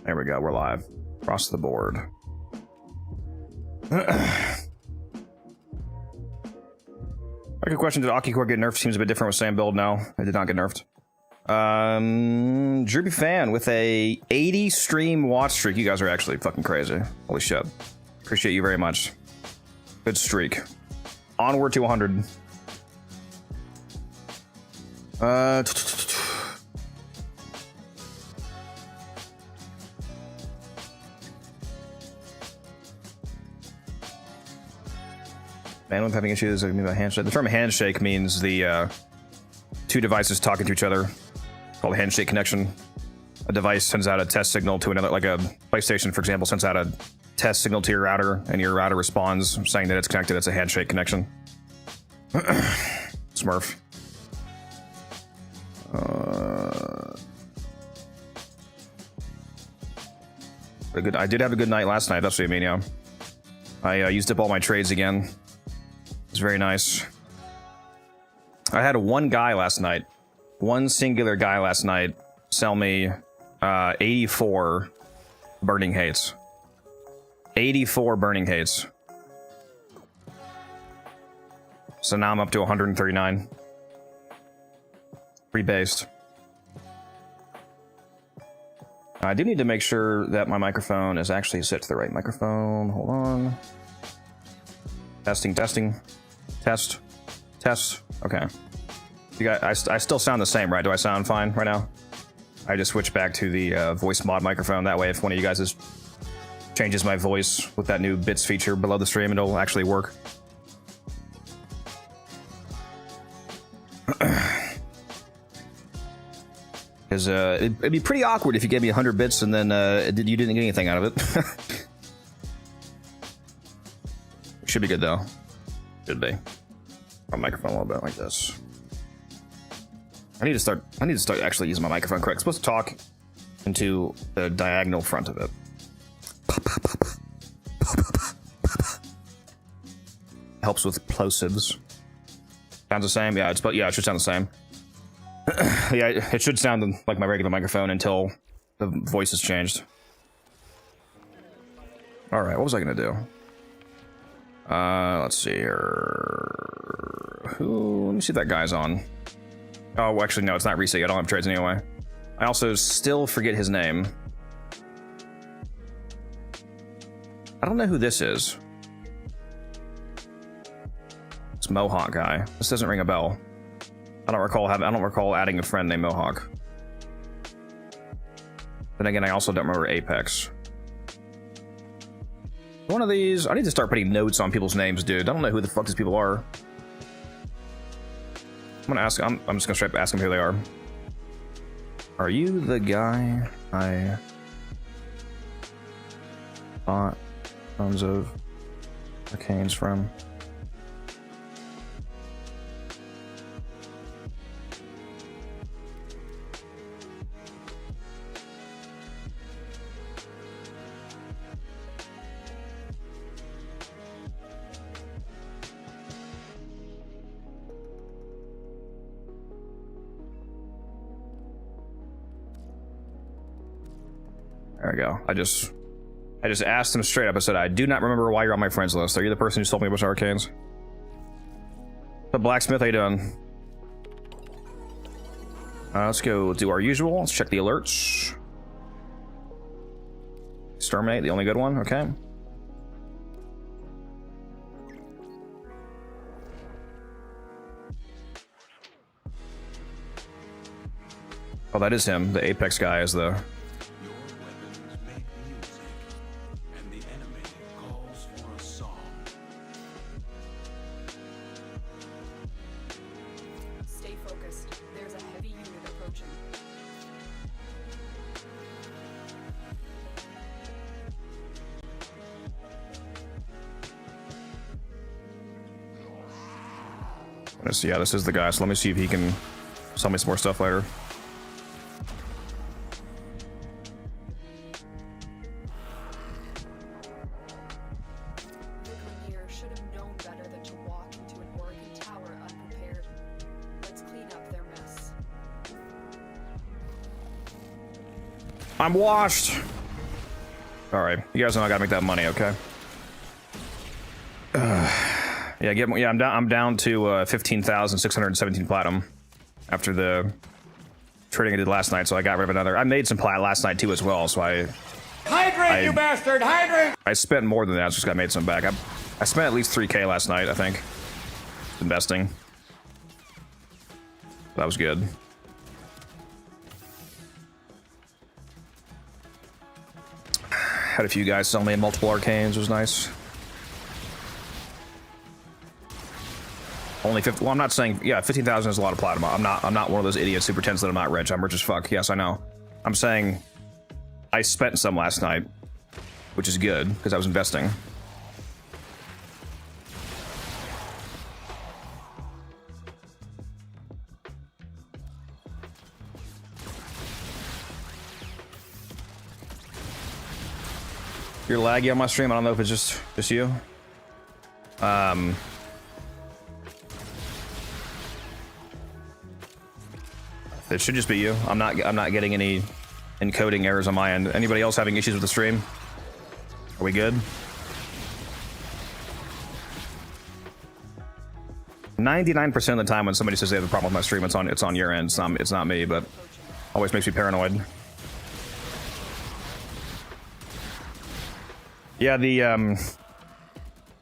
There we go. We're live. Across the board. A good question. Did Akicore get nerfed? Seems a bit different with same build now. It did not get nerfed. Droopy Fan with a 80 stream watch streak. You guys are actually fucking crazy. Holy shit. Appreciate you very much. Good streak. Onward to 100. Bandwidth having issues. I mean, by handshake. The term handshake means the two devices talking to each other. Called a handshake connection. A device sends out a test signal to another, like a PlayStation, for example, sends out a test signal to your router, and your router responds saying that it's connected. It's a handshake connection. Smurf. I did have a good night last night. That's what I mean, yeah. I used up all my trades again. It was very nice. I had one guy last night, one singular guy last night, sell me 84 burning hates. 84 burning hates. So now I'm up to 139. Rebased. I do need to make sure that my microphone is actually set to the right microphone. Hold on. Testing, testing. Test. Test. Okay. You got, I still sound the same, right? Do I sound fine right now? I just switched back to the voice mod microphone. That way, if one of you guys changes my voice with that new bits feature below the stream, it'll actually work. Because it'd be pretty awkward if you gave me 100 bits and then you didn't get anything out of it. Should be good though. Should be. My microphone a little bit like this. I need to start actually using my microphone correct. I'm supposed to talk into the diagonal front of it. Helps with plosives. Sounds the same? Yeah, it should sound the same. Yeah, it should sound like my regular microphone until the voice has changed. Alright, what was I gonna do? Let's see here. Let me see if that guy's on. Oh, well, actually, no, it's not reset yet. I don't have trades anyway. I also still forget his name. I don't know who this is. It's Mohawk guy. This doesn't ring a bell. I don't recall adding a friend named Mohawk. Then again, I also don't remember Apex. One of these, I need to start putting notes on people's names, dude. I don't know who the fuck these people are. I'm gonna ask. I'm just gonna straight up ask them who they are. Are you the guy I bought tons of arcanes from? There we go. I just asked him straight up. I said, I do not remember why you're on my friends list. Are you the person who sold me a bunch of arcanes? The blacksmith, how you doing? Let's go do our usual. Let's check the alerts. Exterminate, the only good one. Okay. Oh, that is him. The Apex guy is the... Yeah, this is the guy, so let me see if he can sell me some more stuff later. Should have known better than to walk into an Oregon tower unprepared. Let's clean up their mess. I'm washed. Sorry. You guys know I gotta make that money, okay? Yeah, I'm down to 15,617 platinum after the trading I did last night, so I got rid of another. I made some plat last night too as well, so Hydrate, you bastard! Hydrate! I spent more than that, just got made some back. I spent at least 3K last night, I think, investing. That was good. Had a few guys sell me multiple arcanes, it was nice. Only 50. Well, I'm not saying. Yeah, 15,000 is a lot of platinum. I'm not one of those idiots who pretends that I'm not rich. I'm rich as fuck. Yes, I know. I'm saying I spent some last night, which is good because I was investing. You're laggy on my stream. I don't know if it's just you. It should just be you. I'm not getting any encoding errors on my end. Anybody else having issues with the stream? Are we good? 99% of the time when somebody says they have a problem with my stream, it's on your end. It's not me, but always makes me paranoid. Yeah, the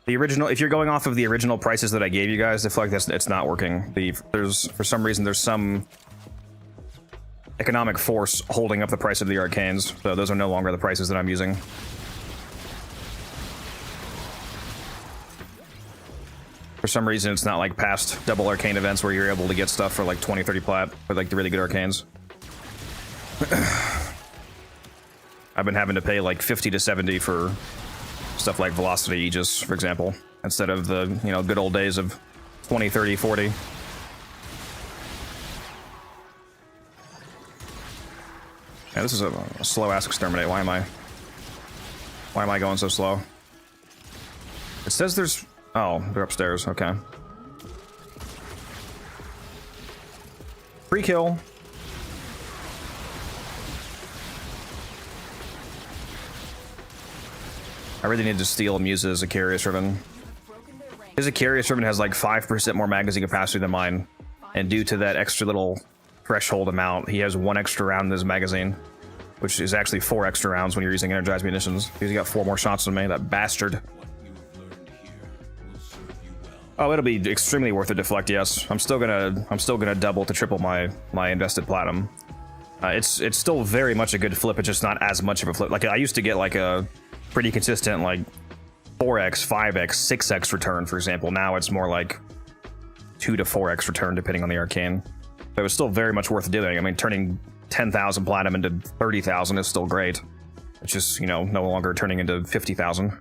original. If you're going off of the original prices that I gave you guys, I feel like it's not working. For some reason there's some economic force holding up the price of the arcanes, so those are no longer the prices that I'm using. For some reason, it's not like past double arcane events where you're able to get stuff for like 20, 30 plat for like the really good arcanes. I've been having to pay like 50 to 70 for stuff like Velocity Aegis, for example, instead of the, you know, good old days of 20, 30, 40. Yeah, this is a slow-ass exterminate. Why am I going so slow? It says there's... Oh, they're upstairs. Okay. Free kill. I really need to steal Muse's Icarius Ribbon. His Icarius Ribbon has like 5% more magazine capacity than mine, and due to that extra little threshold amount, he has 1 extra round in his magazine, which is actually 4 extra rounds when you're using energized munitions. He's got 4 more shots than me, that bastard. Oh, it'll be extremely worth the deflect, yes. I'm still gonna double to triple my invested platinum. It's still very much a good flip, it's just not as much of a flip. Like, I used to get like a pretty consistent like 4x, 5x, 6x return, for example. Now it's more like 2 to 4x return depending on the arcane. But it was still very much worth doing. I mean, turning 10,000 platinum into 30,000 is still great. It's just, you know, no longer turning into 50,000.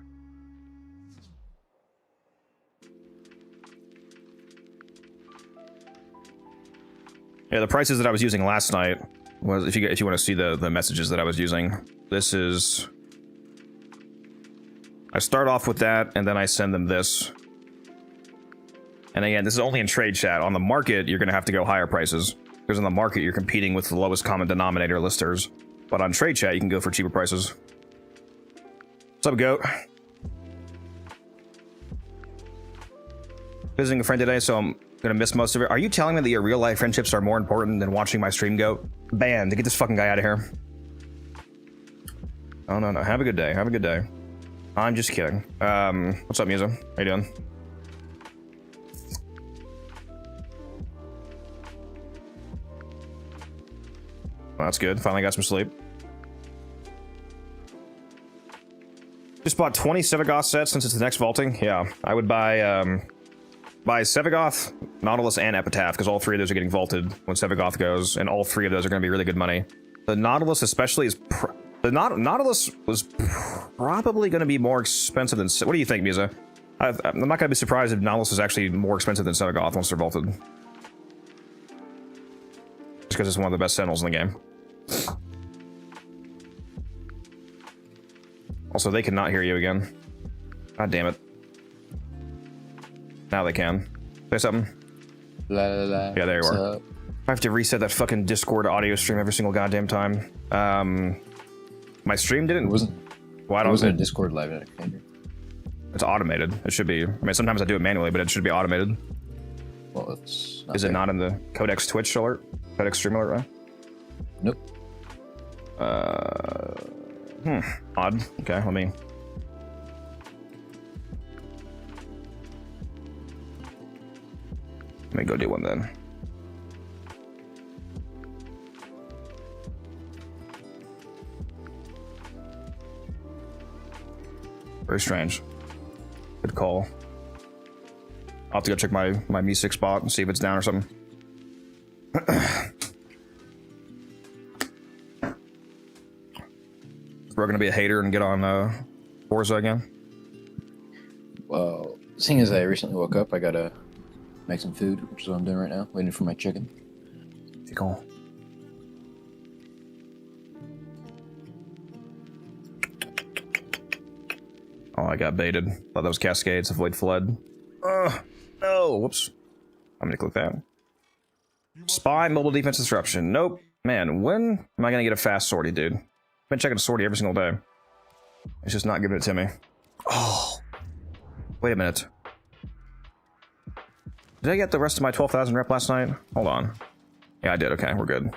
Yeah, the prices that I was using last night was, if you want to see the messages that I was using, this is... I start off with that, and then I send them this. And again, this is only in trade chat. On the market, you're going to have to go higher prices. Because on the market, you're competing with the lowest common denominator listers. But on trade chat, you can go for cheaper prices. What's up, Goat? Visiting a friend today, so I'm gonna miss most of it. Are you telling me that your real-life friendships are more important than watching my stream, Goat? Banned. Get this fucking guy out of here. Oh, no. Have a good day. Have a good day. I'm just kidding. What's up, Musa? How you doing? Well, that's good. Finally got some sleep. Just bought 20 Sevagoth sets since it's the next vaulting. Yeah, I would buy Sevagoth, Nautilus, and Epitaph, because all 3 of those are getting vaulted when Sevagoth goes, and all 3 of those are going to be really good money. The Nautilus especially is... Nautilus was probably going to be more expensive than... What do you think, Musa? I'm not going to be surprised if Nautilus is actually more expensive than Sevagoth once they're vaulted. Just because it's one of the best Sentinels in the game. Also, they cannot hear you again. God damn it. Now they can. Say something. La, la, la. Yeah, there you are. Up? I have to reset that fucking Discord audio stream every single goddamn time. My stream didn't... Wasn't Well, I It don't. wasn't a Discord live indicator. It's automated. It should be. I mean, sometimes I do it manually, but it should be automated. Well, it's Is it not in the Codex Twitch alert? Codex Stream alert, right? Nope. Odd. Okay, let me. Let me go do one then. Very strange. Good call. I'll have to go check my music spot and see if it's down or something. We're gonna be a hater and get on Forza again. Well, seeing as I recently woke up, I gotta make some food, which is what I'm doing right now, waiting for my chicken. Cool. Oh, I got baited. Thought that was Cascades. Avoid flood. No. Whoops. I'm gonna click that. Spy mobile defense disruption. Nope. Man, when am I gonna get a fast sortie, dude? I've been checking a sortie every single day. It's just not giving it to me. Oh. Wait a minute. Did I get the rest of my 12,000 rep last night? Hold on. Yeah, I did. Okay, we're good.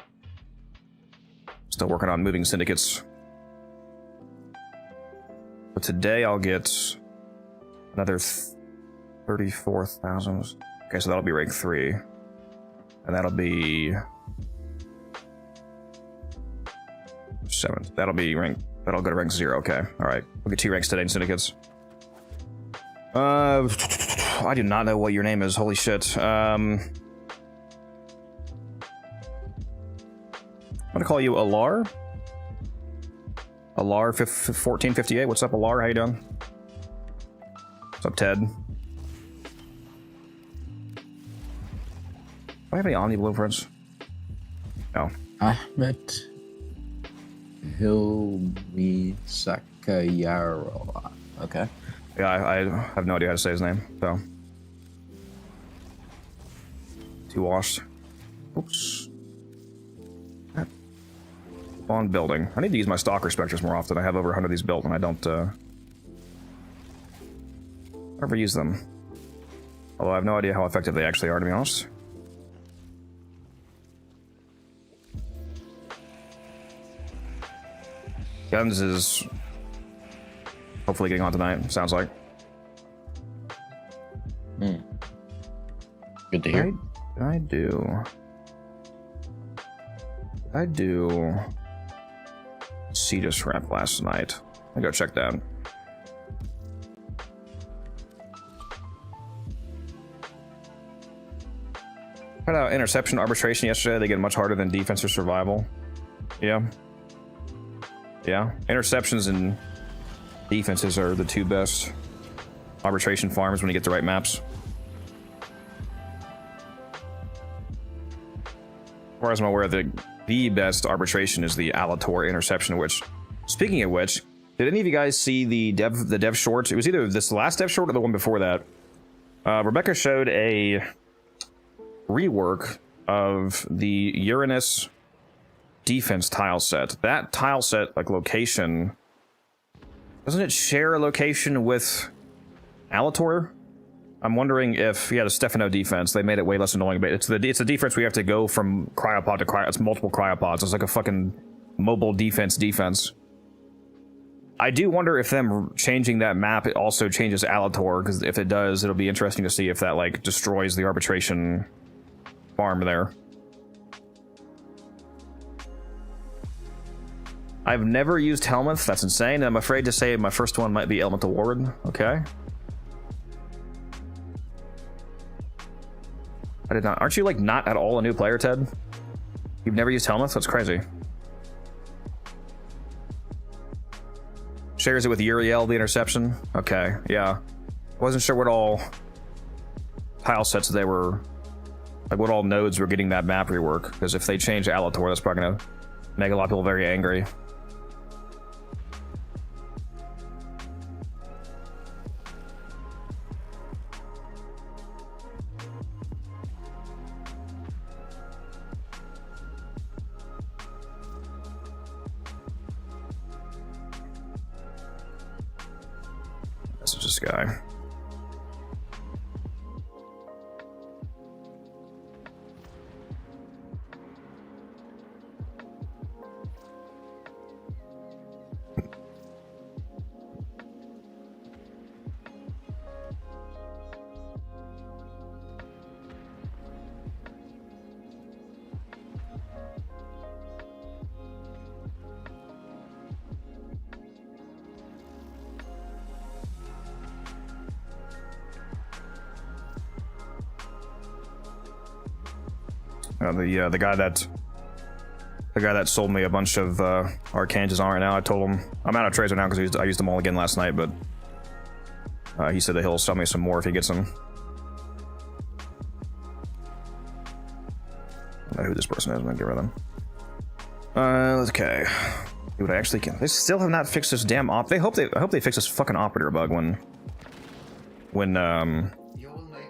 Still working on moving syndicates. But today I'll get another 34,000. Okay, so that'll be rank 3. And that'll be 7. That'll be rank. That'll go to rank 0. Okay, all right. We'll get 2 ranks today in syndicates. I do not know what your name is. Holy shit. I'm gonna call you Alar. Alar 1458. What's up, Alar? How you doing? What's up, Ted? Do I have any Omni blueprints? No. Ahmed Hilmi Sakayaro. Okay. Yeah, I have no idea how to say his name, so. Too washed. Oops. On building. I need to use my stalker specters more often. I have over 100 of these built and I don't ever use them. Although I have no idea how effective they actually are, to be honest. Guns is hopefully getting on tonight, sounds like. Good to hear. I do Cetus rep last night. I go check that. Tried out interception arbitration yesterday. They get much harder than defense or survival. Yeah. Yeah. Interceptions and defenses are the 2 best arbitration farms when you get the right maps. As far as I'm aware, the best arbitration is the Alator interception, which, speaking of which, did any of you guys see the dev short? It was either this last dev short or the one before that. Rebecca showed a rework of the Uranus defense tile set. That tile set, like location, doesn't it share a location with Alator? I'm wondering if, yeah, the Stefano defense, they made it way less annoying, but it's a defense we have to go from cryopod to cryopod. It's multiple cryopods. It's like a fucking mobile defense. I do wonder if them changing that map, it also changes Alator, because if it does, it'll be interesting to see if that, like, destroys the arbitration farm there. I've never used Helmuth. That's insane. I'm afraid to say my first one might be Elemental Ward. Okay. I did not. Aren't you, like, not at all a new player, Ted? You've never used Helmuth? That's crazy. Shares it with Uriel, the interception? Okay, yeah. Wasn't sure what all tile sets they were... Like, what all nodes were getting that map rework. Because if they change Alator, that's probably gonna make a lot of people very angry. is this guy? The guy that sold me a bunch of arcanes is on right now. I told him I'm out of tracer now because I used them all again last night, but he said that he'll sell me some more if he gets them. I don't know who this person is. I'm gonna get rid of them. Okay. Dude, I actually can. They still have not fixed this damn op. I hope they fix this fucking operator bug when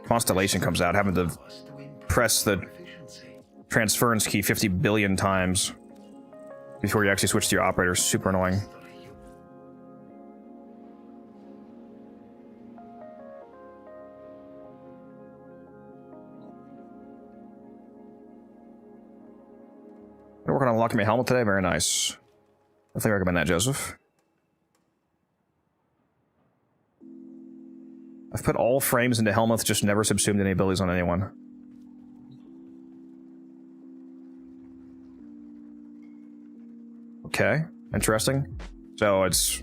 Constellation comes out, having to press the transference key 50 billion times before you actually switch to your operator. Super annoying. You're working on unlocking my helmet today? Very nice. I think I recommend that, Joseph. I've put all frames into Helmuth, just never subsumed any abilities on anyone. Okay, interesting. So it's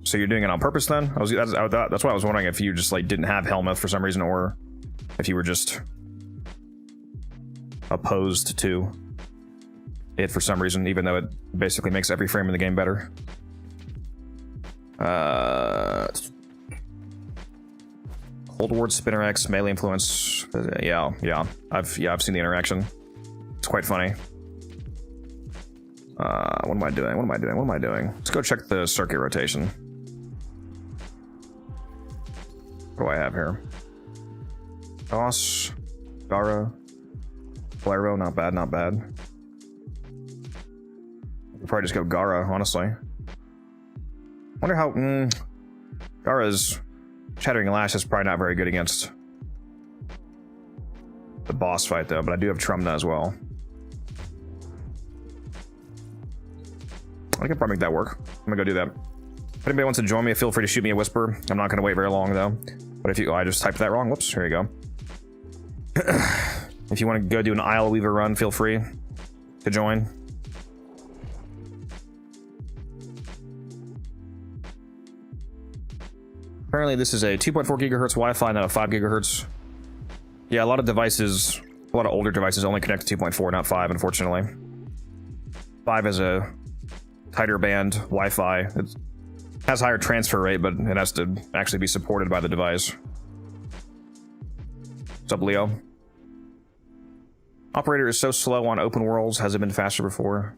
so you're doing it on purpose then? That's why I was wondering if you just like didn't have Helmuth for some reason, or if you were just opposed to it for some reason, even though it basically makes every frame in the game better. Cold War Spinner X melee influence. Yeah, I've seen the interaction. It's quite funny. What am I doing? Let's go check the circuit rotation. What do I have here? Toss, Gara, Bolero, not bad. We'll probably just go Gara, honestly. Wonder how Gara's Shattering Lash is probably not very good against the boss fight though, but I do have Trumna as well. I can probably make that work. I'm gonna go do that. If anybody wants to join me, feel free to shoot me a whisper. I'm not gonna wait very long though. But if you, I just typed that wrong. Whoops, here you go. If you want to go do an Isle Weaver run, feel free to join. Apparently this is a 2.4 gigahertz Wi-Fi, not a 5 gigahertz. Yeah, a lot of devices, a lot of older devices only connect to 2.4, not 5, unfortunately. 5 is a tighter band Wi-Fi. It has higher transfer rate, but it has to actually be supported by the device. What's up, Leo? Operator is so slow on open worlds. Has it been faster before?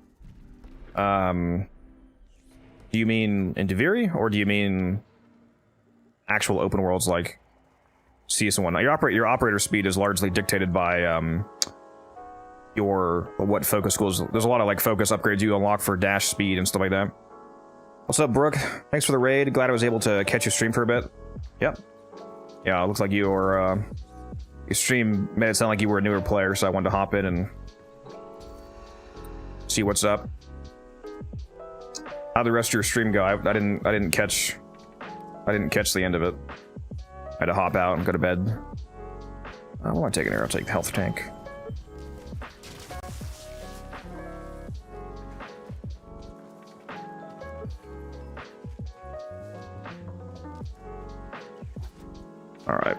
Do you mean in Deviri, or do you mean actual open worlds like CS1? Your operator speed is largely dictated by what focus schools. There's a lot of like focus upgrades you unlock for dash speed and stuff like that. What's up, Brooke? Thanks for the raid. Glad I was able to catch your stream for a bit. Yep. Yeah, it looks like your stream made it sound like you were a newer player, so I wanted to hop in and see what's up. How'd the rest of your stream go? I didn't catch the end of it. I had to hop out and go to bed. What am I taking here? I'll take the health tank. Alright.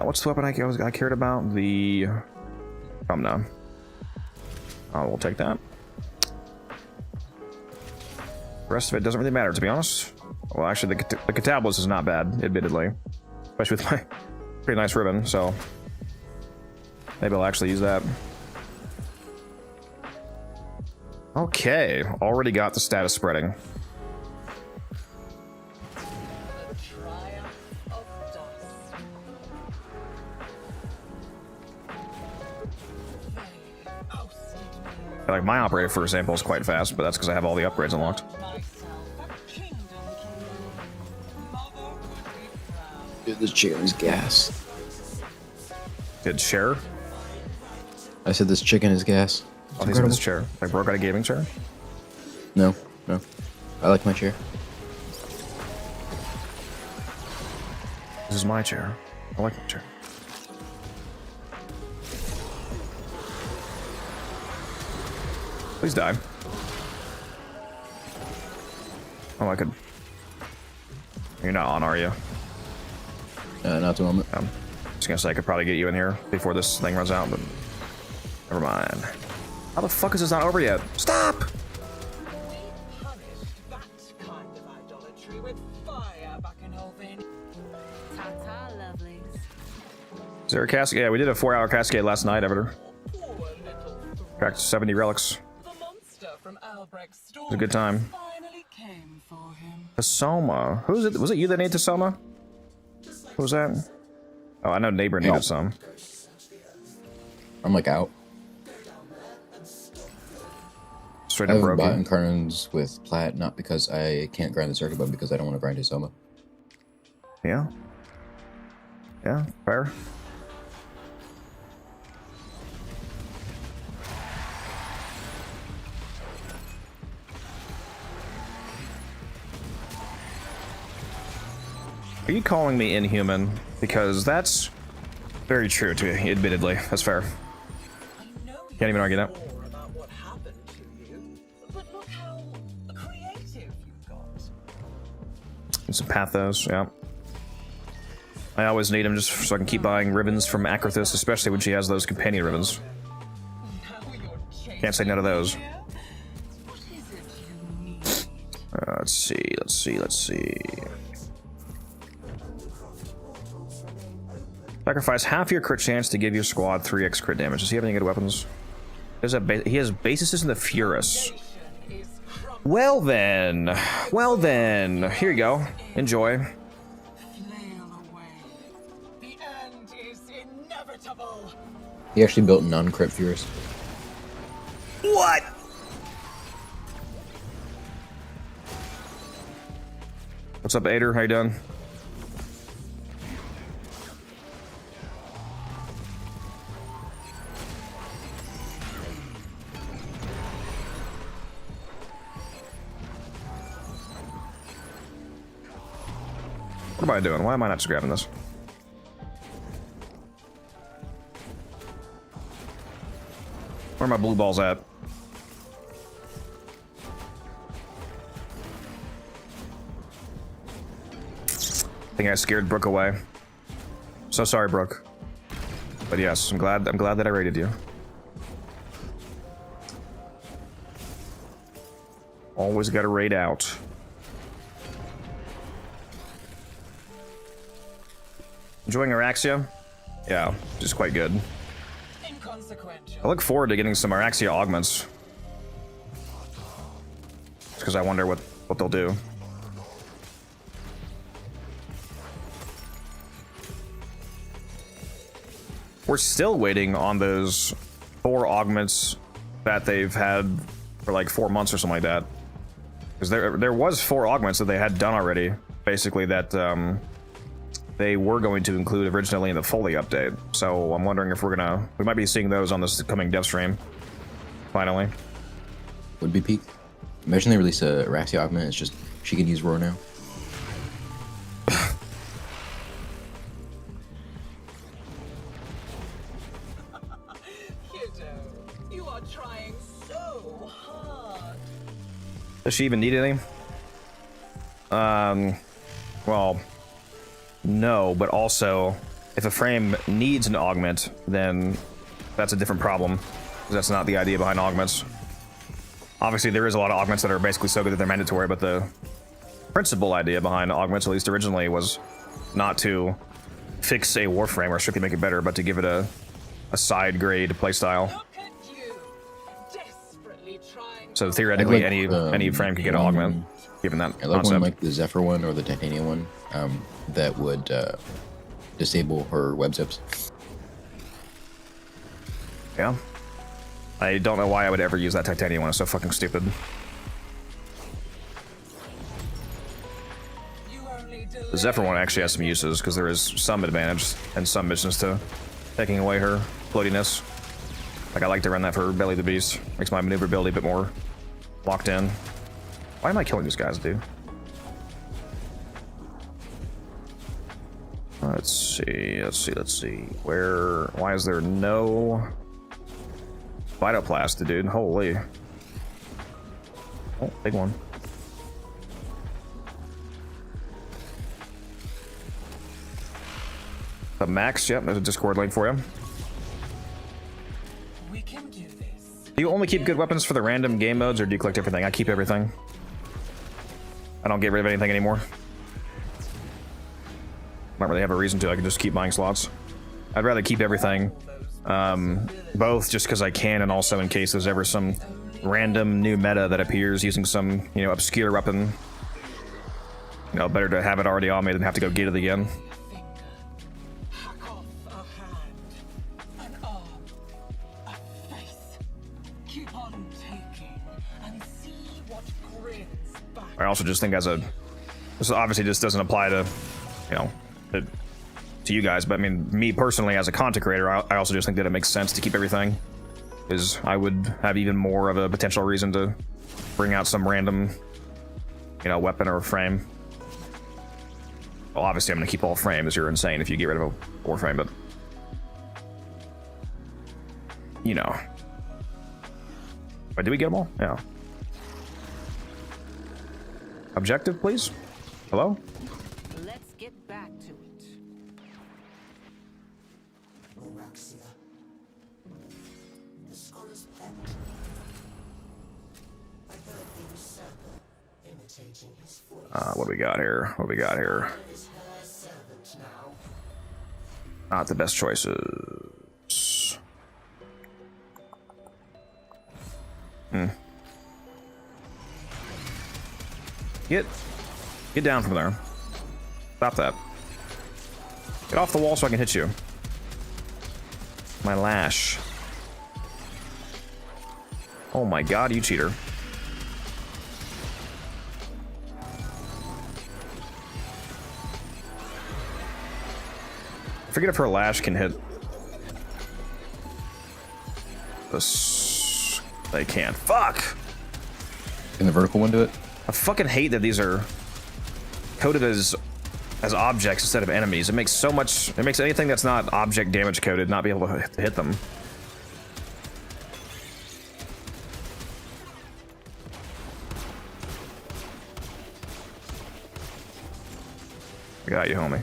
What's the weapon I cared about? The Trumna. We'll take that. The rest of it doesn't really matter, to be honest. Well, actually, the Catabolus is not bad, admittedly. Especially with my pretty nice ribbon, so maybe I'll actually use that. Okay, already got the status spreading. Like my operator, for example, is quite fast, but that's because I have all the upgrades unlocked. Dude, this chicken is gas. Did share? I said this chicken is gas. Oh, he's in this chair. Like broke out a gaming chair? No, no. I like my chair. This is my chair. I like my chair. Please die. Oh, I could. You're not on, are you? Not at the moment. Just gonna say I could probably get you in here before this thing runs out, but never mind. How the fuck is this not over yet? Stop! Is there a cascade? Yeah, we did a 4-hour cascade last night, Everter. Cracked 70 relics. It was a good time. Tasoma. Who's it? Was it you that needed Tasoma? Who was that? Oh, I know neighbor needed some. I'm like out. Straight I up haven't broken. bought Karns with plat, not because I can't grind the circuit, but because I don't want to grind his Soma. Yeah. Yeah, fair. Are you calling me inhuman? Because that's very true to you, admittedly. That's fair. Can't even argue that. And some pathos, yeah. I always need them just so I can keep buying ribbons from Akrathis, especially when she has those companion ribbons. Can't say no to those. Let's see. Sacrifice half your crit chance to give your squad 3x crit damage. Does he have any good weapons? He has basis in the Furus. Well then, here you go. Enjoy. He actually built non-crit Furus. What? What's up, Ader? How you doing? What am I doing? Why am I not just grabbing this? Where are my blue balls at? I think I scared Brooke away. So sorry, Brooke. But yes, I'm glad that I raided you. Always gotta raid out. Enjoying Araxia? Yeah, just quite good. I look forward to getting some Araxia augments. Because I wonder what they'll do. We're still waiting on those 4 augments that they've had for like 4 months or something like that. Because there was 4 augments that they had done already, basically, that they were going to include originally in the Foley update. So I'm wondering if we might be seeing those on this coming dev stream. Finally. Would be peak. Imagine they release a Araxia augment, it's just, she can use Roar now. You are trying so hard. Does she even need any? Well, no, but also, if a frame needs an augment, then that's a different problem. That's not the idea behind augments. Obviously, there is a lot of augments that are basically so good that they're mandatory, but the principal idea behind augments, at least originally, was not to fix a Warframe or strictly make it better, but to give it a side grade playstyle. So theoretically, any frame could get an augment, given that I like concept. one like the Zephyr one or the Titanium one that would disable her web zips. Yeah. I don't know why I would ever use that Titanium one. It's so fucking stupid. You only The Zephyr one actually has some uses because there is some advantage and some missions to taking away her floatiness. Like I like to run that for Belly the Beast. Makes my maneuverability a bit more locked in. Why am I killing these guys, dude? Let's see. Why is there no Phytoplast, dude? Holy. Oh, big one. The Max, yep, there's a Discord link for you. We can do this. Do you only keep good weapons for the random game modes, or do you collect everything? I keep everything. I don't get rid of anything anymore. Don't really have a reason to. I can just keep buying slots. I'd rather keep everything, both just because I can, and also in case there's ever some random new meta that appears using some, you know, obscure weapon. You know, better to have it already on me than have to go get it again. Hack off a hand, an arm, a face. Keep on taking and see what grins back. I also just think this obviously just doesn't apply to, you know, to you guys, but I mean, me personally as a content creator, I also just think that it makes sense to keep everything, because I would have even more of a potential reason to bring out some random, you know, weapon or frame. Well, obviously I'm gonna keep all frames. You're insane if you get rid of a Warframe, but you know. Wait, did we get them all? Yeah. Objective, please. Hello? Let's get back to it. What do we got here? What do we got here? Not the best choices. Get down from there. Stop that. Get off the wall so I can hit you. My lash. Oh my god, you cheater. I forget if her lash can hit this. They can't. Fuck! Can the vertical one do it? I fucking hate that these are coded as objects instead of enemies. It makes anything that's not object damage coded not be able to hit them. I got you, homie.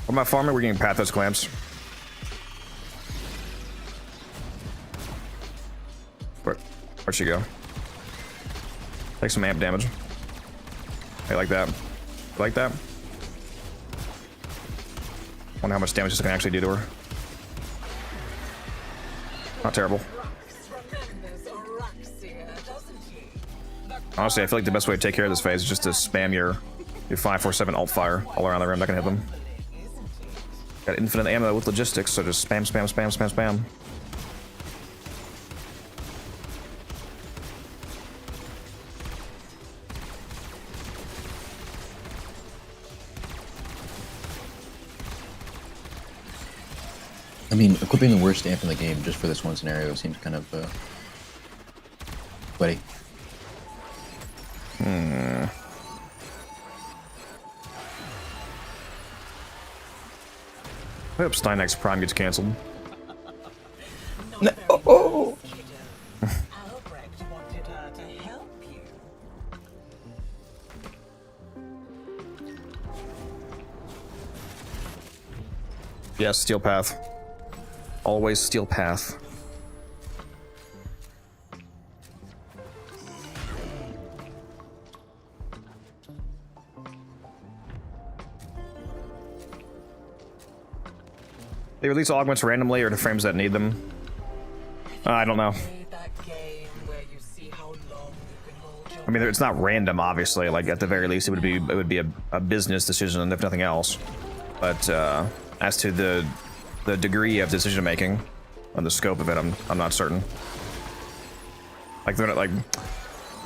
What am I farming? We're getting Pathos clamps. Where'd she go? Take some amp damage. Hey, like that. Like that? Wonder how much damage this can actually do to her. Not terrible. Honestly, I feel like the best way to take care of this phase is just to spam your 547 alt fire all around the room. Not gonna hit them. Got infinite ammo with logistics, so just spam, spam, spam, spam, spam. I mean, equipping the worst amp in the game just for this one scenario seems kind of sweaty. I hope Steinek's Prime gets cancelled. No. Oh. Albrecht wanted her to help you. Yes, Steel Path. Always Steel Path. They release augments randomly or to frames that need them. I don't know. Played that game where you see how long you can hold your I mean, it's not random, obviously. Like at the very least, it would be a business decision, if nothing else. But as to the degree of decision making and the scope of it, I'm not certain. Like they're not like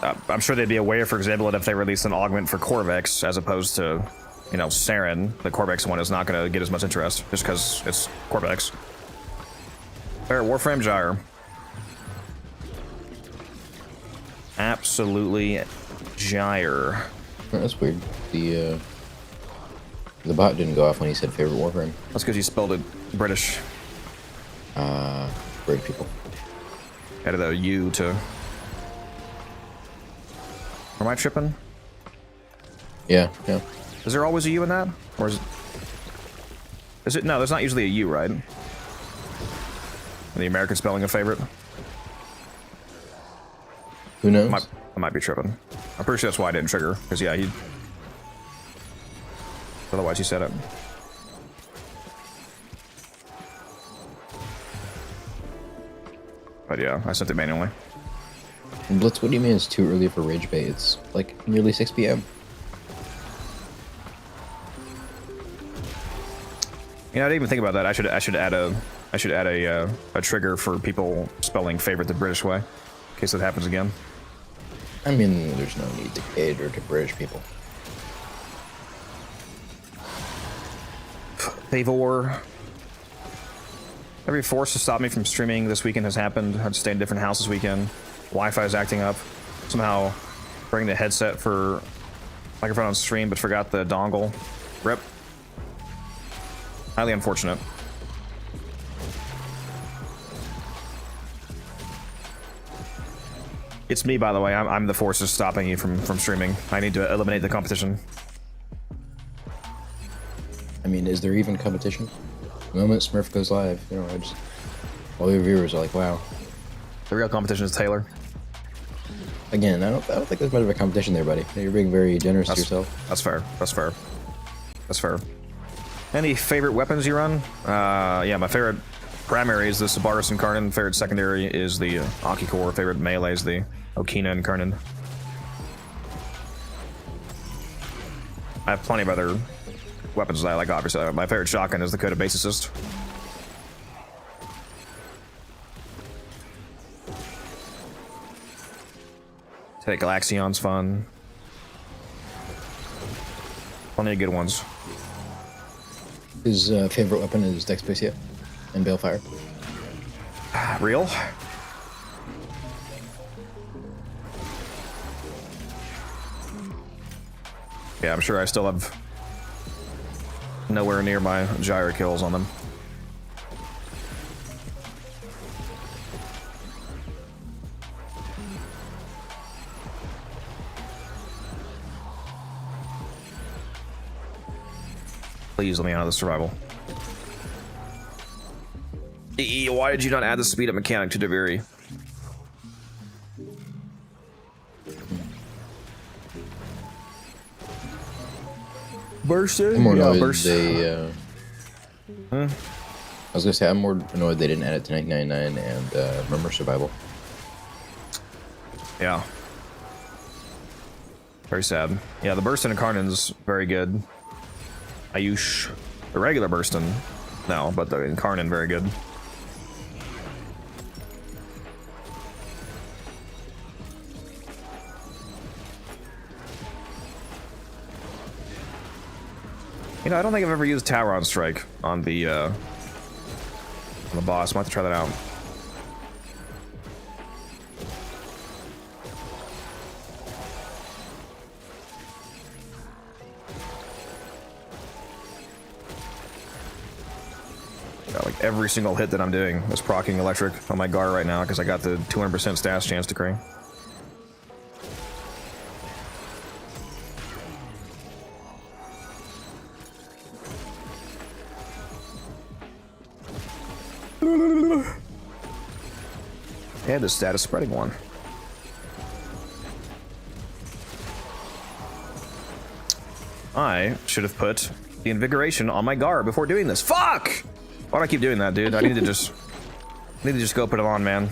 I'm sure they'd be aware, for example, that if they released an augment for Corvex as opposed to, you know, Saren, the Corvex one is not going to get as much interest just because it's Corvex. There, Warframe Gyre. Absolutely gyre. That's weird. The bot didn't go off when he said favorite Warframe. That's because you spelled it British. British people. Added a U to... Am I tripping? Yeah, yeah. Is there always a U in that? Or is it... Is it? No, there's not usually a U, right? The American spelling a favorite? Who knows? I might be tripping. I'm pretty sure that's why I didn't trigger. Because, yeah, he... Otherwise, he said it. But yeah, I sent it manually. Blitz, what do you mean it's too early for Rage Bait? It's like nearly 6 p.m. You know, I didn't even think about that. I should add a trigger for people spelling favorite the British way, in case that happens again. I mean, there's no need to cater to British people. Favor. Every force to stop me from streaming this weekend has happened. I had to stay in a different house this weekend. Wi-Fi is acting up. Somehow bring the headset for microphone on stream, but forgot the dongle. Rip. Highly unfortunate. It's me, by the way. I'm the force that's stopping you from streaming. I need to eliminate the competition. I mean, is there even competition? The moment Smurf goes live, you know, all your viewers are like, wow. The real competition is Taylor. Again, I don't think there's much of a competition there, buddy. You're being very generous to yourself. That's fair. That's fair. That's fair. Any favorite weapons you run? Yeah, my favorite primary is the Sabaris and Karnan. Favorite secondary is the Aki-Core. Favorite melee is the Okina and Karnan. I have plenty of other weapons that I like, obviously. My favorite shotgun is the Coda Base Assist. Take Galaxion's fun. Plenty of good ones. His favorite weapon is Dexpacia and Balefire. Real? Yeah, I'm sure I still have nowhere near my gyro kills on them. Please let me out of the survival. Why did you not add the speed up mechanic to Deviri? Bursted? I'm more annoyed burst. I was gonna say, I'm more annoyed they didn't add it to 1999 and Murmur Survival. Yeah. Very sad. Yeah, the Burstin' and Karnan's very good. Ayush. The regular Burstin', no, but the Karnan very good. You know, I don't think I've ever used Tower on Strike on the boss. Might have to try that out. Yeah, like every single hit that I'm doing is proccing electric on my Gar right now because I got the 200% stash chance to crane. Yeah, the status spreading one. I should have put the invigoration on my Gar before doing this. Fuck! Why do I keep doing that, dude? I need to just go put it on, man.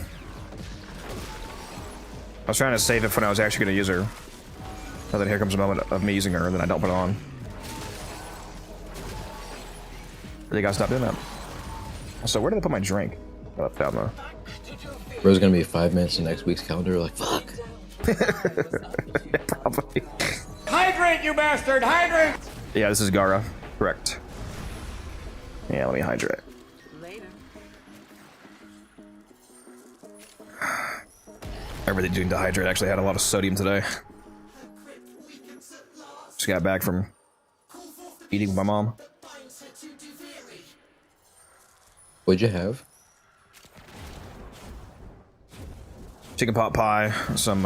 I was trying to save it when I was actually going to use her. And then here comes a moment of me using her, and then I don't put it on. Really gotta stop doing that. So where did I put my drink? Oh, down there. Bro's gonna be 5 minutes in next week's calendar, like, fuck. Probably. Hydrate, you bastard! Hydrate! Yeah, this is Gara. Correct. Yeah, let me hydrate. Later. Everything doing to hydrate. Actually had a lot of sodium today. Just got back from eating with my mom. What'd you have? Chicken pot pie, some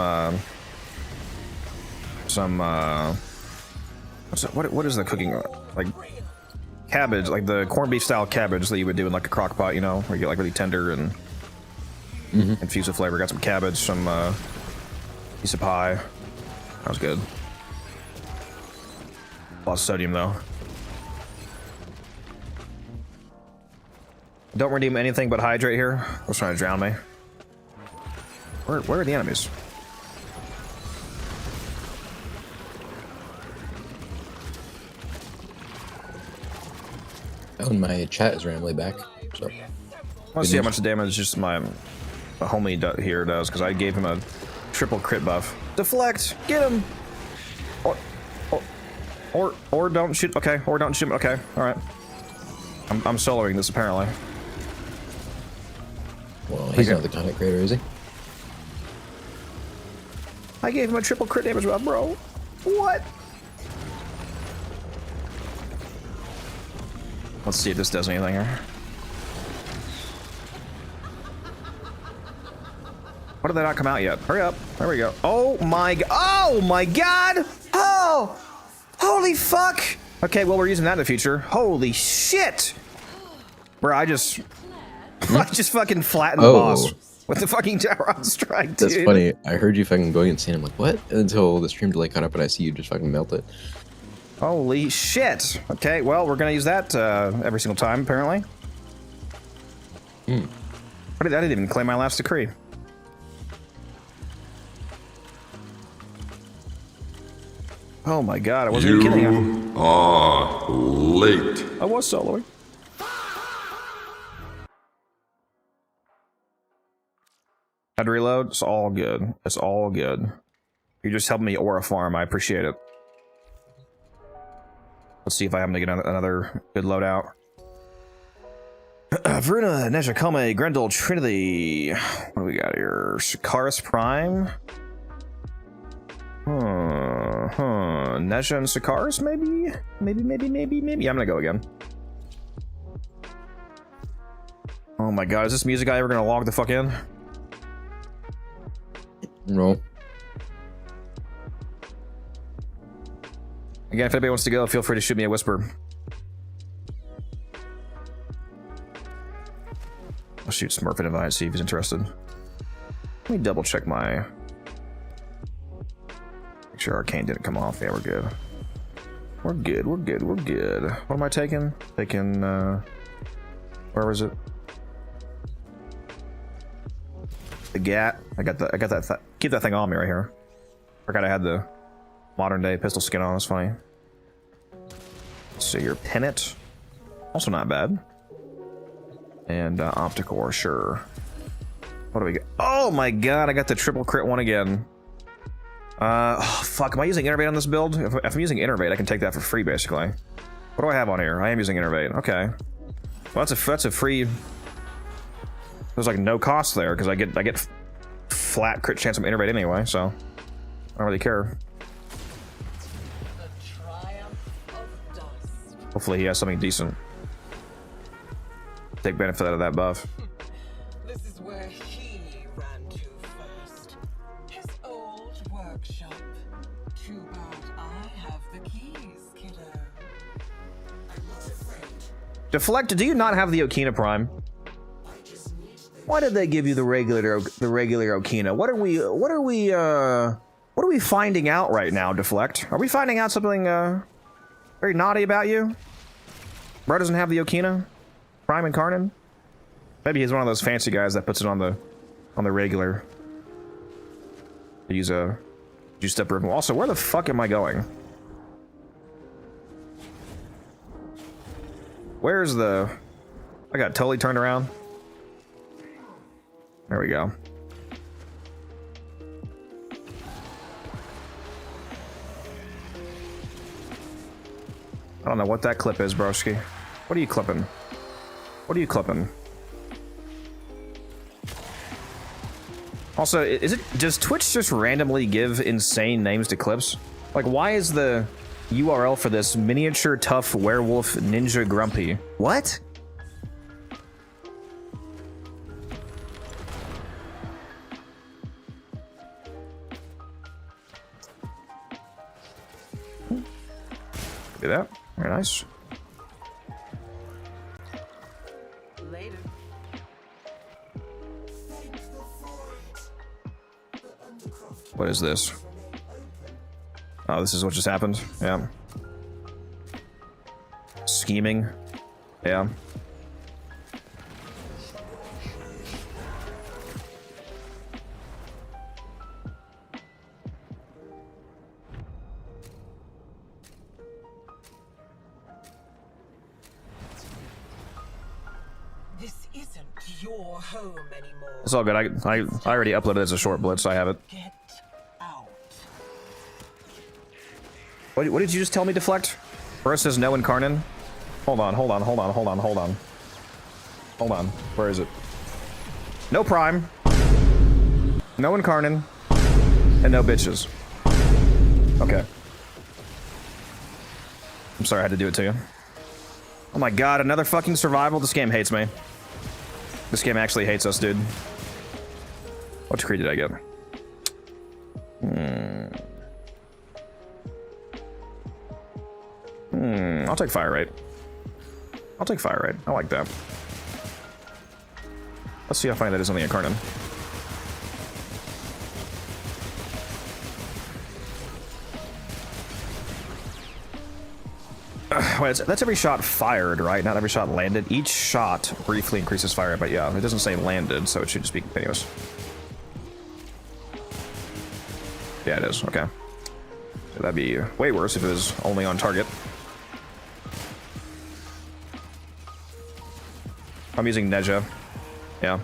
what is the cooking, like cabbage, like the corned beef style cabbage that you would do in like a crock pot, you know, where you get like really tender and infused with flavor. Got some cabbage, some piece of pie. That was good. A lot of sodium though. Don't redeem anything but hydrate here. What's trying to drown me? Where are the enemies? Oh, and my chat is randomly back. So I want to see how much damage just my homie here does, because I gave him a triple crit buff. Deflect! Get him! Or don't shoot. Okay, or don't shoot. Okay, alright. I'm soloing this apparently. well, he's not the content creator, is he? I gave him a triple crit damage buff, bro. What? Let's see if this does anything here. Why did that not come out yet? Hurry up. There we go. Oh my god! Oh! Holy fuck! Okay, well, we're using that in the future. Holy shit! Bro, I just fucking flattened the boss with the fucking tower on strike, dude. That's funny. I heard you fucking going insane. I'm like, what? Until the stream delay caught up and I see you just fucking melt it. Holy shit! Okay, well, we're gonna use that every single time, apparently. I didn't even claim my last decree. Oh my god, I wasn't even kidding him. You are late. I was soloing. Had to reload? It's all good. It's all good. You just helped me aura farm, I appreciate it. Let's see if I happen to get another good loadout. Veruna, Nezhakome, Grendel, Trinity. What do we got here? Sikaris Prime? Nezha and Sikaris, maybe? Maybe. I'm gonna go again. Oh my god, is this music guy ever gonna log the fuck in? No. Again, if anybody wants to go, feel free to shoot me a whisper. I'll shoot Smurf an invite, see if he's interested. Let me double check my... Make sure Arcane didn't come off. Yeah, we're good. We're good. What am I taking? Taking, where was it? The GAT. I got that. Keep that thing on me right here. Forgot I had the modern day pistol skin on. That's funny. So your Pennant, also not bad. And Opticore, sure. What do we get? Oh my god, I got the triple crit one again. Oh, fuck, am I using Innervate on this build? If I'm using Innervate, I can take that for free, basically. What do I have on here? I am using Innervate. Okay. Well, that's a free. There's like no cost there because I get flat crit chance of Innervate anyway, so I don't really care. The triumph of dust. Hopefully he has something decent. Take benefit out of that buff. This is where he ran to first. His old workshop. Too bad I have the keys, kiddo. I'm not afraid. Deflect, do you not have the Okina Prime? Why did they give you the regular Okina? What are we finding out right now, Deflect? Are we finding out something very naughty about you? Bro doesn't have the Okina Prime Incarnate? Maybe he's one of those fancy guys that puts it on the regular. To use a step ribbon. Also, where the fuck am I going? Where's the... I got totally turned around. There we go. don't know what that clip is, broski. What are you clipping? What are you clipping? Also, does Twitch just randomly give insane names to clips? Like, why is the URL for this miniature tough werewolf ninja grumpy? What? Do that. Very nice. Later. What is this? Oh, this is what just happened? Yeah. Scheming. Yeah. This isn't your home anymore. It's all good. I already uploaded it as a short blitz, so I have it. Get out. What did you just tell me, Deflect? Burst says no incarnate. Hold on. Hold on. Where is it? No prime. No incarnate. And no bitches. Okay. I'm sorry I had to do it to you. Oh my god, another fucking survival? This game hates me. This game actually hates us, dude. What decree did I get? I'll take fire rate. I'll take fire rate. I like that. Let's see how funny that is on the incarnate. Wait, that's every shot fired, right? Not every shot landed. Each shot briefly increases fire rate, but yeah, it doesn't say landed, so it should just be continuous. Yeah, it is. Okay. So that'd be way worse if it was only on target. I'm using Neja. Yeah.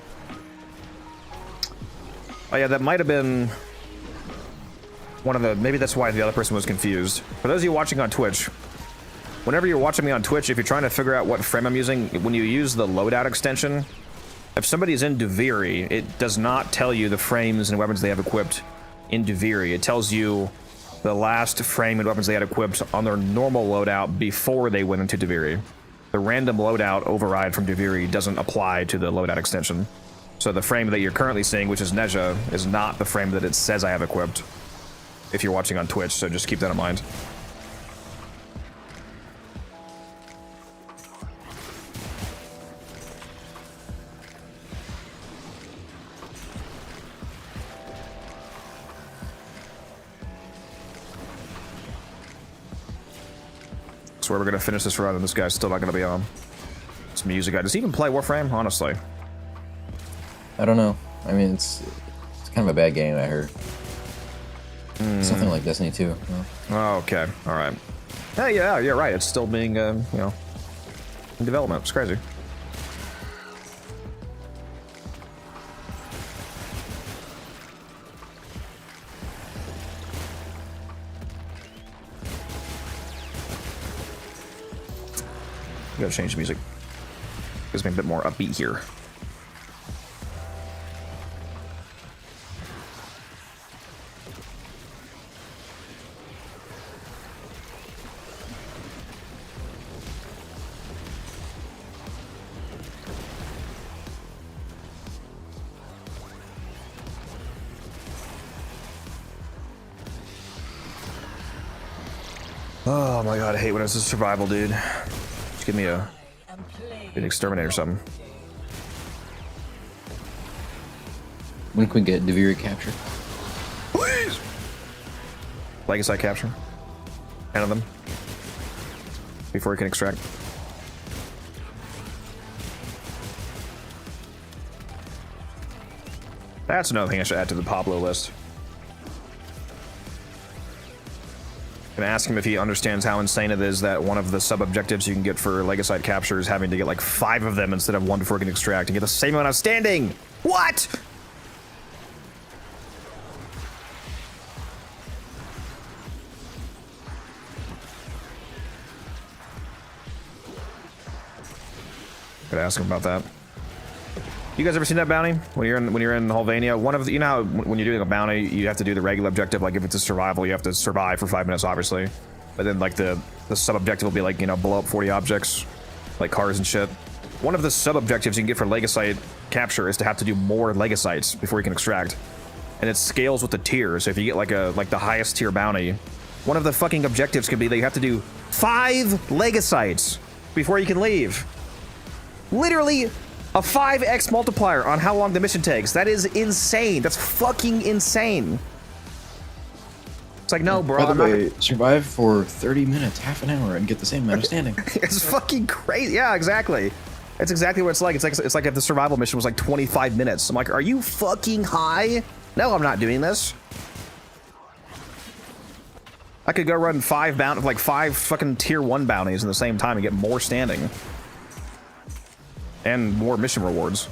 Oh yeah, that might have been one of the... Maybe that's why the other person was confused. For those of you watching on Twitch, whenever you're watching me on Twitch, if you're trying to figure out what frame I'm using, when you use the loadout extension, if somebody's in Duviri, it does not tell you the frames and weapons they have equipped in Duviri. It tells you the last frame and weapons they had equipped on their normal loadout before they went into Duviri. The random loadout override from Duviri doesn't apply to the loadout extension. So the frame that you're currently seeing, which is Neja, is not the frame that it says I have equipped if you're watching on Twitch, so just keep that in mind. That's where we're gonna finish this run, and this guy's still not gonna be on. This music guy. Does he even play Warframe? Honestly. I don't know. I mean, it's kind of a bad game, I heard. Something like Destiny 2. Oh, okay. All right. Yeah, you're right. It's still being, you know, in development. It's crazy. We gotta change the music. Gives me a bit more upbeat here. Oh my god, I hate when it's a survival, dude. Just give me an exterminator or something. When can we get Duviri capture? Please! Legacy capture. 10 of them. Before we can extract. That's another thing I should add to the Pablo list. And ask him if he understands how insane it is that one of the sub-objectives you can get for Legacy capture is having to get like 5 of them instead of 1 before you can extract and get the same amount of standing! What?! Gotta ask him about that. You guys ever seen that bounty? When you're in Hulvania, one of the, you know how when you're doing a bounty, you have to do the regular objective. Like if it's a survival, you have to survive for 5 minutes, obviously. But then like the sub objective will be like, you know, blow up 40 objects, like cars and shit. One of the sub objectives you can get for Legasite capture is to have to do more Legasites before you can extract, and it scales with the tier. So if you get like the highest tier bounty, one of the fucking objectives could be that you have to do 5 Legasites before you can leave. Literally a 5x multiplier on how long the mission takes. That is insane. That's fucking insane. It's like, no, bro. By the way, survive for 30 minutes, half an hour, and get the same amount of standing. It's fucking crazy. Yeah, exactly. That's exactly what it's like. It's like if the survival mission was like 25 minutes. I'm like, are you fucking high? No, I'm not doing this. I could go run 5 fucking tier 1 bounties in the same time and get more standing. And more mission rewards.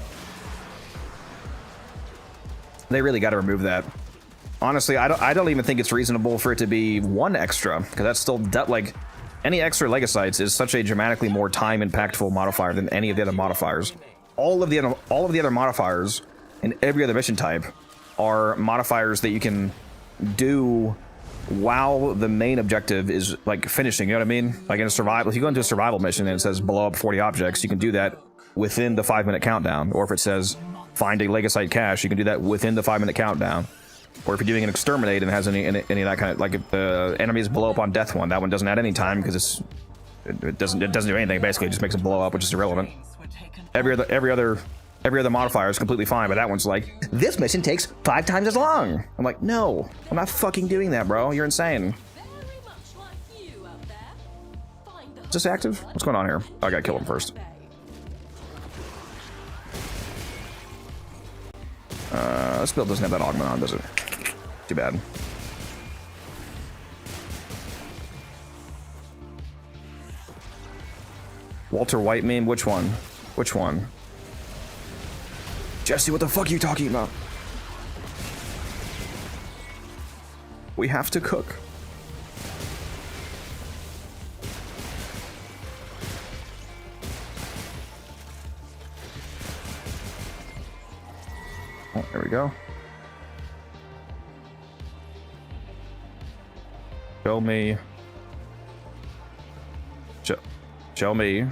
They really got to remove that. Honestly, I don't even think it's reasonable for it to be 1 extra, because that's still like any extra Legasites is such a dramatically more time impactful modifier than any of the other modifiers. All of the other modifiers in every other mission type are modifiers that you can do while the main objective is like finishing. You know what I mean? Like in a survival, if you go into a survival mission and it says blow up 40 objects, you can do that within the 5-minute countdown. Or if it says find a Legasite cache, you can do that within the 5-minute countdown. Or if you're doing an exterminate and has any of that kind of, like if the enemies blow up on death one, that one doesn't add any time because it doesn't do anything. Basically, it just makes it blow up, which is irrelevant. Every other modifier is completely fine, but that one's like, this mission takes 5 times as long. I'm like, no, I'm not fucking doing that, bro. You're insane. Is this active? What's going on here? Oh, I gotta kill him first. This build doesn't have that augment on, does it? Too bad. Walter White meme? Which one? Which one? Jesse, what the fuck are you talking about? We have to cook. Oh, there we go. Show me. Show me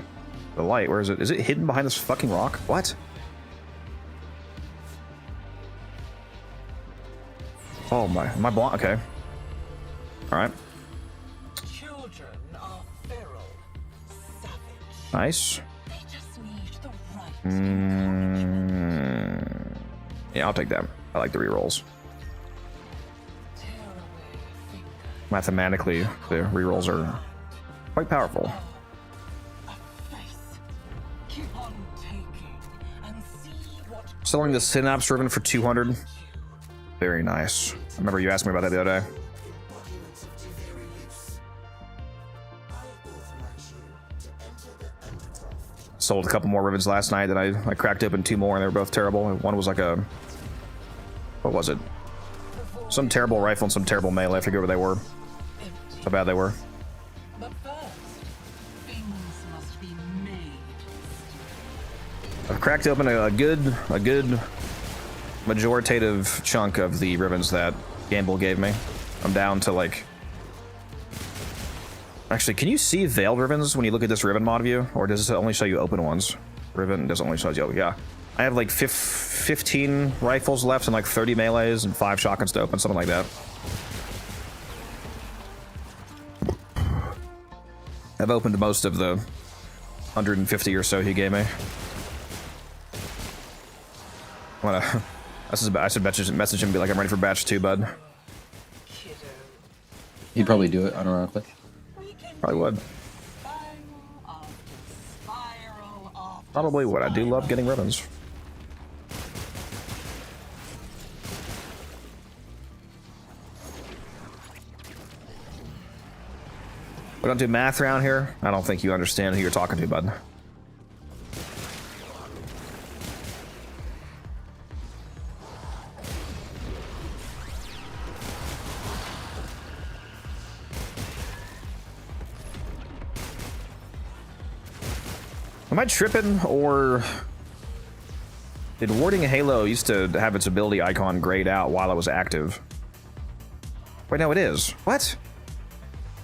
the light. Where is it? Is it hidden behind this fucking rock? What? Oh my, am I blind? Okay. All right. Children are feral, savage. Nice. They just need the right. Yeah, I'll take that. I like the rerolls. Mathematically, the rerolls are quite powerful. Selling the Synapse Ribbon for 200. Very nice. I remember you asked me about that the other day. Sold a couple more ribbons last night that I cracked open 2 more and they were both terrible. One was like a, what was it? Some terrible rifle and some terrible melee. I forget what they were. How bad they were. But first, things must be made. I've cracked open a good majoritative chunk of the ribbons that Gamble gave me. I'm down to like. Actually, can you see veiled ribbons when you look at this ribbon mod view, or does it only show you open ones? Ribbon doesn't only show you. Yeah, I have like 15 rifles left and like 30 melees and 5 shotguns to open, something like that. I've opened most of the 150 or so he gave me. I should message him and be like, I'm ready for batch 2, bud. He'd probably do it unironically. Probably would. Probably would. I do love getting ribbons. We don't do math around here. I don't think you understand who you're talking to, bud. Am I tripping, or did warding Halo used to have its ability icon grayed out while it was active? Wait, no, it is. What?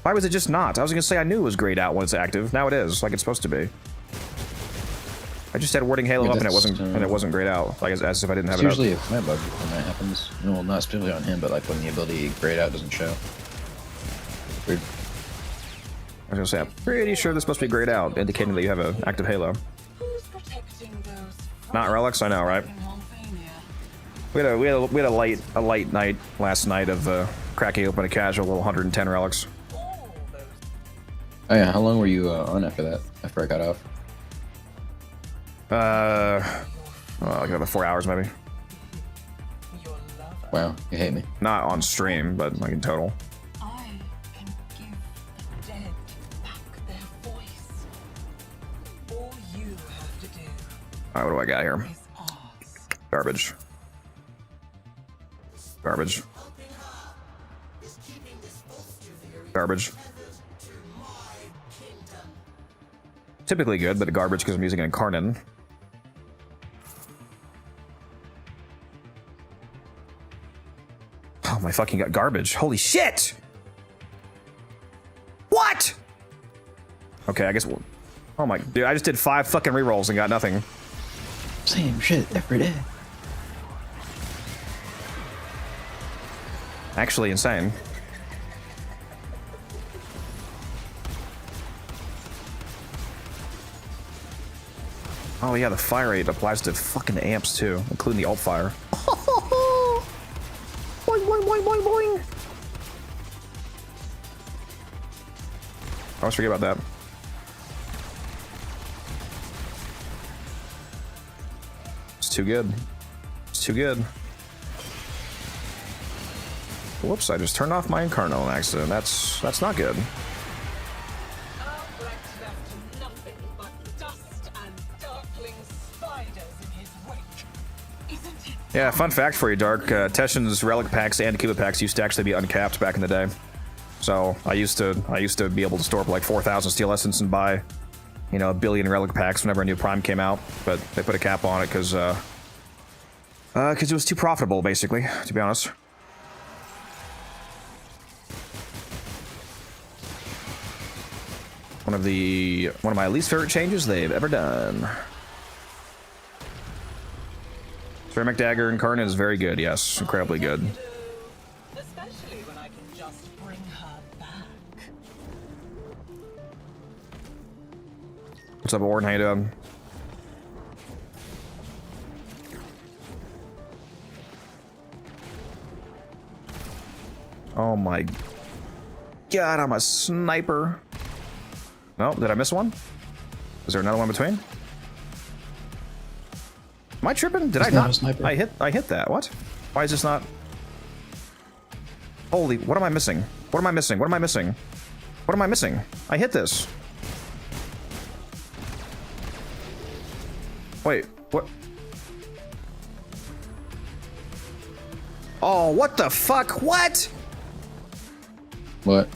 Why was it just not? I was gonna say I knew it was grayed out when it's active. Now it is, like it's supposed to be. I just had warding Halo up and it wasn't grayed out, like as if I didn't have it up. Usually a command bug when that happens. No, not specifically on him, but like when the ability grayed out doesn't show. Weird. I was gonna say, I'm pretty sure this must be grayed out, indicating that you have an active Halo. Who's protecting those Not relics, I know, right? We had a light night last night of cracking open a casual little 110 relics. Oh yeah, how long were you on after that? After I got off? Like another 4 hours maybe. Wow, you hate me. Not on stream, but like in total. I can give the dead back their voice. All you have to do All right, what do I got here? is ask. Garbage. Garbage. Garbage. Typically good, but garbage because I'm using an Incarnate. Oh my fucking god, garbage. Holy shit! What? Okay, I guess we'll... Oh my... Dude, I just did 5 fucking rerolls and got nothing. Same shit every day. Actually insane. Oh yeah, the fire rate applies to fucking amps too, including the alt fire. Boing, boing, boing, boing, boing. I always forget about that. It's too good. It's too good. Whoops, I just turned off my Incarnate on accident. That's not good. Albrecht left nothing but dust and darkling spiders in his wake. Isn't it? Yeah, fun fact for you, Dark. Teshin's relic packs and Cuba packs used to actually be uncapped back in the day. So I used to be able to store up like 4,000 Steel Essence and buy, you know, 1 billion relic packs whenever a new Prime came out. But they put a cap on it because it was too profitable, basically, to be honest. One of my least favorite changes they've ever done. Ceramic Dagger Incarnate is very good, yes, incredibly good. Especially when I can just bring her back. What's up, Warren? How you doing? Oh my god, I'm a sniper. No, did I miss one? Is there another one between? Am I tripping? Did I not not? a sniper. I hit that. What? Why is this not? Holy, what am I missing? What am I missing? What am I missing? What am I missing? I hit this. Wait, what? Oh, what the fuck? What? What?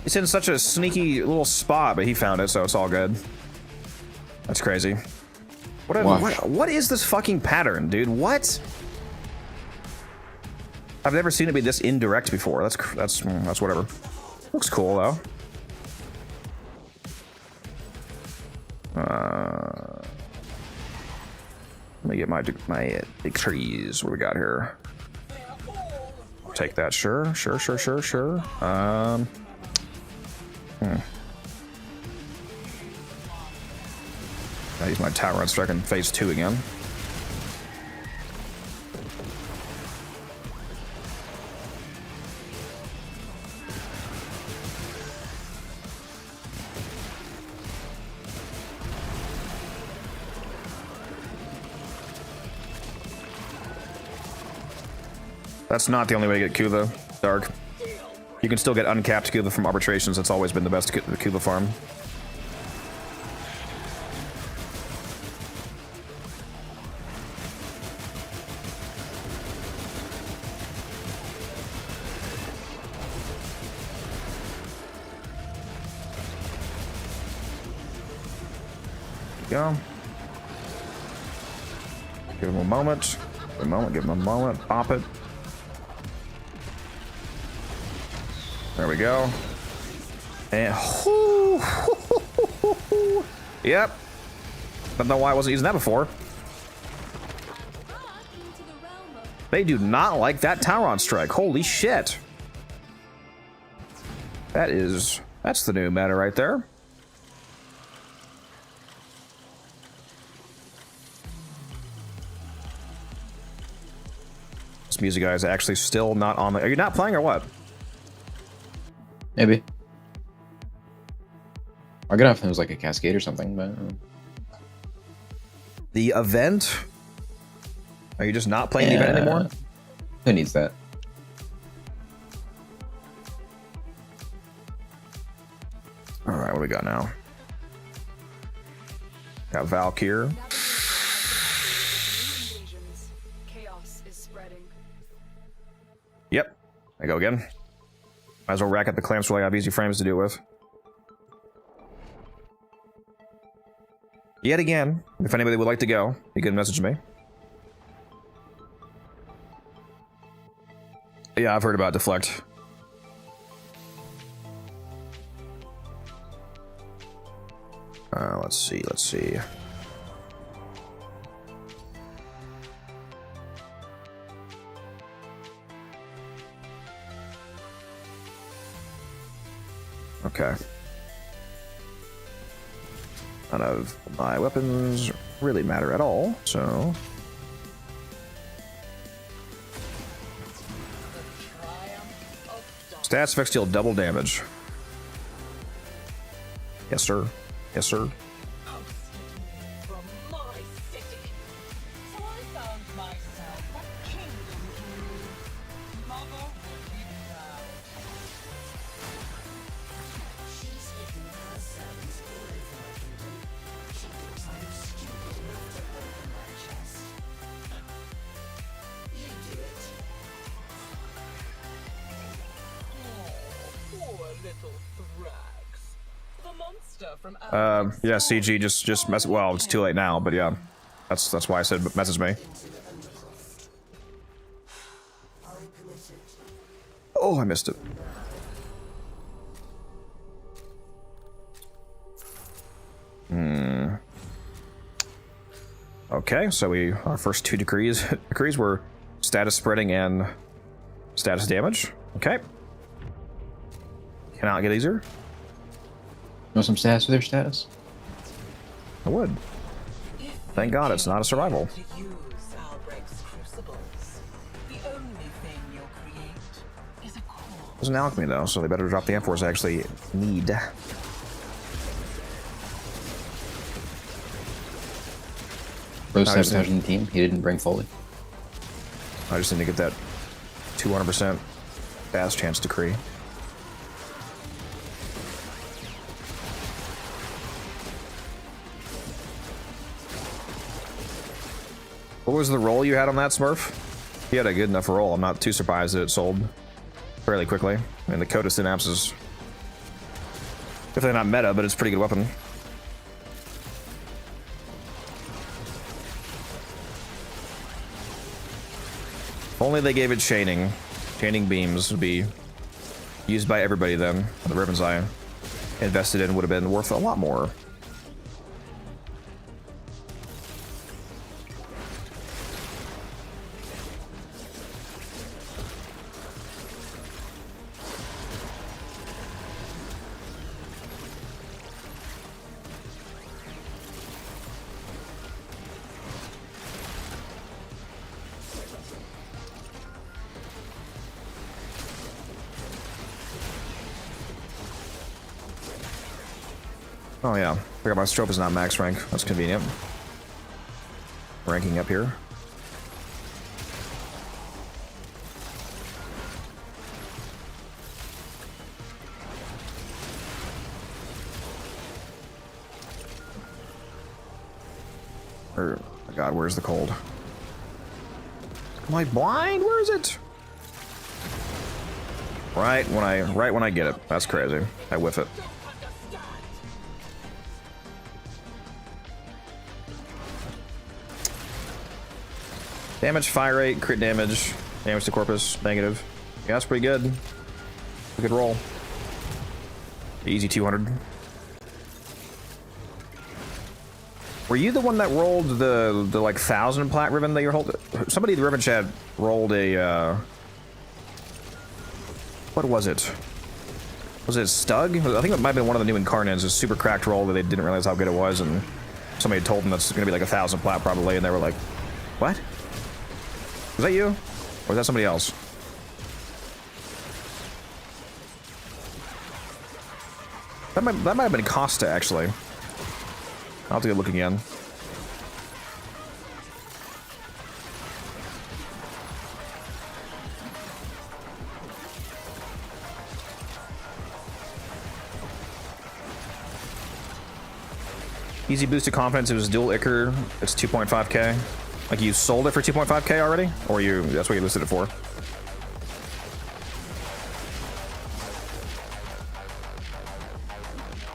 It's in such a sneaky little spot, but he found it, so it's all good. That's crazy. What is this fucking pattern, dude? What? I've never seen it be this indirect before. That's whatever. Looks cool though. Let me get my big trees. What do we got here? I'll take that. Sure. I use my tower and start in phase 2 again. That's not the only way to get Kuva, Dark. You can still get uncapped Kuva from arbitrations. That's always been the best Kuva farm. Go. Give him a moment. A moment. Give him a moment. Pop it. There we go. And yep. Don't know why I wasn't using that before. They do not like that Tauron strike. Holy shit. That's the new meta right there. This music guy is actually still not on the... Are you not playing or what? Maybe. I'll get off if it was like a cascade or something, but... The event? Are you just not playing the event anymore? Who needs that? Alright, what do we got now? Got Valkyr. Invasions. Chaos is spreading. Yep. I go again. Might as well rack up the clamps while I have easy frames to deal with. Yet again, if anybody would like to go, you can message me. Yeah, I've heard about Deflect. Let's see. Okay. None of my weapons really matter at all, so... Stats effects deal double damage. Yes, sir. Yes, sir. From my city. So I found myself a kingdom to mother would be proud. She's hidden her servants all over my kingdom. She thinks I'm stupid enough to open my chest. You do it. Oh, poor little Thrax. The monster from Yeah, CG just mess. Well, it's too late now, but yeah, that's why I said message me. Oh, I missed it. Okay, so our first two decrees were status spreading and status damage. Okay. Cannot get easier. Know some stats for their status? I would. Thank God it's not a survival. To use Albrecht's crucibles, the only thing you'll create is a core. There's an alchemy though, so they better drop the amphors I actually need. Bro's I just sabotaging the team. He didn't bring Foley. I just need to get that 200% fast chance decree. What was the roll you had on that, Smurf? You had a good enough roll. I'm not too surprised that it sold fairly quickly. I mean, the Coda Synapse is definitely not meta, but it's a pretty good weapon. If only they gave it chaining. Chaining beams would be used by everybody then. The ribbons I invested in would have been worth a lot more. Oh yeah, forgot my strobe is not max rank. That's convenient. Ranking up here. Oh my God, where's the cold? Am I blind? Where is it? Right when I get it. That's crazy. I whiff it. Damage, fire rate, crit damage, damage to corpus, negative. Yeah, that's pretty good. Good roll. Easy 200. Were you the one that rolled the like 1,000 plat ribbon that you're holding? Somebody in the ribbon chat rolled a what was it? Was it Stug? I think it might have been one of the new incarnates, a super cracked roll that they didn't realize how good it was, and somebody told them that's gonna be like 1,000 plat probably, and they were like, what? Was that you? Or was that somebody else? That might have been Costa, actually. I'll have to go look again. Easy boost to confidence. It was dual Ichor. It's 2.5k. Like you sold it for 2.5k already, or that's what you listed it for.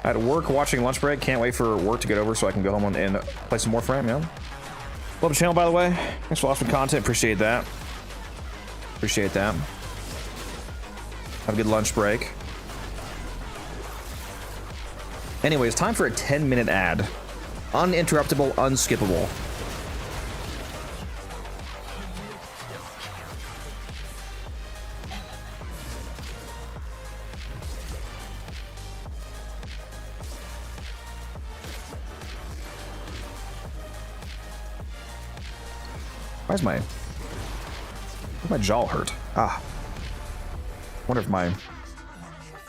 At work, watching lunch break. Can't wait for work to get over so I can go home and play some Warframe. Yeah. Love the channel, by the way. Thanks for watching content. Appreciate that. Appreciate that. Have a good lunch break. Anyways, time for a 10-minute ad. Uninterruptible, unskippable. Why's my jaw hurt? Ah. Wonder if my...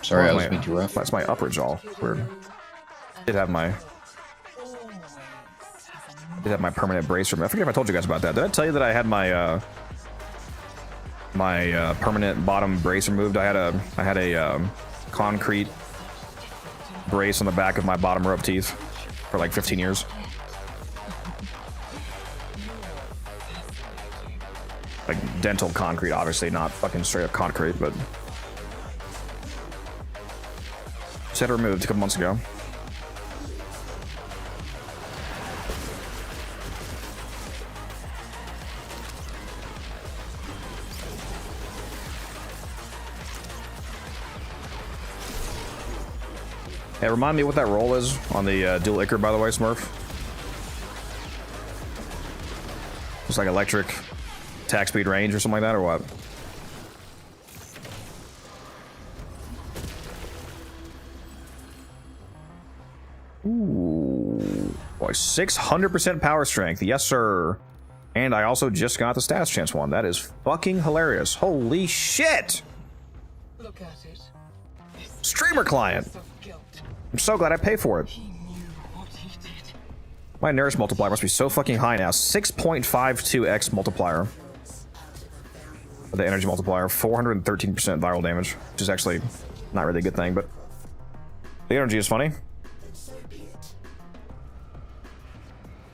Sorry, I was being too rough. That's my upper jaw. Weird. Did have my permanent brace from. I forget if I told you guys about that. Did I tell you that I had my permanent bottom brace removed? I had a concrete brace on the back of my bottom row of teeth for like 15 years. Like dental concrete, obviously, not fucking straight up concrete, but just had it removed a couple months ago. Hey, remind me what that roll is on the dual Ichor, by the way, Smurf. It's like electric attack speed range or something like that, or what? Ooh, boy, 600% power strength, yes sir. And I also just got the stats chance one. That is fucking hilarious. Holy shit! Look at it. Streamer client. I'm so glad I pay for it. He knew what he did. My nourish multiplier must be so fucking high now. 6.52x multiplier. The energy multiplier, 413% viral damage, which is actually not really a good thing, but the energy is funny.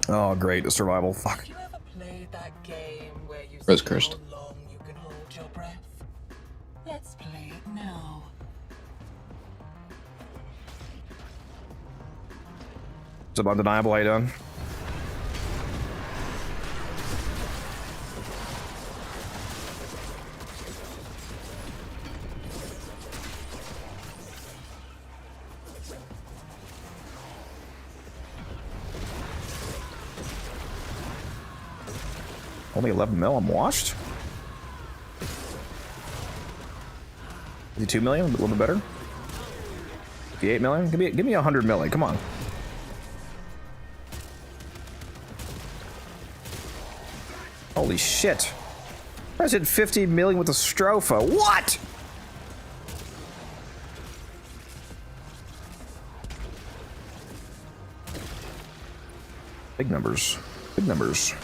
Oh, great, the survival. Fuck. You ever played that game where you Rose see cursed. how long you can hold your breath? Let's play it now. It's about undeniable. How you doing? Only 11 mil, I'm washed. 52 million, a little bit better. 58 million, give me 100 million, come on. Holy shit. I said 50 million with a Stropha, what? Big numbers, big numbers.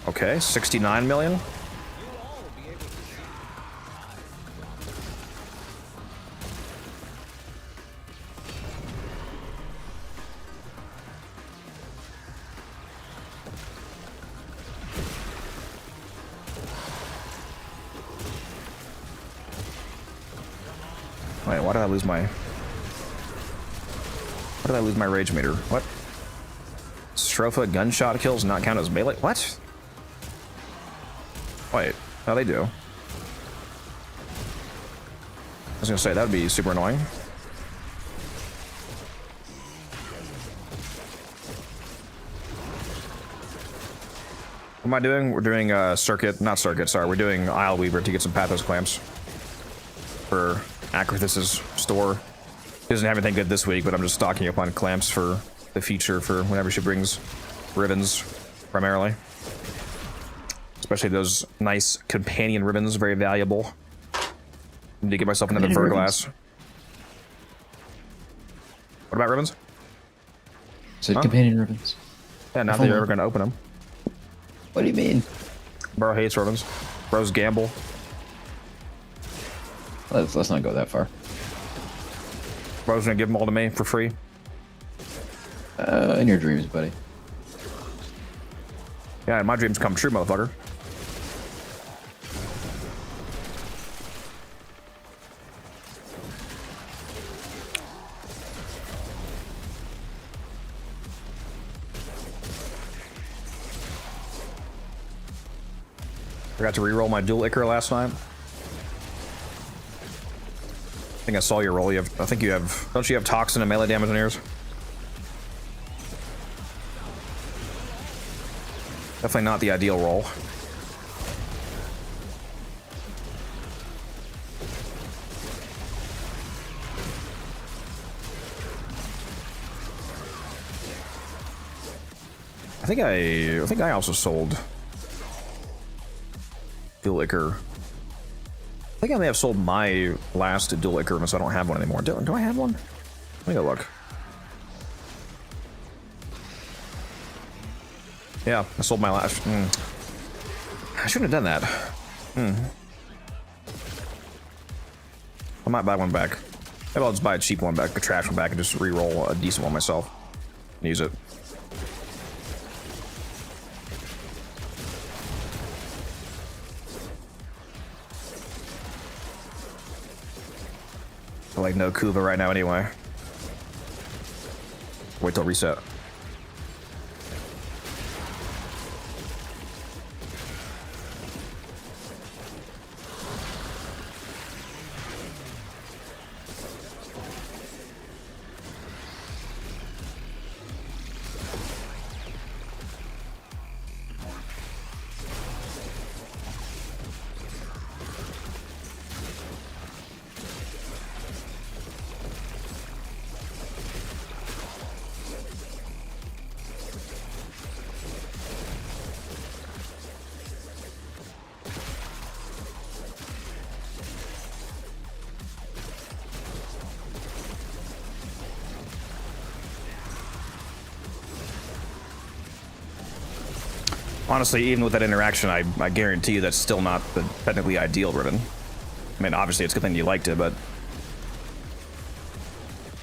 Okay, 69 million. Wait, why did I lose my rage meter? What? Stropha gunshot kills not count as melee? What? Wait, no, they do. I was gonna say, that would be super annoying. What am I doing? We're doing not circuit, sorry. We're doing Isle Weaver to get some Pathos clamps for Acrithis' store. He doesn't have anything good this week, but I'm just stocking up on clamps for the future for whenever she brings ribbons, primarily. Especially those nice companion ribbons, very valuable. Need to get myself another Verglass. What about ribbons? Said companion ribbons. Yeah, not that you're ever going to open them. What do you mean? Bro hates ribbons. Bros gamble. Let's not go that far. Bro's going to give them all to me for free. In your dreams, buddy. Yeah, my dreams come true, motherfucker. Forgot to re-roll my dual Ichor last night. I think I saw your roll. I think you have. Don't you have toxin and melee damage on yours? Definitely not the ideal roll. I think I also sold dual Ichor. I think I may have sold my last dual Ichor unless I don't have one anymore. Do I have one? Let me go look. Yeah, I sold my last. I shouldn't have done that. I might buy one back. Maybe I'll just buy a cheap one back, a trash one back, and just re-roll a decent one myself. And use it. I like no Kuva right now anyway. Wait till reset. Honestly, even with that interaction, I guarantee you that's still not the technically ideal ribbon. I mean, obviously it's a good thing you liked it, but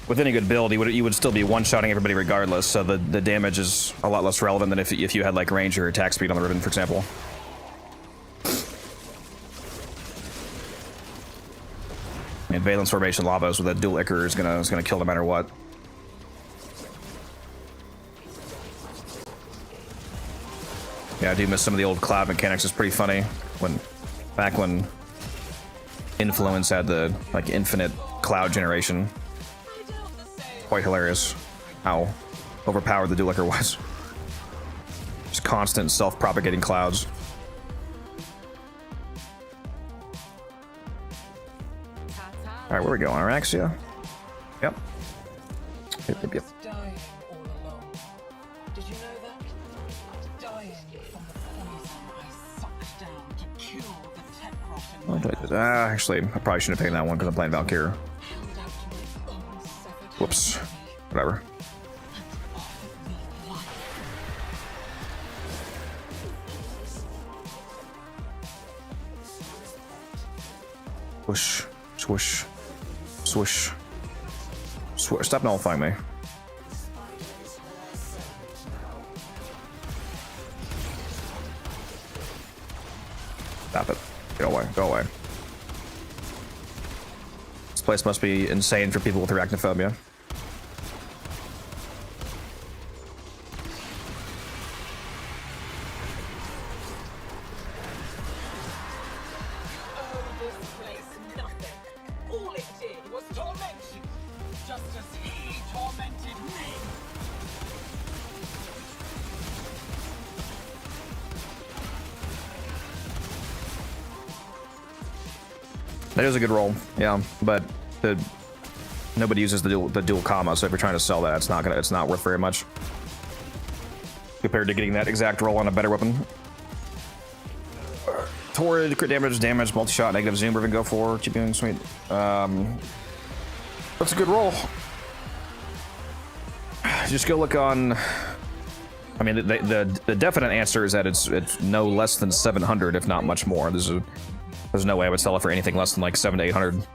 with any good build, you would still be one-shotting everybody regardless, so the damage is a lot less relevant than if you had like range or attack speed on the ribbon, for example. And Valence Formation Lavos with that dual Ichor is gonna kill no matter what. Yeah, I do miss some of the old cloud mechanics. It's pretty funny back when Influence had the like infinite cloud generation. Quite hilarious how overpowered the dual Ichor was. Just constant self-propagating clouds. All right, where we going? Araxia? Yep. Yep. Dying all along. Did you know that? Dying from the poison I sucked down to kill the tech rot in my Actually, I probably shouldn't have taken that one because I'm playing Valkyrie. held out my own severed Whoops. Whatever. and offered me life. Swoosh. Swoosh. Swoosh. Swoosh. Stop nullifying me. Stop it. Get away. Go away. This place must be insane for people with arachnophobia. That is a good roll, yeah, but nobody uses the dual comma, so if you're trying to sell that, it's not worth very much compared to getting that exact roll on a better weapon. Torrid, crit damage, multi-shot, negative zoom, we're gonna go for. Keep going, sweet. That's a good roll. Just go look on. I mean, the definite answer is that it's no less than 700, if not much more. There's no way I would sell it for anything less than like 700 to 800.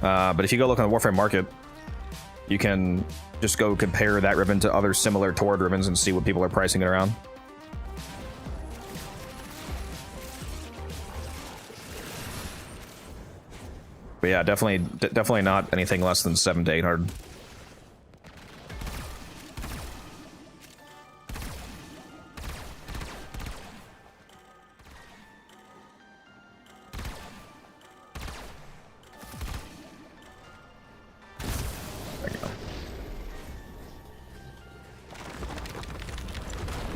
But if you go look on the Warframe market, you can just go compare that ribbon to other similar Torrid ribbons and see what people are pricing it around. But yeah, definitely not anything less than 700 to 800.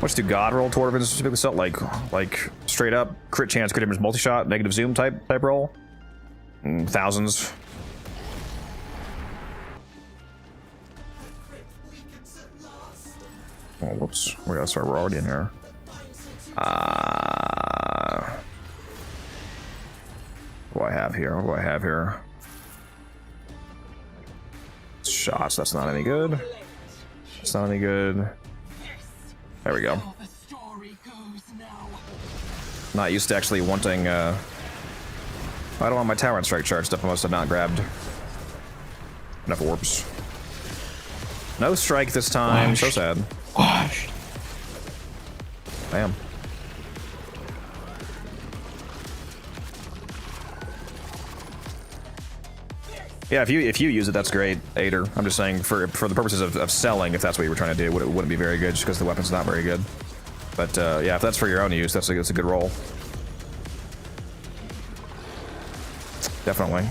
What's do God roll Torrid ribbons typically sell? Like straight up crit chance, crit damage, multi-shot, negative zoom type roll? Thousands. Oh, whoops. We gotta start. We're already in here. What do I have here? What do I have here? Shots. That's not any good. That's not any good. There we go. Not used to actually wanting. I don't want my tower and strike charge stuff. I must have not grabbed enough orbs. No strike this time. Washed. So sad. Washed. Damn. Yeah, if you use it, that's great, Aider. I'm just saying for the purposes of selling, if that's what you were trying to do, it wouldn't be very good just because the weapon's not very good. But yeah, if that's for your own use, that's a good roll. Definitely.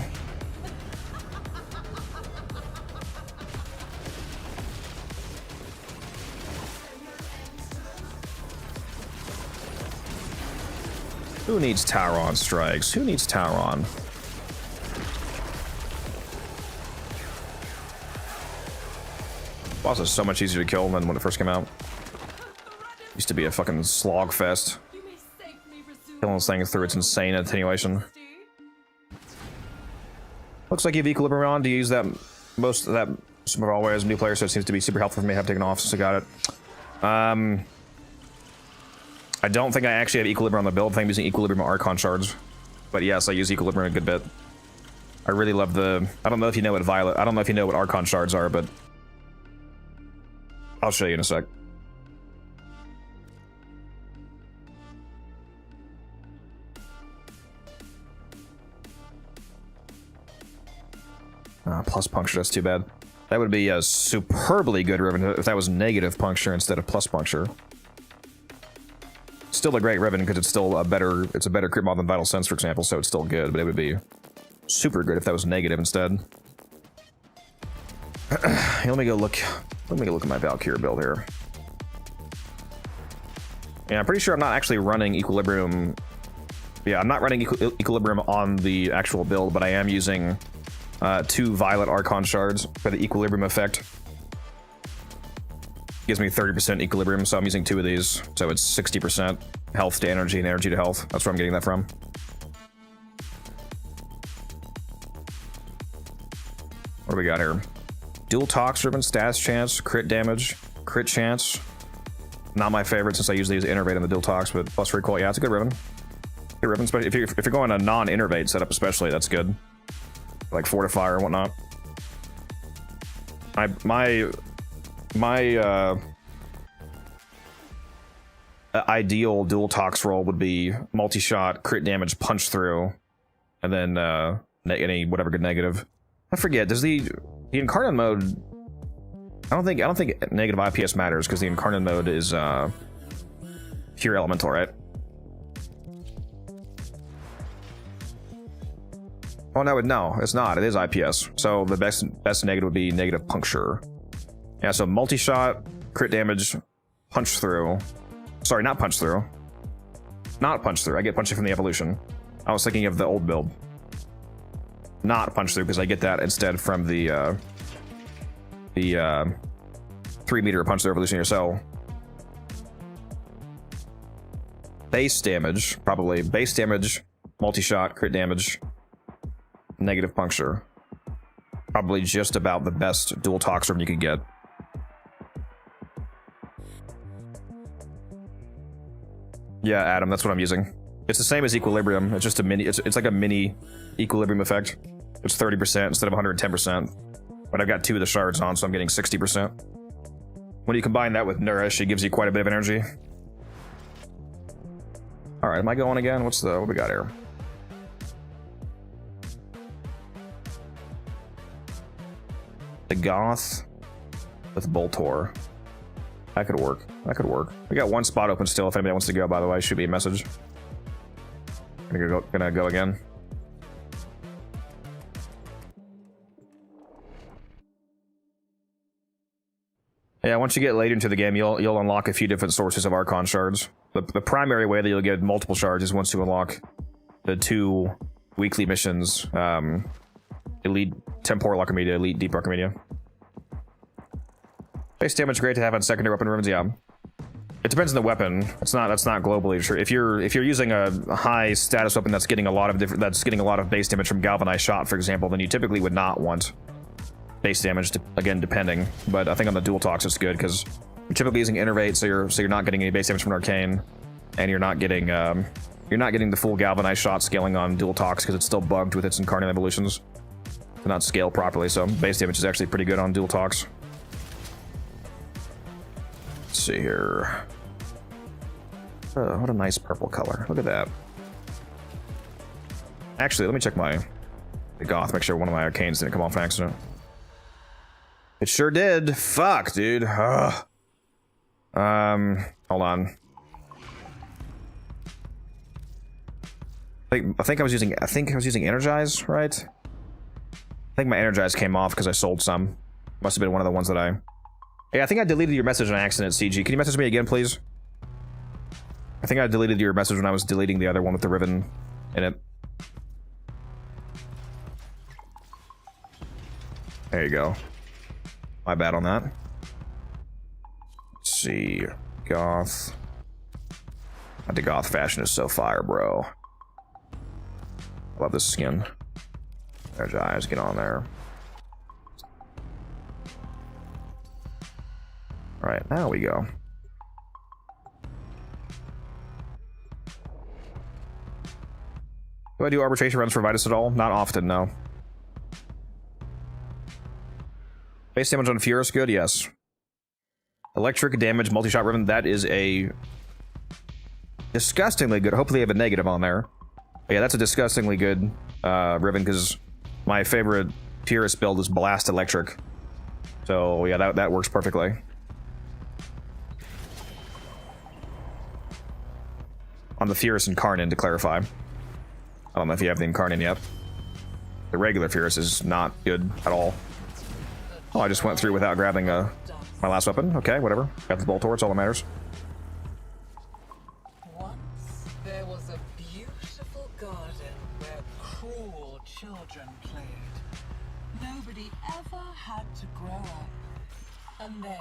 Who needs Tauron strikes? Who needs Tauron? Boss is so much easier to kill than when it first came out. Used to be a fucking slog fest. Killing this thing through its insane attenuation. Looks like you have Equilibrium on. Do you use that most of that super always new player, so it seems to be super helpful for me to have taken off since I got it. I don't think I actually have Equilibrium on the build. I think I'm using Equilibrium Archon shards. But yes, I use Equilibrium a good bit. I really love the... I don't know if you know what I don't know if you know what Archon shards are, but... I'll show you in a sec. Plus puncture, that's too bad. That would be a superbly good ribbon if that was negative puncture instead of plus puncture. Still a great ribbon because it's still a better crit mod than Vital Sense, for example, so it's still good, but it would be super good if that was negative instead. Let me go look at my Valkyrie build here. Yeah, I'm pretty sure I'm not actually running Equilibrium. Yeah, I'm not running Equilibrium on the actual build, but I am using 2 Violet Archon shards for the Equilibrium effect. Gives me 30% Equilibrium, so I'm using 2 of these. So it's 60% health to energy and energy to health. That's where I'm getting that from. What do we got here? Dual Tox ribbon, status chance, crit damage, crit chance. Not my favorite since I usually use Innervate on the Dual Tox, but plus recoil. Yeah, it's a good ribbon. Good ribbon, especially if you're going a non-Innervate setup, especially, that's good. Like Fortify or whatnot. My ideal Dual Tox roll would be multi-shot, crit damage, punch through, and then any whatever good negative. I forget. Does the Incarnate mode? I don't think negative IPS matters because the Incarnate mode is pure elemental, right? Oh no, it's not. It is IPS. So the best negative would be negative puncture. Yeah, so multi-shot, crit damage, punch through. Sorry, not punch through. Not punch through. I get punched from the evolution. I was thinking of the old build. not punch through because I get that instead from the 3 meter punch through evolutionary cell. Base damage, probably base damage, multi-shot, crit damage, negative puncture. Probably just about the best dual tox room you could get. Yeah, Adam, that's what I'm using. It's the same as equilibrium. It's just a mini. It's like a mini equilibrium effect. It's 30% instead of 110%. But I've got 2 of the shards on, so I'm getting 60%. When you combine that with Nourish, it gives you quite a bit of energy. All right, am I going again? What we got here? The Goth with Boltor. That could work. That could work. We got 1 spot open still. If anybody wants to go, by the way, shoot me a message. Gonna go again. Yeah, once you get later into the game, you'll unlock a few different sources of Archon shards. The primary way that you'll get multiple shards is once you unlock the 2 weekly missions, Elite Temporal Archimedia, Elite Deep Archimedia. Base damage great to have on secondary weapon rooms, yeah. It depends on the weapon. That's not globally true. If you're using a high status weapon that's getting a lot of base damage from galvanized shot, for example, then you typically would not want base damage, again, depending. But I think on the dual tox it's good because you're typically using innervate, so you're not getting any base damage from an arcane, and you're not getting the full galvanized shot scaling on dual tox because it's still bugged with its incarnate evolutions to not scale properly. So base damage is actually pretty good on dual tox. Let's see here. Oh, what a nice purple color. Look at that. Actually, let me check the Goth, make sure one of my arcanes didn't come off an accident. It sure did. Fuck, dude. Ugh. Hold on. I think I was using Energize, right? I think my Energize came off because I sold some. Must have been one of the ones that Hey, I think I deleted your message on accident, CG. Can you message me again, please? I think I deleted your message when I was deleting the other one with the ribbon in it. There you go. My bad on that. Let's see. Goth. The Goth fashion is so fire, bro. I love this skin. There's eyes. Get on there. Alright, now we go. Do I do arbitration runs for Vitus at all? Not often, no. Base damage on Furus, good? Yes. Electric damage, multi-shot ribbon, that is a disgustingly good. Hopefully, you have a negative on there. But yeah, that's a disgustingly good ribbon because my favorite Furus build is Blast Electric. So yeah, that works perfectly. On the Furus Incarnate, to clarify. I don't know if you have the Incarnate yet. The regular Furus is not good at all. Oh, I just went through without grabbing my last weapon. Okay, whatever. Got the Boltor, it's all that matters. Once there was a beautiful garden where cruel children played. Nobody ever had to grow up. And then,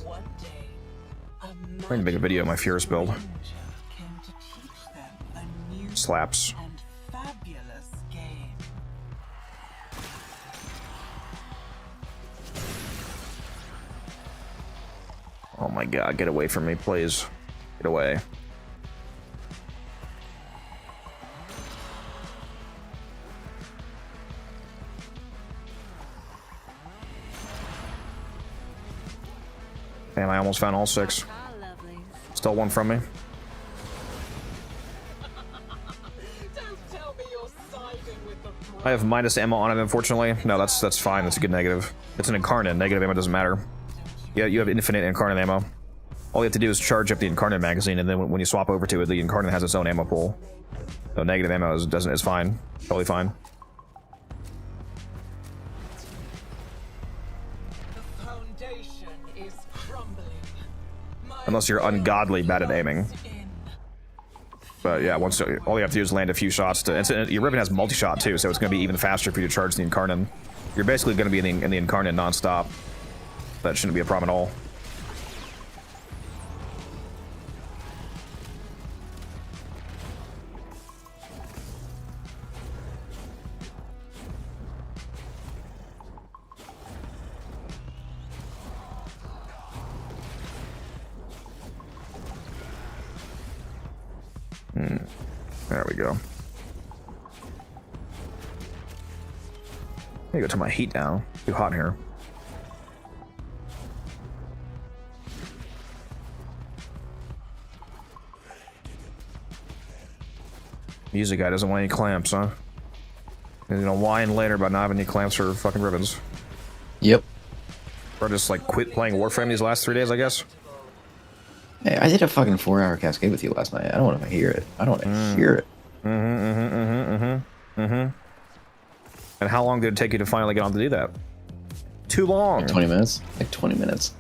one day, I'm going to make a video of my Furus build. came to teach them a new Slaps. and fabulous game. Oh my god, get away from me, please. Get away. Damn, I almost found all 6. Still one from me. Don't tell me you're siding with the I have minus ammo on it, unfortunately. No, that's fine. That's a good negative. It's an Incarnate. Negative ammo doesn't matter. Yeah, you have infinite Incarnate ammo. All you have to do is charge up the Incarnate magazine, and then when you swap over to it, the Incarnate has its own ammo pool. So negative ammo is fine. Totally fine. The foundation is crumbling. Unless you're ungodly bad at aiming. But yeah, once all you have to do is land a few shots. Your Riven has multi-shot too, so it's going to be even faster for you to charge the Incarnate. You're basically going to be in the Incarnate non-stop. That shouldn't be a problem at all. There we go. I gotta turn my heat down. Too hot in here. Music guy doesn't want any clamps, huh? He's gonna whine later about not having any clamps for fucking ribbons. Yep. Or just like quit playing Warframe these last 3 days, I guess. Hey, I did a fucking 4-hour cascade with you last night. I don't want to hear it. I don't want to hear it. And how long did it take you to finally get on to do that? Too long. Like 20 minutes. Like 20 minutes.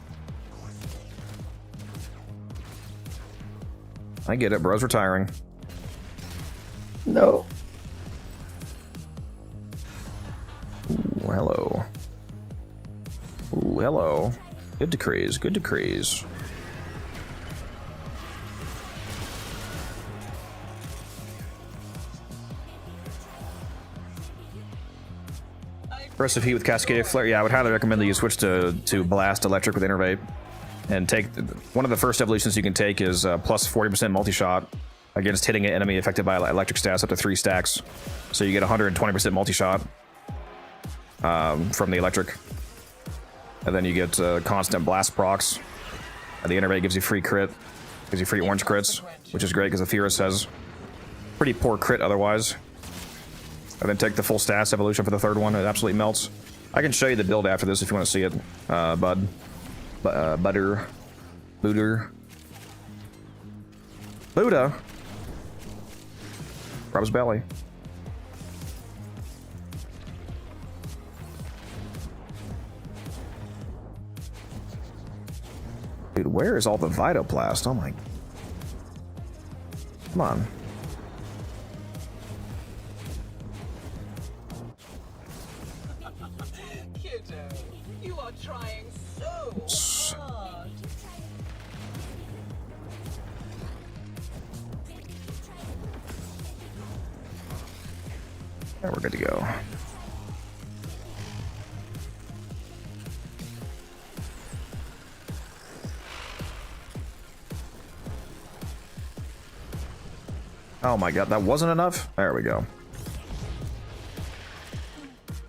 I get it, bro's retiring. No. Ooh, hello. Ooh, hello. Good decrees, good decrees. Aggressive heat with Cascade Flare. Yeah, I would highly recommend that you switch to Blast Electric with Innervate. And take... One of the first evolutions you can take is plus 40% multi-shot against hitting an enemy affected by electric stats up to 3 stacks. So you get 120% multi-shot from the electric. And then you get constant blast procs. And the Innervate gives you free crit. Gives you free orange crits, which is great because Aetherius has pretty poor crit otherwise. And then take the full stats evolution for the third one. It absolutely melts. I can show you the build after this if you want to see it, bud. Butter. Buddha. Rob's belly. Dude, where is all the Vitoplast? Oh my... Come on. Kiddo, you are trying so hard. Yeah, we're good to go. Oh my god, that wasn't enough? There we go.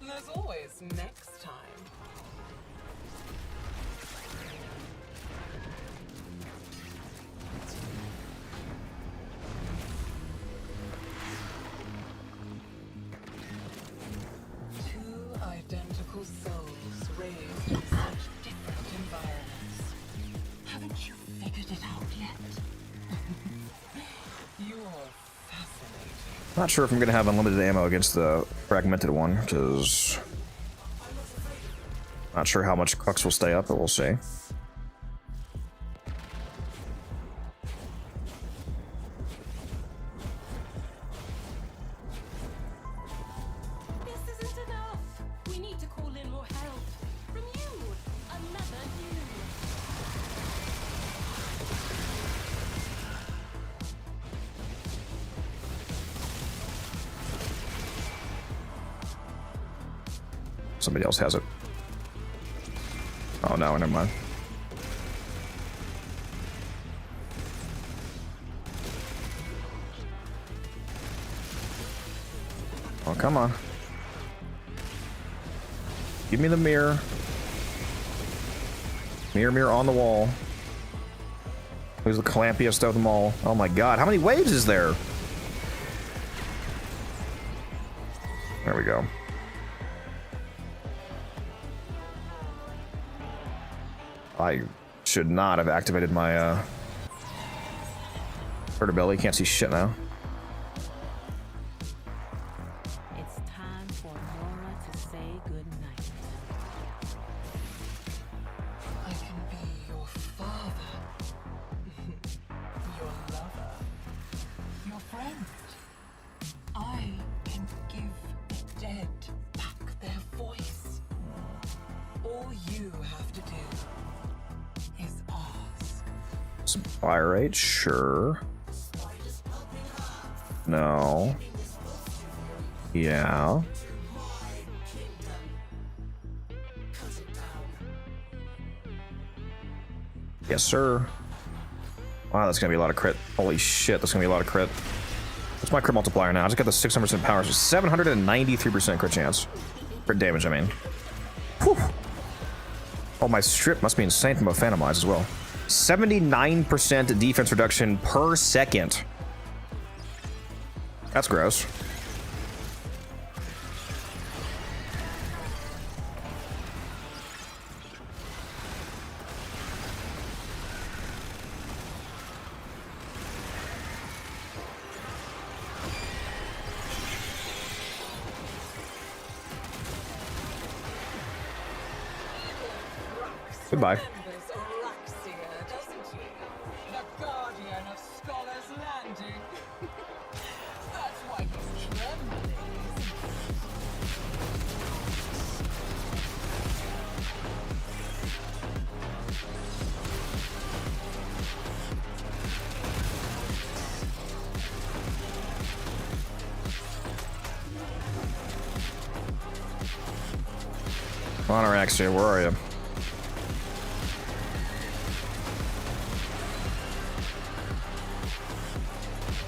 There's always next time. Two identical souls raised in such different environments. Haven't you figured it out yet? You're fascinating. Not sure if I'm gonna have unlimited ammo against the fragmented one, because not sure how much Crux will stay up, but we'll see. This isn't enough. We need to call in more help. From you. Another you. Somebody else has it. Oh no, never mind. Oh, come on. Give me the mirror. Mirror, mirror on the wall. Who's the clampiest of them all? Oh my god, how many waves is there? There we go. I should not have activated my Vertibelly. Can't see shit now. It's time for Nora to say goodnight. I can be your father, your lover, your friend. I can give the dead back their voice. All you have to do is ask. Spirate, sure. No. Yeah. Yes, sir. Wow, that's gonna be a lot of crit. Holy shit, that's gonna be a lot of crit. What's my crit multiplier now? I just got the 600% power, so 793% crit chance. Crit damage, I mean. Whew. Oh, my strip must be insane from a Phantom Eyes as well. 79% defense reduction per second. That's gross. Goodbye. Remembers Araxia, doesn't he? The guardian of Scholars Landing. That's why he's trembling, isn't he? Monaraxia, where are you?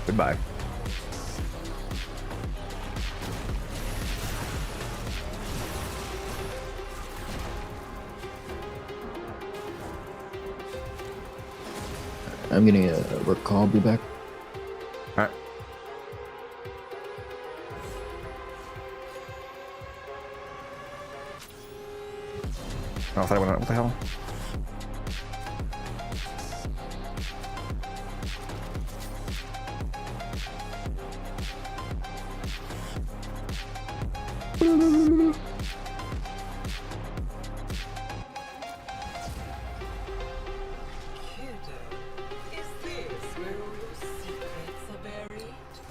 Goodbye. I'm getting a work call. I'll be back. Alright. Oh, I thought I went out. What the hell?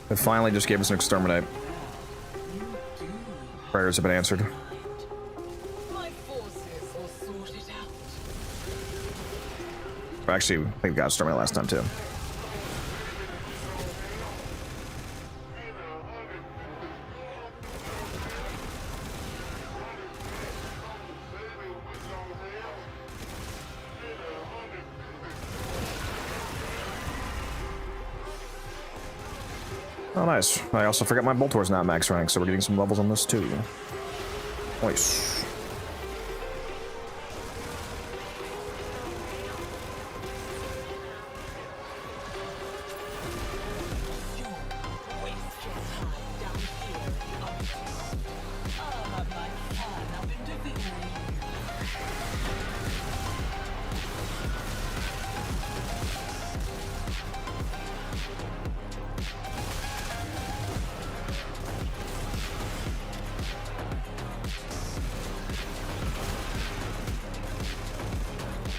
It finally just gave us an exterminate. Prayers have been answered. My forces will sort it out. Actually, I think we got exterminate last time too. Oh, nice. I also forgot my Boltor's not max rank, so we're getting some levels on this too. Nice.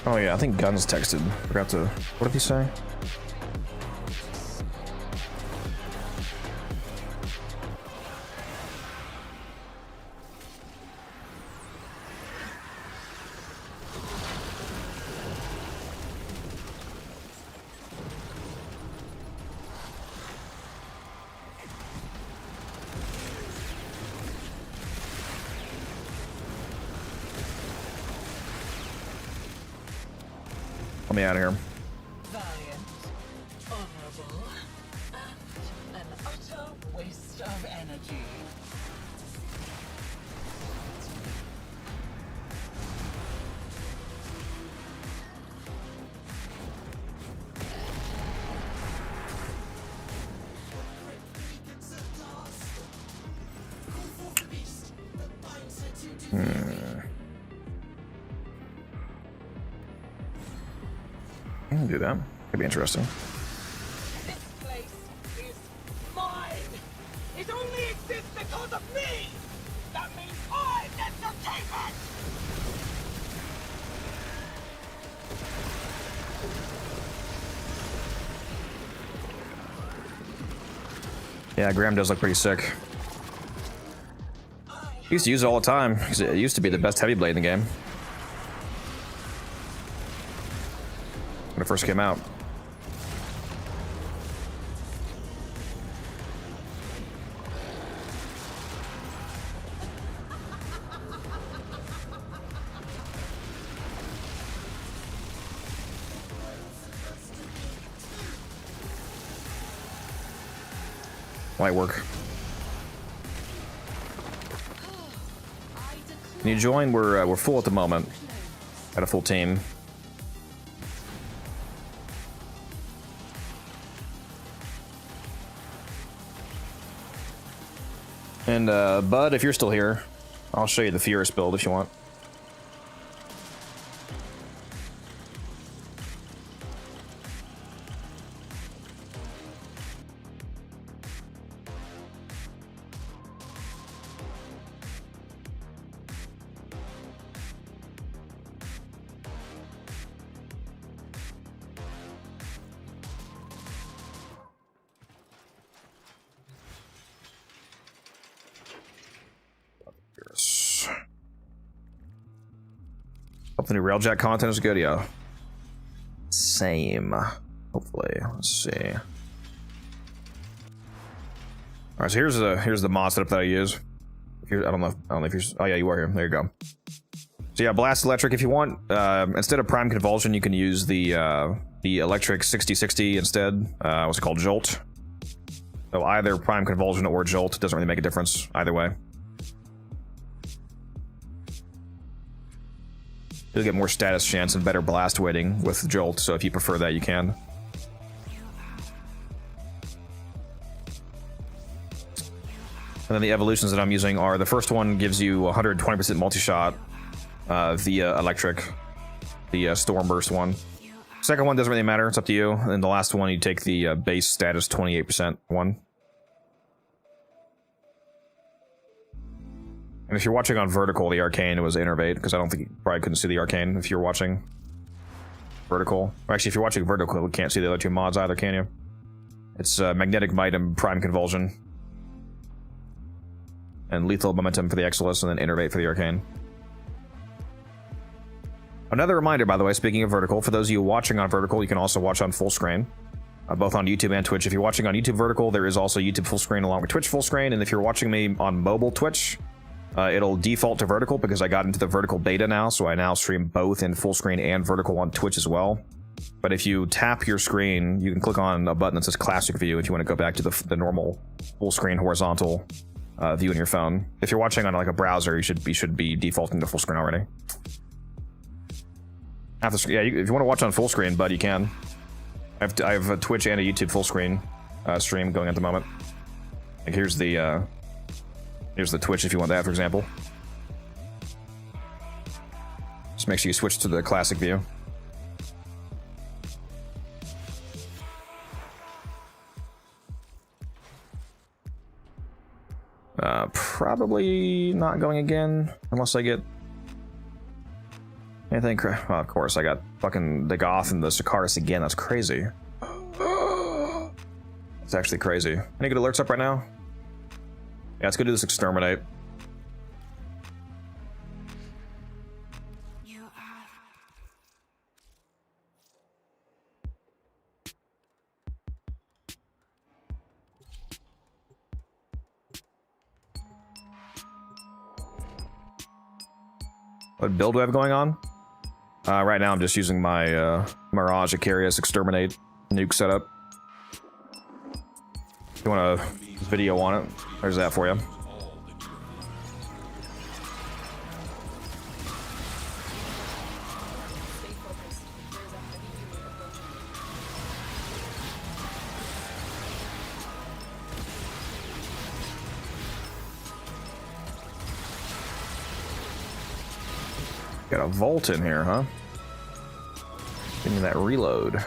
Oh yeah, I think Guns texted. Forgot to. What did he say? Let me out of here. Valiant, honorable, and an utter waste of energy. I can do that. Could be interesting. This place is mine. It only exists because of me. That means I get to keep it. Yeah, Graham does look pretty sick. I used to use it all the time, because it used to be the best heavy blade in the game. When it first came out. Light work. Can you join? We're full at the moment. Got a full team. And Bud, if you're still here, I'll show you the Furious build if you want. Hope the new Railjack content is good, yeah. Same. Hopefully. Let's see. Alright, so here's the mod setup that I use. I don't know if you're, oh yeah, you are here. There you go. So yeah, Blast Electric if you want. Instead of Prime Convulsion, you can use the Electric 6060 instead. What's it called? Jolt. So either Prime Convulsion or Jolt, doesn't really make a difference either way. You'll get more status chance and better blast weighting with Jolt, so if you prefer that, you can. And then the evolutions that I'm using are, the first one gives you 120% multi-shot via Electric, the Storm Burst one. Second one doesn't really matter, it's up to you. And the last one, you take the base status 28% one. And if you're watching on vertical, the arcane was Innervate, because I don't think you probably couldn't see the arcane if you're watching vertical. Or actually, if you're watching vertical, you can't see the other two mods either, can you? It's Magnetic Might and Prime Convulsion. And Lethal Momentum for the Exilus, and then Innervate for the arcane. Another reminder, by the way, speaking of vertical, for those of you watching on vertical, you can also watch on full screen. Both on YouTube and Twitch. If you're watching on YouTube vertical, there is also YouTube full screen along with Twitch full screen. And if you're watching me on mobile Twitch, it'll default to vertical because I got into the vertical beta now, so I now stream both in full screen and vertical on Twitch as well. But if you tap your screen, you can click on a button that says Classic View if you want to go back to the normal full screen horizontal view in your phone. If you're watching on like a browser, you should be defaulting to full screen already. Yeah, if you want to watch on full screen, bud, you can. I have a Twitch and a YouTube full screen stream going at the moment. Like here's the Twitch if you want that, for example. Just make sure you switch to the classic view. Probably not going again, unless I get anything. Well, of course, I got fucking the Goth and the Sikaris again. That's crazy. It's actually crazy. Any good alerts up right now? Yeah, let's go do this Exterminate. What build do I have going on? Right now I'm just using my Mirage Icarius Exterminate nuke setup. If you want a video on it, there's that for you. Stay focused. There's a heavy unit approaching. Got a vault in here, huh? Give me that reload. None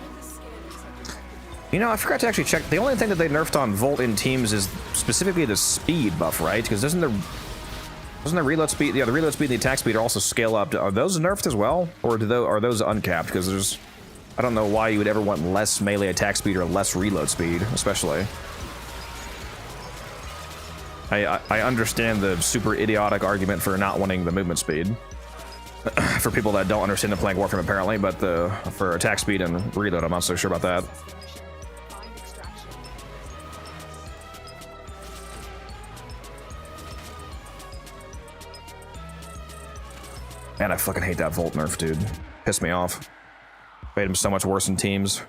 of the scanners have detected You know, I forgot to actually check. The only thing that they nerfed on Volt in teams is specifically the speed buff, right? Because doesn't the reload speed, yeah, the reload speed and the attack speed are also scale up. Are those nerfed as well, or are those uncapped? Because I don't know why you would ever want less melee attack speed or less reload speed, especially. I understand the super idiotic argument for not wanting the movement speed. For people that don't understand the playing Warframe, apparently, but for attack speed and reload, I'm not so sure about that. Find extraction. Man, I fucking hate that Volt nerf, dude. Pissed me off. Made him so much worse in teams.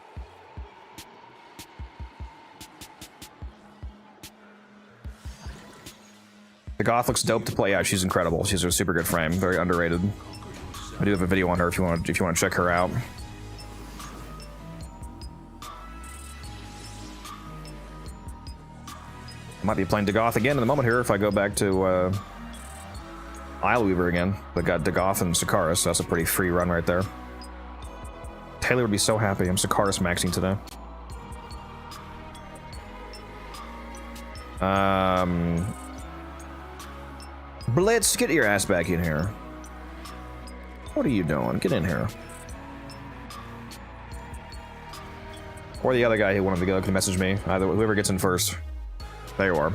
The Goth looks dope to play. Yeah, she's incredible. She's a super good frame. Very underrated. I do have a video on her if you want to check her out. I might be playing Dagoth again in a moment here if I go back to Ileweaver again. But got Dagoth and Sakaris, so that's a pretty free run right there. Taylor would be so happy. I'm Sakaris maxing today. Blitz, get your ass back in here. What are you doing? Get in here. Or the other guy who wanted to go can message me. Either whoever gets in first. There you are.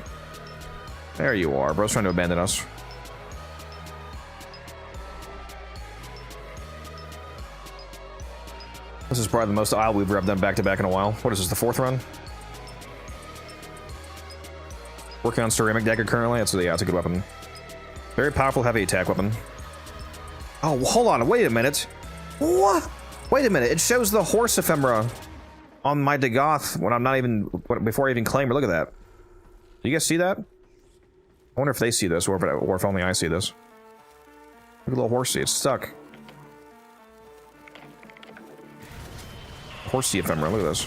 There you are. Bro's trying to abandon us. This is probably the most Ileweaver I've done back-to-back in a while. What is this, the 4th run? Working on Ceramic Dagger currently. That's a good weapon. Very powerful, heavy attack weapon. Oh, hold on. Wait a minute. What? Wait a minute. It shows the horse ephemera on my Dagoth when I'm not even... before I even claim her. Look at that. Do you guys see that? I wonder if they see this, or if only I see this. Look at the little horsey. It's stuck. Horsey ephemera. Look at this.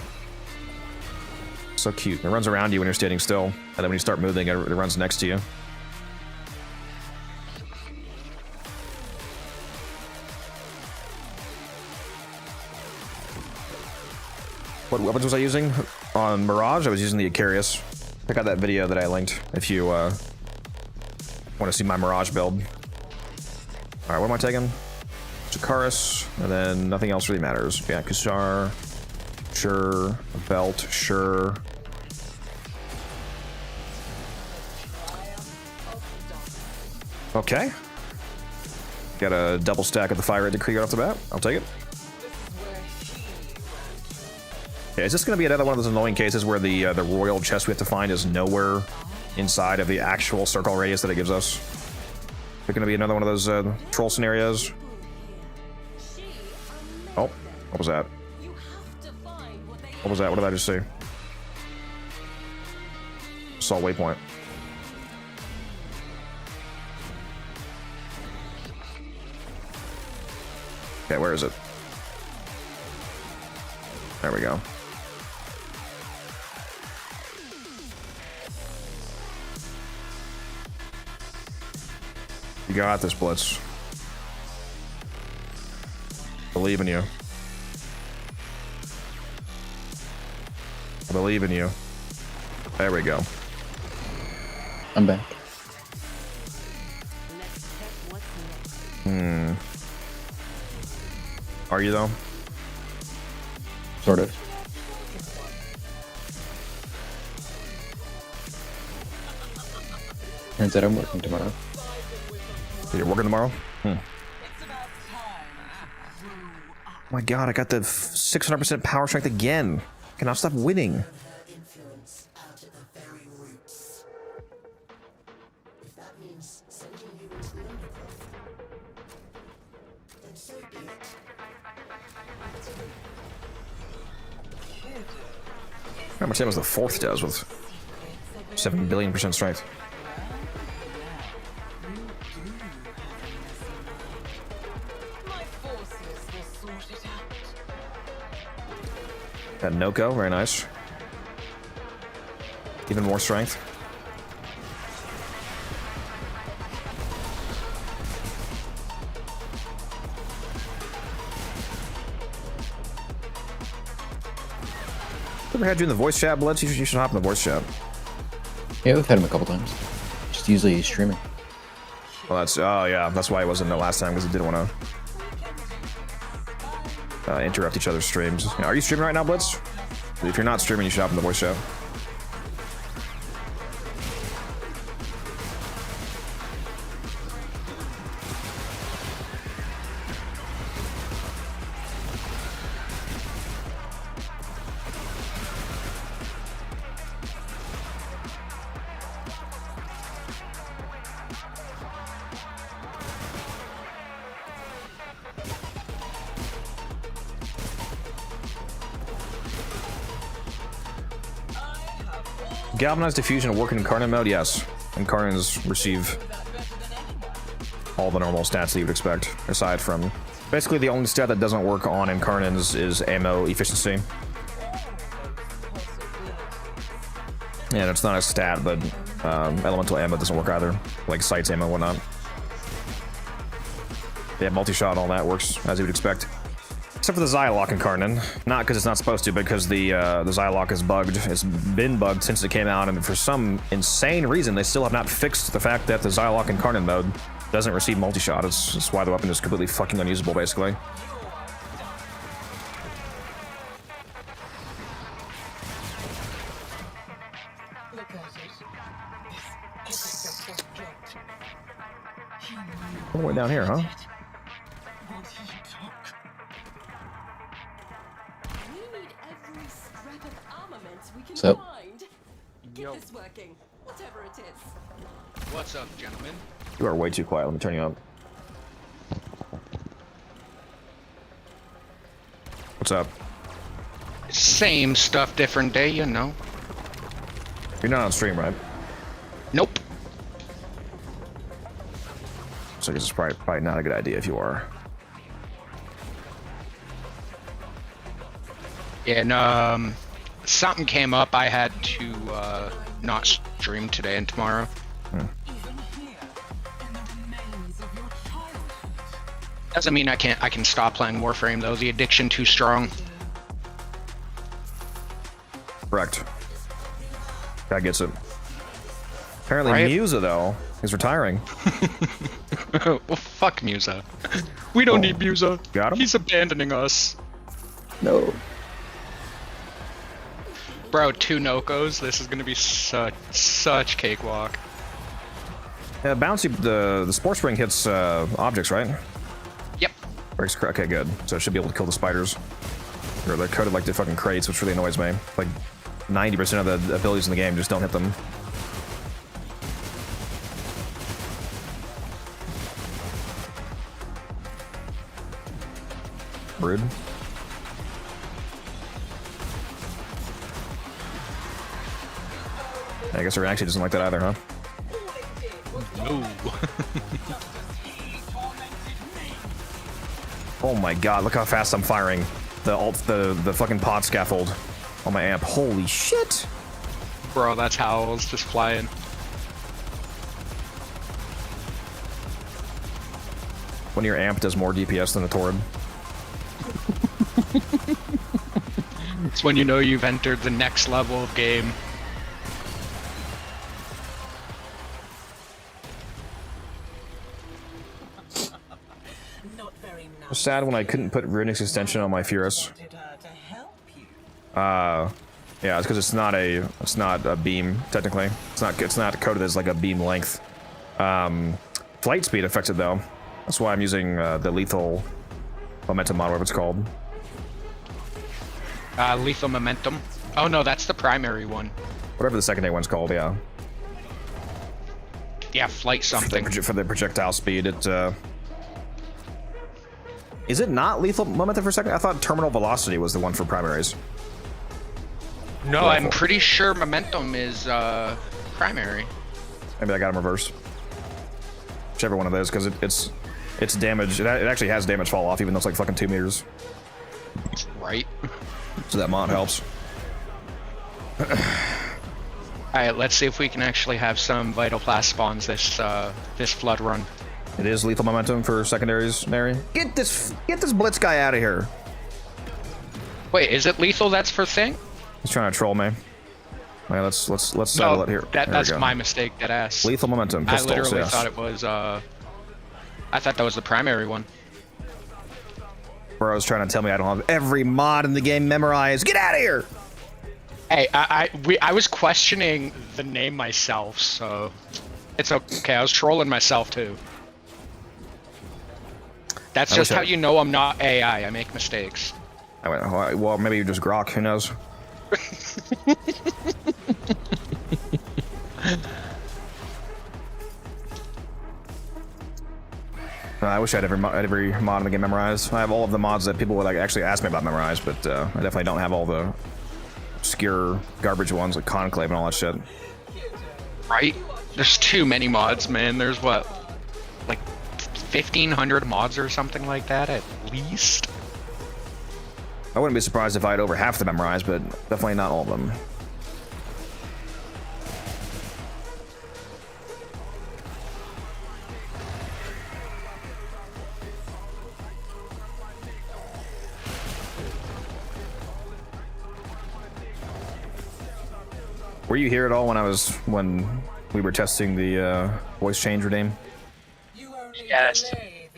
So cute. It runs around you when you're standing still, and then when you start moving, it runs next to you. What weapons was I using? On Mirage, I was using the Icarius. Check out that video that I linked if you want to see my Mirage build. Alright, what am I taking? Sakaris, and then nothing else really matters. Yeah, Kushar, sure. Belt, sure. Okay. Got a double stack of the fire rate decree right off the bat. I'll take it. Yeah, is this going to be another one of those annoying cases where the royal chest we have to find is nowhere inside of the actual circle radius that it gives us? Is it going to be another one of those troll scenarios? Oh, what was that? What was that? What did I just see? Saw waypoint. Okay, where is it? There we go. You got this, Blitz. Believe in you. I believe in you. There we go. I'm back. Are you though? Sort of. Turns out I'm working tomorrow. You're working tomorrow? Oh my god, I got the 600% power strength again. I cannot stop winning. How much damage the 4th does with 7 billion% strength? Got Noko, very nice. Even more strength. Ever had you in the voice chat, Blitz? You should hop in the voice chat. Yeah, we've had him a couple times. Just usually streaming. Well, oh yeah, that's why he wasn't the last time, because he didn't want to interrupt each other's streams. Are you streaming right now, Blitz? If you're not streaming, you should hop in the voice chat. Galvanized diffusion work in Incarnate mode? Yes. Incarnates receive all the normal stats that you would expect, aside from... Basically, the only stat that doesn't work on Incarnates is ammo efficiency. Yeah, it's not a stat, but elemental ammo doesn't work either. Like sights ammo and whatnot. Yeah, multi-shot and all that works, as you would expect. Except for the Zylok Incarnate. Not because it's not supposed to, but because the Zylok is bugged. It's been bugged since it came out, and for some insane reason, they still have not fixed the fact that the Zylok Incarnate mode doesn't receive multi-shot. It's why the weapon is completely fucking unusable, basically. All the way down here, huh? We need every scrap of armament we can So- find. Get this working, whatever it is. What's up, gentlemen? You are way too quiet. Let me turn you up. What's up? Same stuff, different day, you know. You're not on stream, right? Nope. So I guess it's probably not a good idea if you are. Yeah, and something came up. I had to not stream today and tomorrow. Doesn't mean I can stop playing Warframe though. The addiction too strong. Correct. Guy gets it. Apparently, Right. Musa though is retiring. Well, fuck Musa. We don't need Musa. Got him? He's abandoning us. No. Bro, 2 Nokos. This is gonna be such cakewalk. Bouncy, the sports ring hits objects, right? Yep. Breaks. Okay, good. So it should be able to kill the spiders. Or they're coded like the fucking crates, which really annoys me. Like 90% of the abilities in the game just don't hit them. Rude. I guess her actually doesn't like that either, huh? No. Oh my god, look how fast I'm firing. The fucking pod scaffold on my amp. Holy shit! Bro, that's howls just flying. When your amp does more DPS than a Torrid. It's when you know you've entered the next level of game. Not very I nice. was sad when I couldn't put Runix extension on my Furus. Wanted her to help you. Yeah, it's because it's not a beam technically. It's not coded as like a beam length. Flight speed affected though. That's why I'm using the lethal momentum model, whatever it's called. Lethal momentum. Oh no, that's the primary one. Whatever the secondary one's called, yeah. Yeah, flight something. For the projectile speed, it is it not lethal momentum for second? I thought terminal velocity was the one for primaries. No, I'm pretty sure momentum is primary. Maybe I got them reversed. Whichever one of those, because it's damage. It actually has damage fall off, even though it's like fucking 2 meters. Right. So that mod helps. Alright, let's see if we can actually have some Vital Blast spawns this flood run. It is lethal momentum for secondaries, Mary. Get this Blitz guy out of here. Wait, is it lethal that's for thing? He's trying to troll me. Okay, let's settle it here. That's we go. my mistake, that ass. Lethal momentum. Pistols, I literally yes. thought it was, I thought that was the primary one. Bro's trying to tell me I don't have every mod in the game memorized. Get out of here! Hey, I was questioning the name myself, so it's okay. I was trolling myself too. That's just how you know I'm not AI. I make mistakes. I went, well, maybe you're just Grok. Who knows? I wish I had every mod in the game memorized. I have all of the mods that people would like actually ask me about memorized, but I definitely don't have all the obscure garbage ones like Conclave and all that shit. Right? There's too many mods, man. There's what, like 1,500 mods or something like that at least. I wouldn't be surprised if I had over half the memorized, but definitely not all of them. Were you here at all when we were testing the voice change redeem? Yes.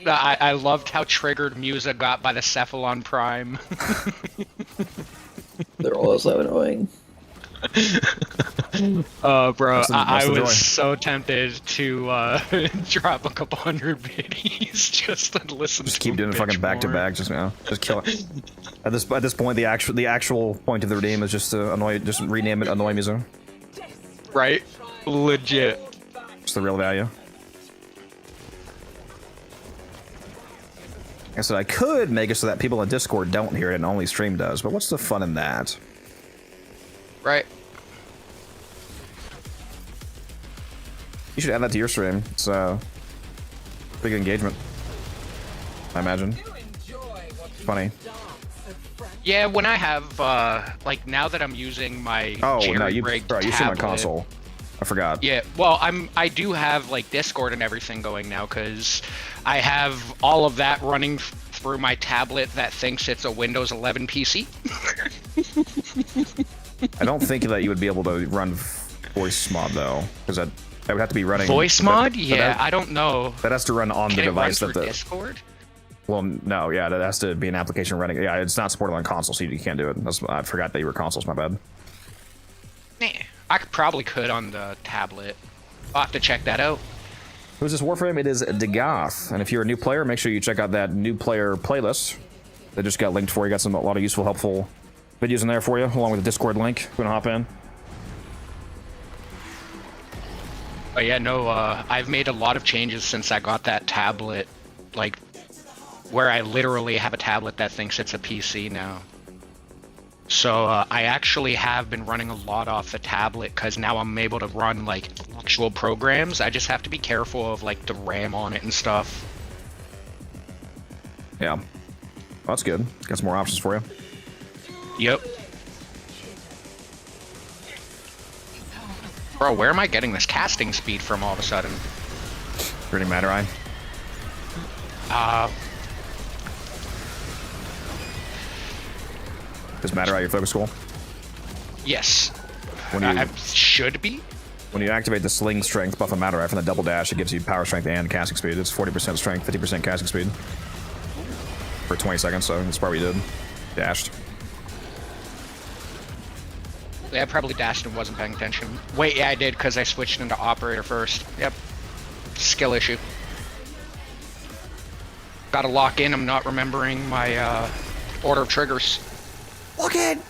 I loved how triggered Musa got by the Cephalon Prime. They're all so annoying. Oh, bro, That's I the was joy. so tempted to drop a couple hundred biddies just to listen Just to keep doing him it fucking bitch back to more. back, just just kill it. At this point, the actual point of the redeem is just to just rename it Annoy Musa. Right? Legit. It's the real value. I said I could make it so that people on Discord don't hear it and only stream does, but what's the fun in that? Right. You should add that to your stream. It's big engagement, I imagine. Funny. Yeah, when I have, like, now that I'm using my Oh no, you jerry-rigged bro, you stream on tablet- console. I forgot. Yeah, well, I do have like Discord and everything going now because I have all of that running through my tablet that thinks it's a Windows 11 PC. I don't think that you would be able to run voice mod though, because that would have to be running Voice mod? that- Yeah, I don't know. that has to run on Can the it run device through that the. Discord? Well, no, yeah, that has to be an application running. Yeah, it's not supported on console, so you can't do it. I forgot that you were consoles. My bad. Nah, I probably could on the tablet. I'll have to check that out. Who's this Warframe? It is Degoth, and if you're a new player, make sure you check out that new player playlist that just got linked for you. Got a lot of useful, helpful videos in there for you, along with the Discord link. If you wanna hop in. But yeah, no, I've made a lot of changes since I got that tablet, like, where I literally have a tablet that thinks it's a PC now. So I actually have been running a lot off the tablet because now I'm able to run like actual programs. I just have to be careful of like the RAM on it and stuff. Yeah, well, that's good. Got some more options for you. Yep. Bro, where am I getting this casting speed from all of a sudden? Reading matter eye. Does matter eye your focus goal? Yes. When you I should be. when you activate the sling strength buff of matter eye from the double dash, it gives you power strength and casting speed. It's 40% strength, 50% casting speed for 20 seconds. So that's probably what you did. Dashed. Yeah, I probably dashed and wasn't paying attention. Wait, yeah, I did because I switched into operator first. Yep. Skill issue. Gotta lock in. I'm not remembering my order of triggers. Walk in.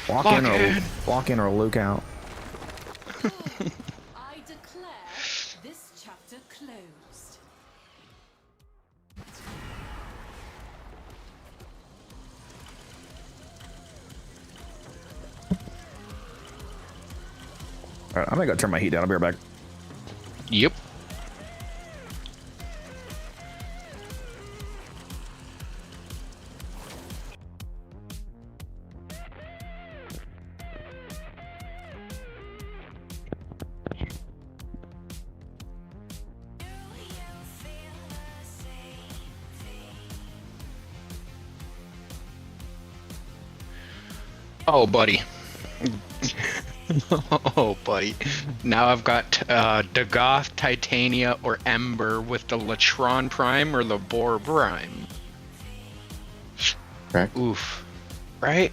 Walk in or Luke out. I declare this chapter closed. All right, I'm gonna go turn my heat down. I'll be right back. Yep. Oh, buddy. Oh, buddy. Now I've got Dagoth, Titania, or Ember with the Latron Prime or the Boar Prime. Correct. Oof. Right?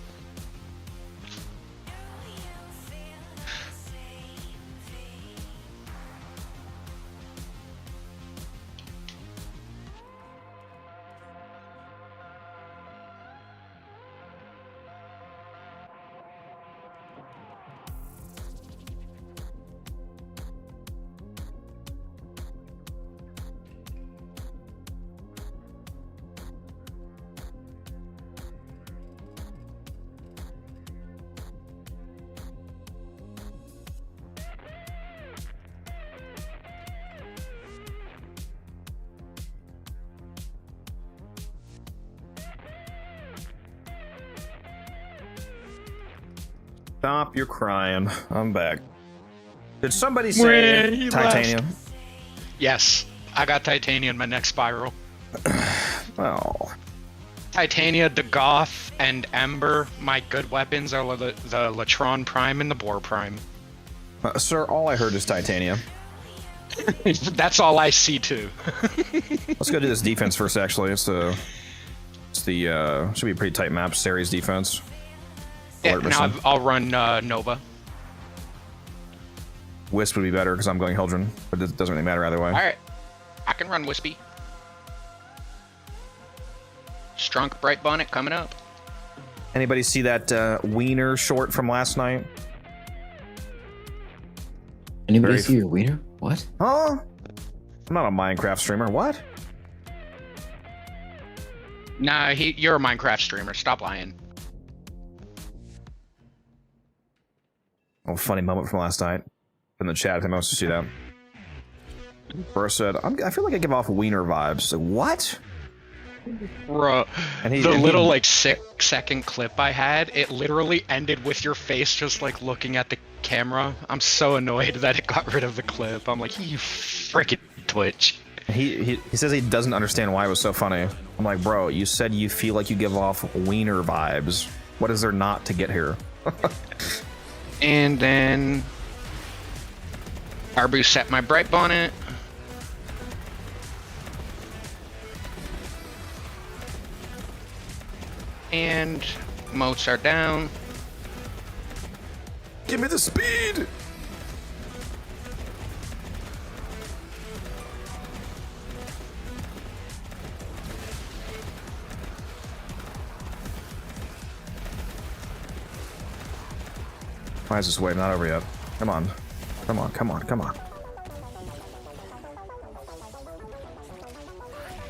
Stop your crying. I'm back. Did somebody say He titanium? Yes. I got Titania in my next spiral. Oh. Titania, Dagoth, and Ember, my good weapons are the Latron Prime and the Boar Prime. Sir, all I heard is titanium. That's all I see too. Let's go do this defense first, actually. It's the should be a pretty tight map, series defense. Yeah, Alert now mission. I'll run Nova. Wisp would be better because I'm going Hildren, but it doesn't really matter either way. Alright. I can run Wispy. Strunk Bright Bonnet coming up. Anybody see that Wiener short from last night? Anybody Very see your wiener? What? Huh? I'm not a Minecraft streamer. What? Nah, you're a Minecraft streamer. Stop lying. Oh, funny moment from last night. In the chat, if anyone wants to see that. Burr said, I feel like I give off Wiener vibes. Like, what? Bruh, And he- the and he- little like 6-second clip I had, it literally ended with your face just like looking at the camera. I'm so annoyed that it got rid of the clip. I'm like, you freaking Twitch. He says he doesn't understand why it was so funny. I'm like, bro, you said you feel like you give off Wiener vibes. What is there not to get here? And then Arbu set my Bright Bonnet. And moats are down. Give me the speed! Why is this wave not over yet? Come on. Come on, come on, come on.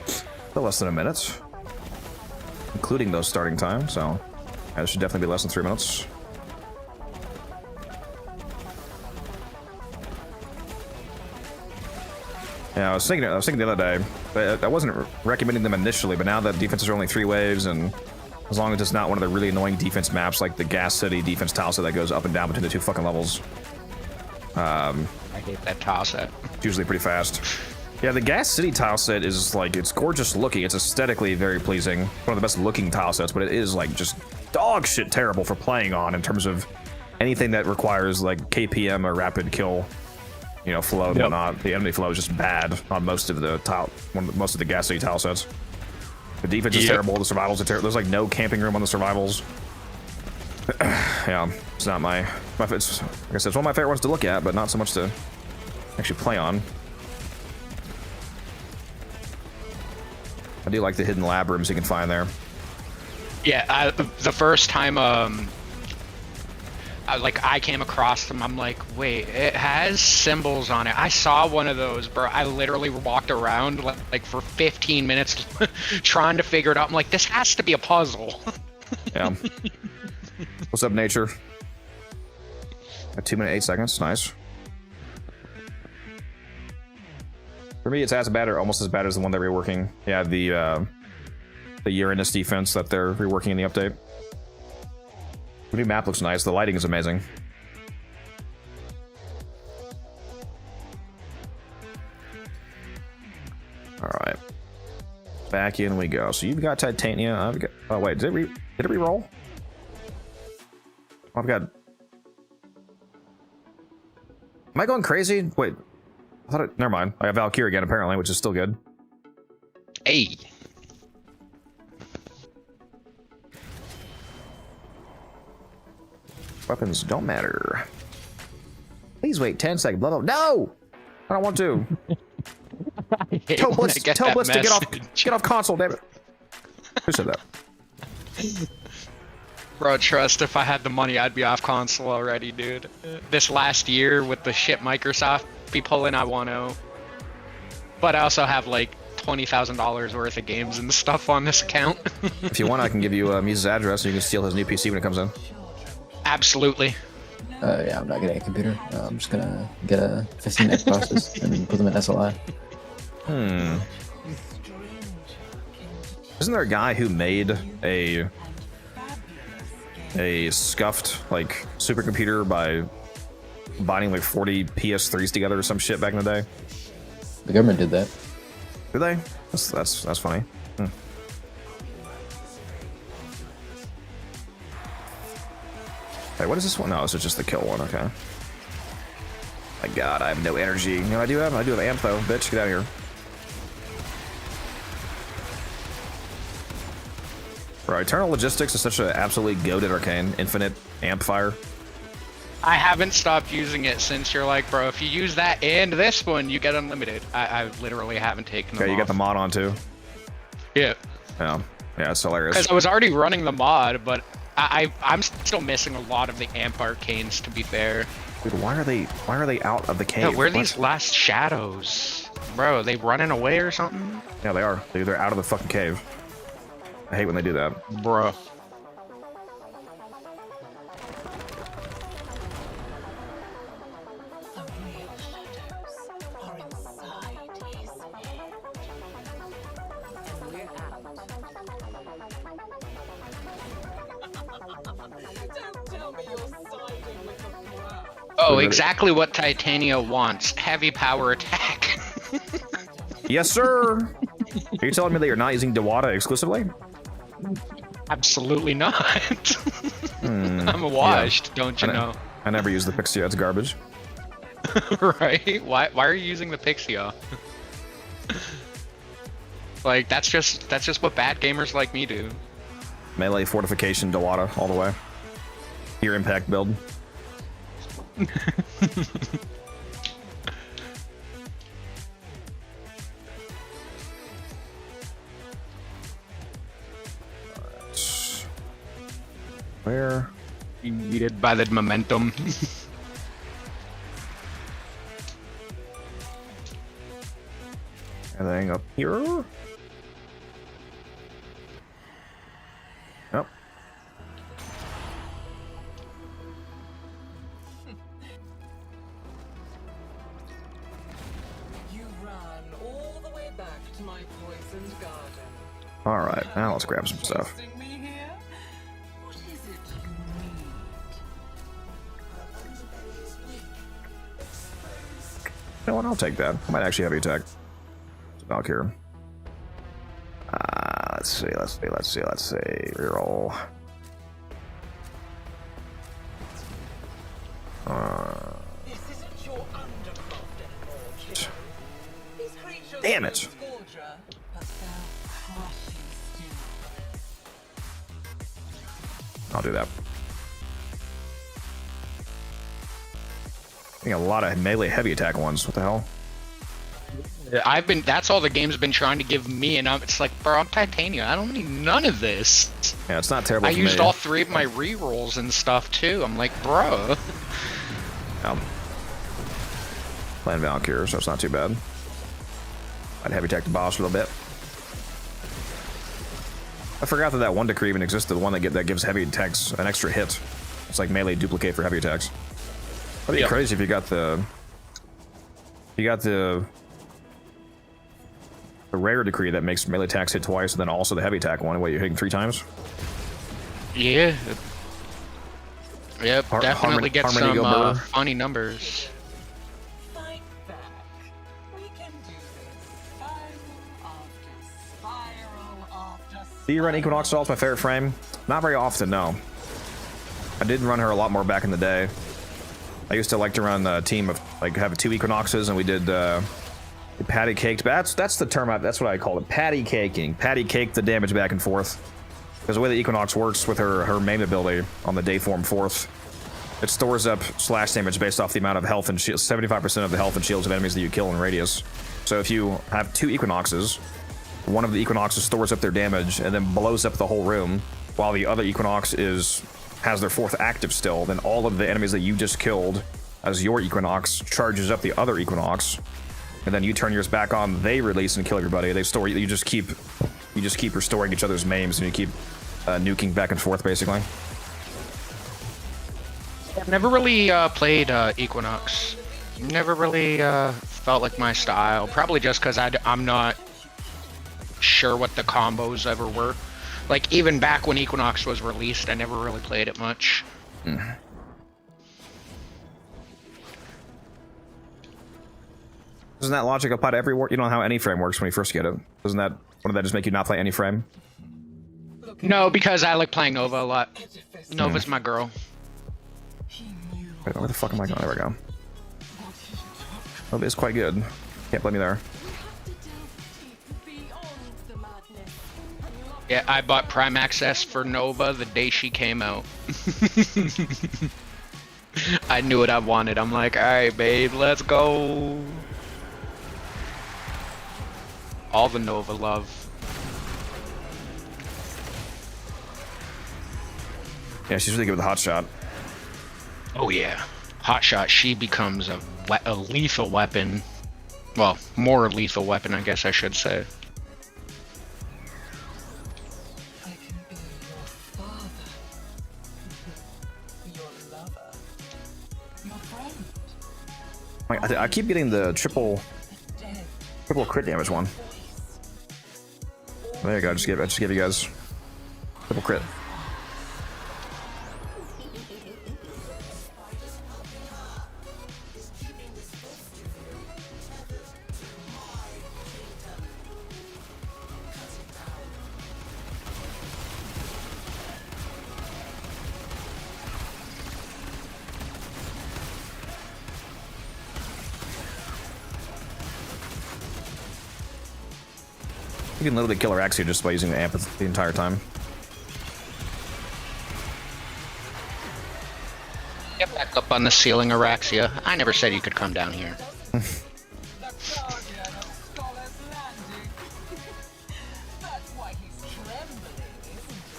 Still less than a minute. Including those starting times, so it should definitely be less than 3 minutes. Yeah, I was thinking the other day, but I wasn't recommending them initially, but now that defenses are only 3 waves, and as long as it's not one of the really annoying defense maps like the Gas City defense tile set that goes up and down between the 2 fucking levels. I hate that tile set. It's usually pretty fast. Yeah, the Gas City tile set is like, it's gorgeous looking, it's aesthetically very pleasing. One of the best looking tile sets, but it is like just dog shit terrible for playing on in terms of anything that requires like KPM or rapid kill, you know, flow and whatnot. The enemy flow is just bad on most of the most of the Gas City tile sets. The defense is terrible, the survivals are terrible. There's like no camping room on the survivals. Yeah, it's not my it's, like I said, it's one of my favorite ones to look at, but not so much to actually play on. I do like the hidden lab rooms you can find there. Yeah, the first time I came across them, I'm like, wait, it has symbols on it. I saw one of those, bro. I literally walked around like for 15 minutes trying to figure it out. I'm like, this has to be a puzzle. Yeah. What's up, nature? At 2 minutes 8 seconds, nice. For me, it's as bad or almost as bad as the one they're reworking. Yeah, the Uranus defense that they're reworking in the update. The new map looks nice. The lighting is amazing. All right, back in we go. So you've got Titania. I've got. Oh wait, did it re-roll? I've got... Am I going crazy? Wait. I thought never mind. I got Valkyrie again, apparently, which is still good. Hey. Weapons don't matter. Please wait 10 seconds. No! I don't want to. Tell Blitz to get off console, damn it. Who said that? Bro, trust, if I had the money, I'd be off console already, dude. This last year with the shit Microsoft be pulling, I want to. But I also have like $20,000 worth of games and stuff on this account. If you want, I can give you Mises' address and you can steal his new PC when it comes in. Absolutely. Yeah, I'm not getting a computer. I'm just gonna get a 15 Xboxes and put them in SLI. Isn't there a guy who made a scuffed like supercomputer by binding like 40 PS3s together or some shit back in the day? The government did that. Did they? That's funny. Hey, what is this one? No, this is just the kill one. Okay. My God, I have no energy. You know what I do have? I do have amp though. Bitch, get out of here. Bro, Eternal Logistics is such an absolutely goated arcane. Infinite amp fire. I haven't stopped using it since you're like, bro, if you use that and this one, you get unlimited. I literally haven't taken them Okay, you got the mod on too? Yeah. Yeah, it's hilarious. Because I was already running the mod, but I'm still missing a lot of the amp arcanes, to be fair. Dude, why are they out of the cave? Yeah, where are these last shadows? Bro, are they running away or something? Yeah, they are. They're out of the fucking cave. I hate when they do that. Bro. Oh, exactly what Titania wants. Heavy power attack. Yes, sir. Are you telling me that you're not using Dewata exclusively? Absolutely not. I'm washed, don't you know? I never use the Pixie. It's garbage. Right? Why are you using the Pixia? Like that's just what bad gamers like me do. Melee fortification Dewata all the way. Your impact build. Where? Needed by the momentum. Anything up here? Yep. You ran all the way back to my poisoned garden. All right, now let's grab some stuff. Trusting me here? What is it you need? You know what? I'll take that. I might actually have you attack. Valkyrie. Let's see. Reroll. This isn't your undercroft anymore, kid. These creatures Damn are it. no Scourger, but they'll crush you still. I'll do that. I think a lot of melee heavy attack ones. What the hell? That's all the game's been trying to give me, and it's like, bro, I'm Titania. I don't need none of this. Yeah, it's not terrible. I for used me. all 3 of my rerolls and stuff too. I'm like, bro. Playing Valkyrie, so it's not too bad. I'd heavy attack the boss a little bit. I forgot that one decree even existed. The one that gives heavy attacks an extra hit. It's like melee duplicate for heavy attacks. That'd be crazy if you got the rare decree that makes melee attacks hit twice, and then also the heavy attack one. Wait, you're hitting 3 times? Yeah. Yep, definitely Harmony get go some burr. funny numbers. Fight back. We can do this. Spiral after spiral after Do you run Equinox Assault? My favorite frame? Not very often, no. I did run her a lot more back in the day. I used to like to run a team of, like, have 2 Equinoxes, and we did, patty caked. That's the term, that's what I call it, patty caking. Patty cake the damage back and forth. Because the way the Equinox works with her main ability on the Dayform 4th, it stores up slash damage based off the amount of health and shields, 75% of the health and shields of enemies that you kill in radius. So if you have 2 Equinoxes, one of the Equinoxes stores up their damage and then blows up the whole room, while the other Equinox has their 4th active still, then all of the enemies that you just killed as your Equinox charges up the other Equinox, and then you turn yours back on, they release and kill everybody. They store, you just keep restoring each other's maims, and you keep nuking back and forth, basically. I've never really played Equinox. Never really felt like my style. Probably just because I'm not sure what the combos ever were. Like, even back when Equinox was released, I never really played it much. Mm. Doesn't that logic apply to every war? You don't know how any frame works when you first get it. Wouldn't that just make you not play any frame? No, because I like playing Nova a lot. Nova's my girl. Wait, where the fuck am I going? There we go. Nova is quite good. Can't blame me there. Yeah, I bought Prime Access for Nova the day she came out. I knew what I wanted. I'm like, alright, babe, let's go. All the Nova love. Yeah, she's really good with the hot shot. Oh yeah, hot shot. She becomes a lethal weapon. Well, more lethal weapon, I guess I should say. I can be your father, your lover, your friend. I keep getting the triple crit damage one. There you go. I just gave you guys triple crit. You can literally kill Araxia just by using the amp the entire time. Get back up on the ceiling, Araxia. I never said you could come down here. That's why he's trembling, isn't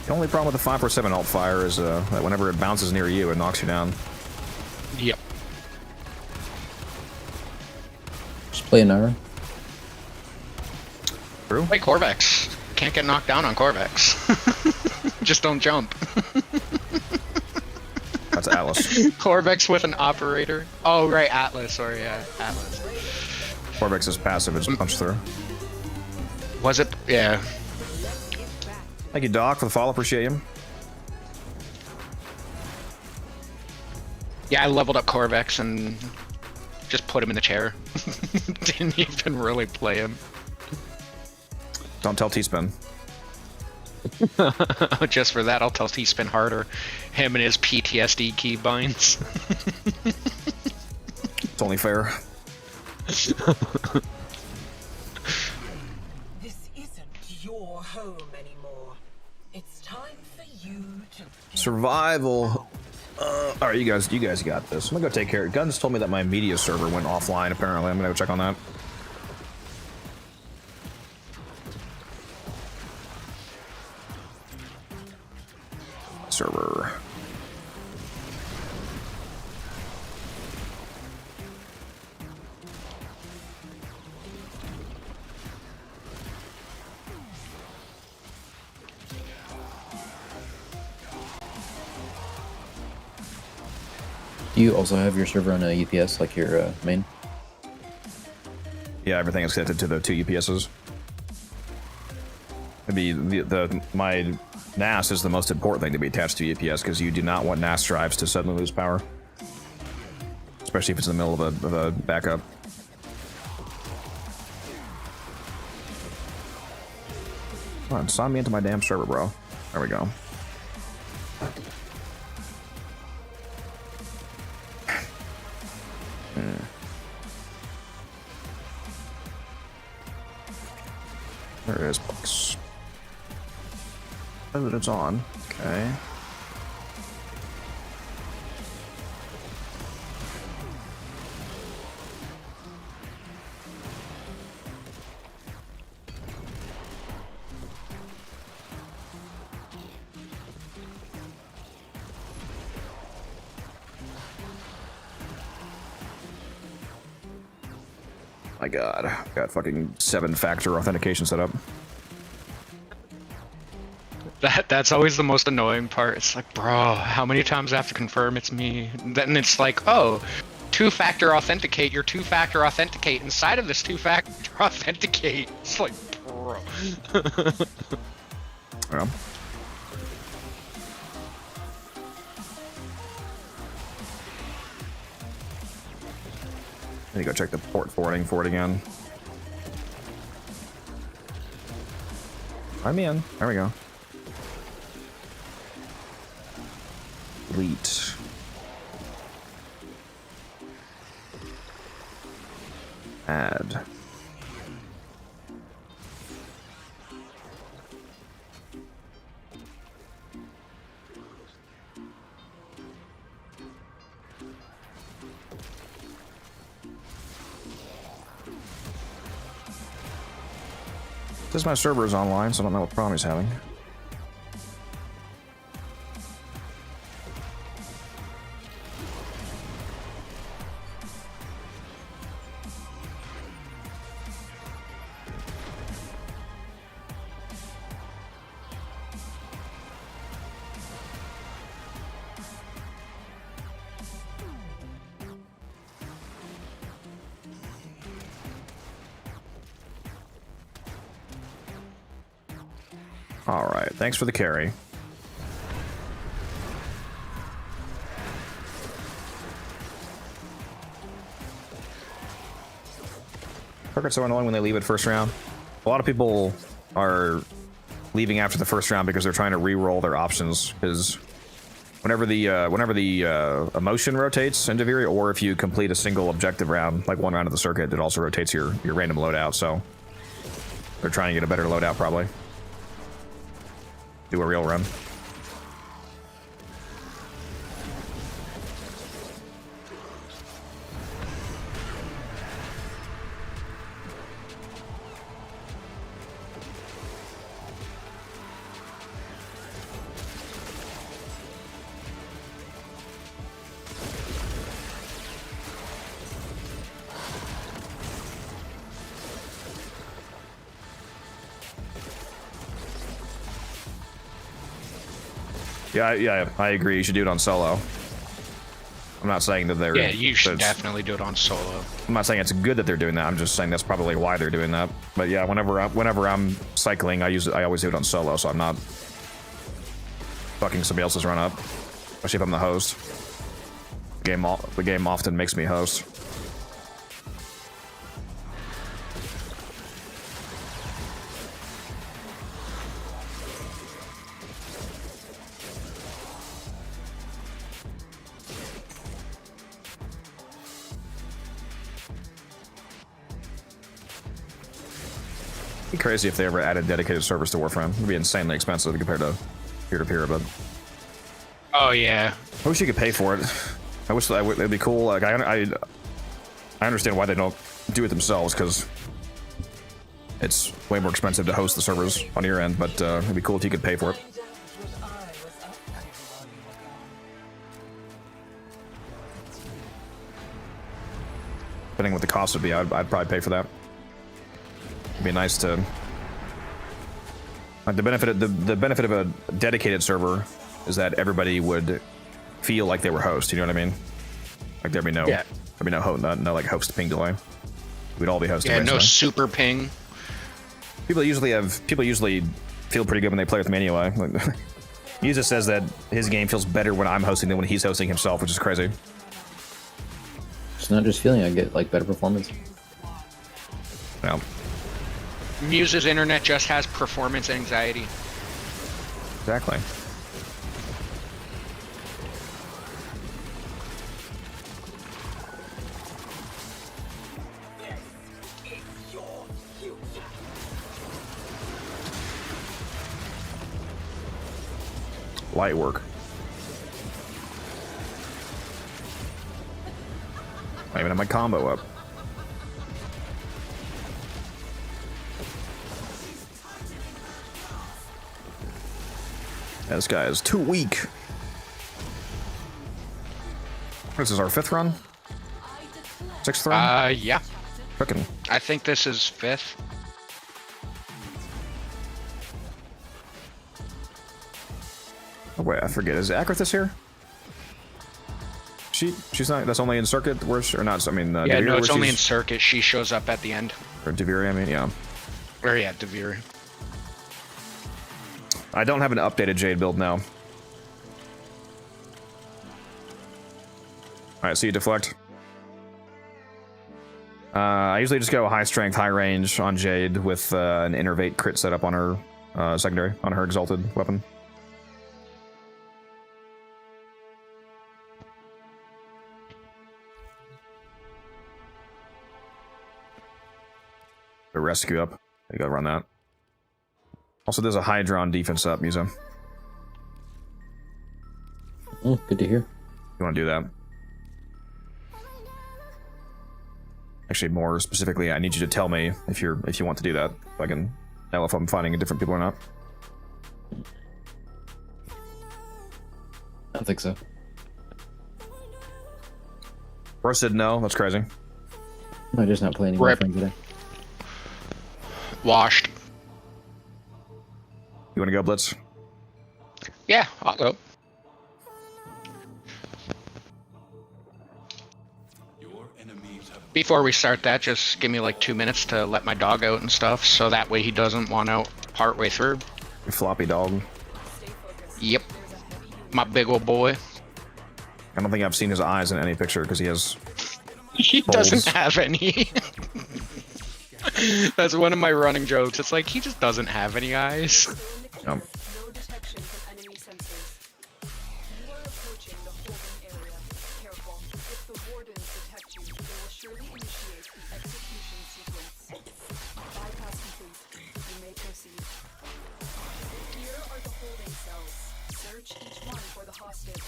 The only problem with the 547 alt fire is that whenever it bounces near you, it knocks you down. Yep. Just play Nara. True. Play Corvex. Can't get knocked down on Corvex. Just don't jump. That's Atlas. Corvex with an operator. Oh, right, Atlas. Sorry, yeah, Atlas. Corvex is passive, it's punch through. Was it? Yeah. Thank you, Doc, for the follow. Appreciate you. Yeah, I leveled up Corvex and just put him in the chair. Didn't even really play him. Don't tell T-Spin. Just for that, I'll tell T-Spin harder. Him and his PTSD keybinds. It's only fair. This isn't your home anymore. It's time for you to Survival. Alright, you guys got this. I'm gonna go take care of it. Guns told me that my media server went offline, apparently. I'm gonna go check on that. Server. Do you also have your server on a UPS like your main? Yeah, everything is connected to the 2 UPSs. Maybe my NAS is the most important thing to be attached to UPS because you do not want NAS drives to suddenly lose power, especially if it's in the middle of a backup. Come on, sign me into my damn server, bro. There we go. There it is, books. Oh, it's on. Okay. My god, got fucking 7-factor authentication set up. That's always the most annoying part. It's like, bro, how many times I have to confirm it's me? Then it's like, oh, 2-factor authenticate, your 2-factor authenticate inside of this 2-factor authenticate. It's like, bro. Yeah. I need to go check the port forwarding for it again. I'm in. There we go. Delete. Add. Says my server is online, so I don't know what problem he's having. All right, thanks for the carry. Target's so annoying when they leave it first round. A lot of people are leaving after the first round because they're trying to re-roll their options. Because whenever the emotion rotates into Viri, or if you complete a single objective round, like one round of the circuit, it also rotates your random loadout. So they're trying to get a better loadout, probably. Do a real run. Yeah, I agree. You should do it on solo. I'm not saying that they're... Yeah, you should definitely do it on solo. I'm not saying it's good that they're doing that. I'm just saying that's probably why they're doing that. But yeah, whenever I'm cycling, I always do it on solo, so I'm not fucking somebody else's run up. Especially if I'm the host. The game often makes me host. It'd be crazy if they ever added dedicated servers to Warframe. It'd be insanely expensive compared to peer-to-peer, but... Oh, yeah. I wish you could pay for it. I wish it'd be cool. Like, I understand why they don't do it themselves, because it's way more expensive to host the servers on your end, but it'd be cool if you could pay for it. Depending on what the cost would be, I'd probably pay for that. It'd be nice to... Like, the benefit of a dedicated server is that everybody would feel like they were host, you know what I mean? Like there'd be no like host ping delay. We'd all be hosting. Yeah, no super ping. People usually feel pretty good when they play with me anyway. He just says that his game feels better when I'm hosting than when he's hosting himself, which is crazy. It's not just feeling, I get like better performance. Yeah. Muse's internet just has performance anxiety. Exactly. Light work. I even have my combo up. This guy is too weak. This is our 5th run? 6th run? Yeah. Frickin'. I think this is 5th. Oh wait, I forget. Is Akrithis here? She's not. That's only in circuit. Where's or not? I mean, Yeah, Devere, no, it's where only in she's- circuit. She shows up at the end. Or Devere, I mean, yeah. Or yeah, Devere. I don't have an updated Jade build now. Alright, so you deflect. I usually just go high strength, high range on Jade with an Innervate crit setup on her secondary, on her exalted weapon. The rescue up. You gotta run that. Also, there's a Hydra on defense up, Musa. Oh, good to hear. You want to do that? Actually, more specifically, I need you to tell me if you want to do that, so I can know if I'm finding different people or not. I don't think so. Ross said no. That's crazy. I'm just not playing Rip. Warframe today. Washed. You want to go, Blitz? Yeah, I'll go. Before we start that, just give me like 2 minutes to let my dog out and stuff, so that way he doesn't want out partway through. Your floppy dog. Yep. My big old boy. I don't think I've seen his eyes in any picture because he has. He Balls. doesn't have any. That's one of my running jokes. It's like, he just doesn't have any eyes. No. No detection from enemy sensors. You are approaching the holding area. Careful. If the wardens detect you, they will surely initiate the execution sequence. Bypass complete. You may proceed. Here are the holding cells. Search each one for the hostage.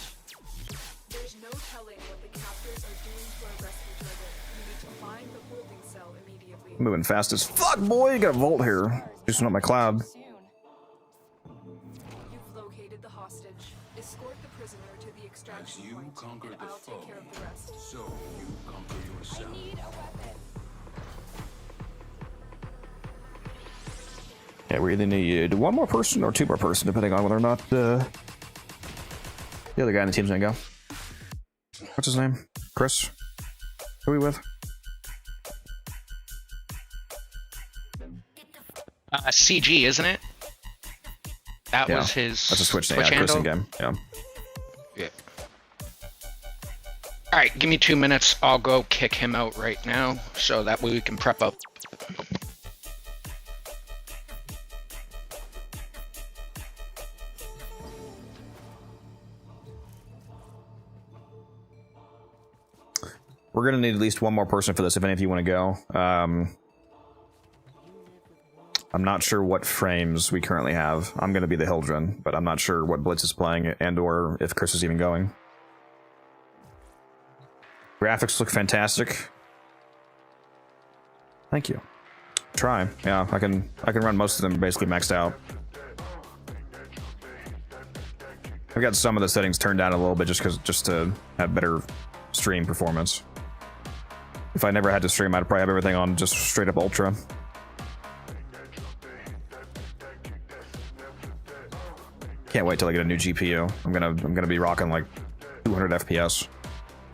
There's no telling what the captors are doing to our rescue target. You need to find the holding cell immediately. Moving fast as fuck, boy. You got a Volt here. Just not my cloud. Soon. You've located the hostage. Escort the prisoner to the extraction point, and I'll take care of the rest. So you conquer yourself. Yeah, we either need one more person or 2 more person, depending on whether or not the other guy in the team's gonna go. What's his name? Chris? Who are we with? CG, isn't it? That Yeah, was his that's a Switch name. Yeah, Chris handle? in game. Yeah. Yeah. Alright, give me 2 minutes. I'll go kick him out right now, so that way we can prep up. We're gonna need at least one more person for this if any of you want to go. I'm not sure what frames we currently have. I'm gonna be the Hildren, but I'm not sure what Blitz is playing and or if Chris is even going. Graphics look fantastic. Thank you. Try. Yeah, I can run most of them basically maxed out. I've got some of the settings turned down a little bit just to have better stream performance. If I never had to stream, I'd probably have everything on just straight up ultra. Can't wait till I get a new GPU. I'm gonna be rocking like 200 FPS,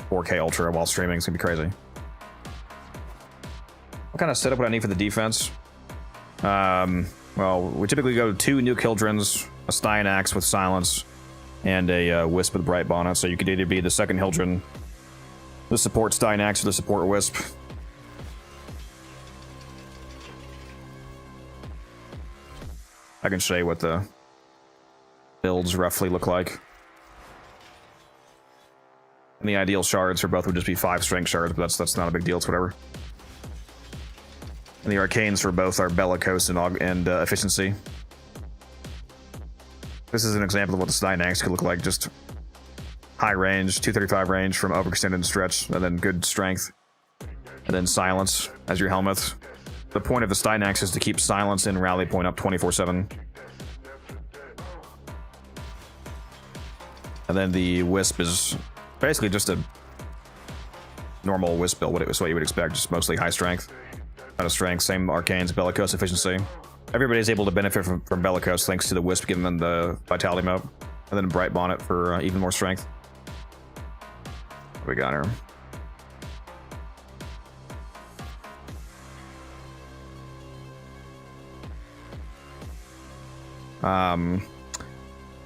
4K ultra while streaming. It's gonna be crazy. What kind of setup would I need for the defense? Well, we typically go 2 new Hildrens, a Stein Axe with silence, and a Wisp with Bright Bonnet. So you could either be the second Hildren, the support Stein Axe, or the support Wisp. I can show you what the builds roughly look like. And the ideal shards for both would just be 5 strength shards, but that's not a big deal. It's whatever. And the arcanes for both are bellicose and efficiency. This is an example of what the Steinax could look like. Just high range, 235 range from overextended and stretch, and then good strength. And then silence as your helmet. The point of the Steinax is to keep silence and rally point up 24/7. And then the Wisp is basically just a normal Wisp build, what you would expect, just mostly high strength. Out of strength, same arcanes, bellicose efficiency. Everybody's able to benefit from bellicose thanks to the Wisp giving them the vitality mode. And then Bright Bonnet for even more strength. What we got here?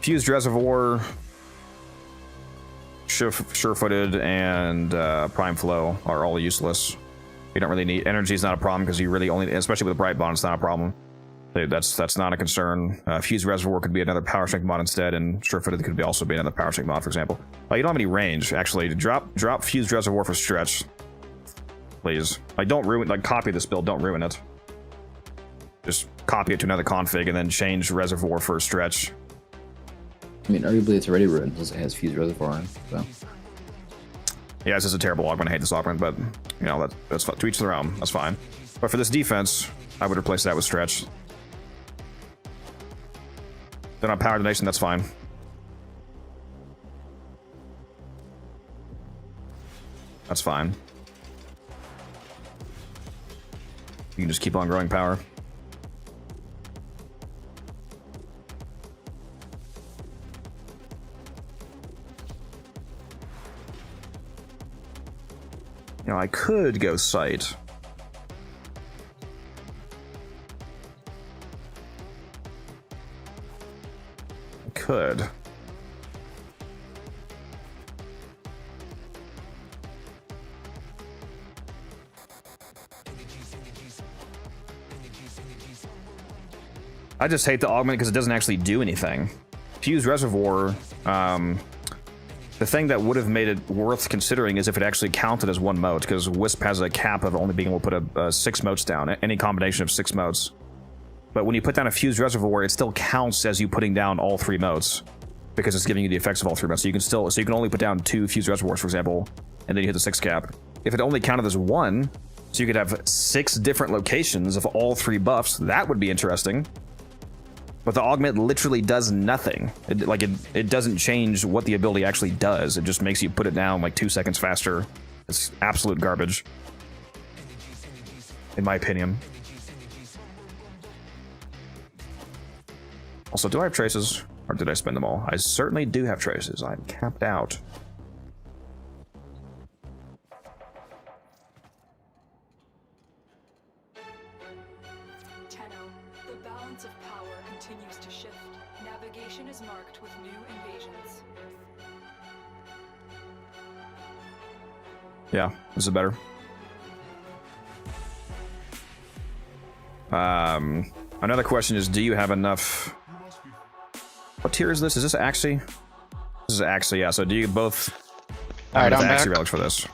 Fused Reservoir, Sure-Footed, and Prime Flow are all useless. You don't really need energy. Is not a problem because you really only, especially with Bright Bond, it's not a problem. That's not a concern. Fused Reservoir could be another Power Strength mod instead, and Sure-Footed could also be another Power Strength mod, for example. You don't have any range, actually. Drop Fused Reservoir for stretch, please. Don't ruin. Copy this build. Don't ruin it. Just copy it to another config and then change Reservoir for stretch. I mean, arguably it's already ruined since it has Fused Reservoir on, so. Yeah, this is a terrible augment. I hate this augment, but, you know, that's to each their own. That's fine. But for this defense, I would replace that with stretch. Then on Power Donation, that's fine. That's fine. You can just keep on growing power. You know, I could go sight. I could. I just hate the augment because it doesn't actually do anything. Fused Reservoir, the thing that would have made it worth considering is if it actually counted as one mote, because Wisp has a cap of only being able to put 6 motes down, any combination of 6 motes. But when you put down a Fused Reservoir, it still counts as you putting down all 3 motes, because it's giving you the effects of all 3 motes. So you can only put down 2 Fused Reservoirs, for example, and then you hit the 6 cap. If it only counted as 1, so you could have 6 different locations of all 3 buffs, that would be interesting. But the augment literally does nothing. It doesn't change what the ability actually does. It just makes you put it down like 2 seconds faster. It's absolute garbage, in my opinion. Also, do I have traces? Or did I spend them all? I certainly do have traces. I'm capped out. The balance of power continues to shift. Navigation is marked with new invasions. Yeah, this is better. Another question is, do you have enough... What tier is this? Is this Axie? This is Axie, yeah. So do you both have enough Axie relics for this?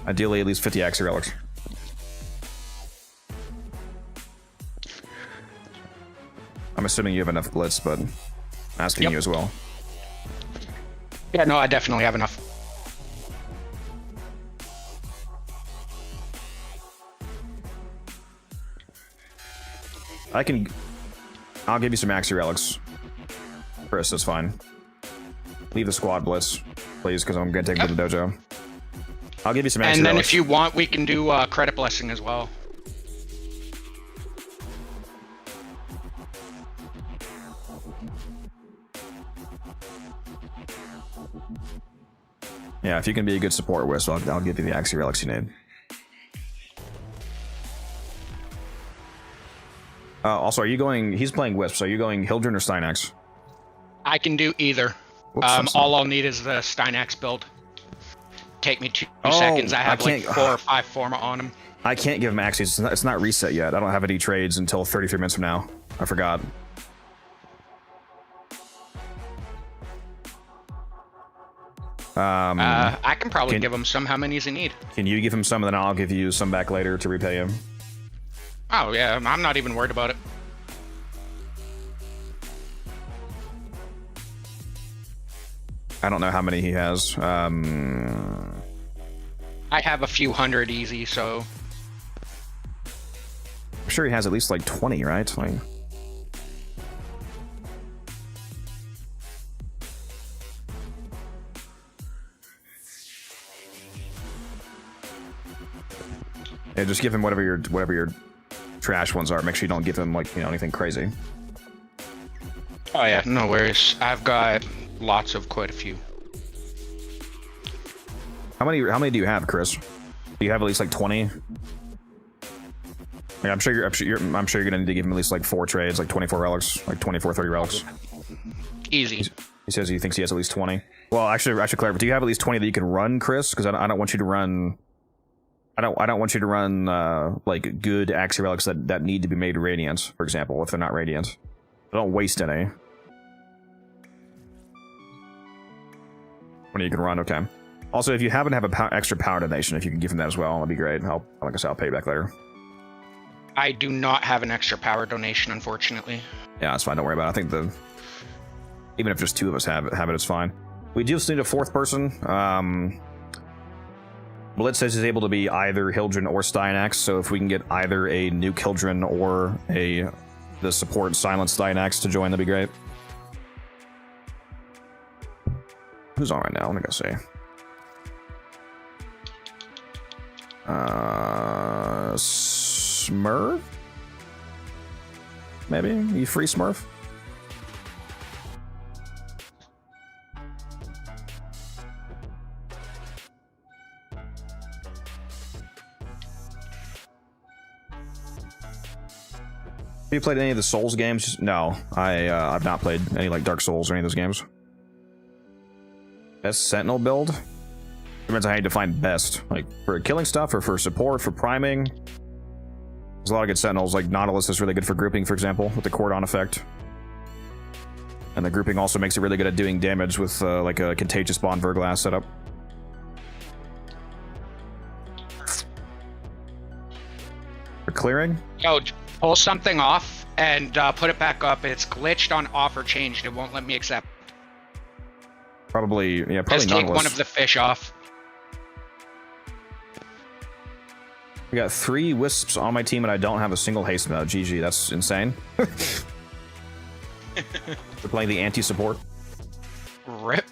Ideally, at least 50 Axie relics. I'm assuming you have enough Blitz, but asking you as well. Yeah, no, I definitely have enough. I'll give you some Axie relics. Chris, that's fine. Leave the squad Blitz, please, because I'm gonna take it to the dojo. I'll give you some Axie relics. And then if you want, we can do Credit Blessing as well. Yeah, if you can be a good support Wisp, I'll give you the Axie relics you need. Also, are you going... He's playing Wisp, so are you going Hildren or Steinax? I can do either. Whoops, all I'll need is the Steinax build. take me 2 seconds. I have like can't- 4 or 5 forma on him. I can't give him access. It's not reset yet. I don't have any trades until 33 minutes from now. I forgot. I can probably give him some. How many does he need? Can you give him some, and then I'll give you some back later to repay him? Oh yeah, I'm not even worried about it. I don't know how many he has. I have a few hundred easy, so I'm sure he has at least like 20, right? Like, yeah, just give him whatever your trash ones are. Make sure you don't give him like, you know, anything crazy. oh yeah, no worries. I've got lots of quite a few. How many do you have, Chris? Do you have at least like 20? Yeah, I'm sure you're gonna need to give him at least like 4 trades, like 24 relics, like 24, 30 relics. Easy. He says he thinks he has at least 20. Well, actually, I should clarify. Do you have at least 20 that you can run, Chris? Because I don't want you to run. I don't want you to run like good Axie relics that need to be made radiant, for example, if they're not radiant. Don't waste any. 20 you can run, okay. Also, if you happen to have a extra power donation, if you can give him that as well, that'd be great. Like I said, I'll pay you back later. I do not have an extra power donation, unfortunately. Yeah, that's fine. Don't worry about it. I think even if just 2 of us have it, it's fine. We do still need a 4th person. Blitz says he's able to be either Hildren or Styanax, so if we can get either a nuke Hildren or the support Silent Styanax to join, that'd be great. Who's on right now? Let me go see. Smurf? Maybe? You free, Smurf? Have you played any of the Souls games? No, I've not played any like Dark Souls or any of those games. Best Sentinel build? Depends on how you define best. Like for killing stuff or for support, for priming. There's a lot of good Sentinels, like Nautilus is really good for grouping, for example, with the cordon effect. And the grouping also makes it really good at doing damage with like a contagious bond Verglass setup. For clearing? Yo, pull something off and put it back up. It's glitched on off or changed. It won't let me accept. Probably, yeah, probably Just Nautilus. take one of the fish off. We got 3 Wisps on my team and I don't have a single haste mode. GG, that's insane. We're playing the anti-support. Rip.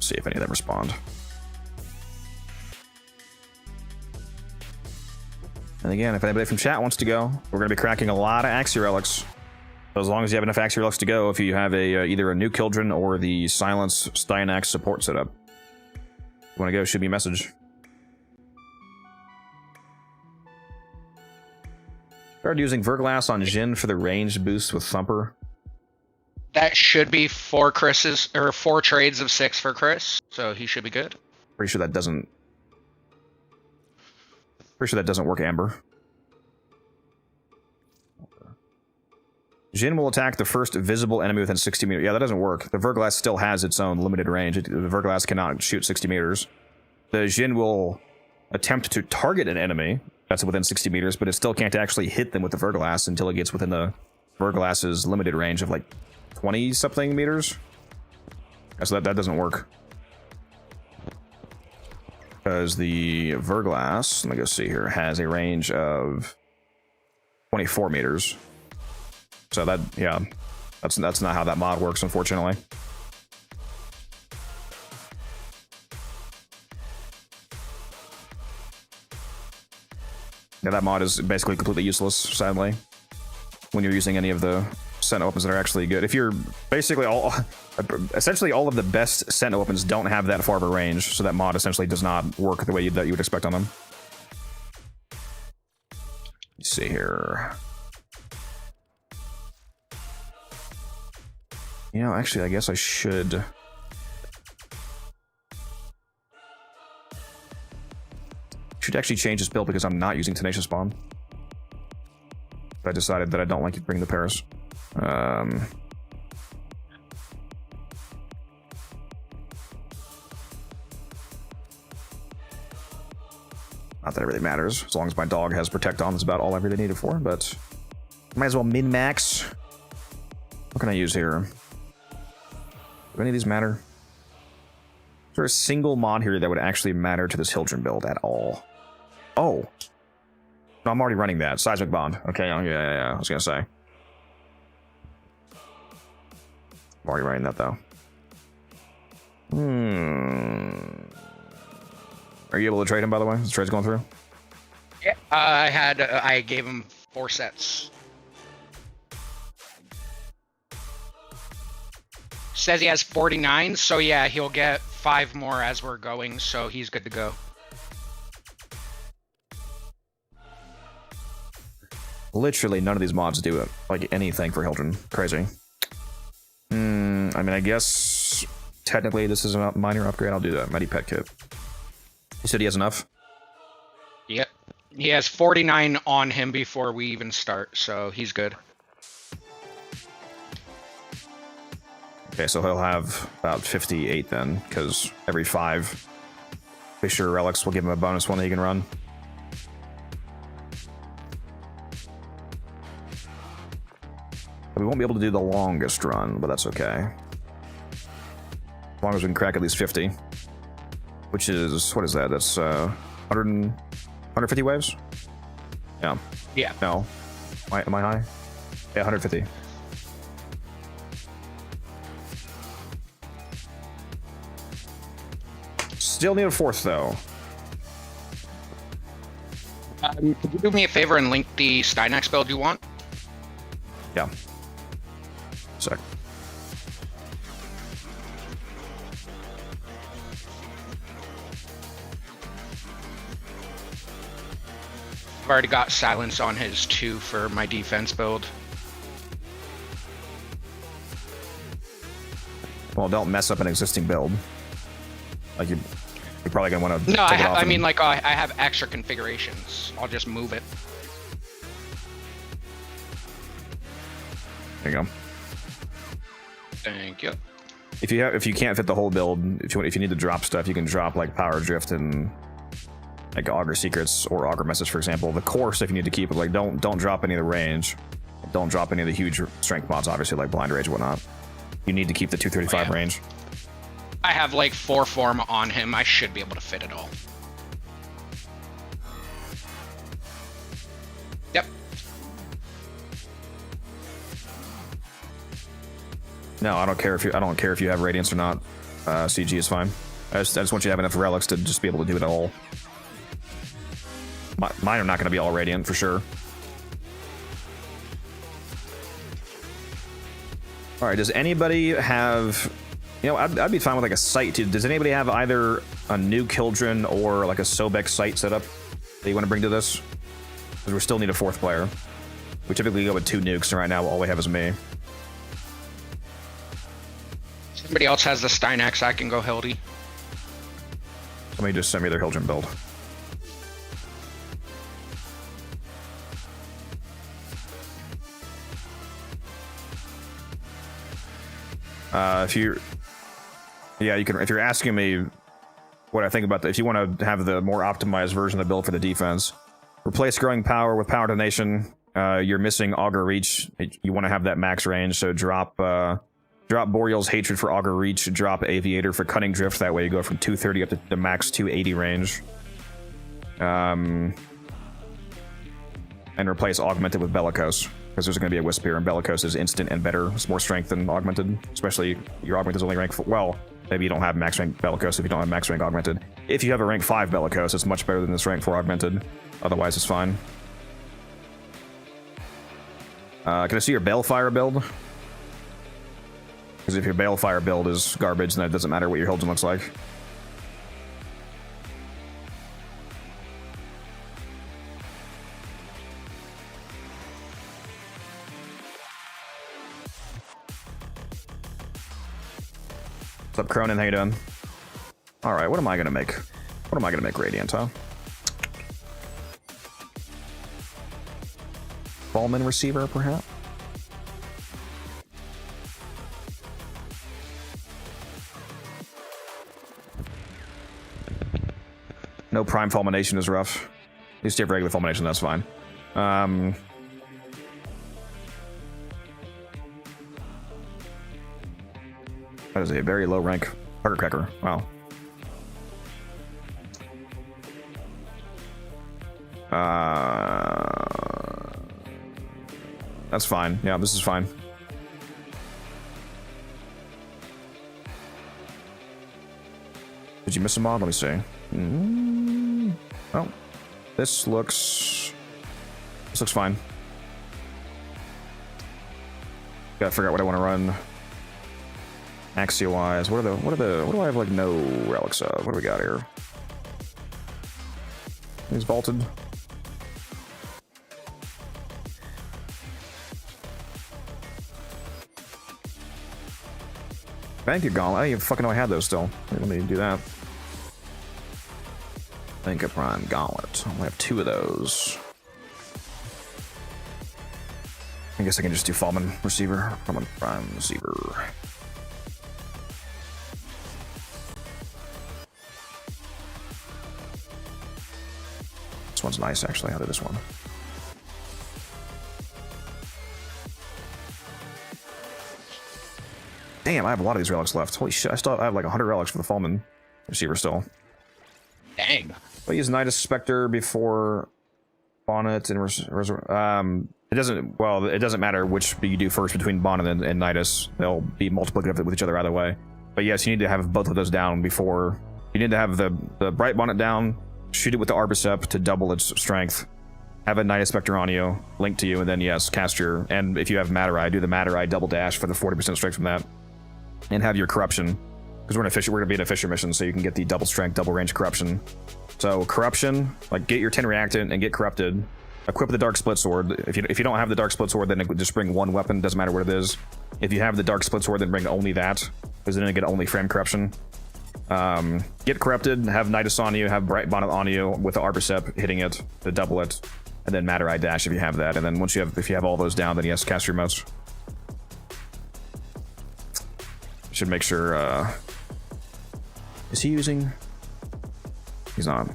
See if any of them respond. And again, if anybody from chat wants to go, we're going to be cracking a lot of Axie relics. So as long as you have enough Axie relics to go, if you have either a new Kildren or the Silence Styanax support setup, if you want to go, shoot me a message. Started using Verglass on Jin for the range boost with Thumper. That should be 4 Chris's, or 4 trades of 6 for Chris, so he should be good. Pretty sure that doesn't work, Amber. Jin will attack the first visible enemy within 60 meters. Yeah, that doesn't work. The Verglass still has its own limited range. The Verglass cannot shoot 60 meters. The Jin will attempt to target an enemy that's within 60 meters, but it still can't actually hit them with the Verglass until it gets within the Verglass's limited range of like 20-something meters. So that doesn't work. Because the Verglass, let me go see here, has a range of 24 meters. So that, yeah, that's not how that mod works, unfortunately. Yeah, that mod is basically completely useless, sadly, when you're using any of the Sentinel weapons that are actually good. If you're basically Essentially, all of the best Sentinel weapons don't have that far of a range, so that mod essentially does not work the way that you would expect on them. Let's see here. You know, actually, I guess I should... Should actually change this build because I'm not using Tenacious Bomb. I decided that I don't like bringing the Paris. Not that it really matters. As long as my dog has Protect on, that's about all I really need it for, but... Might as well min-max. What can I use here? Do any of these matter? Is there a single mod here that would actually matter to this Hildren build at all? Oh! No, I'm already running that. Seismic Bond. Okay, yeah, I was gonna say. I'm already running that, though. Are you able to trade him, by the way? This trade's going through? Yeah, I gave him 4 sets. Says he has 49, so yeah, he'll get 5 more as we're going, so he's good to go. Literally, none of these mods do it. Like, anything for Hildren. Crazy. I mean, I guess... Technically, this is a minor upgrade. I'll do that. Mighty Pet Kit. You said he has enough? Yep. He has 49 on him before we even start, so he's good. Okay, so he'll have about 58 then, because every 5 Fisher Relics will give him a bonus one that he can run. But we won't be able to do the longest run, but that's okay. As long as we can crack at least 50. Which is, what is that? That's 150 waves? Yeah. Yeah. No. Am I high? Yeah, 150. Still need a 4th, though. Could you do me a favor and link the Stynex build you want? Yeah. Sec. I've already got silence on his 2 for my defense build. Well, don't mess up an existing build. Like, you're probably going to want to No, take it off. I mean, like, I have extra configurations. I'll just move it. There you go. Thank you. If you can't fit the whole build, if you need to drop stuff, you can drop like Power Drift and like Augur Secrets or Augur Message, for example. The core stuff you need to keep, but like don't drop any of the range. Don't drop any of the huge strength mods, obviously, like Blind Rage and whatnot. You need to keep the 235 range. I have like 4 form on him. I should be able to fit it all. Yep. No, I don't care if you have Radiance or not. CG is fine. I just want you to have enough relics to just be able to do it all. Mine are not going to be all Radiant for sure. All right. Does anybody have? You know, I'd be fine with like a site too. Does anybody have either a new Kildren or like a Sobek site set up that you want to bring to this? Because we still need a 4th player. We typically go with 2 nukes, and right now all we have is me. Somebody else has the Stynex, I can go Hildy. Somebody just send me their Hildren build. If you're asking me what I think about that, if you want to have the more optimized version of the build for the defense, replace Growing Power with Power Donation. You're missing Augur Reach. You want to have that max range, so drop Boreal's Hatred for Augur Reach, drop Aviator for Cunning Drift. That way you go from 230 up to the max 280 range. And replace Augmented with Bellicose, because there's going to be a Wisp here, and Bellicose is instant and better. It's more strength than Augmented, especially your Augmented is only rank 4. Well, maybe you don't have max rank Bellicose if you don't have max rank Augmented. If you have a rank 5 Bellicose, it's much better than this rank 4 Augmented. Otherwise, it's fine. Can I see your Balefire build? Because if your Balefire build is garbage, then it doesn't matter what your Hildren looks like. What's up, Cronin? How you doing? Alright, what am I gonna make? What am I gonna make Radiant, huh? Ballman receiver, perhaps? No prime fulmination is rough. At least you have regular fulmination, that's fine. That is a very low rank Firecracker. Wow. That's fine. Yeah, this is fine. Did you miss a mod? Let me see. Oh, this looks fine. Gotta figure out what I want to run. Axio-wise, what do I have like no relics of? What do we got here? He's vaulted. Thank you, Gauntlet. I didn't even fucking know I had those still. Let me do that. Thank you, Prime Gauntlet. I only have 2 of those. I guess I can just do Fallman Receiver. Fallman Prime Receiver. This one's nice, actually. How did this one? Damn, I have a lot of these relics left. Holy shit, I have like 100 relics for the Fallman Receiver still. Dang. I use Nidus Spectre before Bonnet and it doesn't matter which you do first between Bonnet and Nidus. They'll be multiplicative with each other either way. But yes, you need to have both of those down before. You need to have the Bright Bonnet down, shoot it with the Arbicep to double its strength, have a Nidus Spectre on you, link to you, and then yes, cast your, and if you have Matter Eye, do the Matter Eye double dash for the 40% strength from that. And have your Corruption, because we're gonna be in a Fisher mission, so you can get the double strength, double range Corruption. So Corruption, like get your 10 Reactant and get Corrupted. Equip the Dark Split Sword. If you don't have the Dark Split Sword, then just bring 1 weapon. Doesn't matter what it is. If you have the Dark Split Sword, then bring only that, because then you get only Frame Corruption. Get Corrupted, have Nidus on you, have Bright Bonnet on you with the Arbicep hitting it to double it, and then Matter Eye dash if you have that. And then if you have all those down, then yes, cast your motes. Should make sure, is he using? He's not.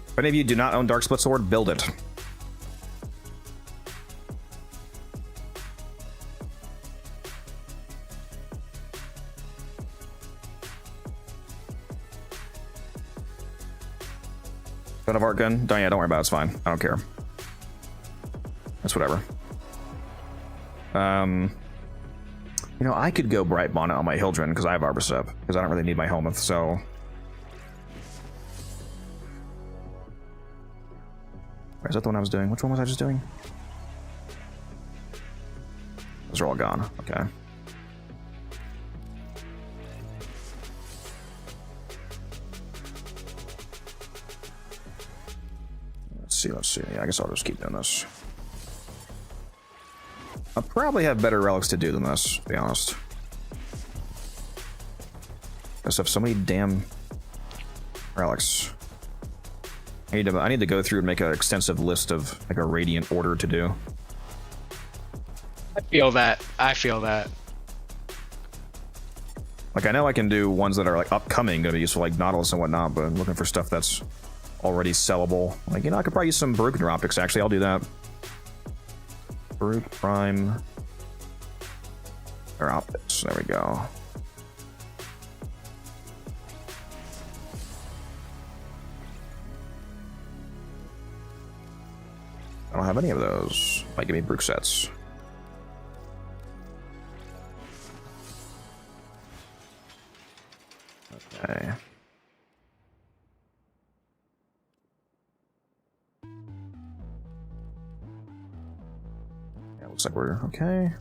If any of you do not own Dark Split Sword, build it. Son of Art Gun? Don't worry about it, it's fine. I don't care. That's whatever. You know, I could go Bright Bonnet on my Hildren because I have Arbicep, because I don't really need my Helmuth, so. Is that the one I was doing? Which one was I just doing? Those are all gone. Okay. Let's see. Yeah, I guess I'll just keep doing this. I'll probably have better relics to do than this, to be honest. I just have so many damn relics. I need to go through and make an extensive list of like a Radiant order to do. I feel that. Like, I know I can do ones that are like upcoming, gonna be useful, like Nautilus and whatnot, but I'm looking for stuff that's already sellable. Like, you know, I could probably use some Baruch Neuroptics, actually. I'll do that. Baruch Prime Neuroptics. There we go. I don't have any of those. Might give me Baruch sets. Okay. Looks like we're okay.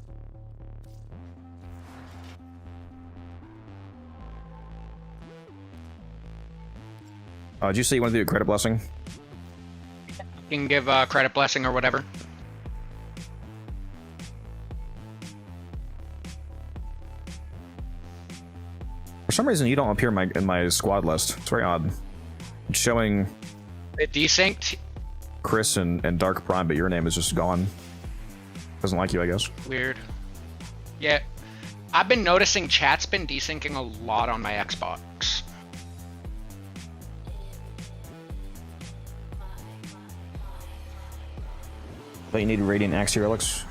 Did you say you want to do a credit blessing? You can give credit blessing or whatever. For some reason, you don't appear in my squad list. It's very odd. It's showing It desynced. Chris and Dark Prime, but your name is just gone. Doesn't like you, I guess. Weird. Yeah. I've been noticing chat's been desyncing a lot on my Xbox. But you need Radiant Axe Relics.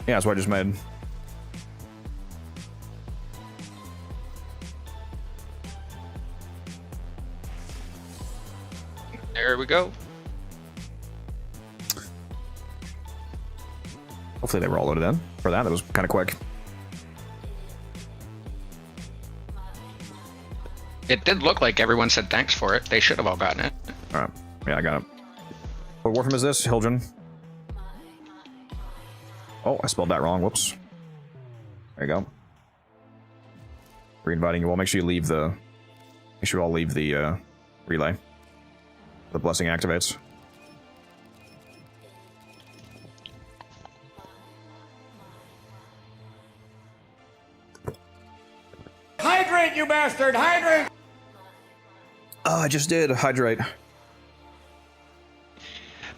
Yeah, that's what I just made. There we go. Hopefully they were all loaded in. For that was kind of quick. It did look like everyone said thanks for it. They should have all gotten it. Alright. Yeah, I got it. What Warframe is this? Hildren. Oh, I spelled that wrong. Whoops. There you go. Re-inviting you. Well, make sure you leave the... Make sure you all leave the relay. The blessing activates. Hydrate, you bastard! Hydrate! Oh, I just did. Hydrate.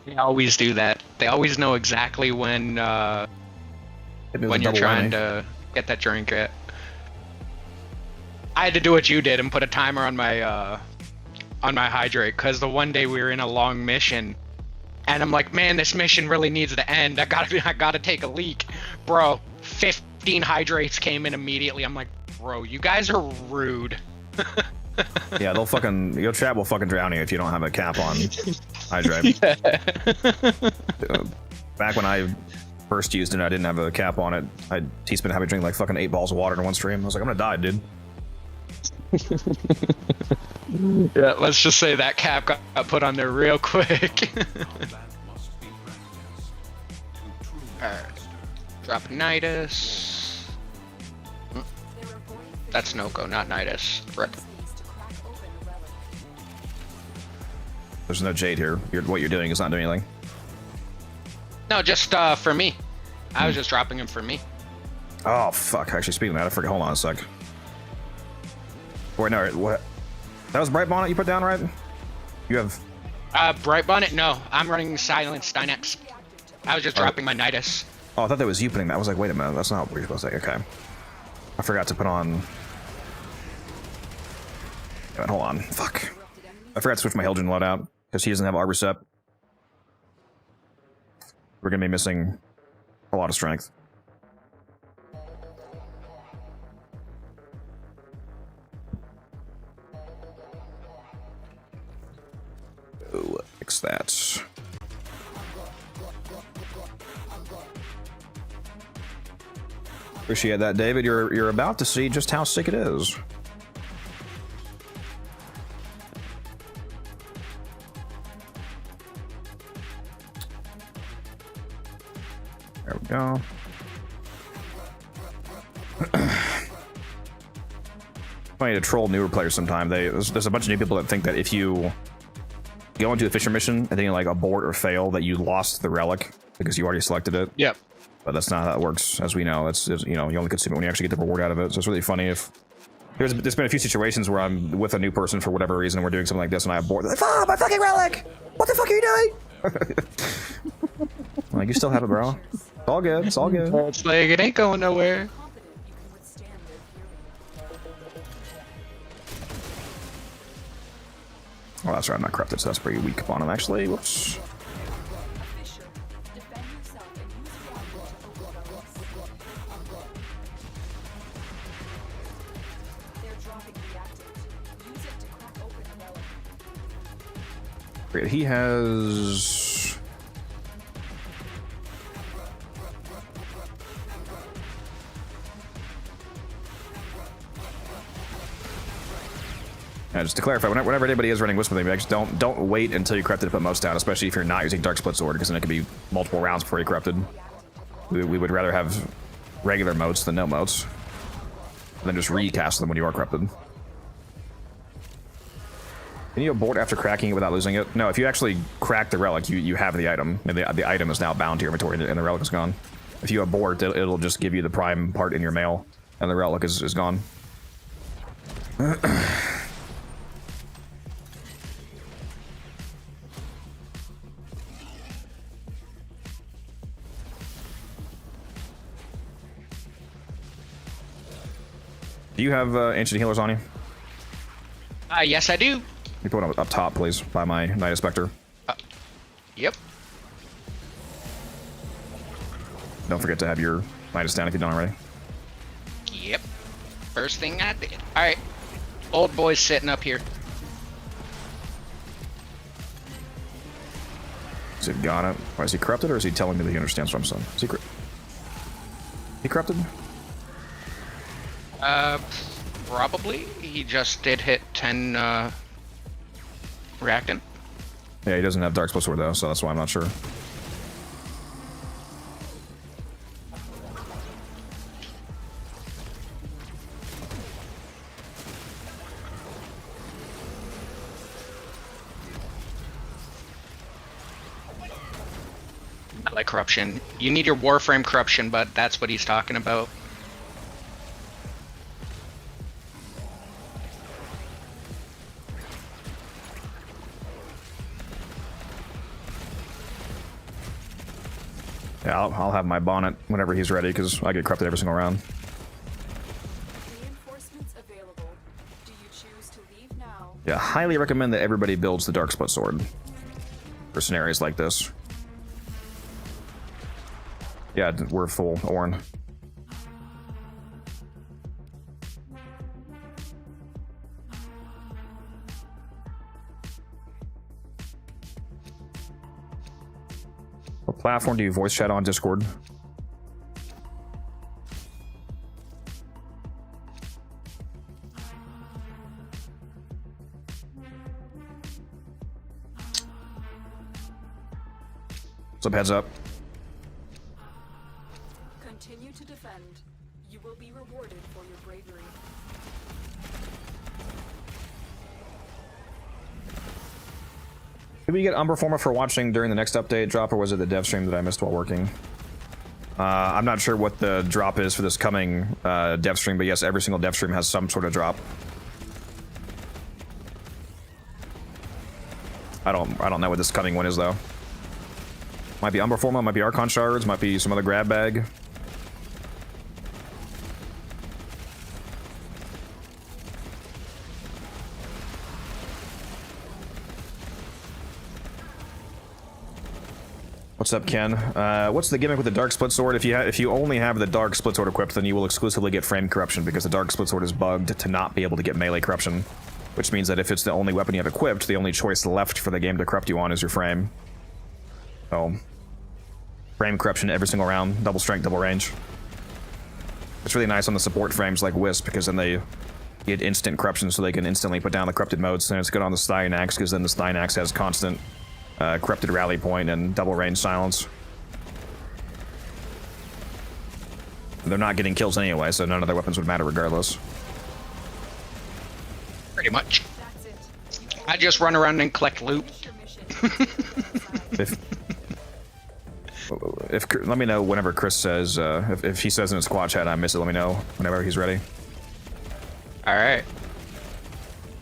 They always do that. They always know exactly when you're trying to get that drink. I had to do what you did and put a timer on my hydrate because the one day we were in a long mission, and I'm like, man, this mission really needs to end. I gotta take a leak, bro. 15 hydrates came in immediately. I'm like, bro, you guys are rude. Yeah, they'll fucking... Your chat will fucking drown you if you don't have a cap on hydrate. Back when I first used it, I didn't have a cap on it. He's been having to drink like fucking 8 balls of water in one stream. I was like, I'm gonna die, dude. Yeah, let's just say that cap got put on there real quick. Alright. Drop Nidus. That's no-go, not Nidus. Rip. There's no Jade here. What you're doing is not doing anything. No, just for me. I was just dropping him for me. Oh, fuck. Actually, speaking of that, I forgot. Hold on a sec. Wait, no, what? That was Bright Bonnet you put down, right? You have... Bright Bonnet? No, I'm running Silent Stynex. I was just dropping my Nidus. Oh, I thought that was you putting that. I was like, wait a minute, that's not what you're supposed to say. Okay. I forgot to put on... Wait, hold on. Fuck. I forgot to switch my Hildren loadout, because he doesn't have Arbor Sep. We're gonna be missing a lot of strength. Oh, fix that. Appreciate that, David. You're about to see just how sick it is. There we go. Funny to troll newer players sometime. There's a bunch of new people that think that if you go into a Fisher mission and then you like abort or fail, that you lost the relic because you already selected it. Yep. But that's not how it works, as we know. It's you know, you only consume it when you actually get the reward out of it. So it's really funny if there's been a few situations where I'm with a new person for whatever reason and we're doing something like this and I abort. They're like, ah, my fucking relic! What the fuck are you doing? Like, you still have it, bro. It's all good. It's all good. It's like, it ain't going nowhere. Well, that's right. I'm not corrupted, so that's pretty weak upon him, actually. Whoops. Great. He has... just to clarify, whenever anybody is running Wisp with me, actually don't wait until you're corrupted to put most down, especially if you're not using Dark Split Sword, because then it could be multiple rounds before you're corrupted. We would rather have regular moats than no moats. And then just recast them when you are corrupted. Can you abort after cracking it without losing it? No, if you actually crack the relic, you have the item. And the item is now bound to your inventory and the relic is gone. If you abort, it'll just give you the prime part in your mail, and the relic is gone. Do you have ancient healers on you? Yes, I do. You put it up top, please, by my Knight of Spectre. Yep. Don't forget to have your Midas down if you don't already. Yep. First thing I did. Alright. Old boy's sitting up here. Is it got it? Or is he corrupted, or is he telling me that he understands what I'm saying? Is he corrupted? Probably. He just did hit 10, reactant. Yeah, he doesn't have Dark Split Sword, though, so that's why I'm not sure. I like corruption. You need your Warframe corruption, but that's what he's talking about. Yeah, I'll have my bonnet whenever he's ready, because I get corrupted every single round. Reinforcements available. Do you choose to leave now? Yeah, highly recommend that everybody builds the Dark Split Sword for scenarios like this. Yeah, we're full, Orin. What platform do you voice chat on Discord? What's up, heads up? Continue to defend. You will be rewarded for your bravery. Did we get Umber Forma for watching during the next update drop, or was it the dev stream that I missed while working? I'm not sure what the drop is for this coming dev stream, but yes, every single dev stream has some sort of drop. I don't know what this coming one is though. Might be Umber Forma, might be Archon Shards, might be some other grab bag. What's up, Ken? What's the gimmick with the Dark Split Sword? If you only have the Dark Split Sword equipped, then you will exclusively get frame corruption, because the Dark Split Sword is bugged to not be able to get melee corruption. Which means that if it's the only weapon you have equipped, the only choice left for the game to corrupt you on is your frame. So, frame corruption every single round, double strength, double range. It's really nice on the support frames like Wisp, because then they get instant corruption, so they can instantly put down the corrupted modes, and it's good on the Stynax, because then the Stynax has constant corrupted rally point and double range silence. They're not getting kills anyway, so none of their weapons would matter regardless. Pretty much. I just run around and collect loot. Let me know whenever Chris says, if he says in his squad chat I miss it, let me know whenever he's ready. Alright.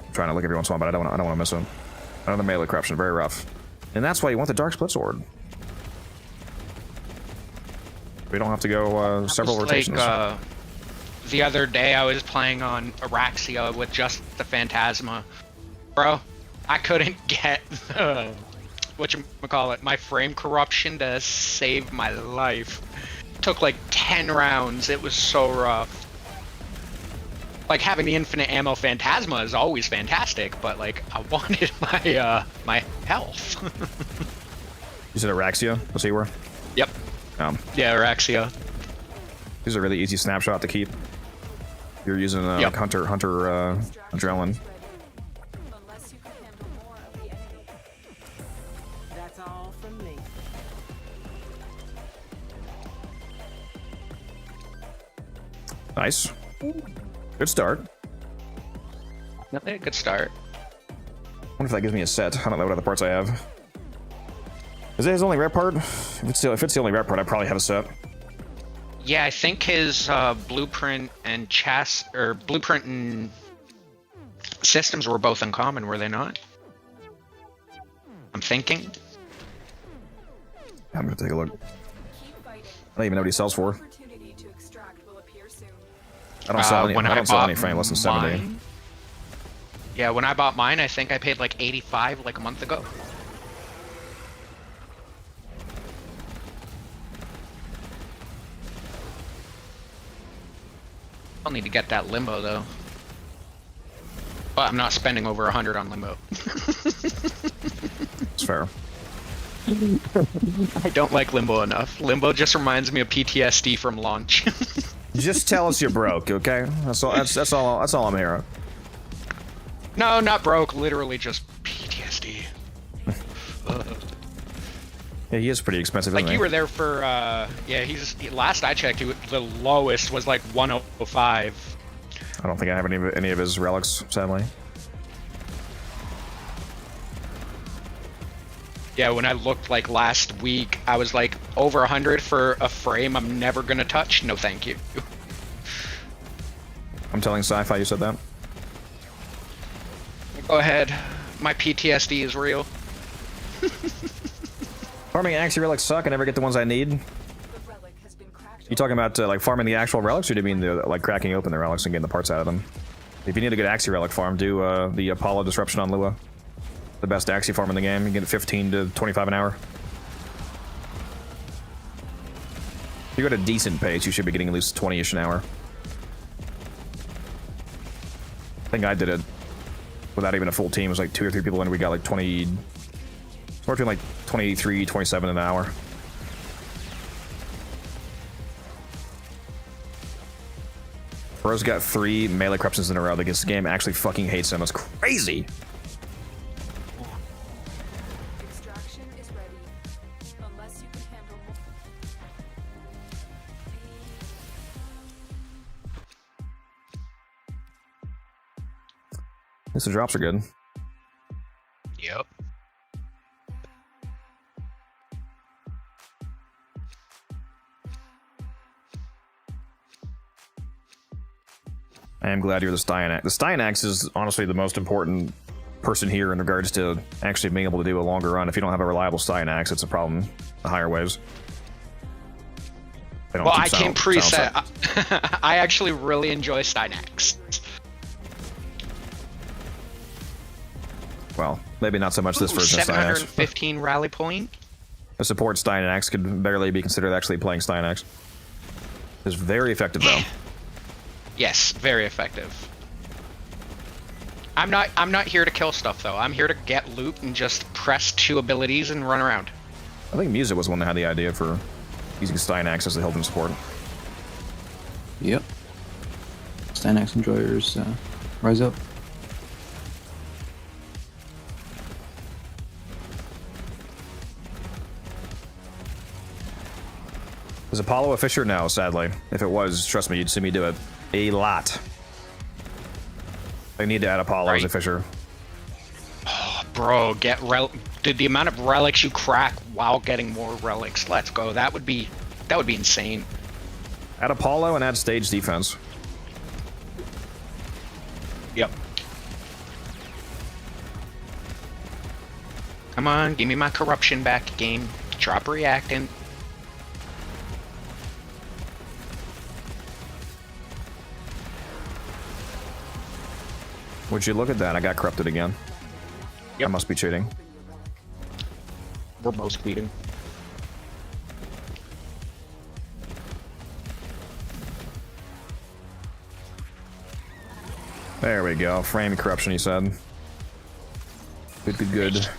I'm trying to look every once in a while, but I don't want to miss him. Another melee corruption, very rough. And that's why you want the Dark Split Sword. We don't have to go several rotations. Like, the other day I was playing on Araxia with just the Phantasma. Bro, I couldn't get whatchamacallit, my frame corruption to save my life. Took like 10 rounds, it was so rough. Like, having the infinite ammo Phantasma is always fantastic, but like, I wanted my health. You said Araxia? That's who you were? Yep. Yeah, Araxia. This is a really easy snapshot to keep. You're using Yep. like Hunter Adrenaline. Unless you can handle more of the enemy. That's all from me. Nice. Good start. Nothing. Good start. I wonder if that gives me a set. I don't know what other parts I have. Is it his only rare part? If it's the only rare part, I probably have a set. Yeah, I think his blueprint and blueprint and systems were both uncommon, were they not? I'm thinking. I'm gonna take a look. Keep fighting. I don't even know what he sells for. Opportunity to extract will appear soon. I don't sell any. When I don't sell bought any for any less than 70. mine- Yeah, when I bought mine, I think I paid like 85 like a month ago. I'll need to get that limbo though. But I'm not spending over 100 on limbo. It's fair. I don't like limbo enough. Limbo just reminds me of PTSD from launch. Just tell us you're broke, okay? That's all. That's all. That's all I'm hearing. No, not broke. Literally just PTSD. Yeah, he is pretty expensive. Like isn't you he? were there for, last I checked, the lowest was like 105. I don't think I have any of his relics, sadly. Yeah, when I looked like last week, I was like over 100 for a frame I'm never gonna touch. No, thank you. I'm telling Sci-Fi you said that. Go ahead. My PTSD is real. Farming Axie relics suck. I never get the ones I need. The relic has been cracked. You talking about like farming the actual relics, or do you mean the like cracking open the relics and getting the parts out of them? If you need a good Axie relic farm, do the Apollo Disruption on Lua. The best Axie farm in the game. You get 15 to 25 an hour. If you got a decent pace, you should be getting at least 20-ish an hour. I think I did it without even a full team. It was like 2 or 3 people in. We got like 20. Somewhere between like 23, 27 an hour. Bro's got 3 melee corruptions in a row. Like this game actually fucking hates him. It's crazy. Extraction is ready. Unless you can handle more. At least the drops are good. Yep. I am glad you're the Styanax. The Styanax is honestly the most important person here in regards to actually being able to do a longer run. If you don't have a reliable Styanax, it's a problem. The higher waves. They don't Well, keep I came sound preset. I actually really enjoy Stynax. Well, maybe not so much this version of Styanax. 715 rally point. A support Styanax could barely be considered actually playing Styanax. It's very effective though. Yes, very effective. I'm not here to kill stuff though. I'm here to get loot and just press 2 abilities and run around. I think Musa was the one that had the idea for using Styanax as the health and support. Yep. Styanax enjoyers rise up. Is Apollo a fisher? No, sadly. If it was, trust me, you'd see me do it a lot. I need to add Apollo as a Right. fisher. Bro, did the amount of relics you crack while getting more relics. Let's go. That would be insane. Add Apollo and add stage defense. Yep. Come on, give me my corruption back, game. Drop reactant. Would you look at that? I got corrupted again. Yep. I must be cheating. We're both beating. There we go. Frame corruption, he said. Good, good, good.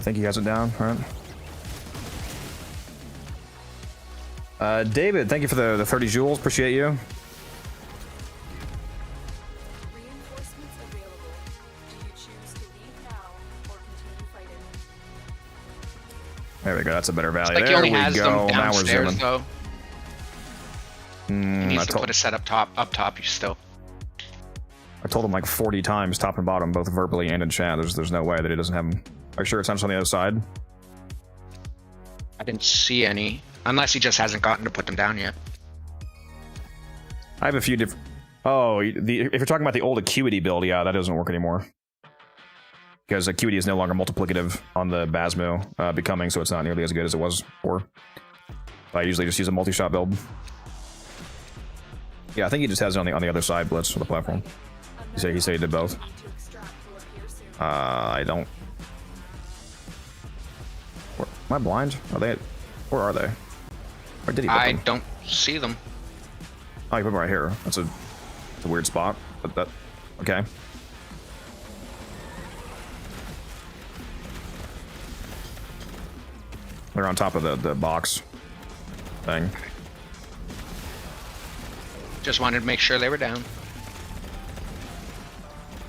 think he has it down. All right. David, thank you for the 30 joules. Appreciate you. Reinforcements available. Do you choose to leave now or continue fighting? There we go. That's a better value. Like he there only we has go. them Now we're downstairs zooming. though. He needs I to told- put a set up top. Up top, you still. I told him like 40 times, top and bottom, both verbally and in chat. There's no way that he doesn't have them. Are you sure it's on the other side? I didn't see any, unless he just hasn't gotten to put them down yet. I have a few different. Oh, if you're talking about the old Acuity build, yeah, that doesn't work anymore. Because Acuity is no longer multiplicative on the Basmo becoming, so it's not nearly as good as it was before. I usually just use a multi-shot build. Yeah, I think he just has it on the other side, Blitz, of the platform. He said he did both. To extract will appear soon. I don't. Am I blind? Are they? Where are they? Where did he put I them? don't see them. Oh, he put them right here. That's a weird spot. But that. Okay. They're on top of the box thing. Just wanted to make sure they were down.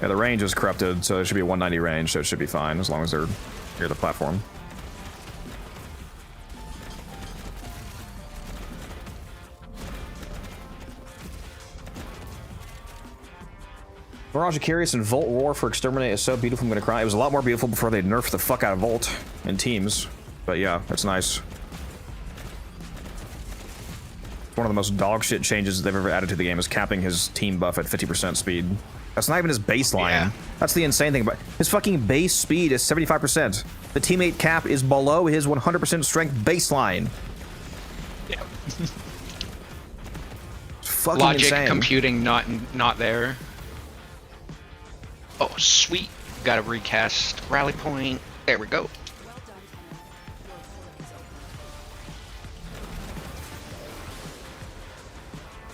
Yeah, the range is corrupted, so it should be a 190 range, so it should be fine as long as they're near the platform. Mirage Curious and Volt War for Exterminate is so beautiful, I'm gonna cry. It was a lot more beautiful before they nerfed the fuck out of Volt in teams. But yeah, that's nice. One of the most dog shit changes they've ever added to the game is capping his team buff at 50% speed. That's not even his baseline. Yeah. That's the insane thing about his fucking base speed is 75%. The teammate cap is below his 100% strength baseline. Yeah. It's fucking Logic insane. computing not there. Oh sweet, got a recast rally point. There we go. Well done, Tenno. Your port is open.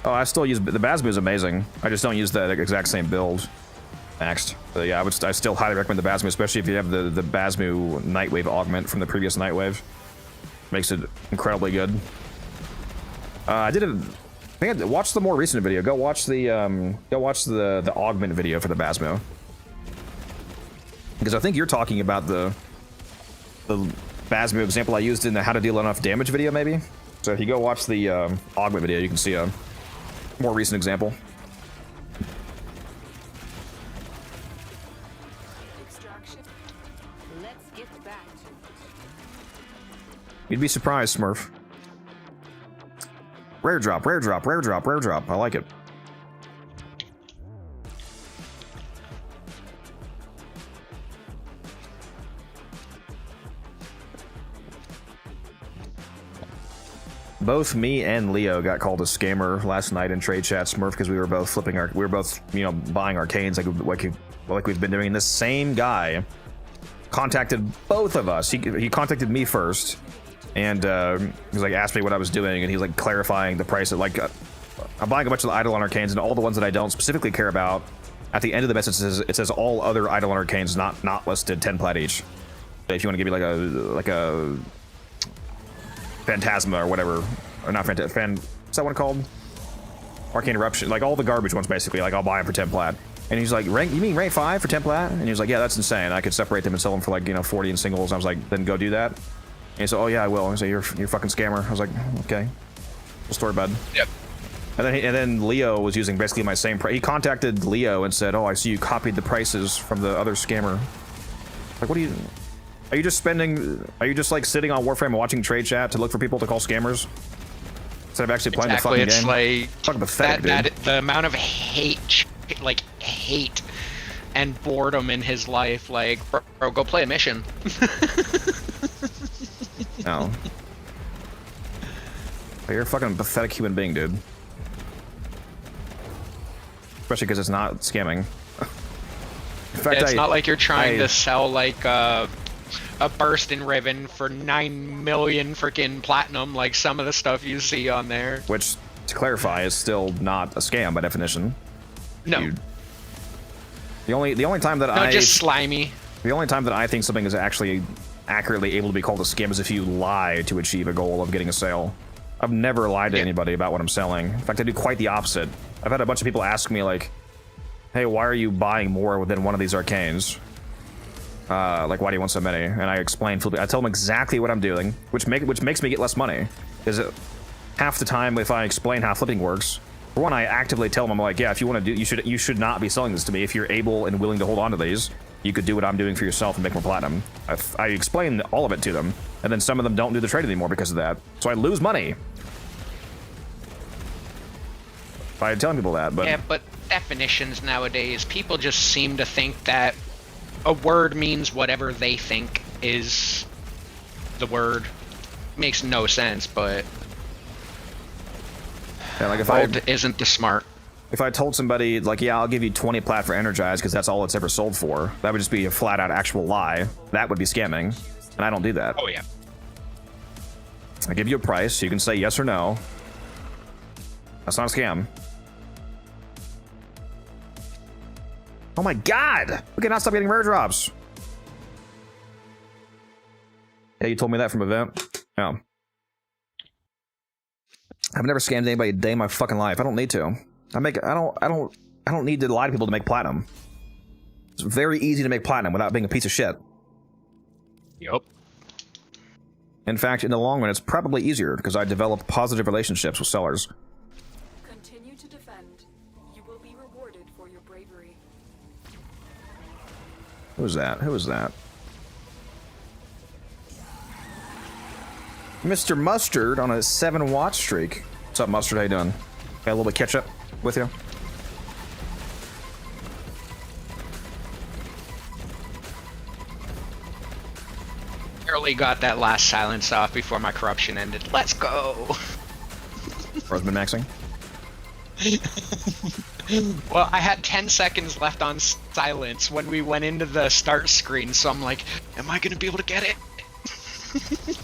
Oh, I still use the Basmu is amazing. I just don't use that exact same build. Maxed. But yeah, I still highly recommend the Basmu, especially if you have the Basmu Nightwave augment from the previous Nightwave. Makes it incredibly good. I think I watched the more recent video. Go watch the augment video for the Basmu. Because I think you're talking about the Basmu example I used in the How to Deal Enough Damage video, maybe. So if you go watch the augment video, you can see a more recent example. Extraction. Let's get back to it. You'd be surprised, Smurf. Rare drop, rare drop, rare drop, rare drop. I like it. Both me and Leo got called a scammer last night in trade chat, Smurf, because we were both buying arcanes like we've been doing. This same guy contacted both of us. He contacted me first, and he was like asked me what I was doing, and he was like clarifying the price of I'm buying a bunch of the Eidolon arcanes, and all the ones that I don't specifically care about. At the end of the message, it says all other Eidolon arcanes not listed, 10 plat each. If you want to give me like a Phantasma or whatever, or not Phantasma, what's that one called? Arcane Eruption, like all the garbage ones basically, like I'll buy them for 10 plat. And he's like, you mean rank 5 for 10 plat? And he was like, yeah, that's insane. I could separate them and sell them for like, 40 in singles. I was like, then go do that. And he said, oh yeah, I will. And he said, you're a fucking scammer. I was like, okay. Full story, bud. Yep. And then Leo was using basically my same price. He contacted Leo and said, oh, I see you copied the prices from the other scammer. Like, what are you just like sitting on Warframe and watching trade chat to look for people to call scammers? Instead of actually playing the fucking it's game? like Fucking pathetic, dude. the amount of hate and boredom in his life. Like, bro, go play a mission. No. But you're a fucking pathetic human being, dude. Especially because it's not scamming. In fact, It's not like you're trying to sell like a bursting ribbon for 9 million freaking platinum, like some of the stuff you see on there. Which, to clarify, is still not a scam by definition. No. Dude. The only time that No, just slimy. The only time that I think something is actually accurately able to be called a scam is if you lie to achieve a goal of getting a sale. I've never lied to anybody about what I'm selling. In fact, I do quite the opposite. I've had a bunch of people ask me, like, hey, why are you buying more within one of these arcanes? Like, why do you want so many? And I explain, I tell them exactly what I'm doing, which makes me get less money. Because half the time, if I explain how flipping works, for one, I actively tell them, I'm like, yeah, if you want to do, you should not be selling this to me. If you're able and willing to hold on to these, you could do what I'm doing for yourself and make more platinum. I explain all of it to them, and then some of them don't do the trade anymore because of that. So I lose money by telling people that. But yeah, but definitions nowadays, people just seem to think that a word means whatever they think is the word. Makes no sense, but yeah, like if old isn't the smart. If I told somebody, like, yeah, I'll give you 20 plat for Energize because that's all it's ever sold for, that would just be a flat-out actual lie. That would be scamming, and I don't do that. Oh, yeah. I give you a price, you can say yes or no. That's not a scam. Oh my god! We cannot stop getting rare drops! Yeah, you told me that from event. Yeah. I've never scammed anybody a day in my fucking life. I don't need to. I don't need to lie to people to make platinum. It's very easy to make platinum without being a piece of shit. Yup. In fact, in the long run, it's probably easier because I develop positive relationships with sellers. Continue to defend. You will be rewarded for your bravery. Who was that? Who was that? Mr. Mustard on a 7-watch streak. What's up, Mustard? How you doing? Got a little bit of ketchup with you? Barely got that last silence off before my corruption ended. Let's go! Roseman maxing? Well, I had 10 seconds left on silence when we went into the start screen, so I'm like, am I gonna be able to get it?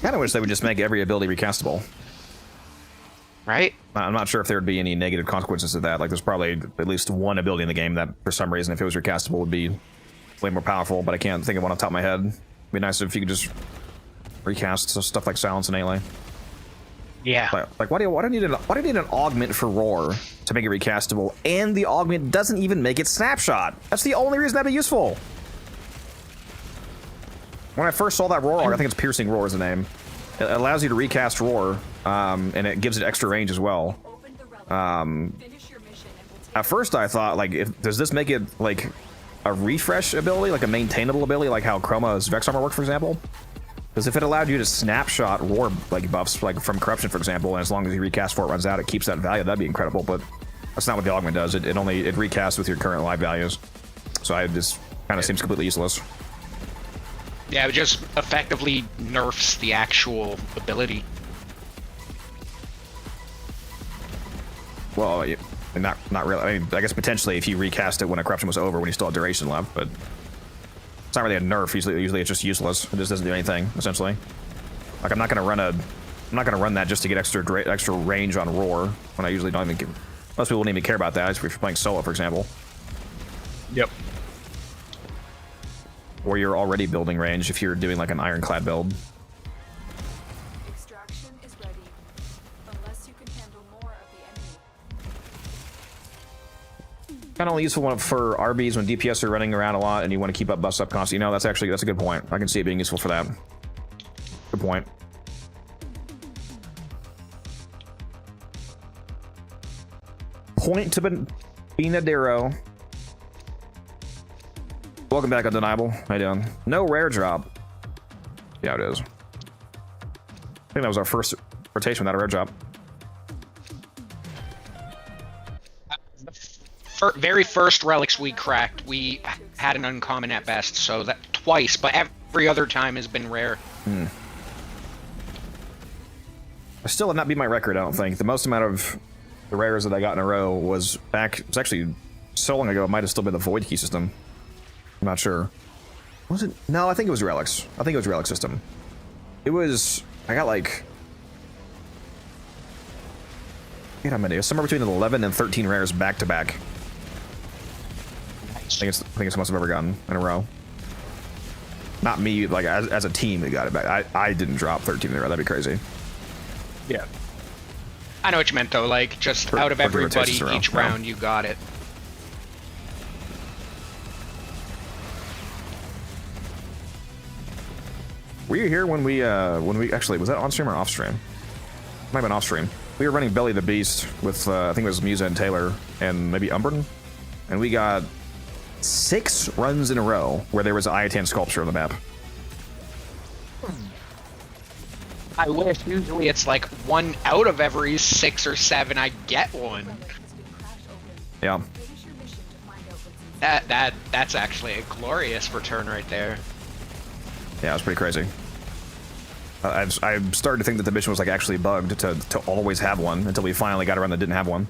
Kind of wish they would just make every ability recastable. Right? I'm not sure if there would be any negative consequences to that. Like, there's probably at least one ability in the game that, for some reason, if it was recastable, would be way more powerful, but I can't think of one off the top of my head. It'd be nice if you could just recast stuff like Silence and Melee. Yeah. Like, why do you need an augment for Roar to make it recastable, and the augment doesn't even make it snapshot? That's the only reason that'd be useful. When I first saw that Roar, I think it's Piercing Roar is the name. It allows you to recast Roar, and it gives it extra range as well. At first I thought, like, does this make it, like, a refresh ability, like a maintainable ability, like how Chroma's Vex Armor works, for example? Because if it allowed you to snapshot Roar, like, buffs, like, from Corruption, for example, and as long as you recast before it runs out, it keeps that value, that'd be incredible, but that's not what the augment does. It recasts with your current live values. So it just kind of seems completely useless. Yeah, it just effectively nerfs the actual ability. Well, not really. I mean, I guess potentially if you recast it when a corruption was over, when you still had duration left, but it's not really a nerf. Usually it's just useless. It just doesn't do anything, essentially. Like, I'm not gonna run that just to get extra range on Roar when I usually don't even give. Most people wouldn't even care about that. If you're playing solo, for example. Yep. Or you're already building range if you're doing like an ironclad build. Extraction is ready. Unless you can handle more of the enemy. Kind of only useful for RBs when DPS are running around a lot and you want to keep up bust up constantly. You know, that's a good point. I can see it being useful for that. Good point. Point to Benadero. Welcome back, Undeniable. How you doing? No rare drop. Yeah, it is. I think that was our first rotation without a rare drop. Very first relics we cracked, we had an uncommon at best, so that twice, but every other time has been rare. I still have not beat my record, I don't think. The most amount of the rares that I got in a row was it's actually so long ago, it might have still been the Void Key system. I'm not sure. Was it? No, I think it was Relics. I think it was Relic system. It was... I got like... I forget how many. It was somewhere between 11 and 13 rares back to back. I think it's the most I've ever gotten in a row. Not me, like as a team, we got it back. I didn't drop 13 in a row. That'd be crazy. Yeah. I know what you meant though. Like just out of everybody, each round you got it. Were you here when we actually, was that on stream or off stream? Might have been off stream. We were running Belly the Beast with I think it was Musa and Taylor and maybe Umbrin, and we got 6 runs in a row where there was an Iatan sculpture on the map. I wish. Usually it's like 1 out of every 6 or 7 I get one. Yeah. That's actually a glorious return right there. Yeah, it was pretty crazy. I've started to think that the mission was like actually bugged to always have one until we finally got around that didn't have one.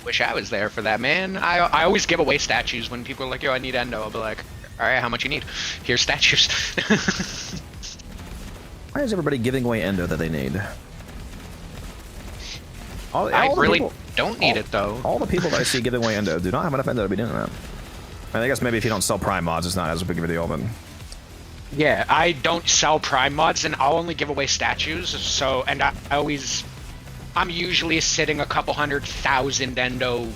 Wish I was there for that, man. I always give away statues when people are like, yo, I need endo. I'll be like, all right, how much you need? Here's statues. Why is everybody giving away endo that they need? I really don't need it though. All the people that I see giving away endo do not have enough endo to be doing that. I guess maybe if you don't sell prime mods, it's not as big of a deal, but... Yeah, I don't sell prime mods, and I'll only give away statues, so... And I'm usually sitting a couple 100,000 endo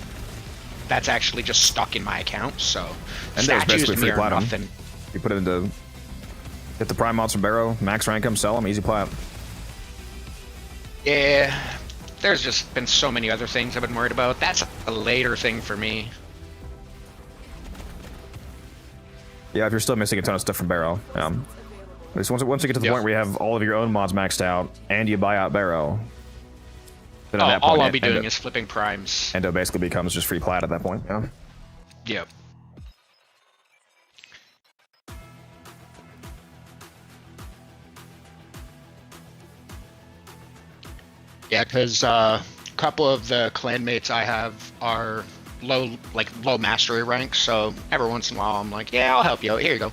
that's actually just stuck in my account, so... Statues to me are nothing. You put it into... Get the prime mods from Barrow, max rank them, sell them, easy plat. Yeah, there's just been so many other things I've been worried about. That's a later thing for me. Yeah, if you're still missing a ton of stuff from Barrow, at least once you get to the point where you have all of your own mods maxed out and you buy out Barrow, then at that point, all I'll be doing is flipping primes. Endo basically becomes just free plat at that point. Yeah. Yep. Yeah, because a couple of the clanmates I have are low mastery rank, so every once in a while I'm like, yeah, I'll help you out. Here you go.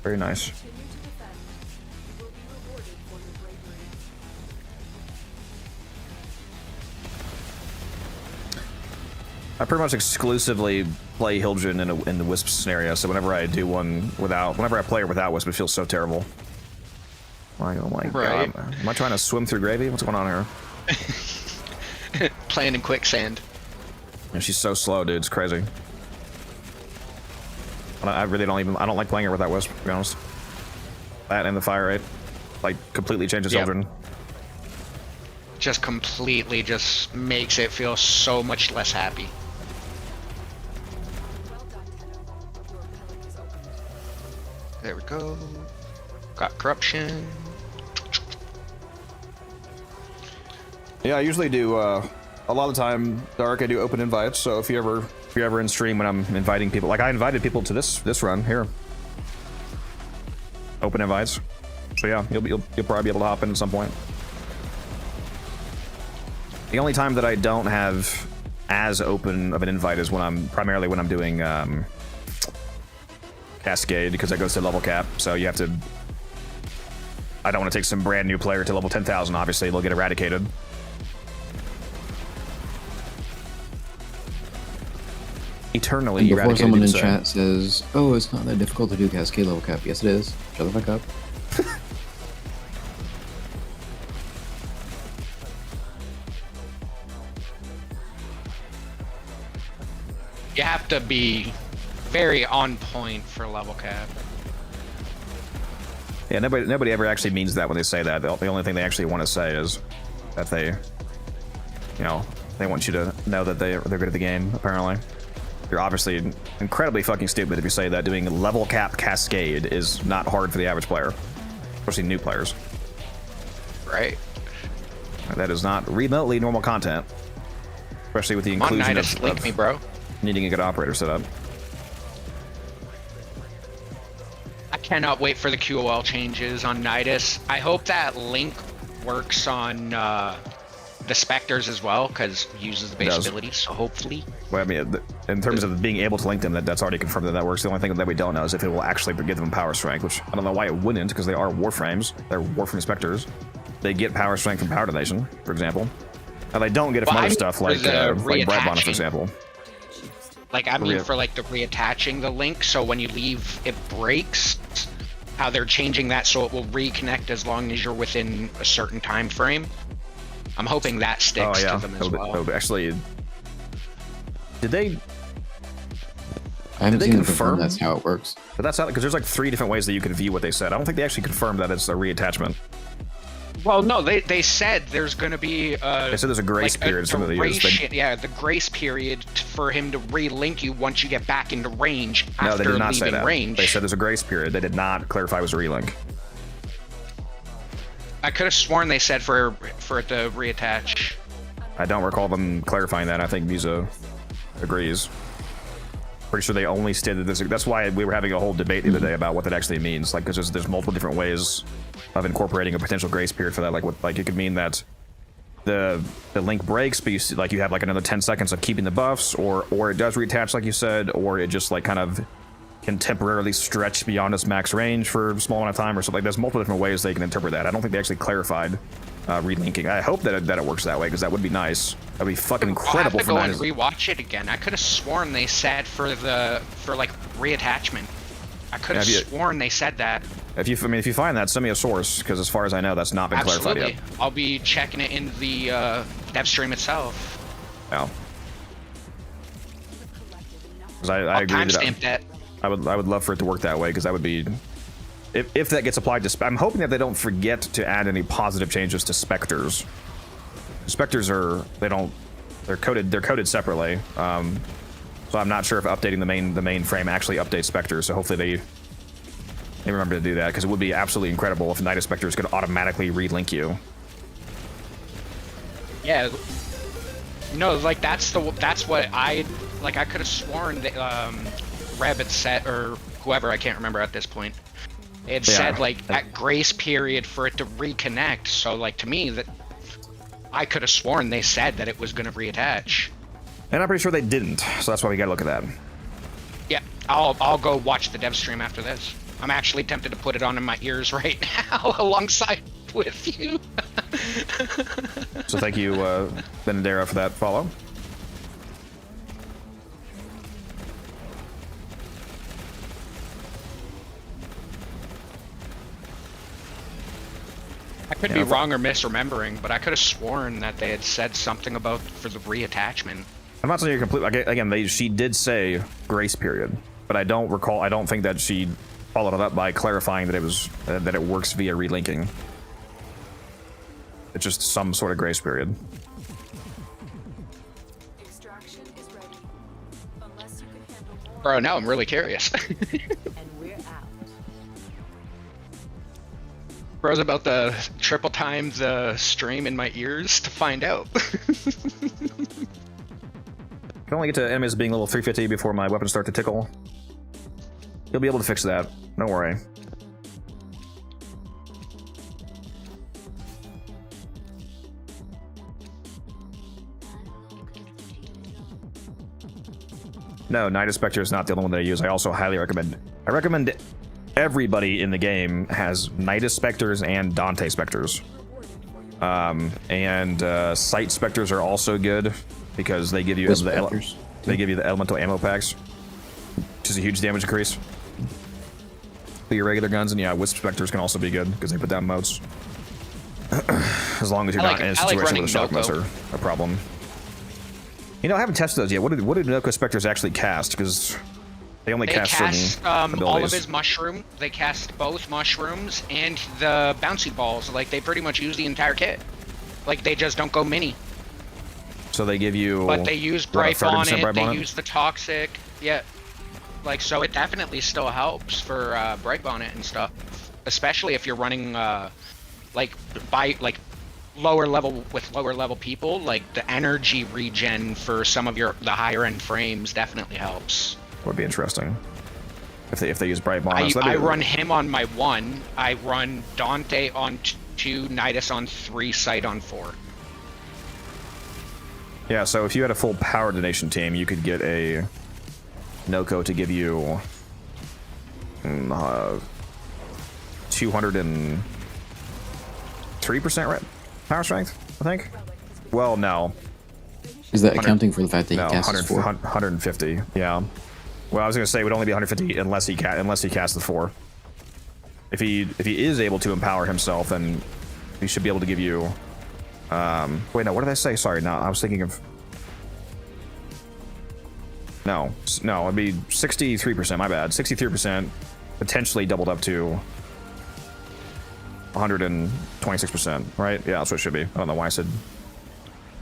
Very nice. I pretty much exclusively play Hildren in the Wisp scenario, so whenever I do one whenever I play her without Wisp, it feels so terrible. Like, oh my god. Am I trying to swim through gravy? What's going on here? Playing in quicksand. Yeah, she's so slow, dude. It's crazy. I really don't like playing her without Wisp, to be honest. That and the fire rate, like, completely changes Hildren. Just completely just makes it feel so much less happy. There we go. Got corruption. Yeah, I usually do a lot of the time, Dark, I do open invites, so if you're ever in stream when I'm inviting people, like I invited people to this run here. Open invites. So yeah, you'll probably be able to hop in at some point. The only time that I don't have as open of an invite is primarily when I'm doing Cascade, because that goes to level cap, so you have to... I don't want to take some brand new player to level 10,000, obviously they'll get eradicated. Eternally and before eradicated. Someone in chat says, oh, it's not that difficult to do Cascade level cap. Yes it is. Shut the fuck up. You have to be very on point for level cap. Yeah, nobody ever actually means that when they say that. The only thing they actually want to say is that they want you to know that they're good at the game, apparently. You're obviously incredibly fucking stupid if you say that doing level cap Cascade is not hard for the average player, especially new players. Right. That is not remotely normal content, especially with the inclusion of link me, bro. Needing a good operator set up. I cannot wait for the QOL changes on Nidus. I hope that link works on the Spectres as well, because it uses the base abilities, so hopefully. Well, I mean, in terms of being able to link them, that's already confirmed that works. The only thing that we don't know is if it will actually give them power strength, which I don't know why it wouldn't, because they are Warframes. They're Warframe Spectres. They get power strength from Power Donation, for example. Now they don't get it from Well, other I mean stuff for like the Brightbonnet, for reattaching. example. Like, I mean Rea- for, like, the reattaching the link, so when you leave, it breaks. How they're changing that so it will reconnect as long as you're within a certain time frame. I'm hoping that Oh sticks yeah. to them as well. Actually, did they? I haven't they seen them confirm? confirm that's how it works. But that's how, because there's like 3 different ways that you can view what they said. I don't think they actually confirmed that it's a reattachment. Well, no, they said there's going to be They said there's a grace period. Some of the use. yeah, the grace period for him to relink you once you get back into range No, after they did not say leaving that. range. They said there's a grace period. They did not clarify it was a relink. I could have sworn they said for it to reattach. I don't recall them clarifying that. I think Visa agrees. Pretty sure they only stated this. That's why we were having a whole debate the other day about what that actually means. Like, because there's multiple different ways of incorporating a potential grace period for that. Like, it could mean that the link breaks, but you have like another 10 seconds of keeping the buffs, or it does reattach, like you said, or it just like kind of can temporarily stretch beyond its max range for a small amount of time, or something. There's multiple different ways they can interpret that. I don't think they actually clarified relinking. I hope that it works that way, because that would be nice. That'd be fucking incredible for I'll have to Nine. go and rewatch it again. I could have sworn they said for like reattachment. I could have sworn they said that. If you find that, send me a source, because as far as I know, that's not been clarified Absolutely. yet. I'll be checking it in the dev stream itself. No. Because I I'll agree timestamp that. I would love for it to work that way, because that would be, if that gets applied to. I'm hoping that they don't forget to add any positive changes to specters. Specters they're coded separately. So I'm not sure if updating the main frame actually updates specters. So hopefully they remember to do that, because it would be absolutely incredible if Night of Specters could automatically relink you. Yeah. No, like that's what I could have sworn that Rabbit said, or whoever, I can't remember at this point. It said like that grace period for it to reconnect. So like to me that I could have sworn they said that it was going to reattach. And I'm pretty sure they didn't. So that's why we gotta look at that. Yeah, I'll go watch the dev stream after this. I'm actually tempted to put it on in my ears right now alongside with you. So thank you, Benedera, for that follow. I could be wrong or misremembering, but I could have sworn that they had said something about for the reattachment. I'm not saying you're completely. Again, she did say grace period, but I don't recall. I don't think that she followed it up by clarifying that it was that it works via relinking. It's just some sort of grace period. Extraction is ready. Unless you can handle more. Bro, now I'm really curious. And we're out. Bro's about to triple time the stream in my ears to find out. I can only get to enemies being level 350 before my weapons start to tickle. You'll be able to fix that. Don't worry. No, Night of Spectre is not the only one that I use. I also highly recommend. I recommend everybody in the game has Night of Specters and Dante Specters. Sight Specters are also good, because they give you the elemental ammo packs, which is a huge damage increase for your regular guns. And yeah, Wisp Specters can also be good, because they put down motes. As long as you're not in a situation where the shock motes are a problem. You know, I haven't tested those yet. What did Noka Specters actually cast? Because they only cast certain abilities. All of his mushroom. They cast both mushrooms and the bouncy balls. Like, they pretty much use the entire kit. Like, they just don't go mini. So they give you. But they use Bright Bonnet. They use the Toxic. Yeah. Like, so it definitely still helps for Bright Bonnet and stuff. Especially if you're running, lower level people. Like, the energy regen for some of the higher end frames definitely helps. Would be interesting if they use Bright Bonnet. I run him on my 1. I run Dante on 2, Nidus on 3, Sight on 4. Yeah, so if you had a full power donation team, you could get a Noko to give you 203% power strength, I think. Well, no. Is that accounting for the fact that No, he casts 4? 150. Yeah. Well, I was gonna say it would only be 150 unless he casts the 4. If he is able to empower himself, then he should be able to give you. Wait, no. What did I say? Sorry, no. I was thinking of. No, it'd be 63%. My bad. 63%, potentially doubled up to 126%. Right? Yeah, that's what it should be. I don't know why I said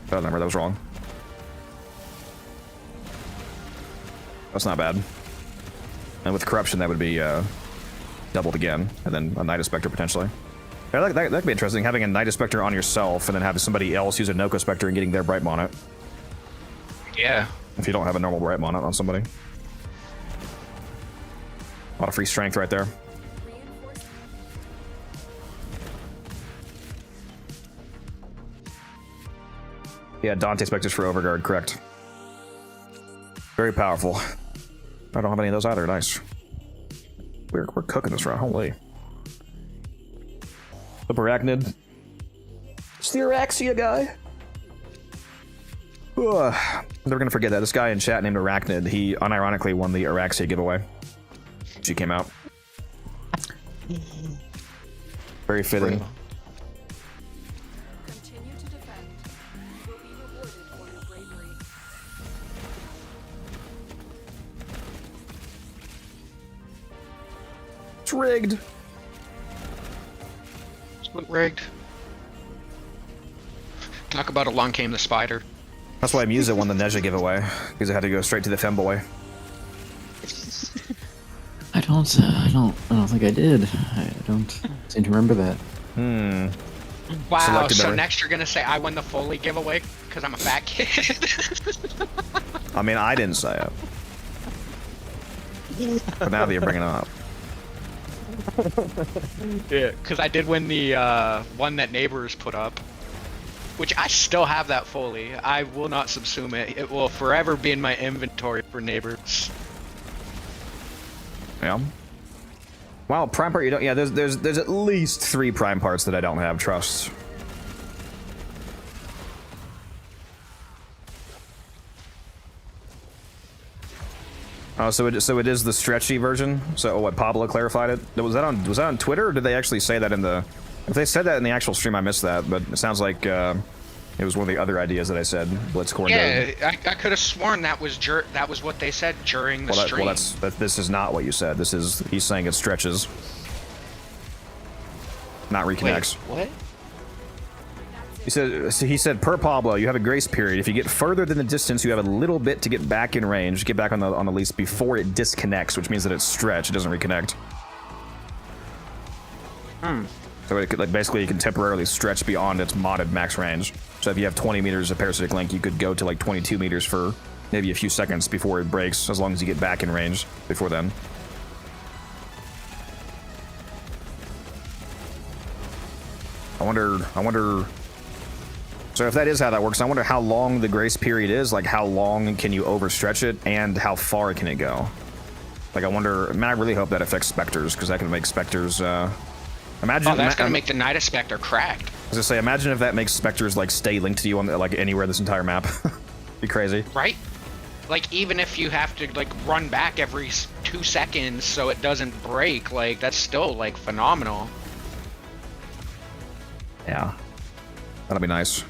that number. That was wrong. That's not bad. And with corruption, that would be doubled again, and then a Night Spectre potentially. Yeah, that could be interesting. Having a Night Spectre on yourself, and then having somebody else use a Noko Spectre and getting their Bright Bonnet. Yeah. If you don't have a normal Bright Bonnet on somebody. A lot of free strength right there. Yeah, Dante Spectres for Overguard, correct. Very powerful. I don't have any of those either, nice. We're cooking this round, holy. Up Arachnid. It's the Araxia guy. Ugh. Never gonna forget that. This guy in chat named Arachnid, he unironically won the Araxia giveaway. She came out. Very fitting. Continue to defend. You will be rewarded for your bravery. It's rigged. Rigged. Talk about along came the spider. That's why Musa won the Neja giveaway, because it had to go straight to the femboy. I don't think I did. I don't seem to remember that. Wow, Selected so memory. next you're gonna say I won the Foley giveaway because I'm a fat kid? I mean, I didn't say it. But now that you're bringing it up. Yeah, because I did win the one that Neighbors put up. Which I still have that Foley. I will not subsume it. It will forever be in my inventory for Neighbors. Yeah. Wow, prime part you don't. Yeah, there's at least 3 prime parts that I don't have. Trust. Oh, so it is the stretchy version. So what? Pablo clarified it. Was that on Twitter, or did they actually say that in the? If they said that in the actual stream, I missed that. But it sounds like it was one of the other ideas that I said. Blitzcorn. Yeah, I could have sworn that was what they said during the stream. Well, this is not what you said. He's saying it stretches, not reconnects. Wait, what? He said per Pablo, you have a grace period. If you get further than the distance, you have a little bit to get back in range, get back on the lease before it disconnects, which means that it's stretched. It doesn't reconnect. So it could, like, basically you can temporarily stretch beyond its modded max range. So if you have 20 meters of parasitic link, you could go to like 22 meters for maybe a few seconds before it breaks, as long as you get back in range before then. I wonder. So if that is how that works, I wonder how long the grace period is. Like, how long can you overstretch it, and how far can it go? Like, I wonder. Man, I really hope that affects specters, because that can make specters. Imagine. Oh, that's gonna make the Night Spectre cracked. I was gonna say, imagine if that makes specters like stay linked to you on like anywhere this entire map. Be crazy. Right? Like, even if you have to like run back every 2 seconds so it doesn't break, like that's still like phenomenal. Yeah, that'll be nice.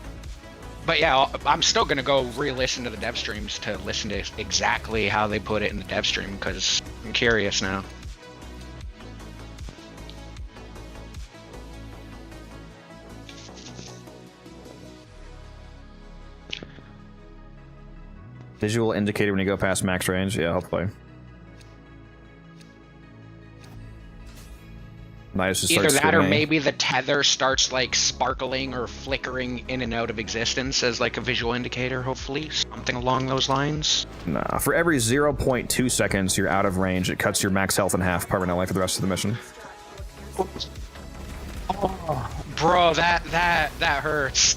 But yeah, I'm still gonna go re-listen to the dev streams to listen to exactly how they put it in the dev stream, because I'm curious now. Visual indicator when you go past max range. Yeah, hopefully. Nice. Either that, or maybe the tether starts like sparkling or flickering in and out of existence as like a visual indicator. Hopefully, something along those lines. Nah, for every 0.2 seconds you're out of range, it cuts your max health in half permanently for the rest of the mission. Bro, that hurts.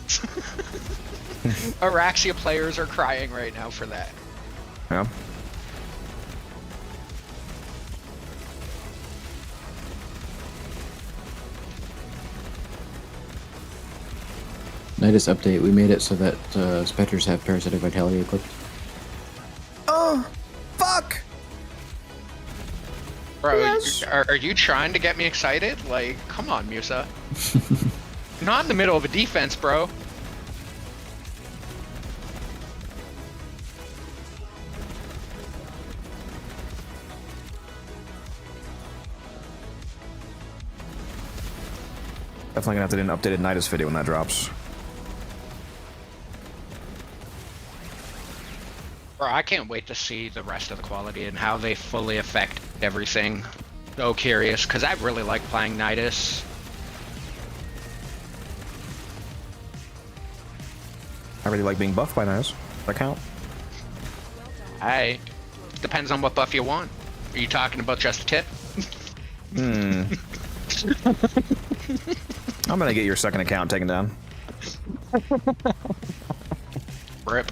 Araxia players are crying right now for that. Yeah. Latest update, we made it so that Spectres have Parasitic Vitality equipped. Oh, fuck! Bro, Yes. are you trying to get me excited? Like, come on, Musa. Not in the middle of a defense, bro. Definitely gonna have to do an updated Nidus video when that drops. Bro, I can't wait to see the rest of the quality and how they fully affect everything. So curious, because I really like playing Nidus. I really like being buffed by Nidus. Does that count? Hey, depends on what buff you want. Are you talking about just a tip? I'm gonna get your second account taken down. Rip.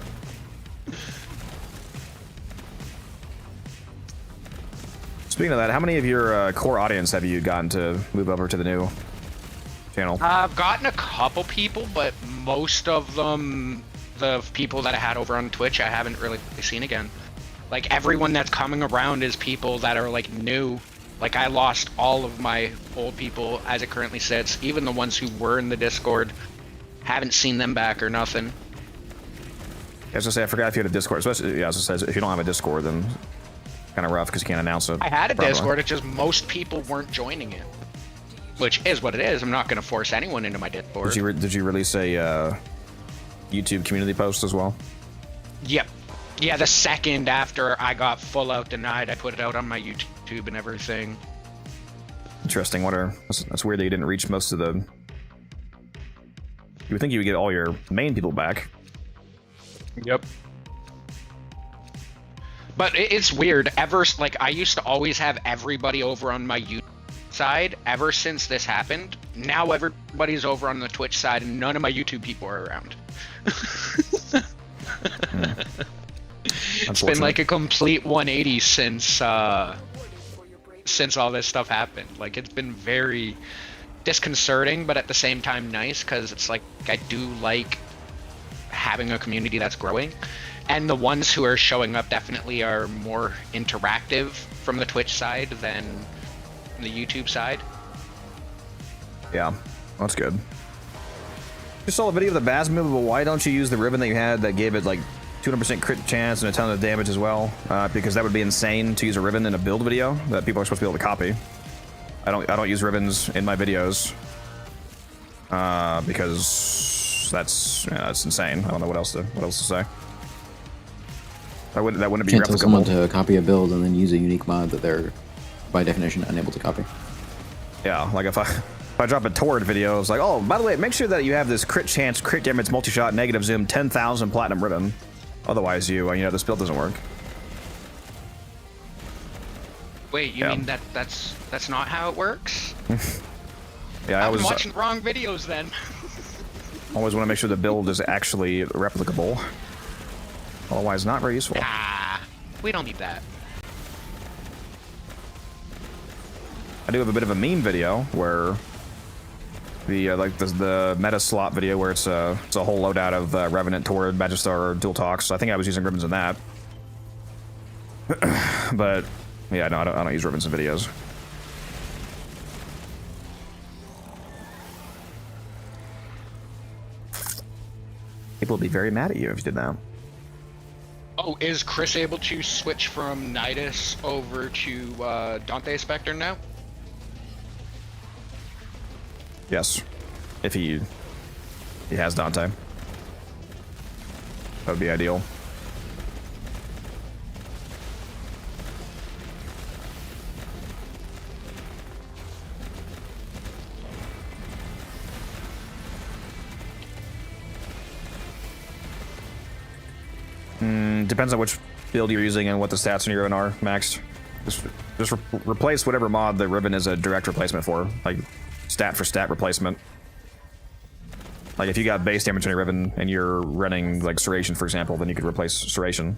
Speaking of that, how many of your core audience have you gotten to move over to the new channel? I've gotten a couple people, but most of them, the people that I had over on Twitch, I haven't really seen again. Like, everyone that's coming around is people that are, like, new. Like, I lost all of my old people as it currently sits. Even the ones who were in the Discord. Haven't seen them back or nothing. I was gonna say, I forgot if you had a Discord. Especially, yeah, as I said, if you don't have a Discord, then kind of rough because you can't announce it. I had a properly. Discord, it's just most people weren't joining it. Which is what it is. I'm not going to force anyone into my Discord. Did you release a YouTube community post as well? Yep. Yeah, the second after I got full out denied, I put it out on my YouTube and everything. Interesting. That's weird that you didn't reach most of the. You would think you would get all your main people back. Yep. But it's weird. Like, I used to always have everybody over on my YouTube side. Ever since this happened, now everybody's over on the Twitch side, and none of my YouTube people are around. It's been like a complete 180 since all this stuff happened. Like, it's been very disconcerting, but at the same time nice, because it's like I do like having a community that's growing, and the ones who are showing up definitely are more interactive from the Twitch side than the YouTube side. Yeah, that's good. Just saw a video of the Baz move, but why don't you use the ribbon that you had that gave it like 200% crit chance and a ton of damage as well? Because that would be insane to use a ribbon in a build video that people are supposed to be able to copy. I don't use ribbons in my videos because that's insane. I don't know what else to say. That wouldn't be Can't tell replicable. someone to copy a build and then use a unique mod that they're, by definition, unable to copy. Yeah, like if I drop a Torrid video, it's like, oh, by the way, make sure that you have this crit chance, crit damage, multi-shot, negative zoom, 10,000 platinum ribbon. Otherwise, you know, this build doesn't work. Wait, you mean that's not how it works? Yeah, I was watching the wrong videos then. always want to make sure the build is actually replicable. Otherwise, not very useful. Ah, we don't need that. I do have a bit of a meme video where the the meta slot video where it's a whole loadout of Revenant, Torrid, Magistar, Dual Talks. I think I was using ribbons in that. But yeah, no, I don't use ribbons in videos. People would be very mad at you if you did that. Oh, is Chris able to switch from Nidus over to Dante Spectre now? Yes, if he has Dante, that would be ideal. Depends on which build you're using and what the stats on your ribbon are maxed. Just replace whatever mod the ribbon is a direct replacement for, like stat for stat replacement. Like if you got base damage on your ribbon and you're running like Serration, for example, then you could replace Serration.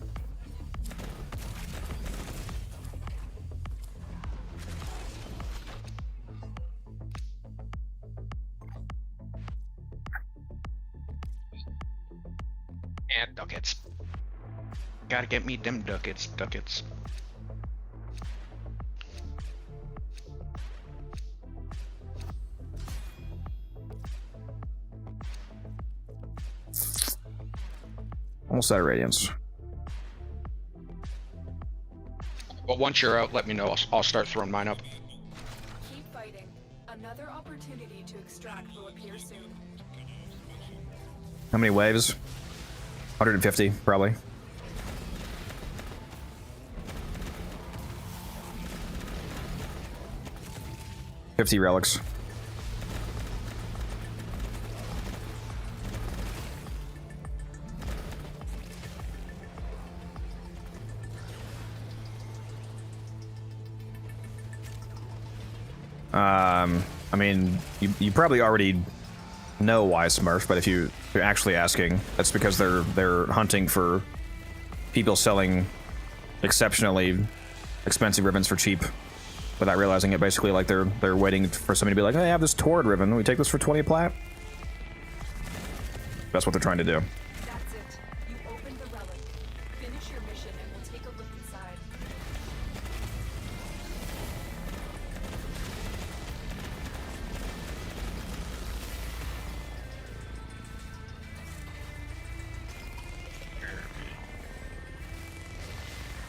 And ducats. Gotta get me them ducats. Almost out of radiance. Well, once you're out, let me know. I'll start throwing mine up. Keep fighting. Another opportunity to extract will appear soon. How many waves? 150, probably. $50 relics. I mean, you probably already know why Smurf, but if you're actually asking, that's because they're hunting for people selling exceptionally expensive ribbons for cheap without realizing it. Basically, like they're waiting for somebody to be like, "Hey, I have this Taured ribbon. We take this for 20 plat." That's what they're trying to do. That's it. You opened the relic. Finish your mission and we'll take a look inside.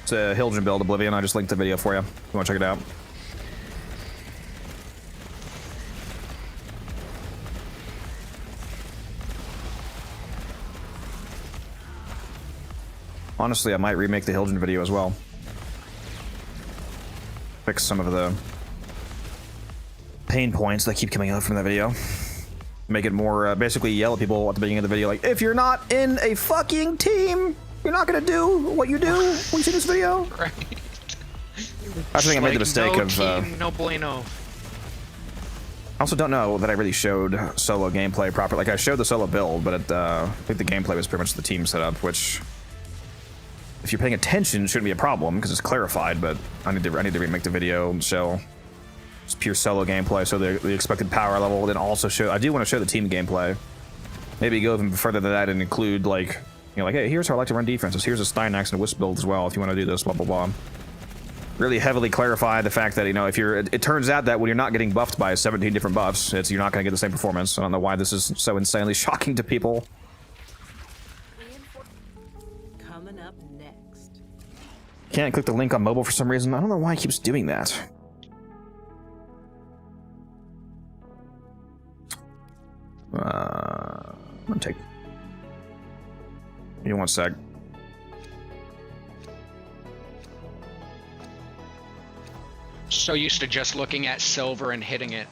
It's a Hildren build, Oblivion. I just linked the video for you. If you want to check it out. Honestly, I might remake the Hildren video as well. Fix some of the pain points that keep coming out from the video. Make it more, basically yell at people at the beginning of the video like, if you're not in a fucking team, you're not gonna do what you do when you see this video. Right. I think I made the mistake no of... team, no bueno. I also don't know that I really showed solo gameplay proper. Like, I showed the solo build, but I think the gameplay was pretty much the team setup, which... if you're paying attention, it shouldn't be a problem because it's clarified. But I need to remake the video and show just pure solo gameplay, so the expected power level. Then also show. I do want to show the team gameplay. Maybe go even further than that and include like, you know, like, hey, here's how I like to run defenses. Here's a Steinax and a Wisp build as well if you want to do this. Blah blah blah. Really heavily clarify the fact that, you know, if you're, it turns out that when you're not getting buffed by 17 different buffs, you're not going to get the same performance. I don't know why this is so insanely shocking to people. Coming up next. Can't click the link on mobile for some reason. I don't know why it keeps doing that. I'm gonna take... give me 1 sec. So used to just looking at silver and hitting it.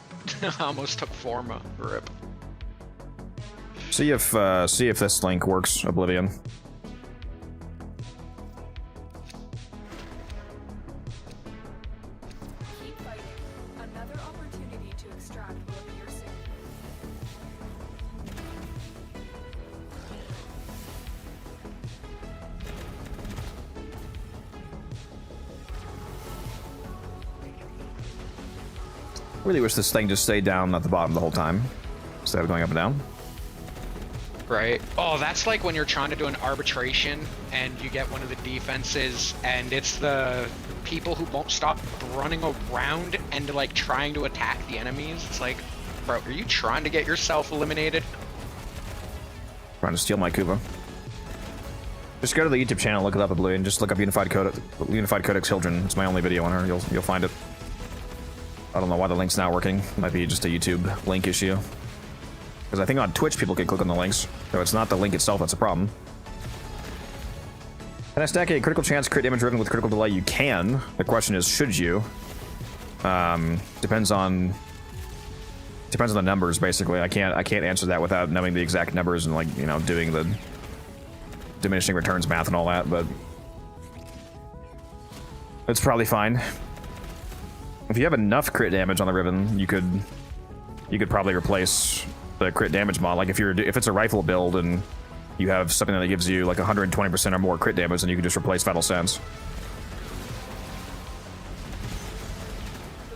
Almost took forma. Rip. See if this link works, Oblivion. Keep fighting. Another opportunity to extract will appear soon. Really wish this thing just stayed down at the bottom the whole time, instead of going up and down. Right. Oh, that's like when you're trying to do an arbitration and you get one of the defenses and it's the people who won't stop running around and like trying to attack the enemies. It's like, bro, are you trying to get yourself eliminated? Trying to steal my Kuba. Just go to the YouTube channel, look it up, Oblivion. Just look up Unified Codex Hildren. It's my only video on her. You'll find it. I don't know why the link's not working. It might be just a YouTube link issue. Because I think on Twitch people can click on the links, so it's not the link itself that's a problem. Can I stack a critical chance crit damage driven with critical delay? You can. The question is, should you? Depends on the numbers, basically. I can't answer that without knowing the exact numbers and, like, you know, doing the diminishing returns math and all that, but it's probably fine. If you have enough crit damage on the ribbon, you could probably replace the crit damage mod. Like if it's a rifle build and you have something that gives you like 120% or more crit damage, then you can just replace Fatal Sense. The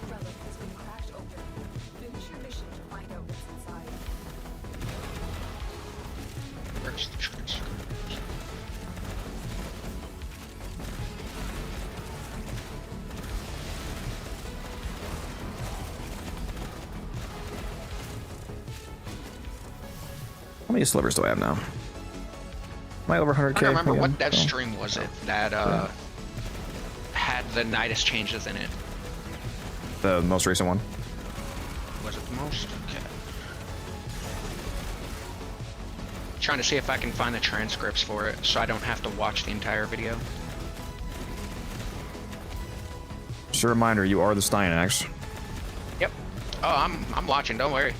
relic has been cracked open. Finish your mission to find out what's inside. Where's the transfer? How many slivers do I have now? Am I over 100k? I don't remember again? what dev Oh. stream was it that had the Nidus changes in it. The most recent one. Was it the most? Okay. Trying to see if I can find the transcripts for it, so I don't have to watch the entire video. Just a reminder, you are the Steinax. Yep. Oh, I'm watching. Don't worry.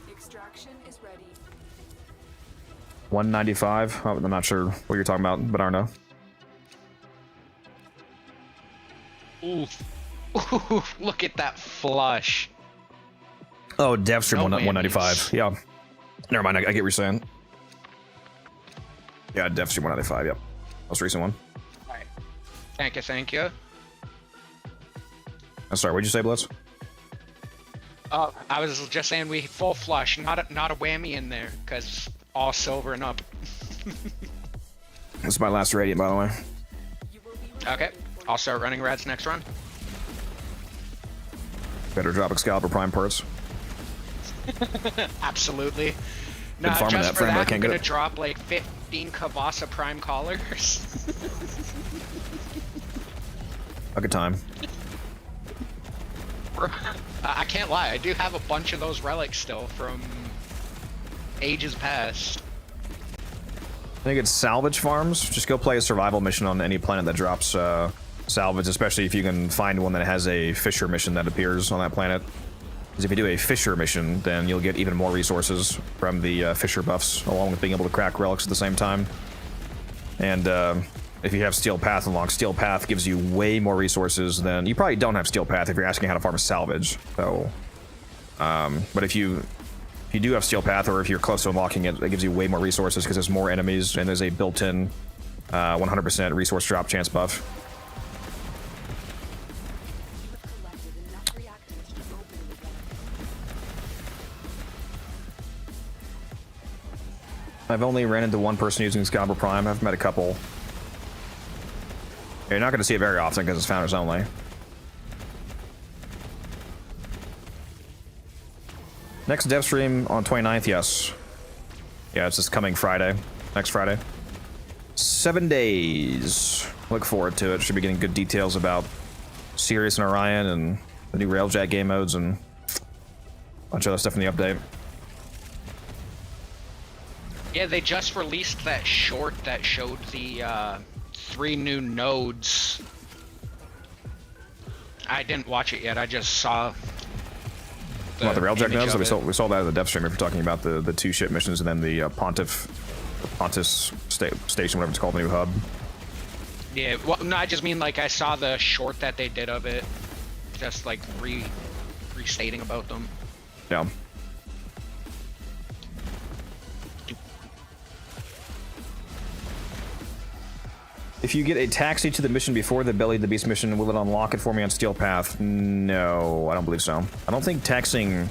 Extraction is ready. 195. Oh, I'm not sure what you're talking about, but I don't know. Oof. Oof, look at that flush. Oh, dev stream No 195. whammies. Yeah. Never mind. I get what you're saying. Yeah, dev stream 195. Yep. Most recent one. Alright. Thank you, thank you. I'm sorry. What'd you say, Blitz? I was just saying we full flush, not a whammy in there, because all silver and up. This is my last radiant, by the way. Okay, I'll start running reds next run. Better drop Excalibur Prime parts. Absolutely. Been Nah, farming just that for frame, but I that, I'm can't get gonna it. drop like 15 Kavasa Prime collars. A good time. I can't lie, I do have a bunch of those relics still from ages past. I think it's salvage farms. Just go play a survival mission on any planet that drops salvage, especially if you can find one that has a fisher mission that appears on that planet. Because if you do a fisher mission, then you'll get even more resources from the fisher buffs, along with being able to crack relics at the same time. And if you have Steel Path unlocked, Steel Path gives you way more resources than... You probably don't have Steel Path if you're asking how to farm a salvage, so... but if you do have Steel Path, or if you're close to unlocking it, it gives you way more resources because there's more enemies, and there's a built-in 100% resource drop chance buff. Collected enough reactors to open the weapon. I've only ran into one person using Excalibur Prime. I've met a couple. You're not going to see it very often because it's founders only. Next dev stream on 29th, yes. Yeah, it's this coming Friday. Next Friday. 7 days. Look forward to it. Should be getting good details about Sirius and Orion and the new Railjack game modes and a bunch of other stuff in the update. Yeah, they just released that short that showed the 3 new nodes. I didn't watch it yet, I just saw What, the Railjack image nodes? of We saw that in the dev stream if you're talking about the 2 ship missions and then the Pontus station, whatever it's called, the new hub. Yeah, well, no, I just mean like I saw the short that they did of it, just like restating about them. Yeah. If you get a taxi to the mission before the Belly of the Beast mission, will it unlock it for me on Steel Path? No, I don't believe so. I don't think taxing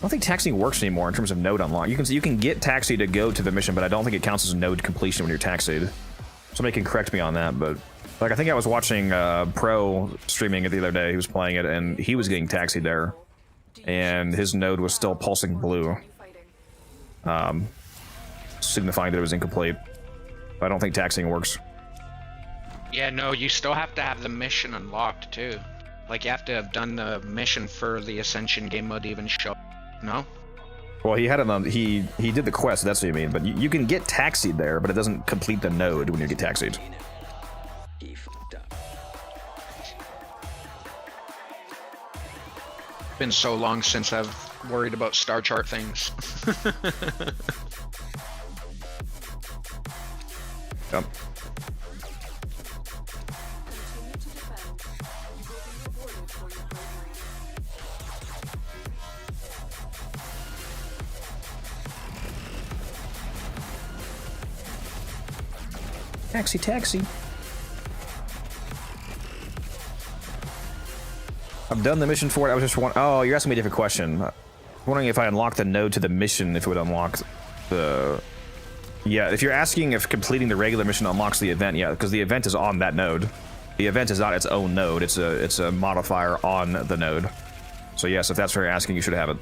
works anymore in terms of node unlock. You can get taxi to go to the mission, but I don't think it counts as node completion when you're taxied. Somebody can correct me on that, but like I think I was watching Pro streaming it the other day. He was playing it and he was getting taxied there, and his node was still pulsing blue, signifying that it was incomplete. But I don't think taxiing works. Yeah, no, you still have to have the mission unlocked too. Like you have to have done the mission for the Ascension game mode to even show. No? Well, he had it on. He did the quest. That's what you mean. But you can get taxied there, but it doesn't complete the node when you get taxied. Been so long since I've worried about star chart things. Yep. Continue to defend. You will be rewarded for your bravery. Taxi, taxi. I've done the mission for it. I was just wondering. Oh, you're asking me a different question. Wondering if I unlocked the node to the mission, if it would unlock the... Yeah, if you're asking if completing the regular mission unlocks the event, yeah, because the event is on that node. The event is not its own node, it's a modifier on the node. So yes, if that's what you're asking, you should have it.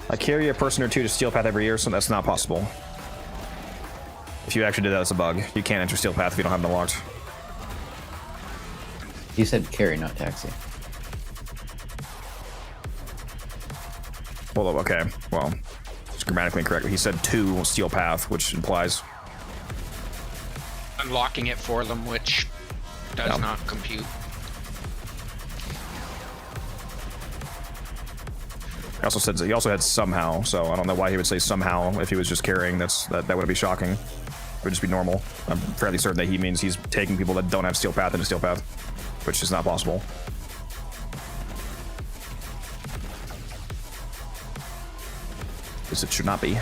I carry a person or two to Steel Path every year, so that's not possible. If you actually did that, it's a bug. You can't enter Steel Path if you don't have it unlocked. You said carry, not taxi. Well, okay. Well, it's grammatically incorrect. He said to Steel Path, which implies... Unlocking it for them, which does not compute. He also had somehow, so I don't know why he would say somehow if he was just carrying. That would be shocking. It would just be normal. I'm fairly certain that he means he's taking people that don't have Steel Path into Steel Path, which is not possible. Because it should not be.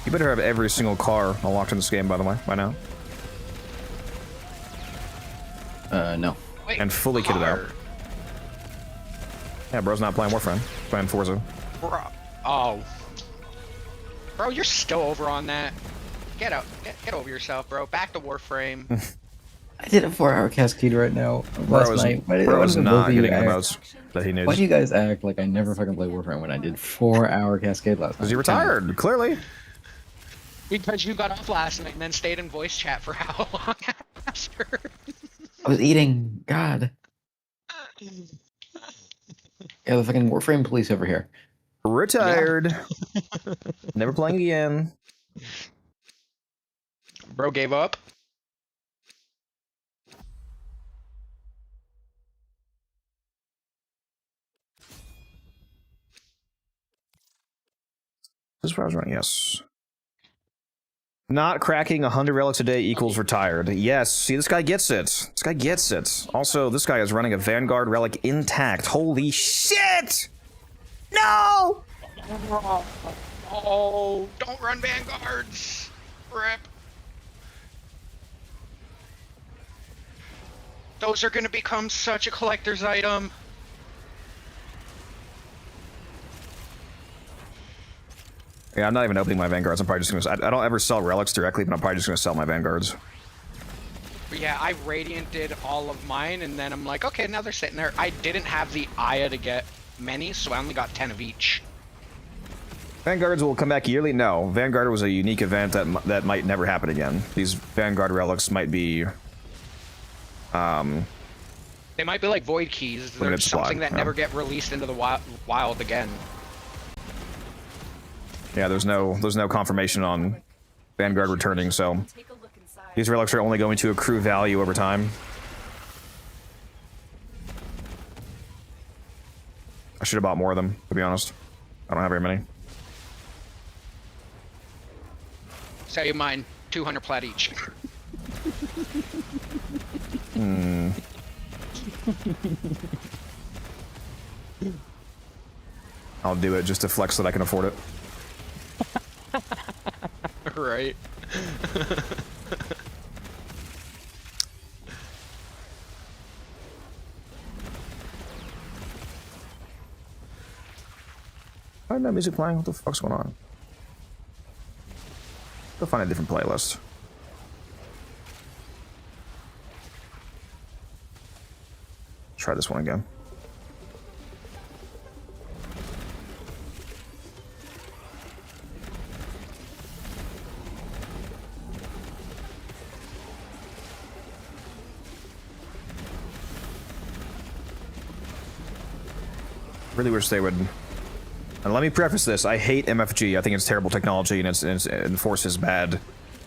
You better have every single car unlocked in this game, by the way, by now. No. Wait, And fully kitted out. Yeah, bro's not playing Warframe. He's playing Forza. Bro. Oh. Bro, you're still over on that. Get out. Get over yourself, bro. Back to Warframe. I did a 4-hour cascade right now. Last night. Bro is not getting the votes that he needs. Why do you guys act like I never fucking play Warframe when I did 4-hour cascade last night? Because you retired, clearly. Because you got off last night and then stayed in voice chat for how long after? I was eating. God. Yeah, the fucking Warframe police over here. Retired. Never playing again. Bro gave up. This is where I was running, yes. Not cracking 100 relics a day equals retired. Yes, see, this guy gets it. This guy gets it. Also, this guy is running a Vanguard relic intact. Holy shit! No! Oh, don't run Vanguards. Rip. Those are gonna become such a collector's item. Yeah, I'm not even opening my Vanguards. I'm probably just gonna... I don't ever sell relics directly, but I'm probably just gonna sell my Vanguards. But yeah, I Radiant did all of mine, and then I'm like, okay, now they're sitting there. I didn't have the Aya to get many, so I only got 10 of each. Vanguards will come back yearly? No. Vanguard was a unique event that might never happen again. These Vanguard relics might be... They might be like Void Keys. They're Limited supply, something that yeah. never get released into the wild again. Yeah, there's no confirmation on Vanguard returning, so Take a look inside. these relics are only going to accrue value over time. I should have bought more of them, to be honest. I don't have very many. Sell you mine, 200 plat each. I'll do it just to flex that I can afford it. Right. Why isn't that music playing? What the fuck's going on? Go find a different playlist. Try this one again. Really wish they would. And let me preface this: I hate MFG. I think it's terrible technology and it enforces bad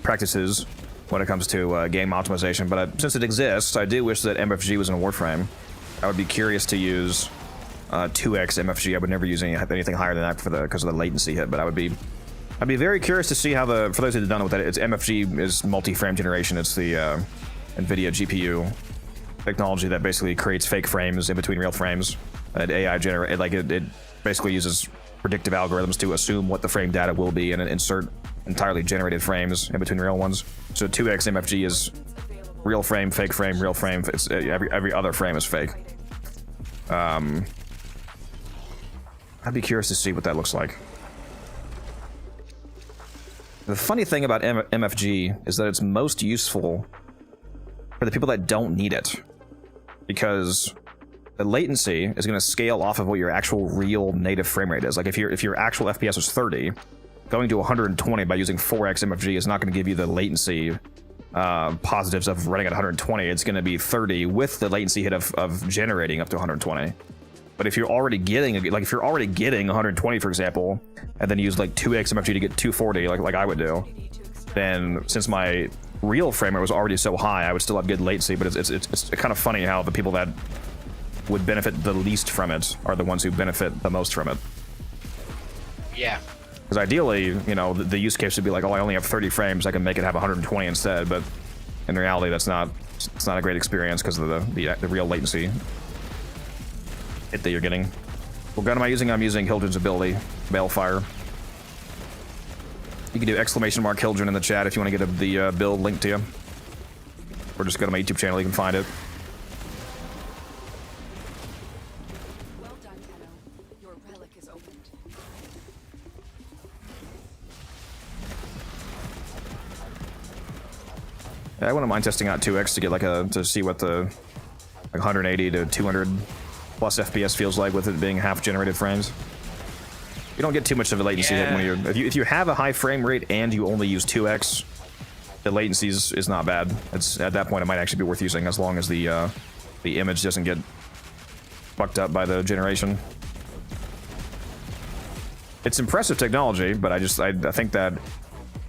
practices when it comes to game optimization. But since it exists, I do wish that MFG was in Warframe. I would be curious to use 2x MFG. I would never use anything higher than that because of the latency hit. But I would be I'd be very curious to see how the, for those who don't know what that is, MFG is multi-frame generation. It's the NVIDIA GPU technology that basically creates fake frames in between real frames. And AI generate, like it basically uses predictive algorithms to assume what the frame data will be and insert entirely generated frames in between real ones. So 2x MFG is real frame, real frame. It's, every other frame is fake. I'd be curious to see what that looks like. The funny thing about MFG is that it's most useful for the people that don't need it, because the latency is going to scale off of what your actual real native frame rate is. Like if your actual FPS is 30, going to 120 by using 4x MFG is not going to give you the latency positives of running at 120. It's going to be 30 with the latency hit of generating up to 120. But if you're already getting, like if you're already getting 120, for example, and then use like 2x MFG to get 240, like I would do, then since my real frame rate was already so high, I would still have good latency. But it's kind of funny how the people that would benefit the least from it are the ones who benefit the most from it. Yeah. Because ideally, you know, the use case would be like, oh, I only have 30 frames, I can make it have 120 instead. But in reality, it's not a great experience because of the real latency hit that you're getting. What gun am I using? I'm using Hildren's ability, Balefire. You can do !Hildren in the chat if you want to get the build linked to you. Or just go to my YouTube channel, you can find it. Well done, Tenno. Your relic is opened. Yeah, I wouldn't mind testing out 2x to get like to see what the like 180 to 200 plus FPS feels like with it being half generated frames. You don't get too much of a latency hit when if you have a high frame rate and you only use 2x, the latency is not bad. It's at that point it might actually be worth using as long as the image doesn't get fucked up by the generation. It's impressive technology, but I think that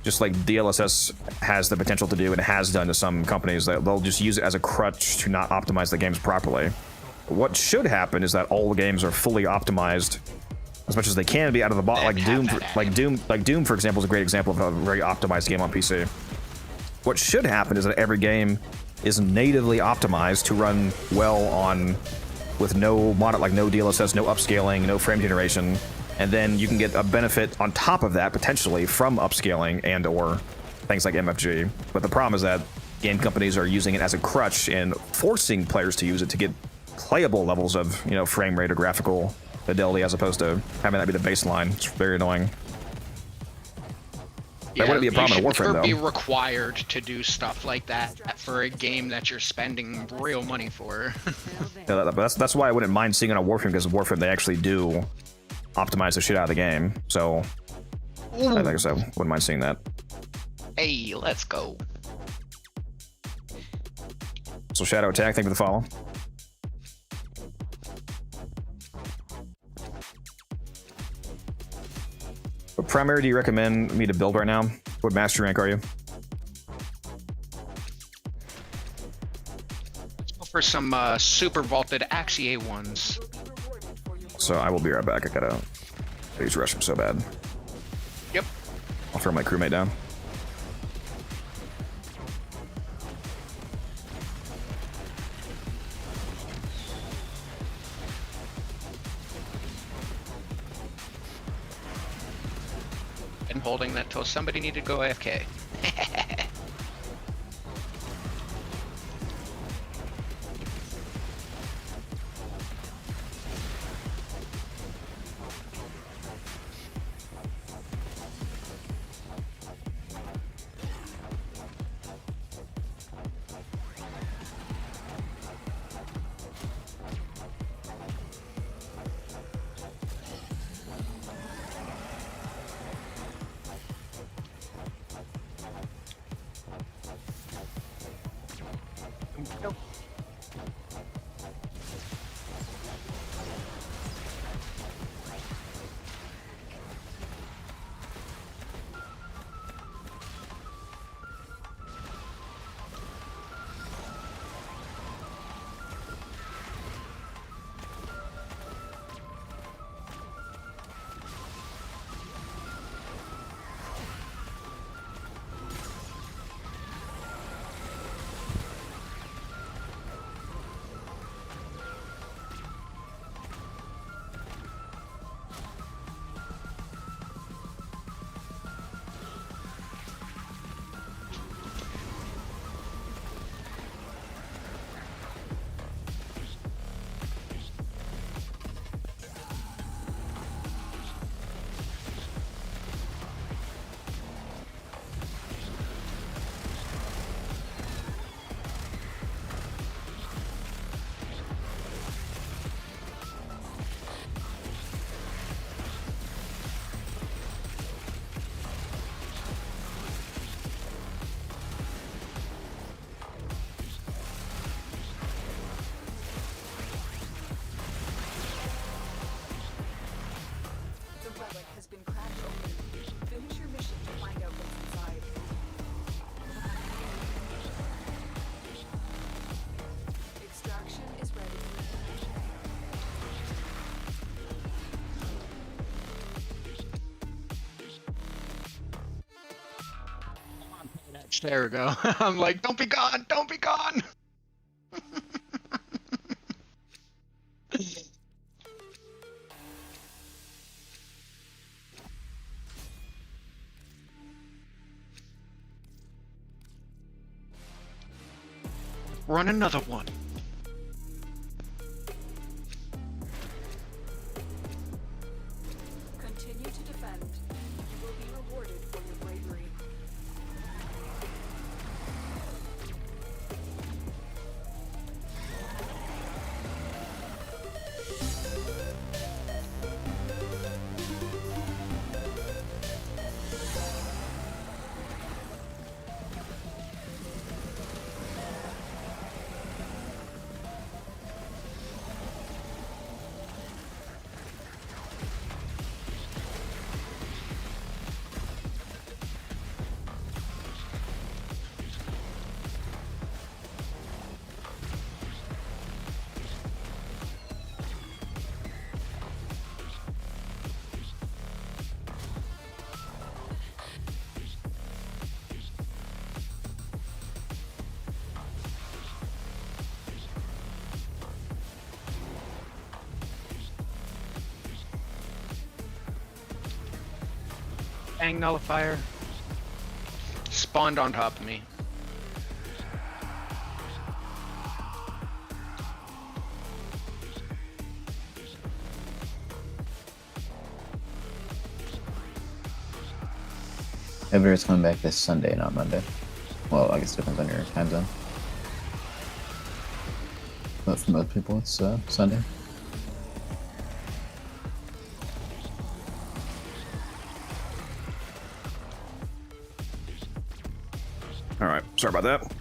just like DLSS has the potential to do and has done to some companies, that they'll just use it as a crutch to not optimize the games properly. What should happen is that all the games are fully optimized as much as they can be out of the box. Like Doom, for example, is a great example of a very optimized game on PC. What should happen is that every game is natively optimized to run well on with no no DLSS, no upscaling, no frame generation, and then you can get a benefit on top of that potentially from upscaling and or things like MFG. But the problem is that game companies are using it as a crutch and forcing players to use it to get playable levels of, you know, frame rate or graphical fidelity as opposed to having that be the baseline. It's very annoying. Yeah, that wouldn't be a problem in Warframe, though. You should be required to do stuff like that for a game that you're spending real money for. Yeah, that's why I wouldn't mind seeing it on Warframe, because Warframe, they actually do optimize the shit out of the game. So, I think so. Wouldn't mind seeing that. Hey, let's go. So, Shadow Attack, thank you for the follow. What primary do you recommend me to build right now? What mastery rank are you? Let's go for some super vaulted Axie ones. So I will be right back. I gotta. He's rushing so bad. Yep. I'll throw my crewmate down. Been holding that till somebody needed to go AFK. There we go. I'm like, don't be gone, don't be gone. Run another one. Continue to defend. You will be rewarded for your bravery. Bang nullifier. Spawned on top of me. Everett's coming back this Sunday, not Monday. Well, I guess it depends on your time zone. But for most people, it's Sunday. All right, sorry about that.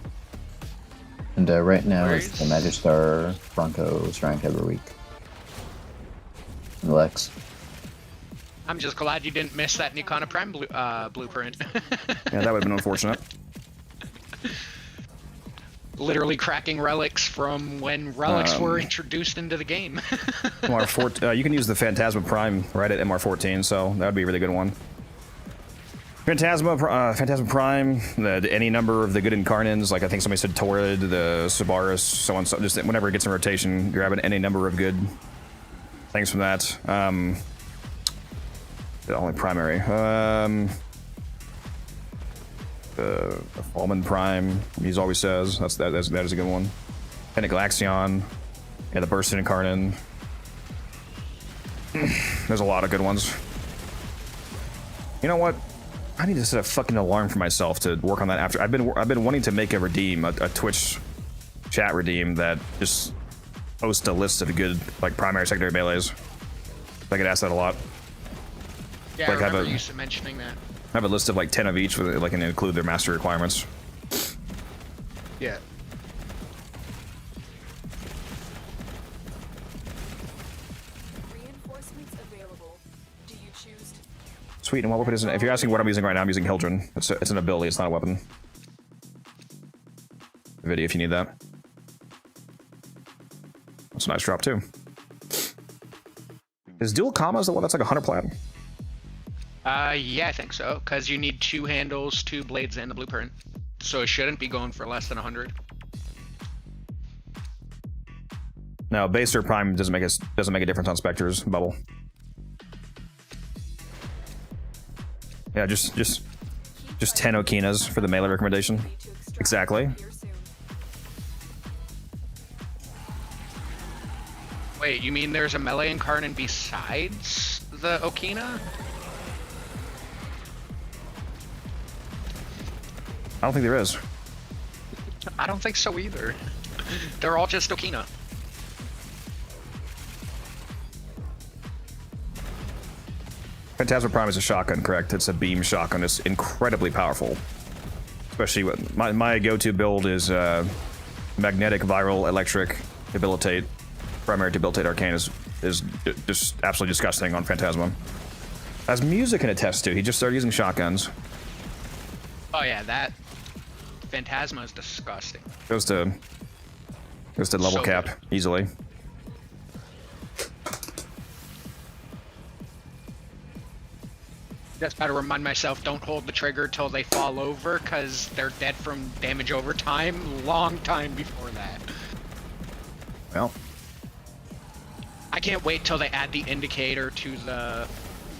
And right now Worries. it's the Magister Broncos rank every week. And Lex. I'm just glad you didn't miss that Nikana Prime blueprint. Yeah, that would have been unfortunate. Literally cracking relics from when relics were introduced into the game. MR4, you can use the Phantasma Prime right at MR14, so that would be a really good one. Phantasma Prime, any number of the good Incarnins, like I think somebody said Torrid, the Sabaris, so on, so just whenever it gets in rotation, grabbing any number of good things from that. The only primary. The Fallman Prime, he's always says, that is a good one. And the Galaxion, yeah, the Bursted Incarnin. There's a lot of good ones. You know what? I need to set a fucking alarm for myself to work on that after. I've been wanting to make a redeem, a Twitch chat redeem that just posts a list of good like primary, secondary melees. I get asked that a lot. Yeah, Like, I remember you mentioning that. I have a list of like 10 of each with like and include their master requirements. Yeah. Reinforcements available. Do you choose to Sweet, and what weapon is it? If you're asking what I'm using right now, I'm using Hildren. It's an ability, it's not a weapon. Video if you need that. That's a nice drop too. Is dual commas the one that's like 100 plat? Yeah, I think so, because you need 2 handles, 2 blades, and the blueprint. So it shouldn't be going for less than 100. No, base or prime doesn't make a difference on Spectre's bubble. Yeah, just 10 Okinas for the melee recommendation. Exactly. Wait, you mean there's a melee Incarnin besides the Okina? I don't think there is. I don't think so either. They're all just Okina. Phantasma Prime is a shotgun, correct? It's a beam shotgun. It's incredibly powerful. Especially with my go-to build is magnetic, viral, electric, debilitate. Primary debilitate arcane is just absolutely disgusting on Phantasma. As music can attest to, he just started using shotguns. Oh yeah, that Phantasma is disgusting. Goes to level So cap good. easily. Just gotta remind myself, don't hold the trigger till they fall over, because they're dead from damage over time, long time before that. Well, I can't wait till they add the indicator to the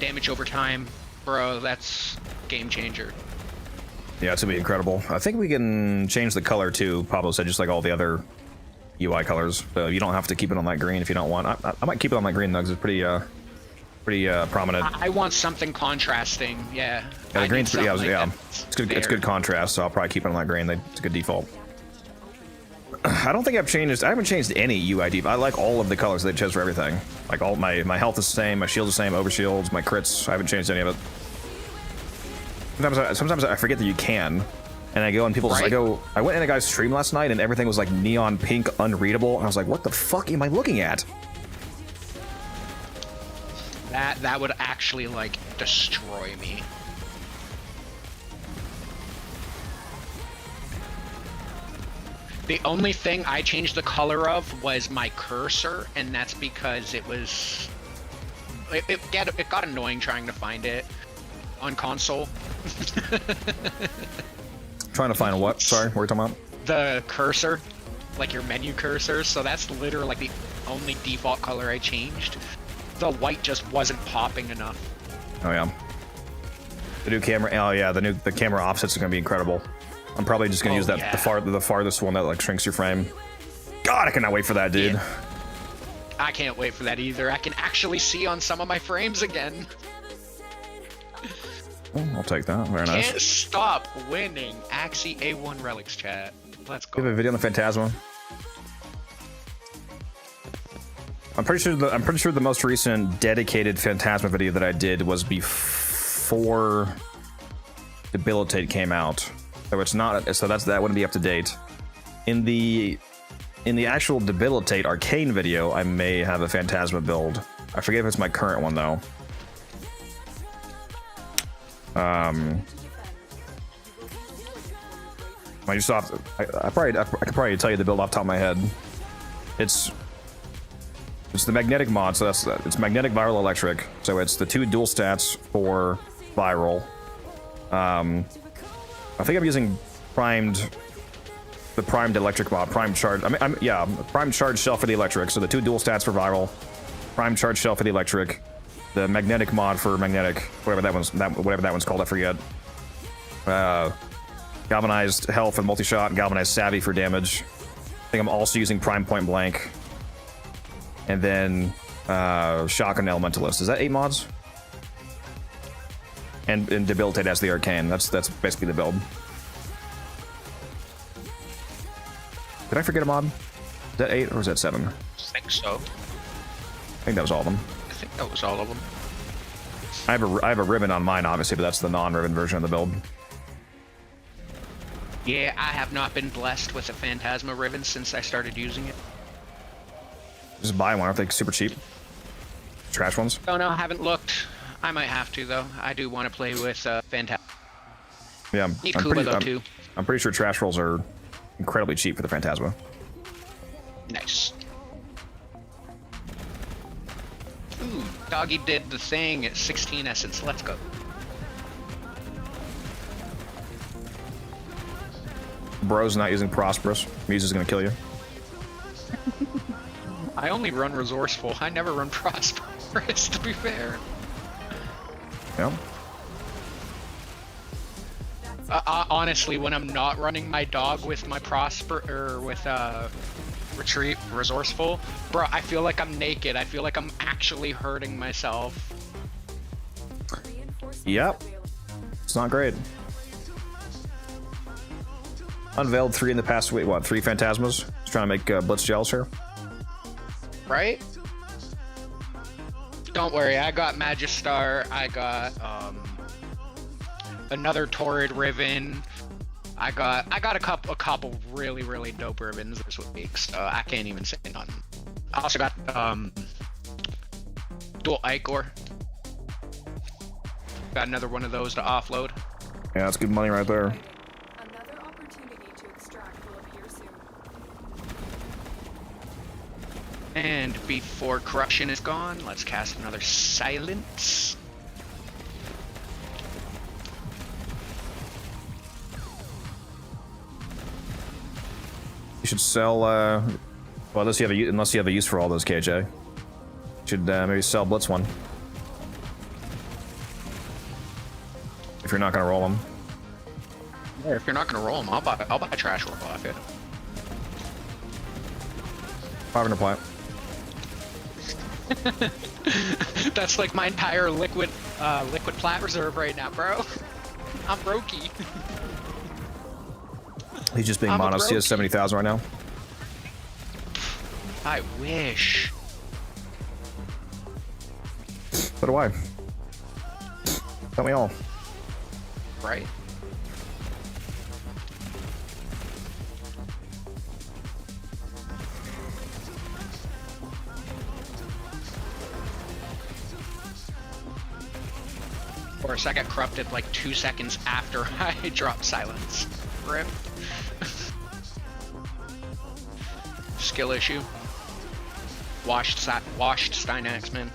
damage over time. Bro, that's game changer. yeah, it's gonna be incredible. I think we can change the color too, Pablo said, just like all the other UI colors. So you don't have to keep it on that green if you don't want. I might keep it on that green though, 'cause it's pretty prominent. I want something contrasting, yeah. Yeah, the green's pretty, yeah. It's good. It's good contrast, so I'll probably keep it on that green. It's a good default. I don't think I've changed. I haven't changed any UI. I like all of the colors they chose for everything. Like all my health is the same, my shield's the same, overshields, my crits. I haven't changed any of it. Sometimes I forget that you can, and I go on people's. Right. I went in a guy's stream last night, and everything was like neon pink, unreadable, and I was like, "What the fuck am I looking at?" That would actually like destroy me. The only thing I changed the color of was my cursor, and that's because it was it got annoying trying to find it on console. Trying to find what? Sorry, what are you talking about? The cursor, like your menu cursor. So that's literally like the only default color I changed. The white just wasn't popping enough. Oh yeah. The new camera. Oh yeah, the camera offsets are gonna be incredible. I'm probably just gonna use that the farthest one that like shrinks your frame. God, I cannot wait for that, dude. Yeah. I can't wait for that either. I can actually see on some of my frames again. Oh, I'll take that. Very nice. Can't stop winning. Axie A1 Relics chat. Let's We have a go. video on the Phantasma. I'm pretty sure the most recent dedicated Phantasma video that I did was before Debilitate came out. So it's not. So that wouldn't be up to date. In the actual Debilitate Arcane video, I may have a Phantasma build. I forget if it's my current one though. Microsoft. I could probably tell you the build off the top of my head. It's the magnetic mod, so it's magnetic, viral, electric. So it's the 2 dual stats for viral. I think I'm using the primed electric mod, primed charge. Primed charge shell for the electric. So the 2 dual stats for viral, primed charge shell for the electric, the magnetic mod for magnetic, whatever that one's called, I forget. Galvanized health and multi-shot, galvanized savvy for damage. I think I'm also using prime point blank. And then Shotgun Elementalist. Is that 8 mods? And Debilitate as the Arcane. That's basically the build. Did I forget a mod? Is that 8 or is that 7? I think so. I think that was all of them. I think that was all of them. I have a ribbon on mine, obviously, but that's the non-ribbon version of the build. Yeah, I have not been blessed with a Phantasma ribbon since I started using it. Just buy one. Aren't they super cheap? Trash ones? Oh no, I haven't looked. I might have to though. I do want to play with Phantasma. Yeah, Need Kuba though too. I'm pretty sure trash rolls are incredibly cheap for the Phantasma. Nice. Ooh, Doggy did the thing at 16 essence. Let's go. Bro's not using Prosperous. Muse is gonna kill you. I only run Resourceful. I never run Prosperous, to be fair. Yeah. Honestly, when I'm not running my dog with my Retreat Resourceful, bro, I feel like I'm naked. I feel like I'm actually hurting myself. Yep. It's not great. Unveiled 3 in the past week. What? 3 Phantasmas? Just trying to make Blitz gels here. Right? Don't worry, I got Magistar, I got another Torrid Ribbon. I got a couple really dope ribbons this week, so I can't even say none. I also got dual Ichor. Got another one of those to offload. Yeah, that's good money right there. Another opportunity to extract will appear soon. And before Corruption is gone, let's cast another Silence. should sell. Well, unless you have a use for all those, KJ. Should maybe sell Blitz one. If you're not gonna roll them. Yeah, if you're not gonna roll them, I'll buy a trash roll off it. 500 plat. That's like my entire liquid plat reserve right now, bro. I'm brokey. He's just being I'm a modest. He has brokey. 70,000 right now. I wish. So do I. Don't we all? Right. Of course, I got corrupted like 2 seconds after I dropped silence. Rip. Skill issue. Washed Steinax, man.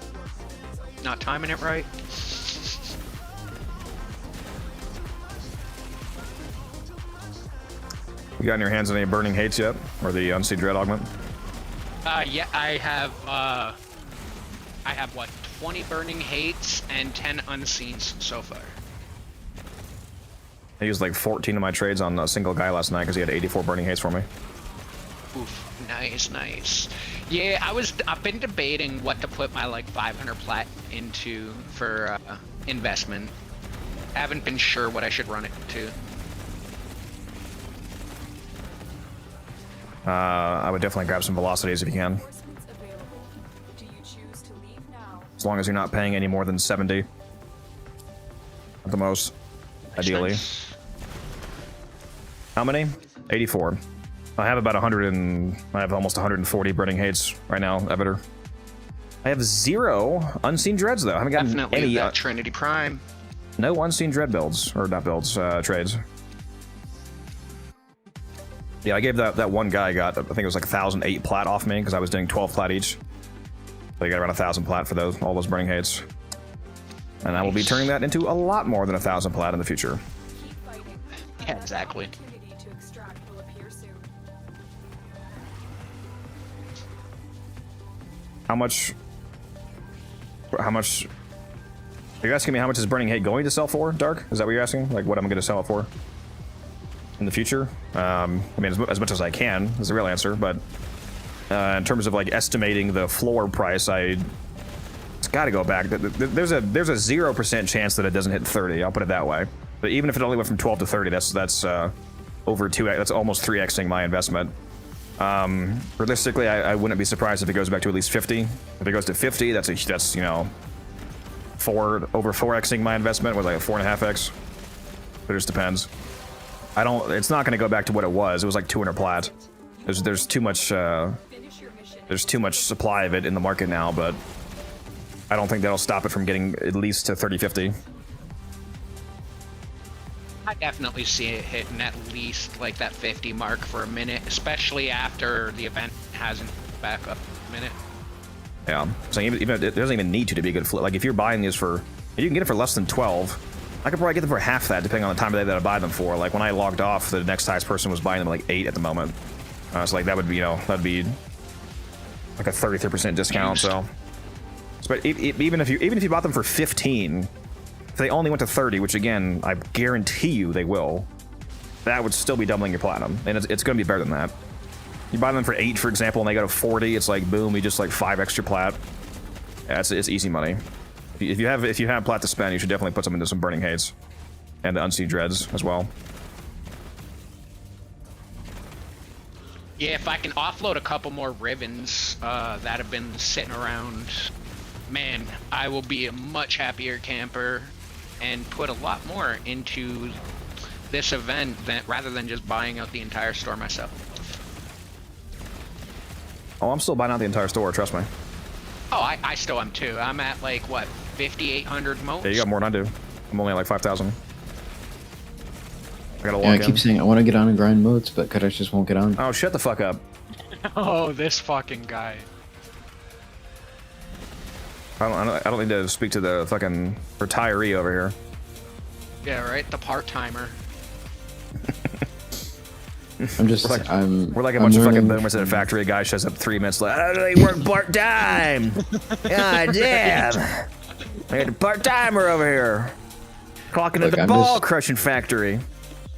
Not timing it right. You got in your hands on any Burning Hates yet? Or the Unseen Dread Augment? Yeah, I have what, 20 Burning Hates and 10 Unseens so far. I used like 14 of my trades on a single guy last night because he had 84 Burning Hates for me. Oof, nice, nice. Yeah, I've been debating what to put my like 500 plat into for investment. I haven't been sure what I should run it to. I would definitely grab some velocities if you can. Reinforcements available. Do you choose to leave now? As long as you're not paying any more than 70. At the most, ideally. Nice. How many? 84. I have about 100 and I have almost 140 Burning Hates right now, Evitor. I have 0 Unseen Dreads though. I haven't gotten Definitely any. that Trinity Prime. No Unseen Dread builds, or not builds, trades. Yeah, I gave that one guy got, I think it was like 1,008 plat off me because I was doing 12 plat each. So you got around 1,000 plat for all those Burning Hates. And I will be turning that into a lot more than 1,000 plat in the future. Keep fighting. Yeah, exactly. Opportunity to extract will appear soon. How much? Are you asking me how much is Burning Hate going to sell for, Dark? Is that what you're asking? Like what I'm going to sell it for in the future? I mean, as much as I can is the real answer, but in terms of like estimating the floor price, it's got to go back. There's a 0% chance that it doesn't hit 30. I'll put it that way. But even if it only went from 12 to 30, that's over 2x. That's almost 3xing my investment. Realistically, I wouldn't be surprised if it goes back to at least 50. If it goes to 50, that's you know, over 4xing my investment with like a 4.5x. It just depends. It's not going to go back to what it was. It was like 200 plat. There's too much. Finish your mission. There's too much supply of it in the market now, but I don't think that'll stop it from getting at least to 30-50. I definitely see it hitting at least like that 50 mark for a minute, especially after the event hasn't back up a minute. Yeah, so even it doesn't even need to be a good flip. Like if you're buying these for, if you can get it for less than 12. I could probably get them for half that, depending on the time of day that I buy them for. Like when I logged off, the next highest person was buying them like 8 at the moment. So like that would be, you know, that'd be like a 33% discount. So, but even if you bought them for 15, if they only went to 30, which again I guarantee you they will, that would still be doubling your platinum, and it's going to be better than that. You buy them for 8, for example, and they go to 40, it's like boom, you just like 5 extra plat. Yeah, it's easy money. If you have plat to spend, you should definitely put some into some Burning Hates and the Unseen Dreads as well. Yeah, if I can offload a couple more ribbons that have been sitting around, man, I will be a much happier camper and put a lot more into this event rather than just buying out the entire store myself. Oh, I'm still buying out the entire store, trust me. Oh, I still am too. I'm at like, what, 5,800 most? Yeah, you got more than I do. I'm only at like 5,000. I gotta Yeah, I log keep in. saying I want to get on and grind modes, but Kadesh just won't get on. Oh, shut the fuck up. Oh, this fucking guy. I don't need to speak to the fucking retiree over here. Yeah, right, the part-timer. I'm just We're like a bunch of fucking boomers at a factory. A guy shows up 3 minutes later. How do they work part time? God damn! I got a part timer over here, clocking at the ball crushing factory.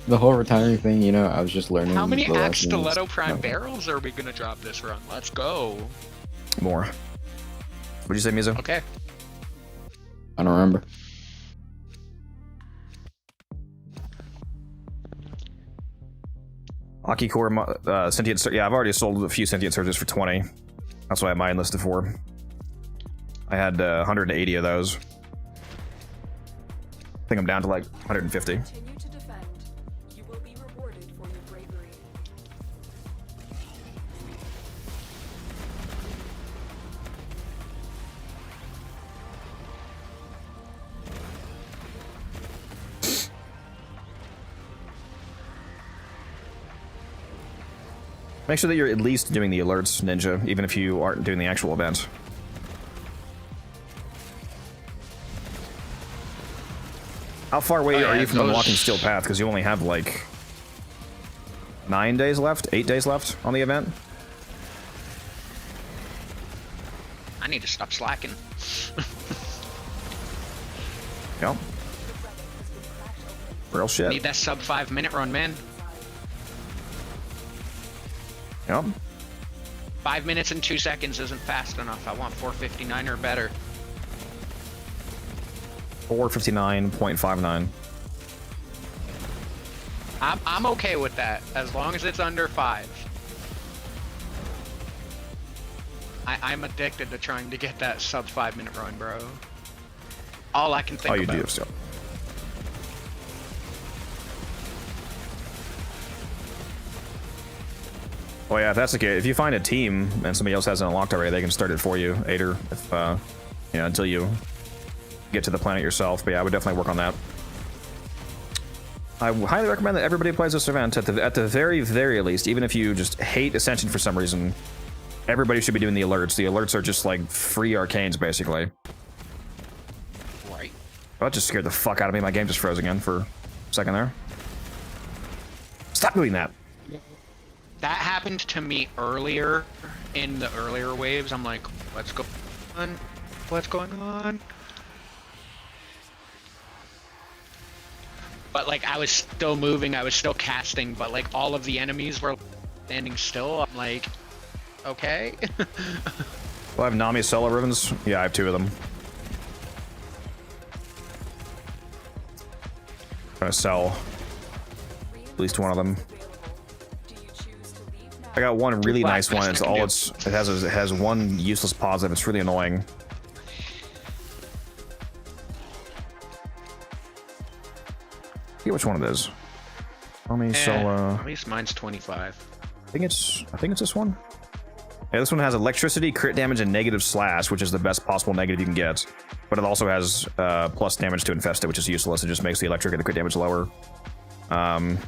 The whole retiring thing, you know, I was just learning. How many the Axe lessons. Stiletto Prime barrels are we gonna drop this run? Let's go. More. What'd you say, Mizo? Okay. I don't remember. Aki Core, Sentient. Yeah, I've already sold a few Sentient Surges for 20. That's what I had mine listed for. I had 180 of those. I think I'm down to like 150. Continue to defend. You will be rewarded for your bravery. Make sure that you're at least doing the alerts, Ninja, even if you aren't doing the actual event. How far away are you from unlocking Steel Path? Because you only have like 9 days left, 8 days left on the event. I need to stop slacking. Yep. Real shit. Need that sub 5 minute run, man. Yep. 5 minutes and 2 seconds isn't fast enough. I want 4:59 or better. 4:59.59. I'm okay with that as long as it's under 5. I'm addicted to trying to get that sub 5 minute run, bro. All I can think about. Oh, you do still. Oh yeah, if that's the case, if you find a team and somebody else hasn't unlocked already, they can start it for you, Ader, if you know, until you get to the planet yourself. But yeah, I would definitely work on that. I highly recommend that everybody plays this event at the very least. Even if you just hate Ascension for some reason, everybody should be doing the alerts. The alerts are just like free arcanes, basically. Right. Oh, that just scared the fuck out of me. My game just froze again for a second there. Stop doing that. That happened to me earlier in the earlier waves. I'm like, what's going on? What's going on? But like, I was still moving, I was still casting, but like all of the enemies were standing still. I'm like, okay. Well, I have Nami Solo ribbons. Yeah, I have 2 of them. I'm gonna sell at least 1 of them. I got one really nice one. It has 1 useless positive. It's really annoying. I forget which one it is. Nami Solo. At least mine's 25. I think it's this one. Yeah, this one has electricity, crit damage, and negative slash, which is the best possible negative you can get. But it also has plus damage to infest it, which is useless. It just makes the electric and the crit damage lower.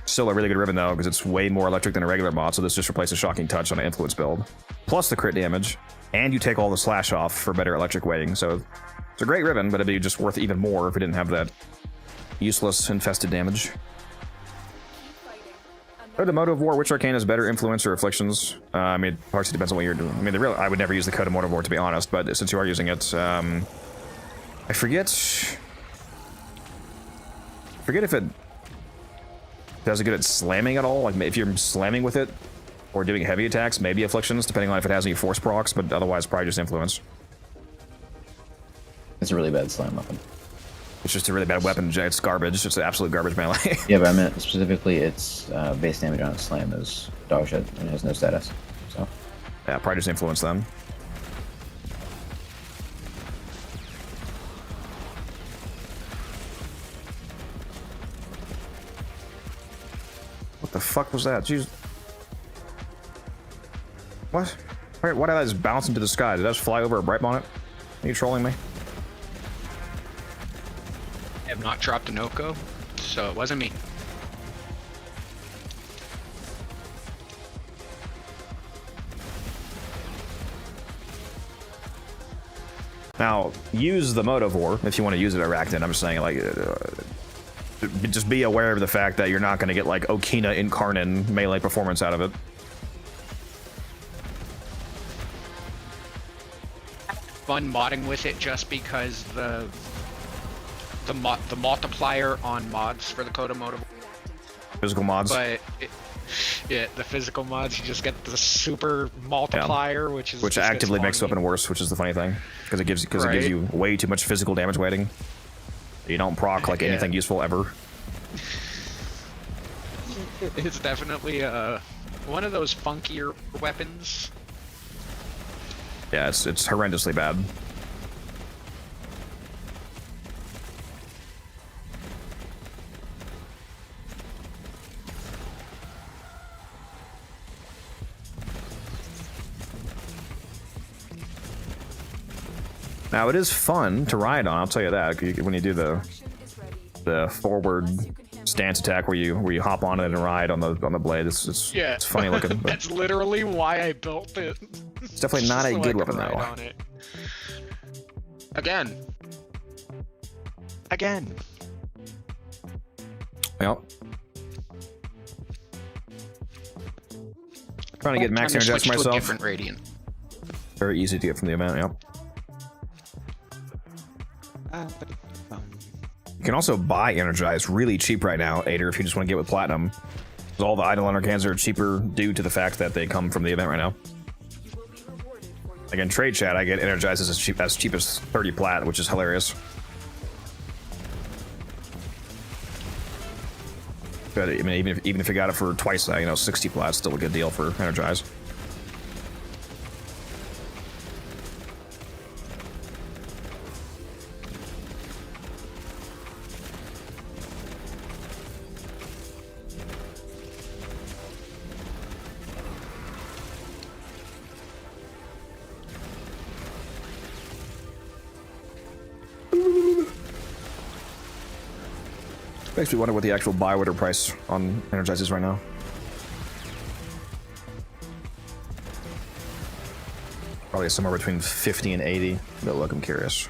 Still a really good ribbon though, because it's way more electric than a regular mod, so this just replaces Shocking Touch on an influence build. Plus the crit damage, and you take all the slash off for better electric weighting, so it's a great ribbon, but it'd be just worth even more if it didn't have that useless infested damage. Code of Motive War, which arcane is better, influence or afflictions? I mean, it partially depends on what you're doing. I mean, I would never use the Code of Motive War, to be honest, but since you are using it, I forget if it does it good at slamming at all. Like if you're slamming with it or doing heavy attacks, maybe afflictions, depending on if it has any force procs, but otherwise probably just influence. It's a really bad slam weapon. It's just a really bad weapon. It's garbage. It's an absolute garbage melee. Yeah, but I meant specifically its base damage on its slam is dog shit and it has no status. So yeah, probably just influence them. What the fuck was that? Jeez. What? Why did I just bounce into the sky? Did I just fly over a bright bonnet? Are you trolling me? I have not dropped a Noko, so it wasn't me. Now, use the Motive War if you want to use it at Arachnid. I'm just saying, like, just be aware of the fact that you're not going to get like Okina Incarnin melee performance out of it. Fun modding with it just because the multiplier on mods for the Coda mode. Physical mods. But yeah, the physical mods, you just get the super multiplier, which actively makes the weapon worse, which is the funny thing, because it gives you way too much physical damage weighting. You don't proc like anything useful ever. It's definitely one of those funkier weapons. Yeah, it's horrendously bad. Now it is fun to ride on, I'll tell you that. When you do the forward stance attack where you hop on it and ride on the blade, it's funny looking. But That's literally why I built it. it's definitely not a good weapon though. Again. Yep. Trying to get max energized for myself. Different radiant. Very easy to get from the event. Yep. You can also buy energized really cheap right now, Ader, if you just want to get with platinum. All the idle cans are cheaper due to the fact that they come from the event right now. Again, trade chat, I get energized as cheap as 30 plat, which is hilarious. But I mean, even if you got it for twice that, 60 plat, still a good deal for energized. Makes me wonder what the actual buy order price on Energize is right now. Probably somewhere between 50 and 80. But look, I'm curious.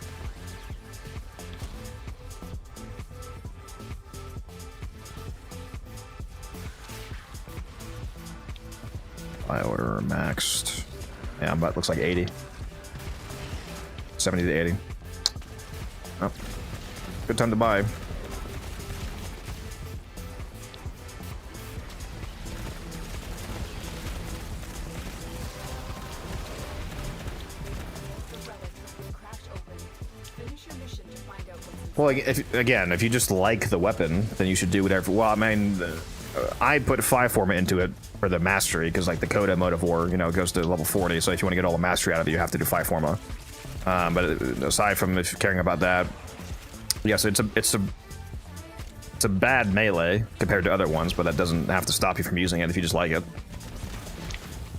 Buy order maxed. Yeah, but it looks like 80. 70 to 80. Oh, good time to buy. Well, if you just like the weapon, then you should do whatever. Well, I mean, I put 5 forma into it for the mastery, because like the Coda mode of war, goes to level 40. So if you want to get all the mastery out of it, you have to do 5 forma. But aside from if you're caring about that, yes, it's a bad melee compared to other ones, but that doesn't have to stop you from using it if you just like it.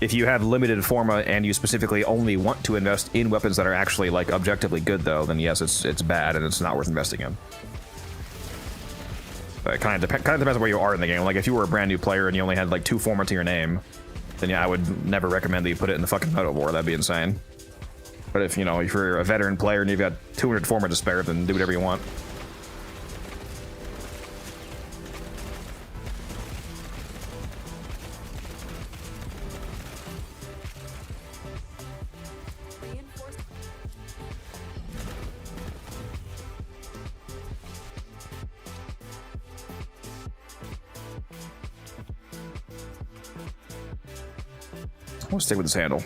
If you have limited forma and you specifically only want to invest in weapons that are actually like objectively good, though, then yes, it's bad and it's not worth investing in. But it kind of depends on where you are in the game. Like if you were a brand new player and you only had like 2 forma to your name, then yeah, I would never recommend that you put it in the fucking mode of war. That'd be insane. But if if you're a veteran player and you've got 200 forma to spare, then do whatever you want. I'm gonna stick with this handle.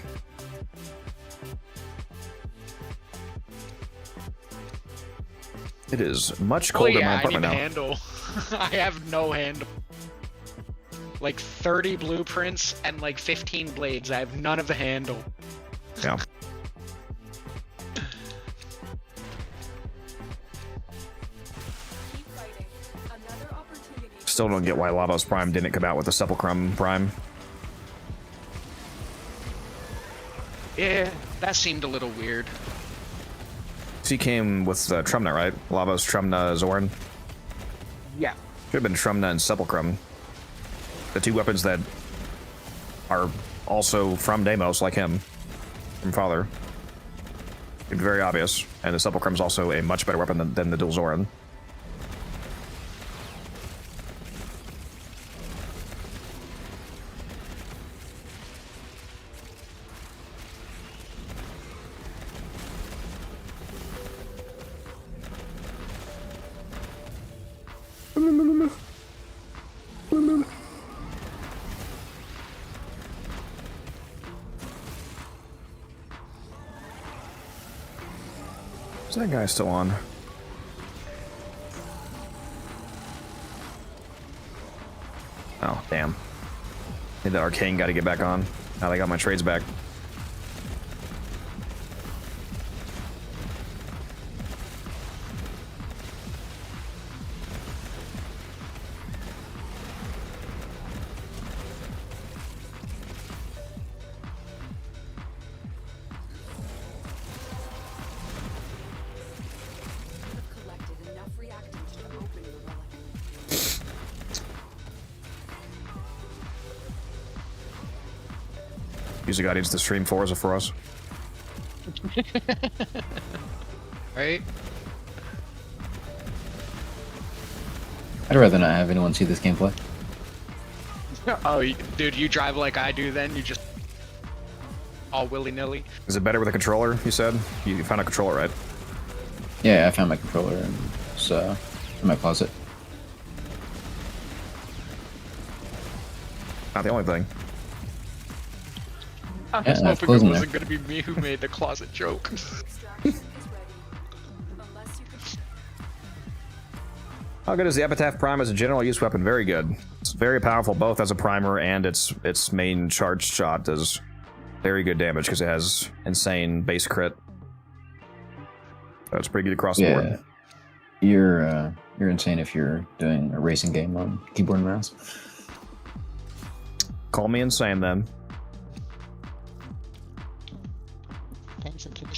It is much colder in my apartment now. Handle. I have no handle. Like 30 blueprints and like 15 blades. I have none of the handle. Yeah. Still don't get why Lava's Prime didn't come out with the Sepulchrum Prime. Yeah, that seemed a little weird. She came with Trumna, right? Lava's Trumna Zorn. Yeah. Should have been Trumna and Sepulchrum. The 2 weapons that are also from Deimos, like him, from Father. It's very obvious. And the Sepulchrum's also a much better weapon than the dual Zoran. that guy still on? Oh, damn. Need that arcane guy to get back on. Now I got my trades back. Collected enough reactants to open the relic. Usually God needs to stream Forza for us. Right? I'd rather not have anyone see this gameplay. Oh, dude, you drive like I do then? You just... all willy-nilly? Is it better with a controller, you said? You found a controller, right? Yeah, I found my controller and it's in my closet. Not the only thing. I was Yeah, it's hoping it closing wasn't there. gonna be me who made the closet joke. Extraction is ready. Unless you can... How good is the Epitaph Prime as a general use weapon? Very good. It's very powerful both as a primer and its main charged shot does very good damage because it has insane base crit. That's pretty good across the Yeah, board. you're insane if you're doing a racing game on keyboard and mouse. Call me insane then.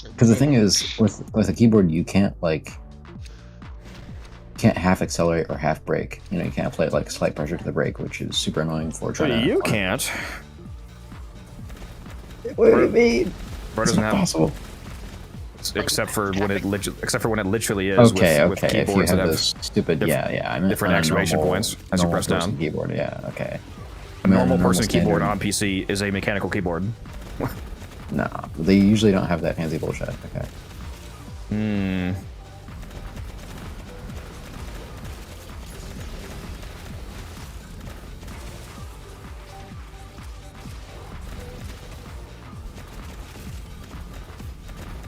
Because the thing is, with a keyboard, you can't half accelerate or half brake. You know, you can't apply like slight pressure to the brake, which is super annoying for trying to. You can't. What do you mean? Bro It's doesn't not have, possible. except for when it literally is. Okay, with okay. If you keyboards have that this stupid, yeah, I mean, different exclamation points as you press down. Keyboard, yeah, okay. A normal person keyboard standard- on PC is a mechanical keyboard. No, they usually don't have that fancy bullshit. Okay. Hmm.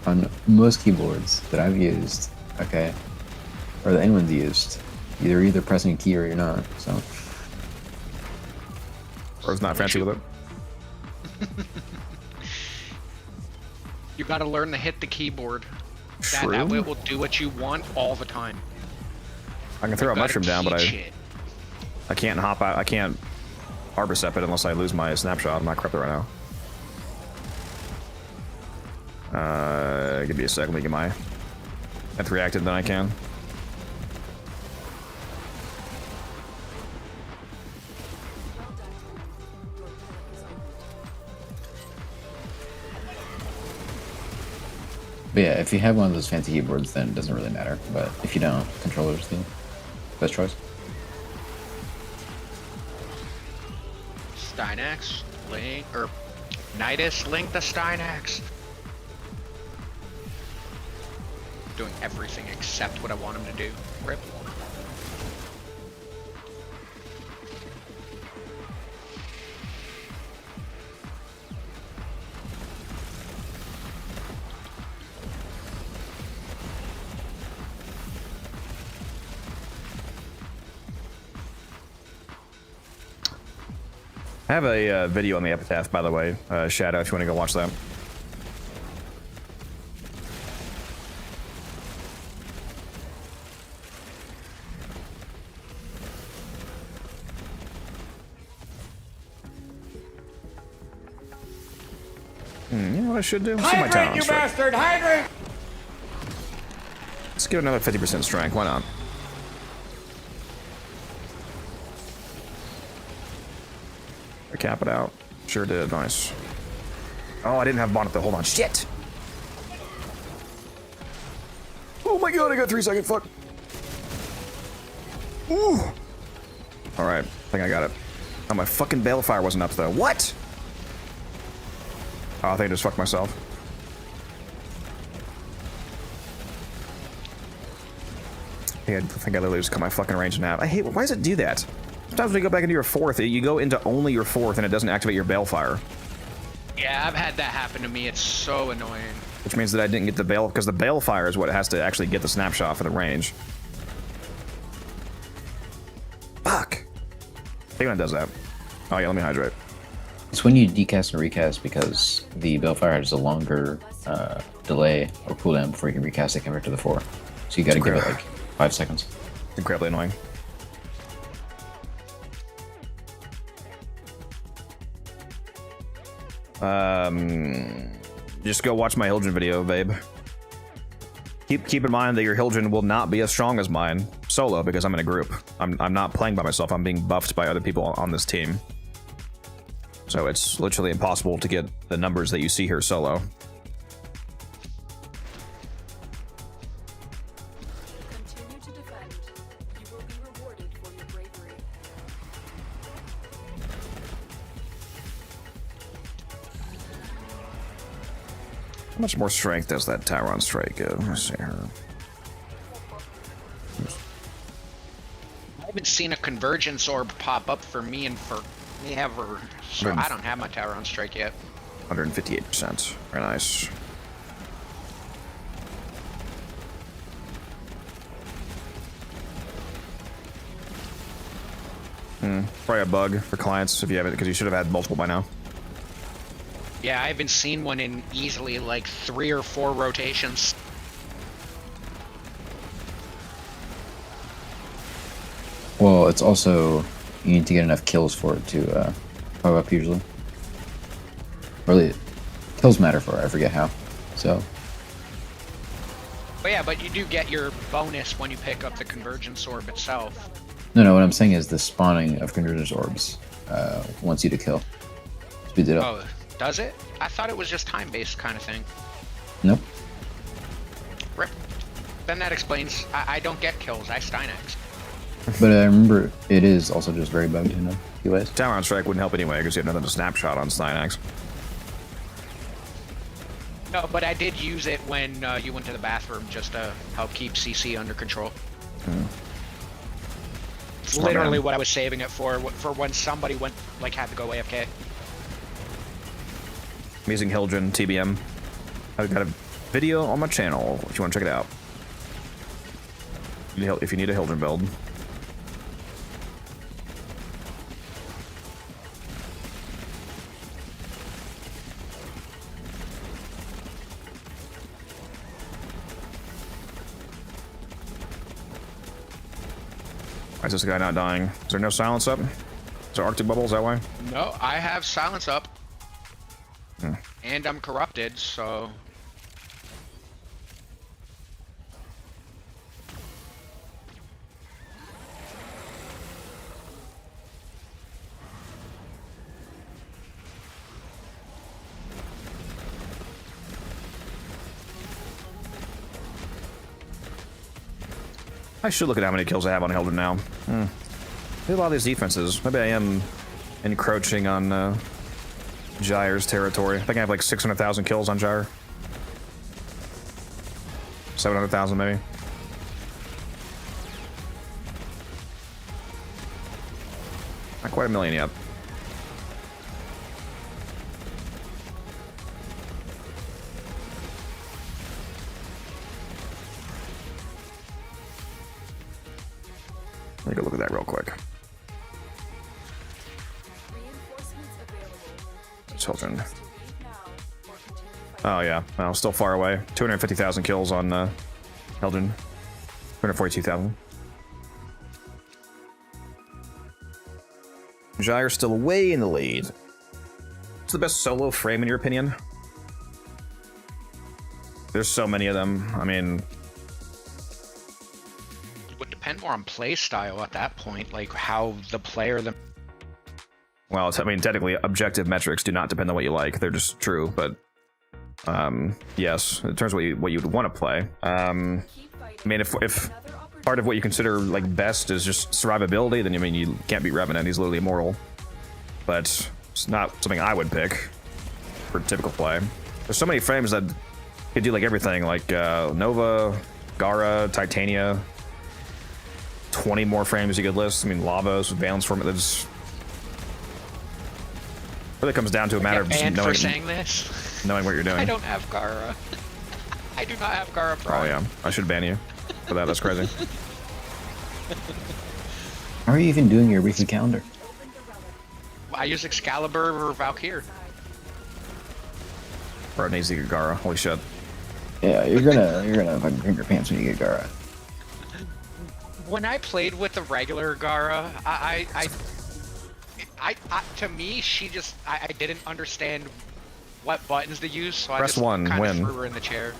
On most keyboards that I've used, okay, or that anyone's used, you're either pressing a key or you're not. So Bro's not fancy with it. You gotta learn to hit the keyboard. That True. way it will do what you want all the time. I can throw a You gotta mushroom down, but teach it. I can't hop out. I can't arbor step it unless I lose my snapshot. I'm not corrupted right now. Give me a sec. Let me get my nth reacted, then I can. But yeah, if you have one of those fancy keyboards, then it doesn't really matter. But if you don't, controller's the best choice. Stynax, Link, or Nidus, Link the Stynax. Doing everything except what I want him to do. Rip. I have a video on the Epitaph, by the way. Shadow, if you want to go watch that. You know what I should do? See my Hydrate, talent you strike. bastard! Hydrate! Let's give it another 50% strength. Why not? I cap it out. Sure did. Nice. Oh, I didn't have bonnet though. Hold on. Shit! Oh my god, I got 3 second. Fuck. Ooh! Alright, I think I got it. Oh, my fucking balefire wasn't up though. What? Oh, I think I just fucked myself. I think I literally just cut my fucking range in half. I hate. Why does it do that? Sometimes when you go back into your 4th, you go into only your 4th and it doesn't activate your balefire. Yeah, I've had that happen to me. It's so annoying. which means that I didn't get the bale, because the balefire is what has to actually get the snapshot for the range. Fuck. I think when it does that. Oh yeah, let me hydrate. It's when you decast and recast because the balefire has a longer delay or cooldown before you can recast it compared to the 4. So you gotta give it like 5 seconds. It's incredibly annoying. Just go watch my Hildren video, babe. Keep in mind that your Hildren will not be as strong as mine solo because I'm in a group. I'm not playing by myself. I'm being buffed by other people on this team. So it's literally impossible to get the numbers that you see here solo. Continue to defend. You will be rewarded for your bravery. How much more strength does that Tyron strike give? Let's see here. I haven't seen a convergence orb pop up for me and for me ever, so I don't have my tower on strike yet. 158%. Very nice. Probably a bug for clients if you haven't, because you should have had multiple by now. Yeah, I haven't seen one in easily like 3 or 4 rotations. Well, it's also you need to get enough kills for it to pop up usually. Really, kills matter for it. I forget how. So. But yeah, but you do get your bonus when you pick up the convergence orb itself. No, what I'm saying is the spawning of convergence orbs wants you to kill. Speeds it up. Oh, does it? I thought it was just time-based kind of thing. Nope. Rip. Then that explains. I don't get kills. I Stynax. But I remember it is also just very bugged in a few ways. Tower on strike wouldn't help anyway because you have nothing to snapshot on Stynax. No, but I did use it when you went to the bathroom just to help keep CC under control. It's literally what I was saving it for when somebody went, like, had to go AFK. I'm using Hildren TBM. I've got a video on my channel if you want to check it out. If you need a Hildren build. Why is this guy not dying? Is there no silence up? Is there Arctic bubbles that way? No, I have silence up. And I'm corrupted, so... I should look at how many kills I have on Hildren now. Maybe a lot of these defenses. Maybe I am encroaching on Gyre's territory. I think I have like 600,000 kills on Gyre. 700,000 maybe. Not quite a million yet. Let me go look at that real quick. Reinforcements available. Children. Choose to leave now or continue fighting. Oh yeah, well, still far away. 250,000 kills on Hildren. 242,000. Gyre's still way in the lead. What's the best solo frame in your opinion? There's so many of them. I mean, It would depend more on play style at that point, like how the player... well, I mean, technically, objective metrics do not depend on what you like. They're just true, but yes, in terms of what you would want to play. I mean, if part of what you consider like best is just survivability, then I mean you can't beat Revenant. He's literally immortal. But it's not something I would pick for typical play. There's so many frames that could do like everything, like Nova, Gara, Titania. 20 more frames you could list. I mean, Lavos with Valence form. That's really comes down to a matter of just banned knowing, for saying this. knowing what you're doing. I don't have Gara. I do not have Gara Prime. Oh yeah, I should ban you for that. That's crazy. How are you even doing your weekly calendar? I use Excalibur or Valkyr. Bro needs to get Gara. Holy shit. Yeah, you're gonna fucking crimp your pants when you get Gara. When I played with the regular Gara, to me, I didn't understand what buttons to use, so Press I just one, kind of win. threw her in the chair.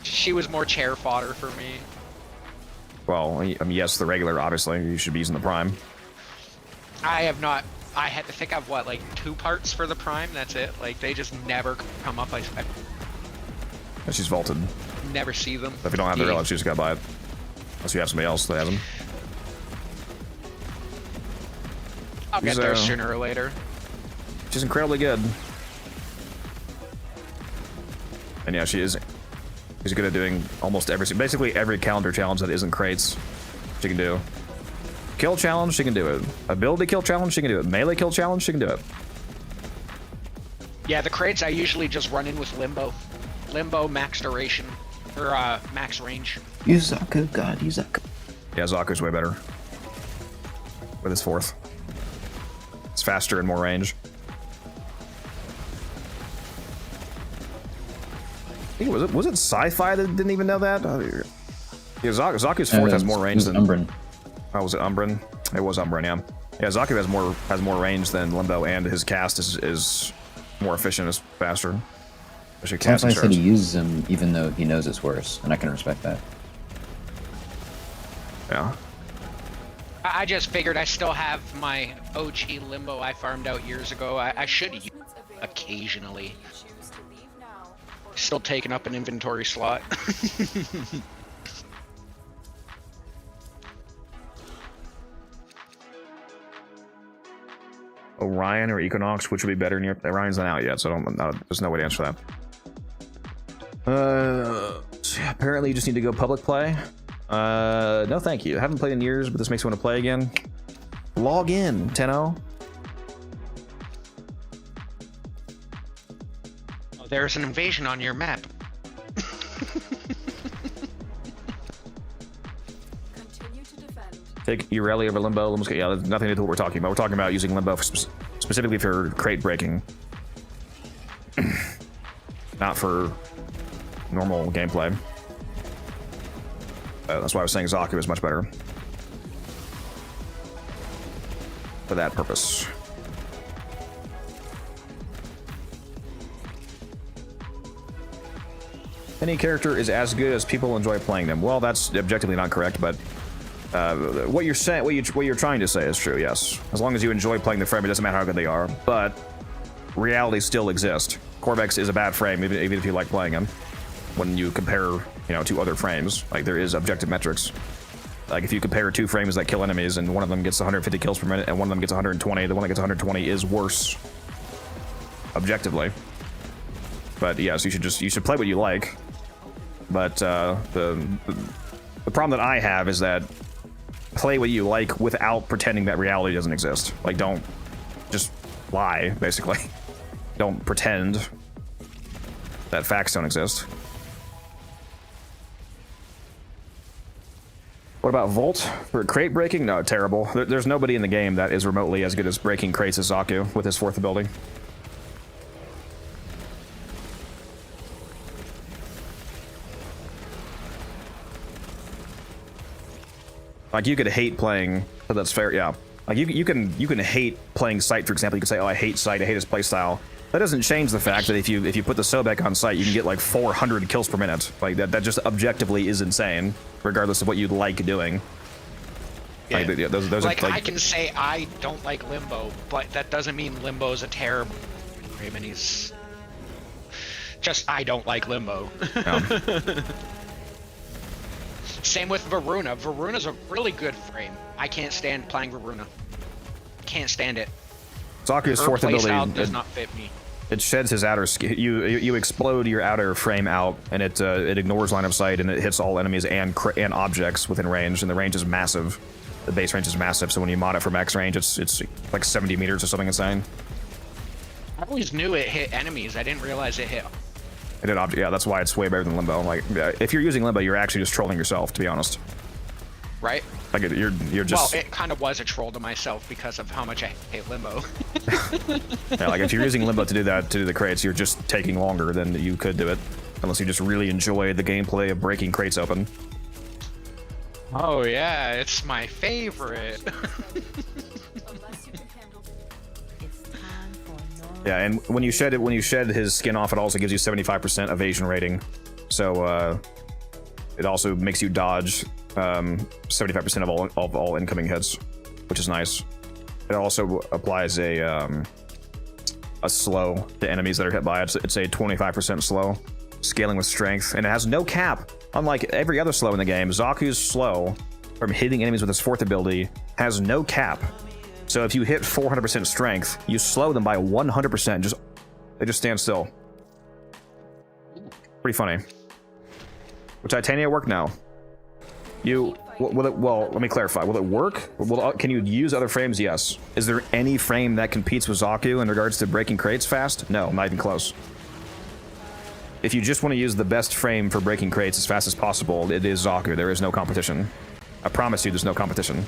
She was more chair fodder for me. Well, I mean, yes, the regular, obviously. You should be using the Prime. I have not. I had to think of what, like 2 parts for the Prime. That's it. Like they just never come up. I And she's vaulted. never see them. If you don't have the Yeah. relics, you just gotta buy it. Unless you have somebody else that has them. I'll get She's, there sooner or later. She's incredibly good. And yeah, she's good at doing almost basically every calendar challenge that isn't crates, she can do. Kill challenge, she can do it. Ability kill challenge, she can do it. Melee kill challenge, she can do it. Yeah, the crates I usually just run in with Limbo. Limbo max duration or max range. Use Zaku, God, use Zaku. Yeah, Zaku's way better. With his 4th. It's faster and more range. I think was it sci-fi that didn't even know that? Yeah, Zaku's 4th has more range than Umbran. Oh, was it Umbran? It was Umbran, yeah. Yeah, Zaku has more range than Limbo, and his cast is more efficient, is faster. Especially casting Sci-fi said he shards. uses them even though he knows it's worse, and I can respect that. Yeah. I just figured I still have my OG Limbo I farmed out years ago. I should use occasionally. Choose to leave now or Still taking up an inventory slot. Orion or Equinox, which would be better in your... Orion's not out yet, so there's no way to answer that. Apparently you just need to go public play. No thank you. I haven't played in years, but this makes me want to play again. Log in, Tenno. Oh, there's an invasion on your map. continue to defend. Take Ureli over Limbo. Limbo's, yeah, there's nothing to do with what we're talking about. We're talking about using Limbo specifically for crate breaking. Not for normal gameplay. That's why I was saying Zaku is much better. For that purpose. Any character is as good as people enjoy playing them. Well, that's objectively not correct, but what you're saying, what you're trying to say is true. Yes, as long as you enjoy playing the frame, it doesn't matter how good they are. But reality still exists. Corvex is a bad frame, even if you like playing him. When you compare, to other frames, like there is objective metrics. Like if you compare 2 frames that kill enemies, and one of them gets 150 kills per minute, and one of them gets 120, the one that gets 120 is worse, objectively. But yes, you should play what you like. But the problem that I have is that play what you like without pretending that reality doesn't exist. Like, don't just lie, basically. Don't pretend that facts don't exist. What about Volt for crate breaking? No, terrible. There's nobody in the game that is remotely as good as breaking crates as Zaku with his 4th ability. Like, you could hate playing, but that's fair, yeah. Like, you can hate playing Sight, for example. You could say, oh, I hate Sight, I hate his playstyle. That doesn't change the fact that if you put the Sobek on Sight, you can get like 400 kills per minute. Like, that just objectively is insane, regardless of what you like doing. Yeah. Like, those like, are, I can say I don't like Limbo, but that doesn't mean Limbo's a terrible frame, and he's just, I don't like Limbo. Same with Varuna. Varuna's a really good frame. I can't stand playing Varuna. Can't stand it. Zaku's Her 4th playstyle ability does not fit me. It sheds his outer skin. You explode your outer frame out, and it ignores line of sight, and it hits all enemies and objects within range. And the range is massive. The base range is massive. So when you mod it for max range, it's like 70 meters or something insane. I always knew it hit enemies. I didn't realize it hit. It did object. Yeah, that's why it's way better than Limbo. Like, if you're using Limbo, you're actually just trolling yourself, to be honest. Right? Like, you're just. Well, it kind of was a troll to myself because of how much I hate Limbo. Yeah, like if you're using Limbo to do that, to do the crates, you're just taking longer than you could do it, unless you just really enjoy the gameplay of breaking crates open. Oh yeah, it's my favorite. Unless you can handle It's time for Nora. Yeah, and when you shed his skin off, it also gives you 75% evasion rating. So it also makes you dodge 75% of all incoming hits, which is nice. It also applies a slow to enemies that are hit by it. It's a 25% slow, scaling with strength, and it has no cap. Unlike every other slow in the game, Zaku's slow from hitting enemies with his fourth ability has no cap. So if you hit 400% strength, you slow them by 100%. They just stand still. Pretty funny. Will Titania work now? Well, let me clarify. Will it work? Can you use other frames? Yes. Is there any frame that competes with Zaku in regards to breaking crates fast? No, not even close. If you just want to use the best frame for breaking crates as fast as possible, it is Zaku. There is no competition. I promise you there's no competition.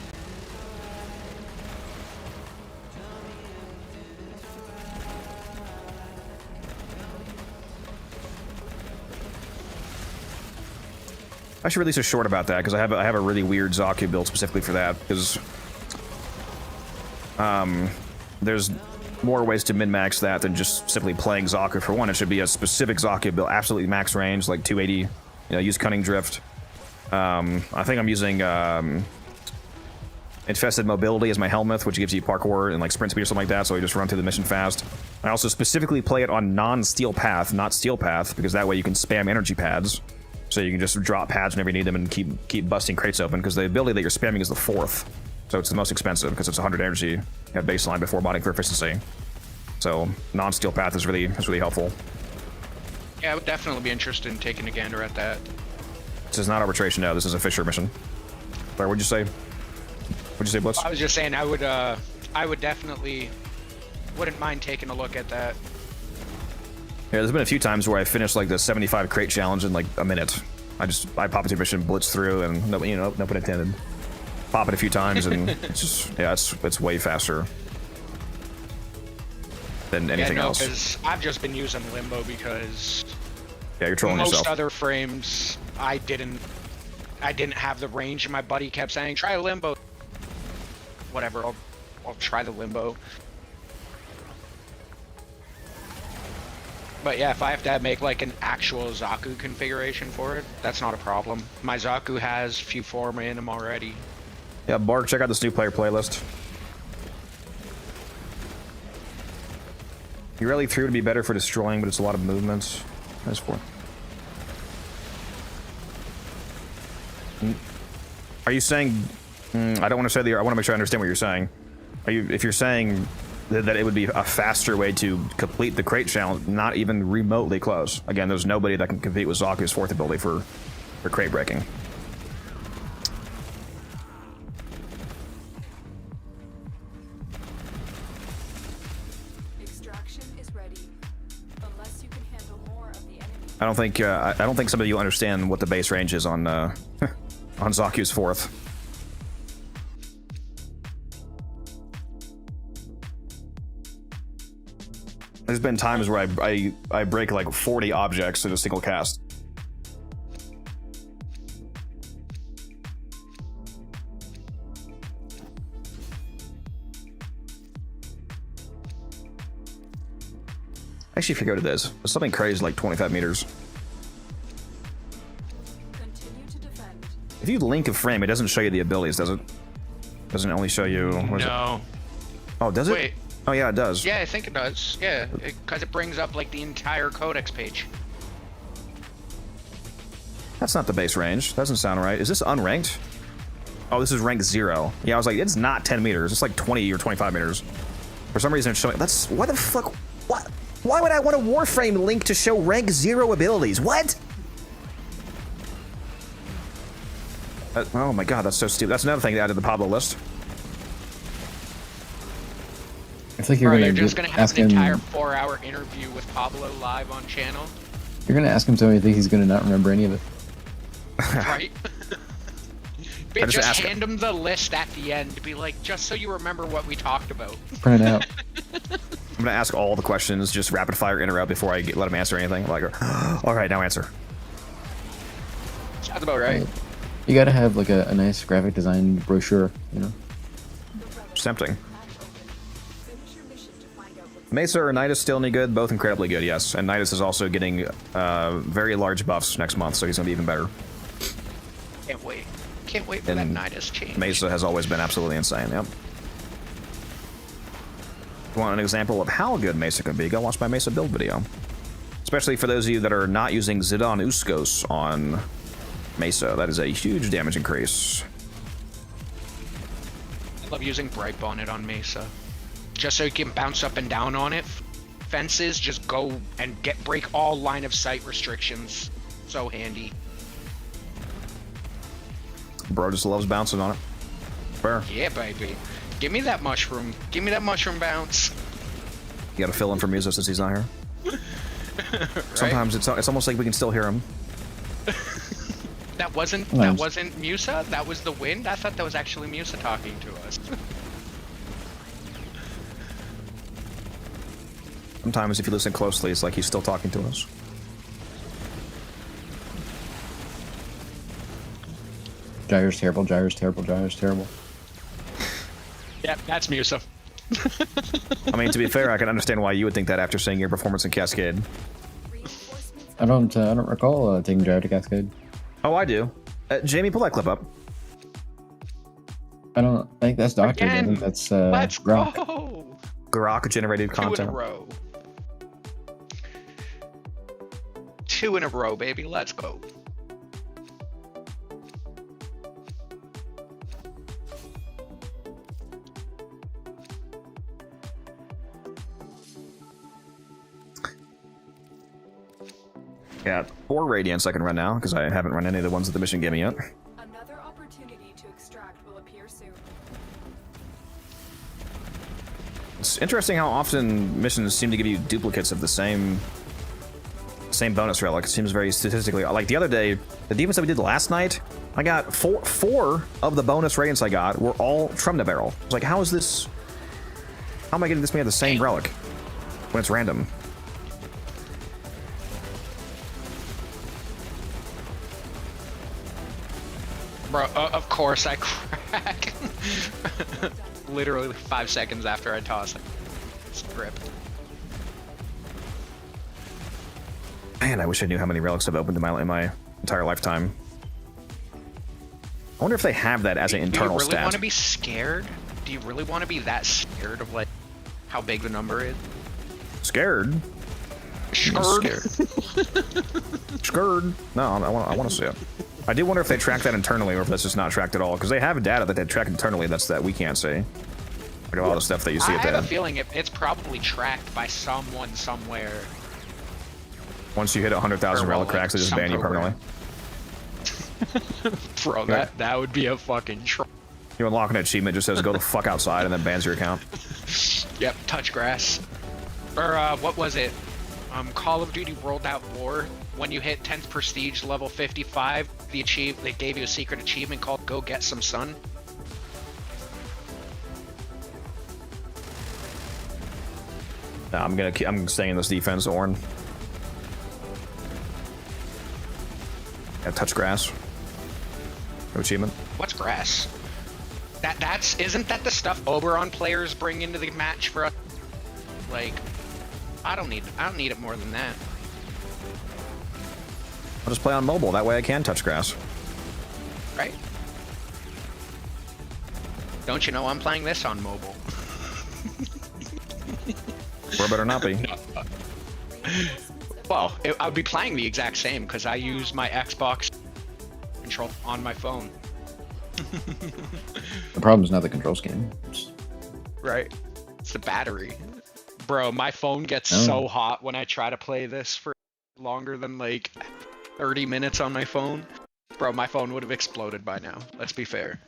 I should release a short about that because I have a really weird Zaku build specifically for that, because there's more ways to min-max that than just simply playing Zaku. For one, it should be a specific Zaku build, absolutely max range, like 280. You know, use Cunning Drift. I think I'm using Infested Mobility as my helmet, which gives you parkour and like sprint speed or something like that, so you just run through the mission fast. I also specifically play it on non-steel path, not steel path, because that way you can spam energy pads. So you can just drop pads whenever you need them and keep busting crates open, because the ability that you're spamming is the fourth. So it's the most expensive because it's 100 energy at baseline before modding for efficiency. So non-steel path is really helpful. Yeah, I would definitely be interested in taking a gander at that. This is not arbitration, no. This is a Fisher mission. Sorry, what'd you say? What'd you say, Blitz? I was just saying I would definitely wouldn't mind taking a look at that. Yeah, there's been a few times where I finished like the 75 crate challenge in like a minute. I pop into a mission, blitz through, and no pun intended. Pop it a few times, and it's just, yeah, it's way faster than anything else. Because I've just been using Limbo because yeah, you're trolling most yourself. other frames I didn't have the range, and my buddy kept saying try Limbo. Whatever, I'll try the Limbo. But yeah, if I have to make like an actual Zaku configuration for it, that's not a problem. My Zaku has few form in him already. Yeah, Bark, check out this new player playlist. You really threw to be better for destroying, but it's a lot of movements. That's for. Are you saying? I don't want to say the. I want to make sure I understand what you're saying. If you're saying that it would be a faster way to complete the crate challenge, not even remotely close. Again, there's nobody that can compete with Zaku's fourth ability for crate breaking. Extraction is ready. Unless you can handle more of the enemy. I don't think some of you understand what the base range is on on Zaku's fourth. There's been times where I break like 40 objects in a single cast. I actually forget what it is. It's something crazy like 25 meters. Continue to defend. If you link a frame, it doesn't show you the abilities, does it? Doesn't only show you... what is it? No. Oh, does it? Wait. Oh yeah, it does. Yeah, I think it does. Yeah, because it brings up like the entire codex page. That's not the base range. Doesn't sound right. Is this unranked? Oh, this is rank 0. Yeah, I was like, it's not 10 meters. It's like 20 or 25 meters. For some reason, it's showing... That's... What the fuck? What? Why would I want a Warframe link to show rank 0 abilities? What? Oh my god, that's so stupid. That's another thing to add to the Pablo list. think you're Bro, gonna you're just gonna have ask an him. entire 4-hour interview with Pablo live on channel, You're gonna ask him so you think he's gonna not remember any of it. right? I just Just ask hand him the list at the end to be like, just so you remember what we talked about. Print it out. I'm gonna ask all the questions, just rapid fire interrupt before I let him answer anything. Like, all right, now answer. That's about right. You gotta have like a nice graphic design brochure, you know. It's tempting. Mesa or Nidus still any good? Both incredibly good, yes. And Nidus is also getting very large buffs next month, so he's gonna be even better. Can't wait. Can't wait for And that Nidus change. Mesa has always been absolutely insane, yep. If you want an example of how good Mesa can be, go watch my Mesa build video. Especially for those of you that are not using Zidane Uskos on Mesa. That is a huge damage increase. I love using Bright Bonnet on Mesa. Just so you can bounce up and down on it. Fences, just go and break all line of sight restrictions. So handy. Bro just loves bouncing on it. Fair. Yeah, baby. Give me that mushroom. Give me that mushroom bounce. You gotta fill in for Musa since he's not here. Right? Sometimes it's almost like we can still hear him. That wasn't Musa? That was the wind? I thought that was actually Musa talking to us. Sometimes if you listen closely, it's like he's still talking to us. Gyre's terrible, Gyre's terrible, Gyre's terrible. Yep, that's Musa. I mean, to be fair, I can understand why you would think that after seeing your performance in Cascade. I don't recall taking Gyre to Cascade. Oh, I do. Jamie, pull that clip up. I think that's Doctor. I think that's Let's Grok. go! Grok generated 2 in a content. row. 2 in a row, baby. Let's go. Got 4 Radiants I can run now, because I haven't run any of the ones that the mission gave me yet. Another opportunity to extract will appear soon. It's interesting how often missions seem to give you duplicates of the same bonus relic. It seems very statistically... Like the other day, the defense that we did last night, I got four of the bonus Radiants I got were all Tremna Barrel. I was like, how is this... How am I getting this many of the same relic when it's random? Bro, of course I crack. Literally 5 seconds after I toss it. Strip. Man, I wish I knew how many relics I've opened in my entire lifetime. I wonder if they have that as an internal stat. Do you really stat. want to be scared? Do you really want to be that scared of like how big the number is? Scared? Scared? Scared? No, I want to see it. I do wonder if they track that internally or if that's just not tracked at all, because they have data that they track internally that we can't see. Like a lot of stuff that you see at I have the a feeling it's probably tracked by someone somewhere. Once you hit 100,000 Or, relic well, cracks, they just some ban you permanently. Bro, that would be a fucking You unlock an achievement, just says go the fuck outside and then bans your account. Yep, touch grass. Or, what was it? Call of Duty World at War. When you hit 10th Prestige level 55, they gave you a secret achievement called Go Get Some Sun. Nah, I'm staying in this defense, Orn. Yeah, touch grass. No achievement. What's grass? Isn't that the stuff Oberon players bring into the match for us? Like, I don't need it more than that. I'll just play on mobile, that way I can touch grass. Right? Don't you know I'm playing this on mobile? Or better not be. Well, I'd be playing the exact same because I use my Xbox control on my phone. The problem is not the control scheme. Right. It's the battery. Bro, my phone gets so hot when I try to play this for longer than like 30 minutes on my phone. Bro, my phone would have exploded by now. Let's be fair.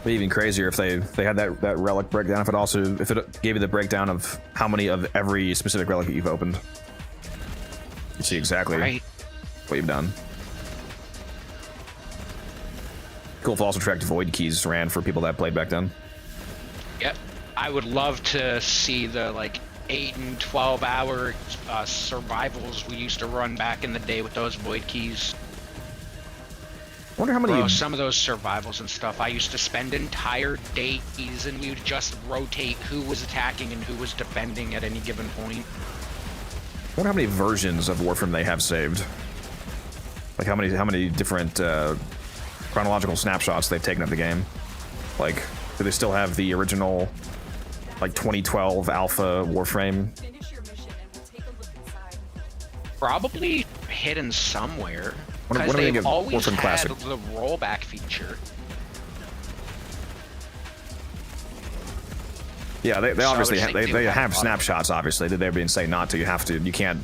be even crazier if they had that relic breakdown. If it gave you the breakdown of how many of every specific relic that you've opened, you see exactly what you've done. Cool if also tracked void keys ran for people that played back then. Yep, I would love to see the like 8 and 12 hour survivals we used to run back in the day with those void keys. I wonder how many. Bro, some of those survivals and stuff, I used to spend entire days and we'd just rotate who was attacking and who was defending at any given point. I wonder how many versions of Warframe they have saved. Like how many different chronological snapshots they've taken of the game. Like, do they still have the original, like 2012 alpha Warframe? Finish your mission and we'll take a look inside. Probably hidden somewhere. When Because are we gonna they've get always Warframe had Classic? the rollback feature. Yeah, they So I obviously would have, think they they would have have snapshots. Obviously, they've been saying not to. You can't.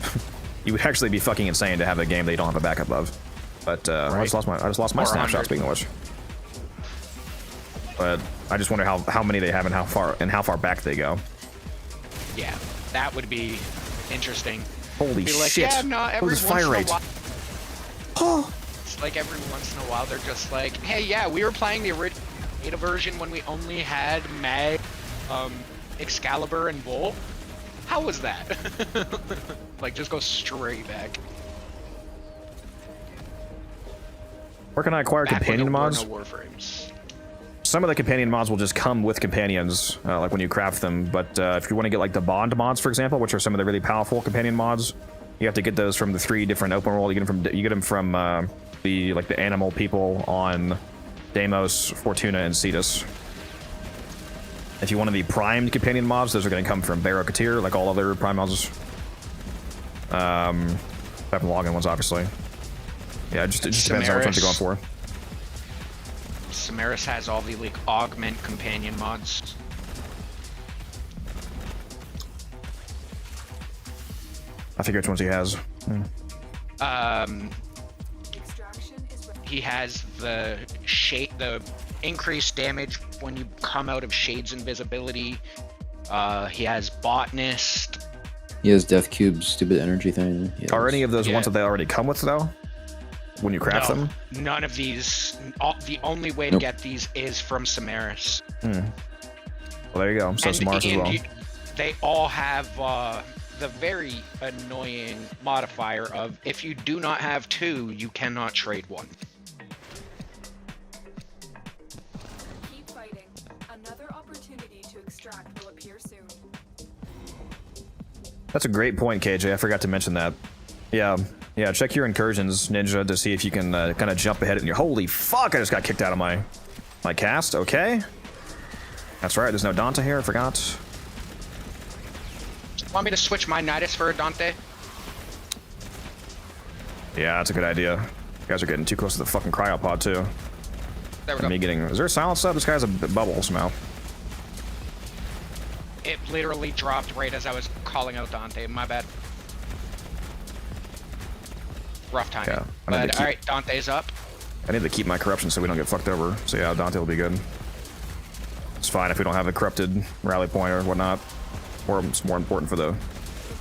You would actually be fucking insane to have a game they don't have a backup of. But I just lost my snapshot. Speaking of which, but I just wonder how many they have and how far back they go. Yeah, that would be interesting. Holy Be like, shit! yeah, no, every What is once fire in a rate? while- It's like every once in a while they're just like, hey, yeah, we were playing the original beta version when we only had Mag, Excalibur, and Bull. How was that? Like, just go straight back. Where can I acquire Back when companion there were mods? no Warframes. Some of the companion mods will just come with companions, like when you craft them. But if you want to get like the bond mods, for example, which are some of the really powerful companion mods, you have to get those from the 3 different open world. You get them from the animal people on Deimos, Fortuna, and Cetus. If you want the primed companion mods, those are going to come from Barrow Katir, like all other prime mods. Apart from login ones, obviously. Yeah, it just depends on which ones you're going for. Samaris has all the like augment companion mods. I figure which ones he has. Extraction is ready. He has the increased damage when you come out of Shade's invisibility. He has Botanist. He has Death Cube's stupid energy thing. He Are has- any of those ones that they already come with, though? When you craft No, them? none of these. The only way to get these is from Samaris. Well, there you go. So Samaris as well. They all have the very annoying modifier of if you do not have 2, you cannot trade 1. Keep fighting. Another opportunity to extract will appear soon. That's a great point, KJ. I forgot to mention that. Yeah, check your incursions, Ninja, to see if you can kind of jump ahead in your... Holy fuck, I just got kicked out of my cast. Okay. That's right, there's no Dante here, I forgot. Want me to switch my Nidus for a Dante? Yeah, that's a good idea. You guys are getting too close to the fucking cryopod, too. There we And go. me getting... Is there a silence up? This guy's a bubble somehow. It literally dropped right as I was calling out Dante. My bad. Rough timing. Yeah, I need to But keep- alright, Dante's up. I need to keep my corruption so we don't get fucked over. So yeah, Dante will be good. It's fine if we don't have a corrupted rally point or whatnot. Or it's more important for the The relic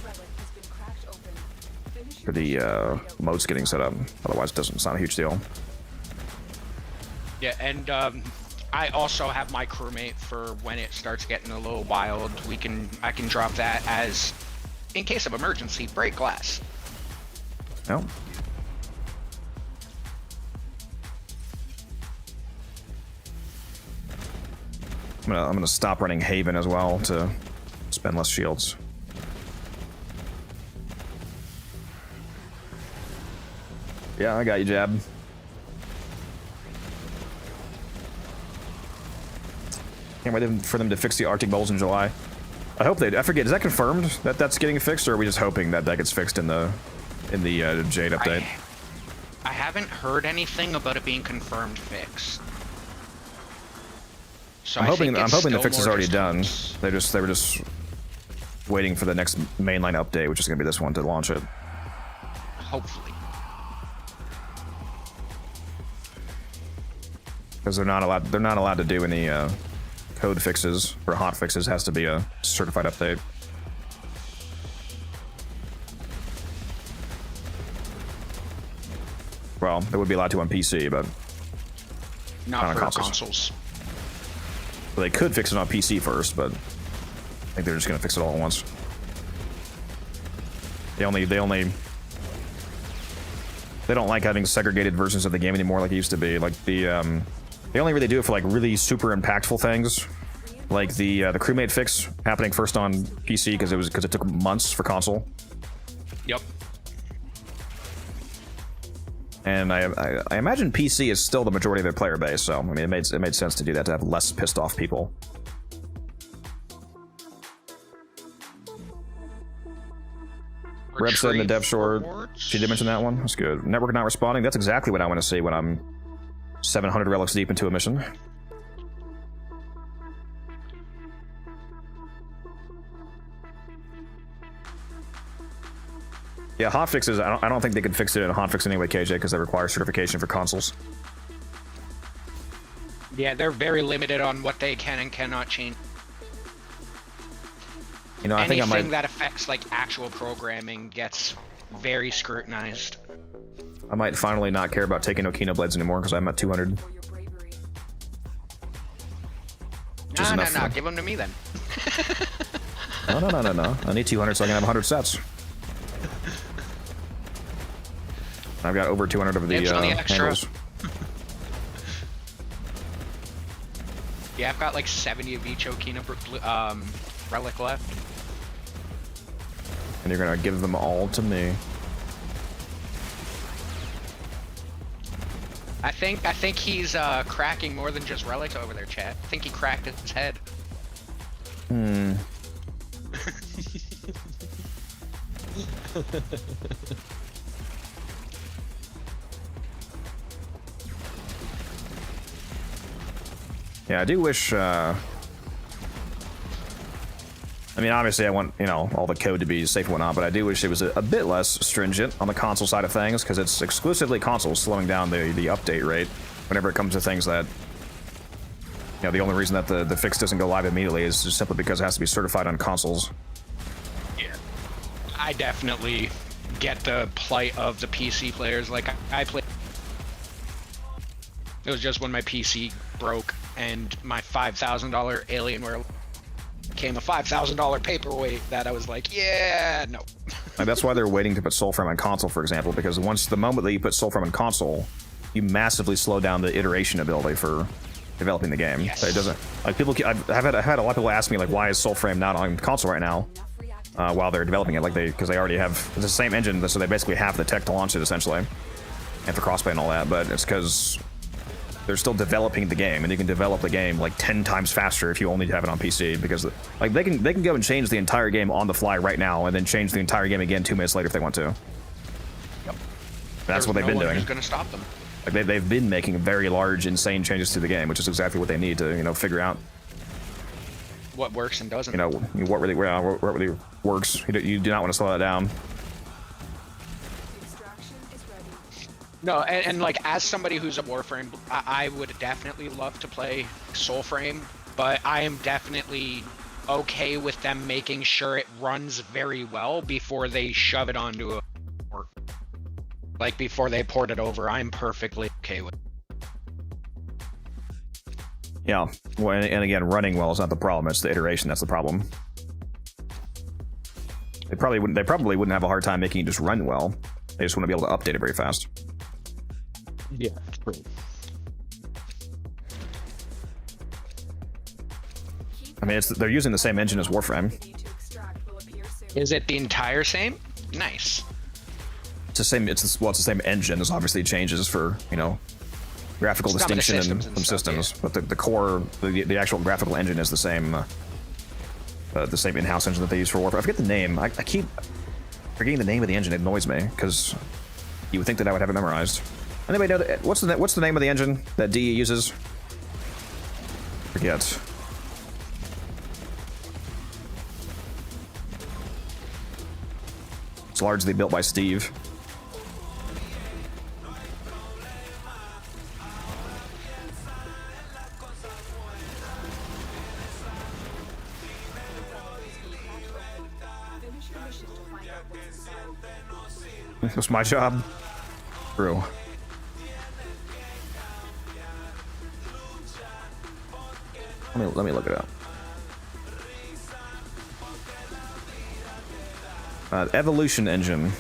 has been cracked open. Finish your mission and reload. modes getting set up. Otherwise, it's not a huge deal. Yeah, and I also have my crewmate for when it starts getting a little wild. I can drop that as, in case of emergency, break glass. No. I'm gonna stop running Haven as well to spend less shields. Yeah, I got you, Jab. Can't wait for them to fix the Arctic bowls in July. I hope they. I forget. Is that confirmed that that's getting fixed, or are we just hoping that gets fixed in the Jade update? I haven't heard anything about it being confirmed fixed. So I'm I hoping think the it's fix is still more already just done. hopes. They were just waiting for the next mainline update, which is gonna be this one, to launch it. Hopefully. because they're not allowed. They're not allowed to do any code fixes or hot fixes. Has to be a certified update. Well, they would be allowed to on PC, but not on for consoles. consoles. Well, they could fix it on PC first, but I think they're just gonna fix it all at once. They don't like having segregated versions of the game anymore like it used to be. Like they only really do it for like really super impactful things, like the crewmate fix happening first on PC because it took months for console. Yep. And I imagine PC is still the majority of their player base, so I mean it made sense to do that to have less pissed off people. Rep said in the dev short, she did mention that one. That's good. Network not responding. That's exactly what I want to see when I'm 700 relics deep into a mission. Yeah, hotfixes. I don't think they could fix it in a hotfix anyway, KJ, because they require certification for consoles. Yeah, they're very limited on what they can and cannot change. You know, I think I might. Anything that affects like actual programming gets very scrutinized. I might finally not care about taking Okino blades anymore because I'm at 200. For your bravery. No, give them to me then. No. I need 200 so I can have 100 sets. I've got over 200 of the handles. Yeah, I've got like 70 of each Okina relic left. And you're gonna give them all to me. I think he's cracking more than just relics over there, chat. I think he cracked his head. Yeah, I do wish, I mean, obviously I want, you know, all the code to be safe and whatnot, but I do wish it was a bit less stringent on the console side of things, because it's exclusively consoles slowing down the update rate whenever it comes to things that, you know, the only reason that the fix doesn't go live immediately is just simply because it has to be certified on consoles. Yeah. I definitely get the plight of the PC players. Like, I played... It was just when my PC broke and my $5,000 Alienware became a $5,000 paperweight that I was like, yeah, no. Like, that's why they're waiting to put Soulframe on console, for example, because the moment that you put Soulframe on console, you massively slow down the iteration ability for developing the game. Yes. So it doesn't, like, people, I've had a lot of people ask me, like, why is Soulframe not on console right now while they're developing it, like because they already have, it's the same engine, so they basically have the tech to launch it, essentially, and for crossplay and all that, but it's because they're still developing the game, and you can develop the game like 10 times faster if you only have it on PC, because like they can go and change the entire game on the fly right now, and then change the entire game again 2 minutes later if they want to. Yep. That's what they've been doing. Who's going to stop them? Like they've been making very large, insane changes to the game, which is exactly what they need to, you know, figure out What works and doesn't. you know what really works. You do not want to slow that down. Extraction is ready. No, and like, as somebody who's a Warframe, I would definitely love to play Soulframe, but I am definitely okay with them making sure it runs very well before they shove it onto a port. Like, before they port it over, I'm perfectly okay with it. Yeah, well, and again, running well is not the problem, it's the iteration that's the problem. They probably wouldn't have a hard time making it just run well. They just want to be able to update it very fast. Yeah, true. I mean, they're using the same engine as Warframe. Ready to extract will appear soon. Is it the entire same? Nice. It's the same. It's the same engine. There's obviously changes for, you know, graphical Some of the distinction systems and and some stuff, systems, but the core, the actual graphical engine is the same in-house engine that they use for Warframe. I forget the name. I keep forgetting the name of the engine. It annoys me because you would think that I would have it memorized. Anybody know what's the name of the engine that DE uses? Forget. It's largely built by Steve. That's my job. True. Let me look it up. Evolution engine.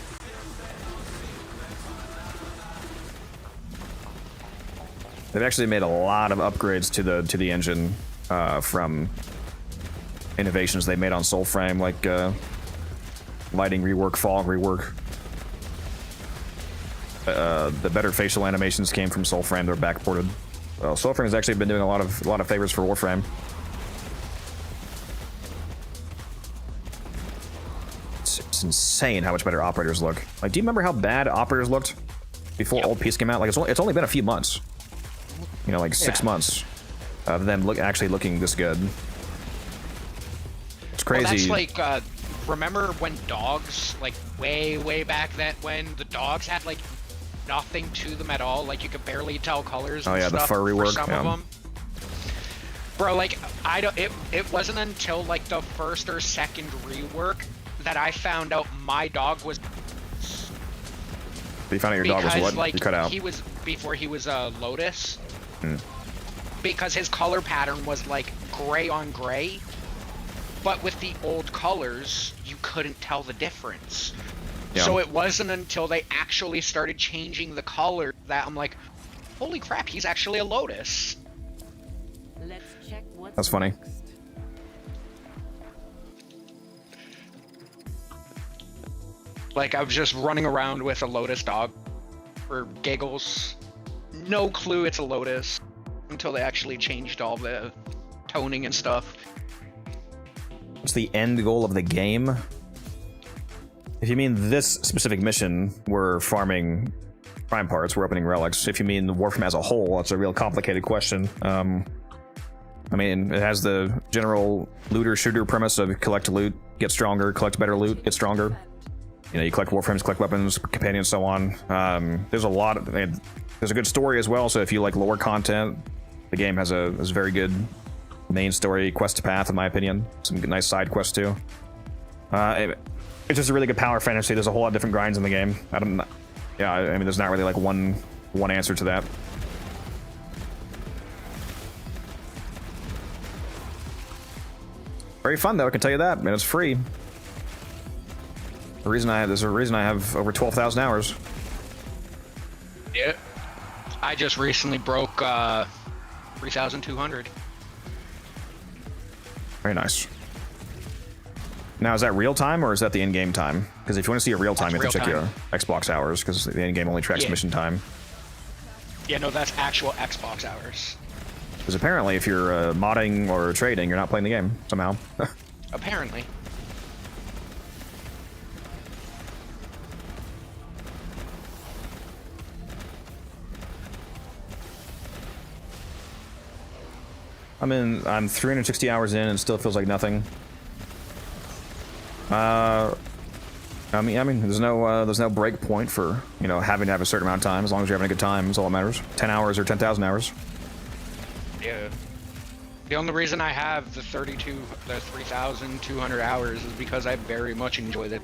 They've actually made a lot of upgrades to the engine from innovations they made on Soulframe, like lighting rework, fog rework. The better facial animations came from Soulframe. They're backported. Well, Soulframe has actually been doing a lot of favors for Warframe. It's insane how much better operators look. Like, do you remember how bad operators looked before Old Peace came out? Like, it's only been a few months. You know, like 6 months of them actually looking this good. It's crazy. Well, that's like, remember when dogs, like way back then, when the dogs had like nothing to them at all, like you could barely tell colors. Oh and yeah, stuff the fur rework. for some of them. Bro, like it wasn't until like the first or second rework that I found out my dog was. You found out your dog was what? Like, you cut out. he was before he was a Lotus. Because his color pattern was like gray on gray, but with the old colors, you couldn't tell the difference. Yeah. So it wasn't until they actually started changing the color that I'm like, holy crap, he's actually a Lotus. Let's check what's That's funny. next. Like, I was just running around with a Lotus dog for giggles. No clue it's a Lotus until they actually changed all the toning and stuff. What's the end goal of the game? If you mean this specific mission, we're farming prime parts, we're opening relics. If you mean the Warframe as a whole, that's a real complicated question. I mean, it has the general looter-shooter premise of collect loot, get stronger, collect better loot, get stronger. You know, you collect Warframes, collect weapons, companions, so on. There's a lot of... There's a good story as well, so if you like lore content, the game has a very good main story quest path, in my opinion. Some nice side quests, too. It's just a really good power fantasy. There's a whole lot of different grinds in the game. I mean, there's not really like one answer to that. Very fun, though, I can tell you that. And it's free. There's a reason I have over 12,000 hours. Yeah. I just recently broke 3,200. Very nice. Now, is that real time or is that the in-game time? Because if you want to see a real time, you have to check your Xbox hours, because the in-game only tracks mission time. Yeah, no, that's actual Xbox hours. Because apparently, if you're modding or trading, you're not playing the game somehow. Apparently. I'm 360 hours in and it still feels like nothing. I mean, there's no break point for, you know, having to have a certain amount of time. As long as you're having a good time, is all that matters. 10 hours or 10,000 hours. Yeah. The only reason I have the 3,200 hours is because I very much enjoyed it.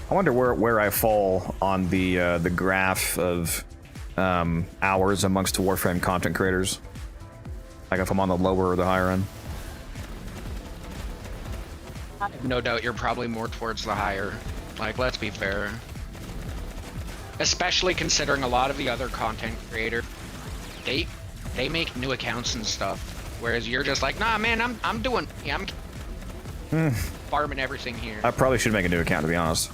I wonder where I fall on the graph of hours amongst Warframe content creators. Like if I'm on the lower or the higher end. No doubt you're probably more towards the higher. Like, let's be fair. Especially considering a lot of the other content creators, they make new accounts and stuff. Whereas you're just like, nah man, I'm farming everything here. I probably should make a new account, to be honest.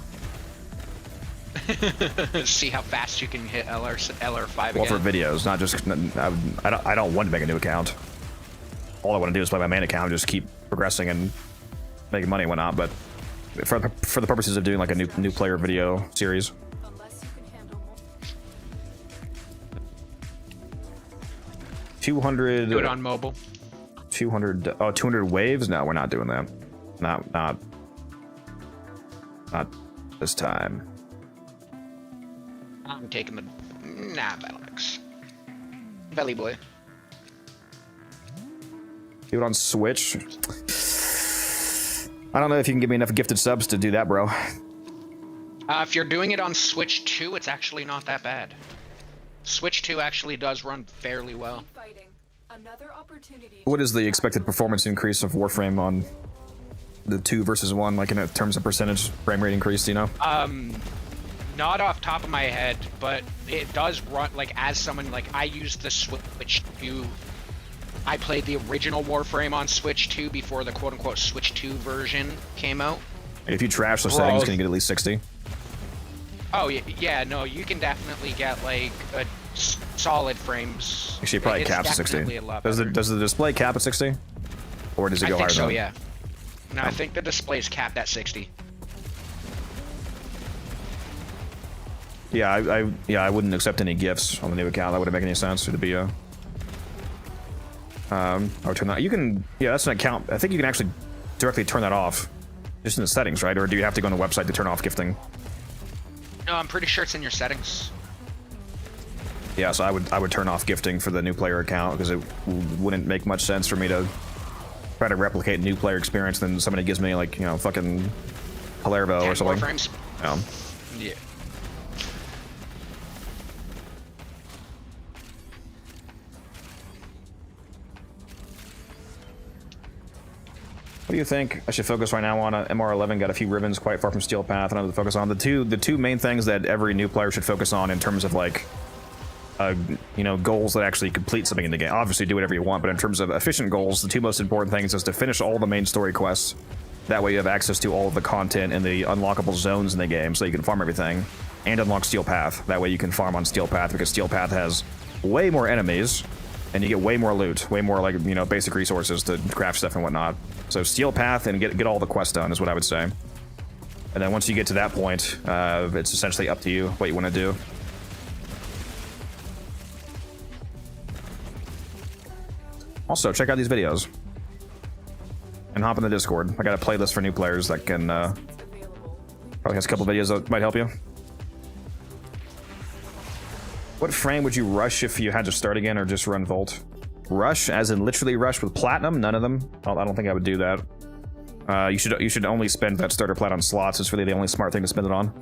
See how fast you can hit LR5 Well, again. for videos, not just... I don't want to make a new account. All I want to do is play my main account and just keep progressing and making money and whatnot, but for the purposes of doing like a new player video series. Unless you can handle more. 200... Do it on mobile. 200... Oh, 200 waves? No, we're not doing that. Not this time. I'm taking the... Nah, Battlex. Belly boy. Do it on Switch. I don't know if you can give me enough gifted subs to do that, bro. If you're doing it on Switch 2, it's actually not that bad. Switch 2 actually does run fairly well. Fighting. Another opportunity. What is the expected performance increase of Warframe on the 2 versus 1, like in terms of percentage frame rate increase, do you know? Not off top of my head, but it does run, like, as someone, like, I used the Switch 2. I played the original Warframe on Switch 2 before the quote-unquote Switch 2 version came out. If you trash the settings, can you get at least 60? Oh, yeah, no, you can definitely get, like, a solid frames. Actually, it probably caps at 60. Does the display cap at 60? Or does it go higher than that? Yeah. No, I think the display's capped at 60. Yeah, I wouldn't accept any gifts on the new account. That wouldn't make any sense. It'd be a or turn that. You can, yeah, that's an account. I think you can actually directly turn that off, just in the settings, right? Or do you have to go on the website to turn off gifting? No, I'm pretty sure it's in your settings. Yeah, so I would turn off gifting for the new player account because it wouldn't make much sense for me to try to replicate new player experience than somebody gives me, like, you know, fucking Palermo or something. Warframes. Yeah. What do you think I should focus right now on? MR11 got a few ribbons, quite far from Steel Path, and I'm to focus on the two main things that every new player should focus on in terms of, like, you know, goals that actually complete something in the game. Obviously, do whatever you want, but in terms of efficient goals, the two most important things is to finish all the main story quests. That way, you have access to all of the content and the unlockable zones in the game, so you can farm everything and unlock Steel Path. That way, you can farm on Steel Path because Steel Path has way more enemies. And you get way more loot, way more, like, you know, basic resources to craft stuff and whatnot. So Steel Path and get all the quests done is what I would say. And then once you get to that point, it's essentially up to you what you want to do. Also, check out these videos. And hop in the Discord. I got a playlist for new players that can, probably has a couple videos that might help you. What frame would you rush if you had to start again, or just run Volt? Rush, as in literally rush with platinum? None of them. I don't think I would do that. You should only spend that starter plat on slots. It's really the only smart thing to spend it on.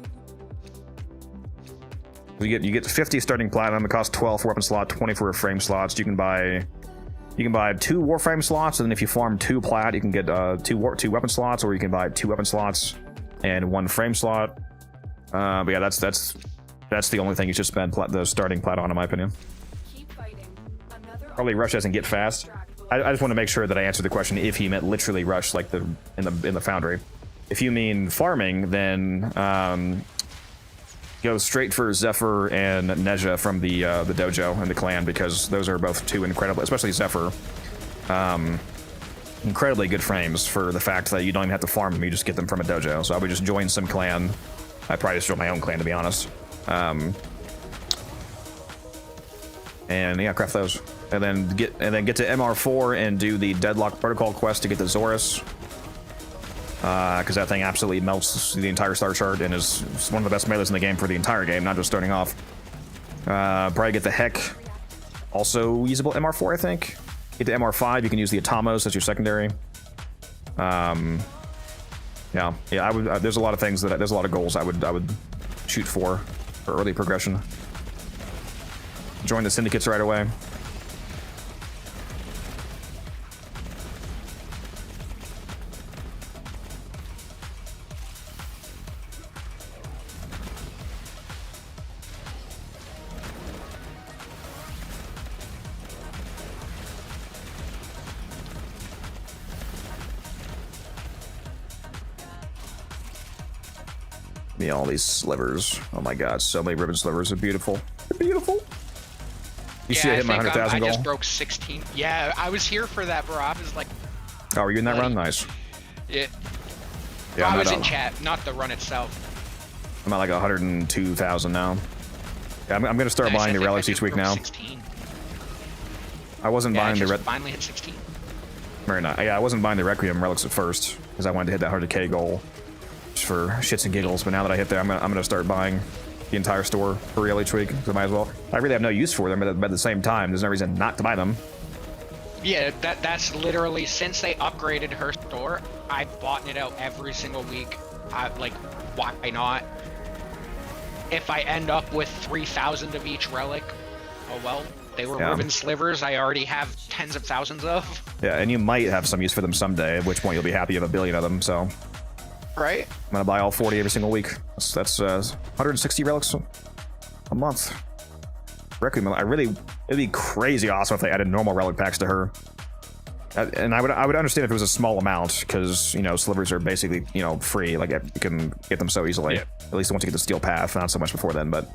You get 50 starting platinum. It costs 12 for weapon slot, 20 for frame slots. You can buy 2 Warframe slots, and then if you farm 2 plat, you can get 2 weapon slots, or you can buy 2 weapon slots and 1 frame slot. But yeah, that's the only thing you should spend the starting plat on, in my opinion. Keep fighting. Probably rush doesn't get fast. I just want to make sure that I answered the question if he meant literally rush, like in the Foundry. If you mean farming, then go straight for Zephyr and Nezha from the dojo and the clan, because those are both 2 incredible, especially Zephyr, incredibly good frames for the fact that you don't even have to farm them, you just get them from a dojo. So I would just join some clan. I'd probably just join my own clan, to be honest. And yeah, craft those, and then get to MR4 and do the Deadlock Protocol quest to get the Zorus, because that thing absolutely melts the entire star chart and is one of the best melees in the game for the entire game, not just starting off. Probably get the Heck, also usable MR4, I think. Get the MR5, you can use the Atomos as your secondary. Yeah, I would. There's a lot of things there's a lot of goals I would shoot for early progression. Join the syndicates right away. Me all these slivers. Oh my god, so many ribbon slivers are beautiful. They're beautiful. You should have hit my 100,000 goal. I just broke 16. Yeah, I was here for that, bro. I was like... Oh, were you in that run? Nice. Yeah. Yeah, I was in chat, not the run itself. I'm at like 102,000 now. Yeah, I'm gonna start buying the relics each week now. 16. I wasn't buying the finally hit 16. Very nice. Yeah, I wasn't buying the Requiem relics at first because I wanted to hit that 100k goal just for shits and giggles. But now that I hit there, I'm gonna start buying the entire store for real each week. So I might as well. I really have no use for them, but at the same time, there's no reason not to buy them. Yeah, that's literally since they upgraded her store, I've bought it out every single week. Like, why not? If I end up with 3,000 of each relic, oh well. They were ribbon slivers I already have tens of thousands of. Yeah, and you might have some use for them someday, at which point you'll be happy you have a billion of them, so. Right? I'm gonna buy all 40 every single week. That's 160 relics a month. Requiem, it'd be crazy awesome if they added normal relic packs to her. And I would understand if it was a small amount, because, you know, slivers are basically, you know, free. Like, you can get them so easily. Yeah. At least once you get the steel path, not so much before then, but...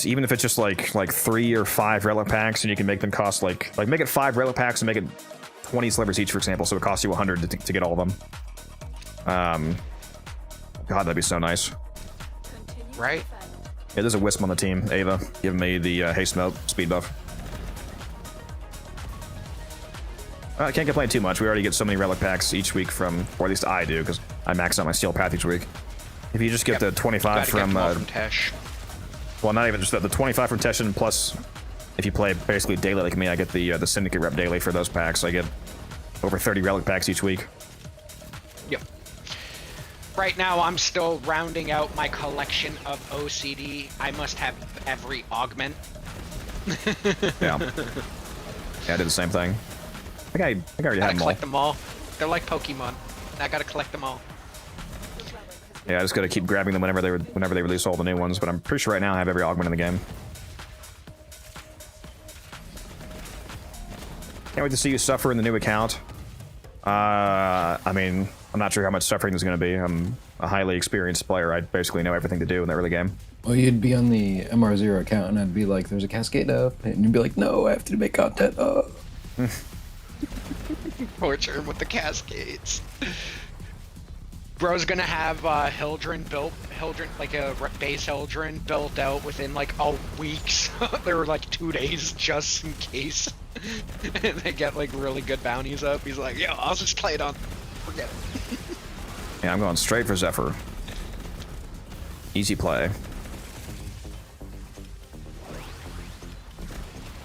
even if it's just like 3 or 5 relic packs, and you can make them cost like make it 5 relic packs and make it 20 slivers each, for example, so it costs you 100 to get all of them. God, that'd be so nice. Right? Yeah, there's a Wisp on the team, Ava, giving me the haste melt speed buff. I can't complain too much. We already get so many relic packs each week from, or at least I do, because I max out my steel path each week. If you just get the 25 from Tesh. Well, not even just that. The 25 from Teshin, plus if you play basically daily like me, I get the Syndicate rep daily for those packs. I get over 30 relic packs each week. Yep. Right now, I'm still rounding out my collection of OCD. I must have every augment. Yeah. Yeah, I did the same thing. I think I already had them all. Collect them all. They're like Pokemon. I gotta collect them all. Yeah, I just gotta keep grabbing them whenever they release all the new ones, but I'm pretty sure right now I have every augment in the game. Can't wait to see you suffer in the new account. I mean, I'm not sure how much suffering there's gonna be. I'm a highly experienced player. I basically know everything to do in the early game. Well, you'd be on the MR0 account, and I'd be like, there's a cascade up, and you'd be like, no, I have to make content up. Torture with the cascades. Bro's gonna have Hildren like a base Hildren built out within like a week. So there were like 2 days just in case. And they get like really good bounties up. He's like, yo, I'll just play it on. Forget it. Yeah, I'm going straight for Zephyr. Easy play.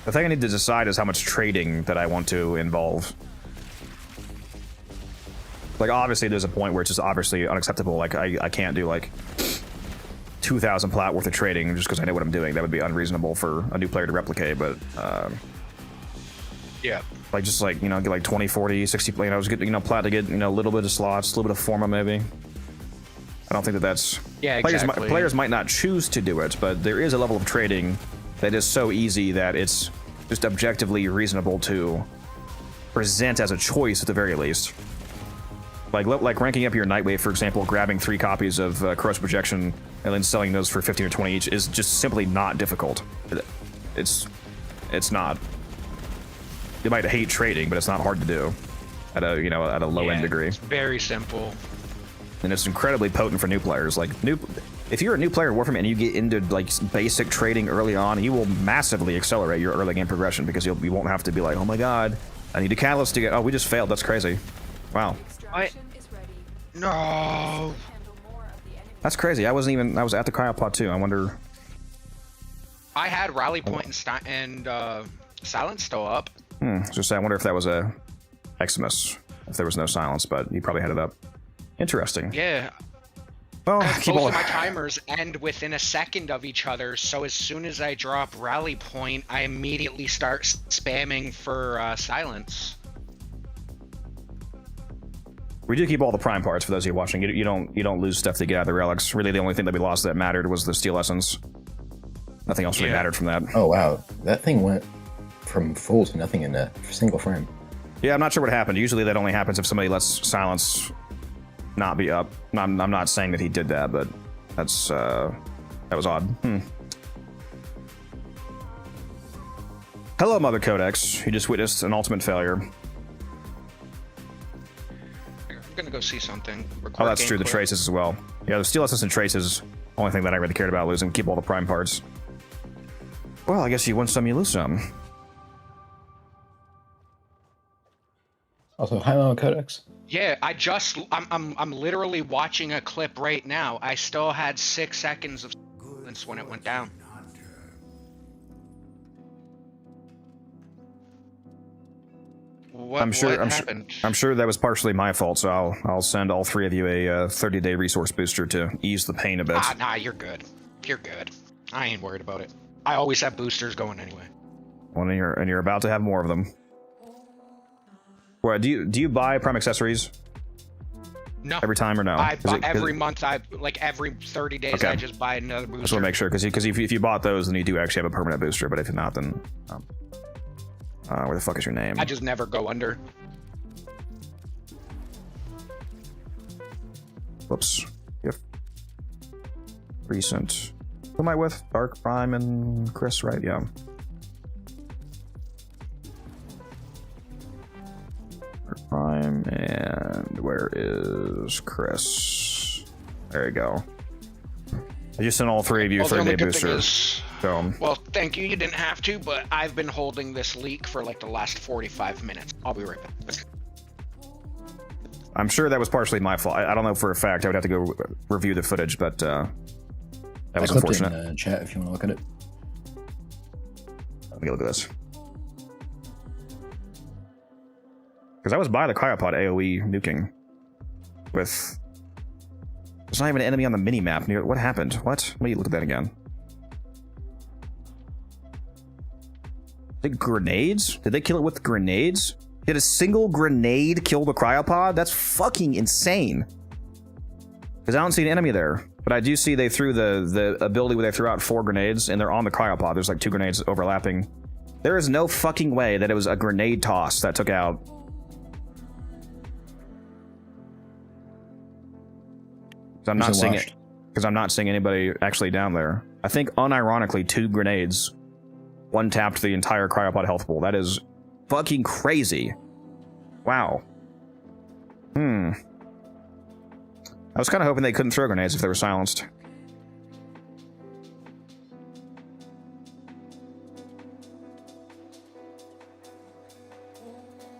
The thing I need to decide is how much trading that I want to involve. Like, obviously, there's a point where it's just obviously unacceptable. Like, I can't do, like, 2,000 plat worth of trading just because I know what I'm doing. That would be unreasonable for a new player to replicate, but, yeah. Like, just, like, you know, get, like, 20, 40, 60, you know, just get, you know, plat to get, you know, a little bit of slots, a little bit of forma, maybe. I don't think that that's... Yeah, exactly. Players might not choose to do it, but there is a level of trading that is so easy that it's just objectively reasonable to present as a choice at the very least. Like ranking up your Nightwave, for example, grabbing 3 copies of Corrosive Projection and then selling those for 15 or 20 each is just simply not difficult. It's not. You might hate trading, but it's not hard to do at a low end degree. It's very simple. And it's incredibly potent for new players. Like if you're a new player in Warframe and you get into like basic trading early on, you will massively accelerate your early game progression because you won't have to be like, oh my god, I need a catalyst to get. Oh, we just failed. That's crazy. Wow. No. That's crazy. I was at the cryopod too. I wonder. I had Rally Point and Silence still up. Just I wonder if that was a Eximus, if there was no silence, but he probably had it up. Interesting. Yeah. Well, both of my timers end within a second of each other, so as soon as I drop Rally Point, I immediately start spamming for Silence. We do keep all the prime parts for those of you watching. You don't lose stuff to get out of the relics. Really, the only thing that we lost that mattered was the steel essence. Nothing else really mattered from that. Oh wow, that thing went from full to nothing in a single frame. Yeah, I'm not sure what happened. Usually that only happens if somebody lets silence not be up. I'm not saying that he did that, but that was odd. Hello, Mother Codex. You just witnessed an ultimate failure. I'm gonna go see something. Oh, that's true. The traces as well. Yeah, the steel essence and traces. Only thing that I really cared about losing. Keep all the prime parts. Well, I guess you win some, you lose some. Also, hi, Mama Codex. Yeah, I'm literally watching a clip right now. I still had 6 seconds of silence when it went down. What, I'm sure. what happened? I'm sure that was partially my fault. So I'll send all 3 of you a 30-day resource booster to ease the pain a bit. Nah, you're good. You're good. I ain't worried about it. I always have boosters going anyway. Well, and you're about to have more of them. What do you buy Prime accessories? No. Every time or no? I buy every month. I like every 30 days. Okay. I just buy another booster. I just want to make sure because if you bought those, then you do actually have a permanent booster. But if not, then where the fuck is your name? I just never go under. Whoops. Yep. Recent. Who am I with? Dark Prime and Chris, right? Yeah. Dark Prime and where is Chris? There you go. I just sent all 3 of you 30-day boosters. So, well, thank you. You didn't have to, but I've been holding this leak for like the last 45 minutes. I'll be right back. I'm sure that was partially my fault. I don't know for a fact. I would have to go review the footage, but that was unfortunate. In chat if you want to look at it. Let me look at this. Because I was by the cryopod AoE nuking with... There's not even an enemy on the mini-map near... What happened? What? Let me look at that again. Did grenades? Did they kill it with grenades? Did a single grenade kill the cryopod? That's fucking insane. Because I don't see an enemy there. But I do see they threw the ability where they threw out 4 grenades, and they're on the cryopod. There's like 2 grenades overlapping. There is no fucking way that it was a grenade toss that took out... I'm not seeing it because I'm not seeing anybody actually down there. I think unironically 2 grenades, 1 tapped the entire cryopod health pool. That is fucking crazy. Wow. I was kind of hoping they couldn't throw grenades if they were silenced.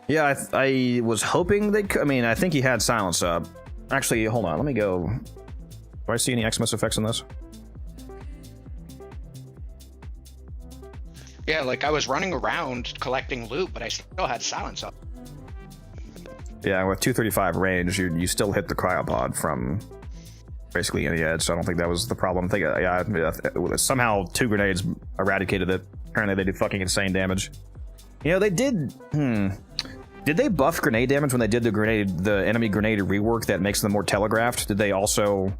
Yeah, I was hoping they could. I mean, I think he had silence up. Actually, hold on. Let me go. Do I see any Xmas effects in this? Yeah, like I was running around collecting loot, but I still had silence up. Yeah, with 235 range, you still hit the cryopod from basically any edge, so I don't think that was the problem. I think, yeah, somehow 2 grenades eradicated it. Apparently they did fucking insane damage. You know, they did... Did they buff grenade damage when they did the enemy grenade rework that makes them more telegraphed? Did they also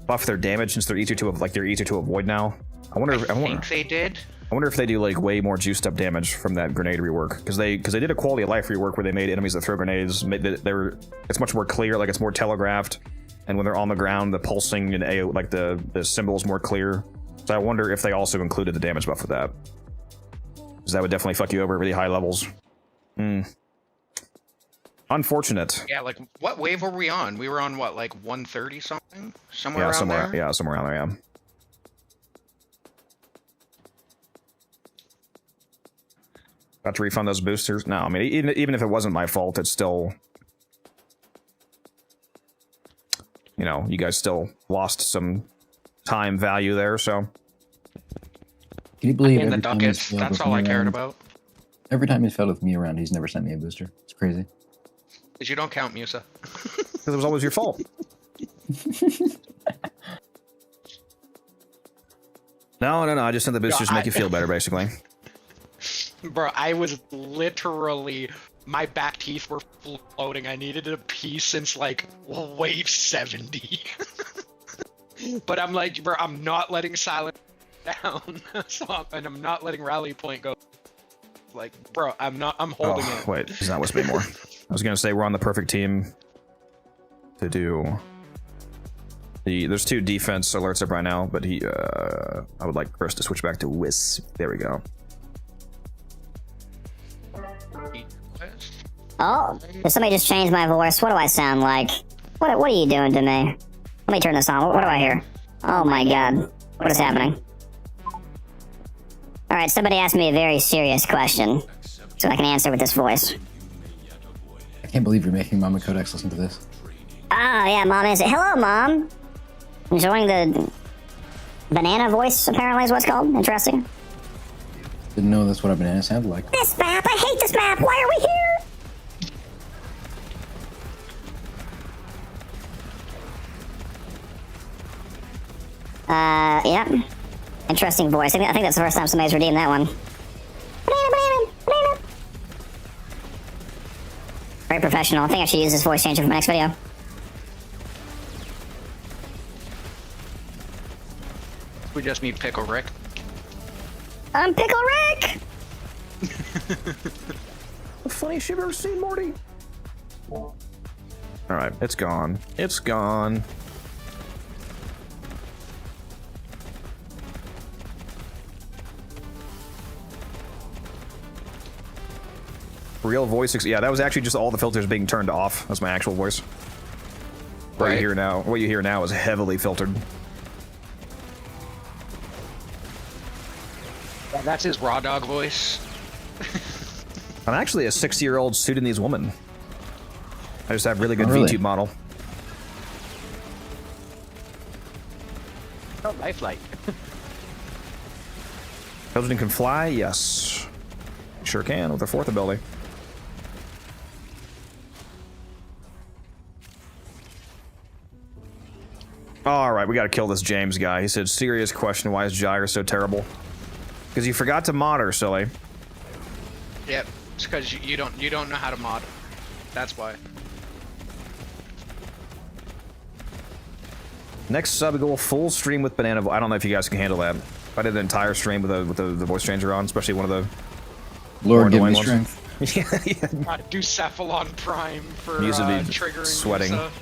buff their damage since they're easier to avoid now? I think they did. I wonder if they do like way more juiced up damage from that grenade rework because they did a quality of life rework where they made enemies that throw grenades. It's much more clear, like it's more telegraphed, and when they're on the ground, the pulsing and like the symbol is more clear. So I wonder if they also included the damage buff with that, because that would definitely fuck you over at really high levels. Unfortunate. Yeah, like what wave were we on? We were on what, like 130 something? Somewhere around there? Yeah, somewhere around there, yeah. Got to refund those boosters? No, I mean, even if it wasn't my fault, it's still... You know, you guys still lost some time value there, so... Can you believe in the ducats, that's all I cared about. Every time he's fed with me around, he's never sent me a booster. It's crazy. Because you don't count, Musa. Because it was always your fault. No, I just sent the boosters to make you feel better, basically. Bro, I was literally... My back teeth were floating. I needed a piece since, like, wave 70. But I'm like, bro, I'm not letting silence down. And I'm not letting rally point go. Like, bro, I'm holding it. Wait, he's not with me anymore. I was gonna say we're on the perfect team to do there's 2 defense alerts up right now, but I would like Chris to switch back to Wisp. There we go. Oh, did somebody just change my voice? What do I sound like? What are you doing to me? Let me turn this on. What do I hear? Oh my god. What is happening? Alright, somebody asked me a very serious question, so I can answer with this voice. I can't believe you're making Mama Codex listen to this. Oh, yeah, Mom is... Hello, Mom! Enjoying the... banana voice, apparently, is what's called. Interesting. Didn't know that's what a banana sounded like. This map, I hate this map. Why are we here? Yep. Interesting voice. I think that's the first time somebody's redeemed that one. Very professional. I think I should use this voice changer for my next video. We just need Pickle Rick. I'm Pickle Rick! The funniest shit I've ever seen, Morty. Alright, it's gone. It's gone. Real voice, yeah, that was actually just all the filters being turned off. That's my actual voice. What you hear now, what you hear now is heavily filtered. Yeah, that's his raw dog voice. I'm actually a 60-year-old Sudanese woman. I just have really good really? VTube model. Oh, lifelike. Children can fly? Yes. Sure can, with their fourth ability. Alright, we gotta kill this James guy. He said, serious question, why is Gyre so terrible? Because you forgot to mod her, silly. Yep, it's because you don't know how to mod. That's why. Next sub, we go full stream with banana. I don't know if you guys can handle that. I did an entire stream with the voice changer on, especially one of the Lord, give me ones. strength. Yeah. Gotta do Cephalon Prime for Use it to be triggering sweating. Musa.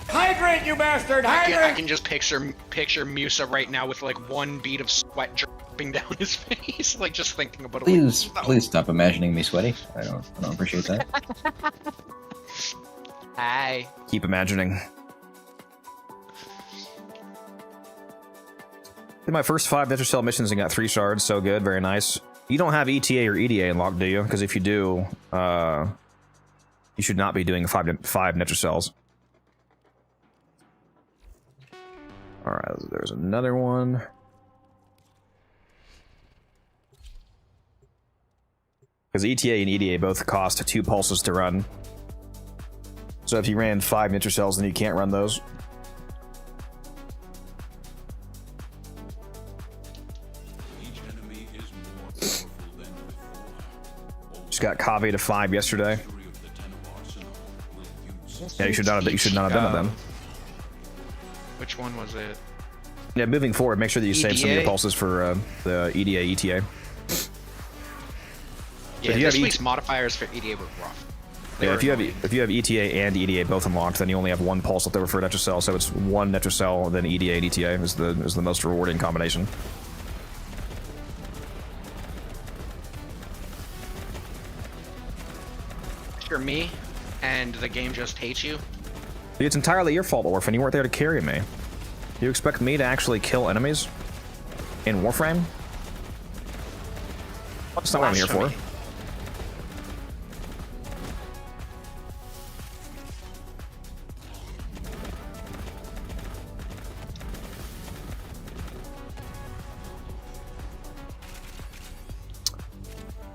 Hydrate, you bastard! I Hydrate! can just picture Musa right now with like one bead of sweat dripping down his face, like just thinking about it. Please, Like, please stop imagining me sweaty. I don't appreciate that. Hi. Keep imagining. Did my first 5 Nitrocell missions and got 3 shards, so good, very nice. You don't have ETA or EDA unlocked, do you? Because if you do, you should not be doing 5 Nitrocells. Alright, there's another one. Because ETA and EDA both cost 2 pulses to run. So if you ran 5 Nitrocells, then you can't run those. Each enemy is more powerful than before. Just got Kave to 5 yesterday. History of the Tenno arsenal will use Yeah, you should not have done it then. Which one was it? Yeah, moving forward, make sure that you save some of your EDA? pulses for the EDA, ETA. Yeah, if you this have week's modifiers for EDA were rough. They Yeah, were if you have annoying. ETA and EDA both unlocked, then you only have 1 pulse left over for a Nitrocell, so it's 1 Nitrocell, then EDA and ETA is the most rewarding combination. You're me, and the game just hates you. It's entirely your fault, Orphan. You weren't there to carry me. You expect me to actually kill enemies? In Warframe? That's not what I'm here for. Blasphemy.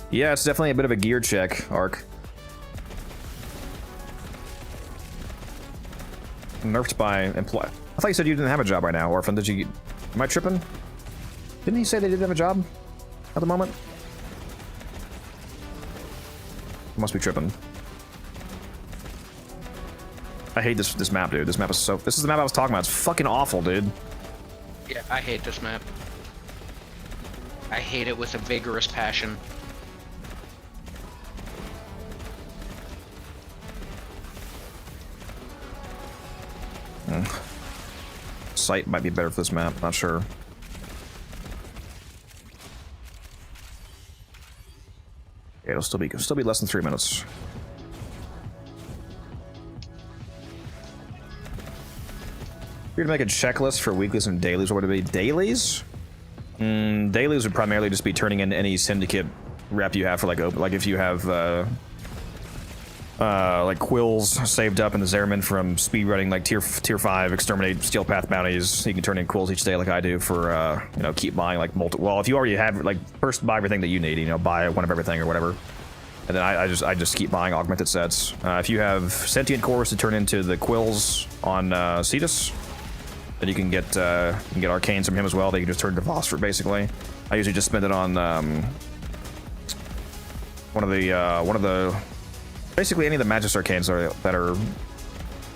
Yeah, it's definitely a bit of a gear check, Ark. Nerfed by employee. I thought you said you didn't have a job right now, Orphan. Did you? Am I tripping? Didn't he say they didn't have a job at the moment? Must be tripping. I hate this map, dude. This map is so. This is the map I was talking about. It's fucking awful, dude. Yeah, I hate this map. I hate it with a vigorous passion. Sight might be better for this map. Not sure. Yeah, it'll still be less than 3 minutes. If you're to make a checklist for weeklies and dailies, what would it be? Dailies? Dailies would primarily just be turning in any syndicate rep you have for like if you have like quills saved up in the Zerman from speedrunning like tier 5 exterminate steel path bounties. You can turn in quills each day like I do for you know, keep buying like multiple. Well, if you already have, like, first buy everything that you need, you know, buy one of everything or whatever, and then I just keep buying augmented sets. If you have sentient cores to turn into the quills on Cetus, then you can get arcanes from him as well. They can just turn to phosphor basically. I usually just spend it on one of the basically any of the Magus arcanes that are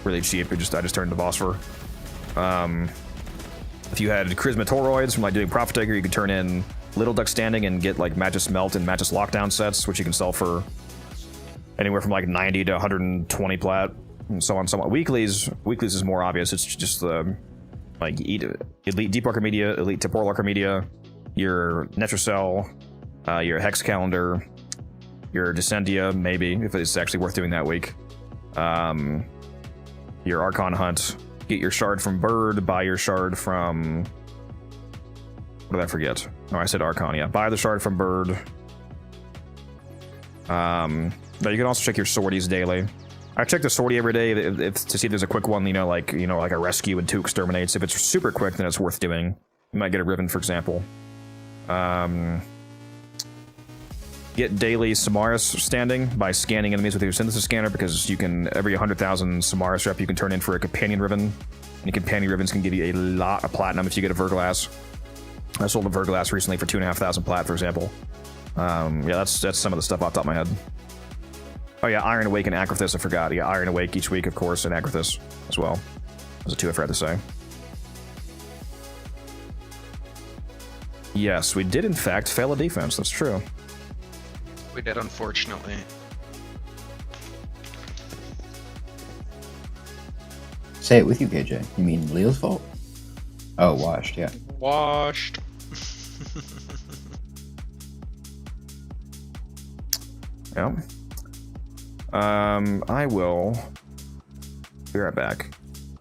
really cheap. I just turn to phosphor. If you had charisma toroids from like doing Prophet Taker, you could turn in Little Duck Standing and get like Magus Melt and Magus Lockdown sets, which you can sell for anywhere from like 90 to 120 plat, and so on, so on. Weeklies is more obvious. It's just the like elite Deep Archimedia, elite Temporal Archimedia, your Netrocell, your Hex Calendar, your Descendia, maybe, if it's actually worth doing that week. Your Archon Hunt, get your shard from Bird, buy your shard from... What did I forget? Oh, I said Archon, yeah. Buy the shard from Bird. But you can also check your sorties daily. I check the sortie every day to see if there's a quick one, you know, like a rescue and 2 exterminates. If it's super quick, then it's worth doing. You might get a Ribbon, for example. Get daily Samaris standing by scanning enemies with your synthesis scanner, because you can, every 100,000 Samaris rep you can turn in for a companion ribbon, and the companion ribbons can give you a lot of platinum if you get a Verglass. I sold a Verglass recently for 2,500 plat, for example. Yeah, that's some of the stuff off the top of my head. Oh yeah, Iron Awake and Agrathis, I forgot. Yeah, Iron Awake each week, of course, and Agrathis as well. Those are 2 I forgot to say. Yes, we did in fact fail a defense, that's true. We did, unfortunately. Say it with you, KJ. You mean Leo's fault? Oh, washed, yeah. Washed. Yeah. I will be right back.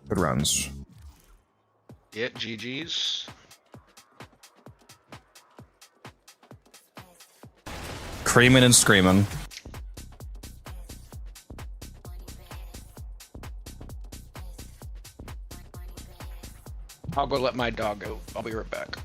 Good runs. Yeah, GG's. Creamin' and screamin'. I'll go let my dog out. I'll be right back.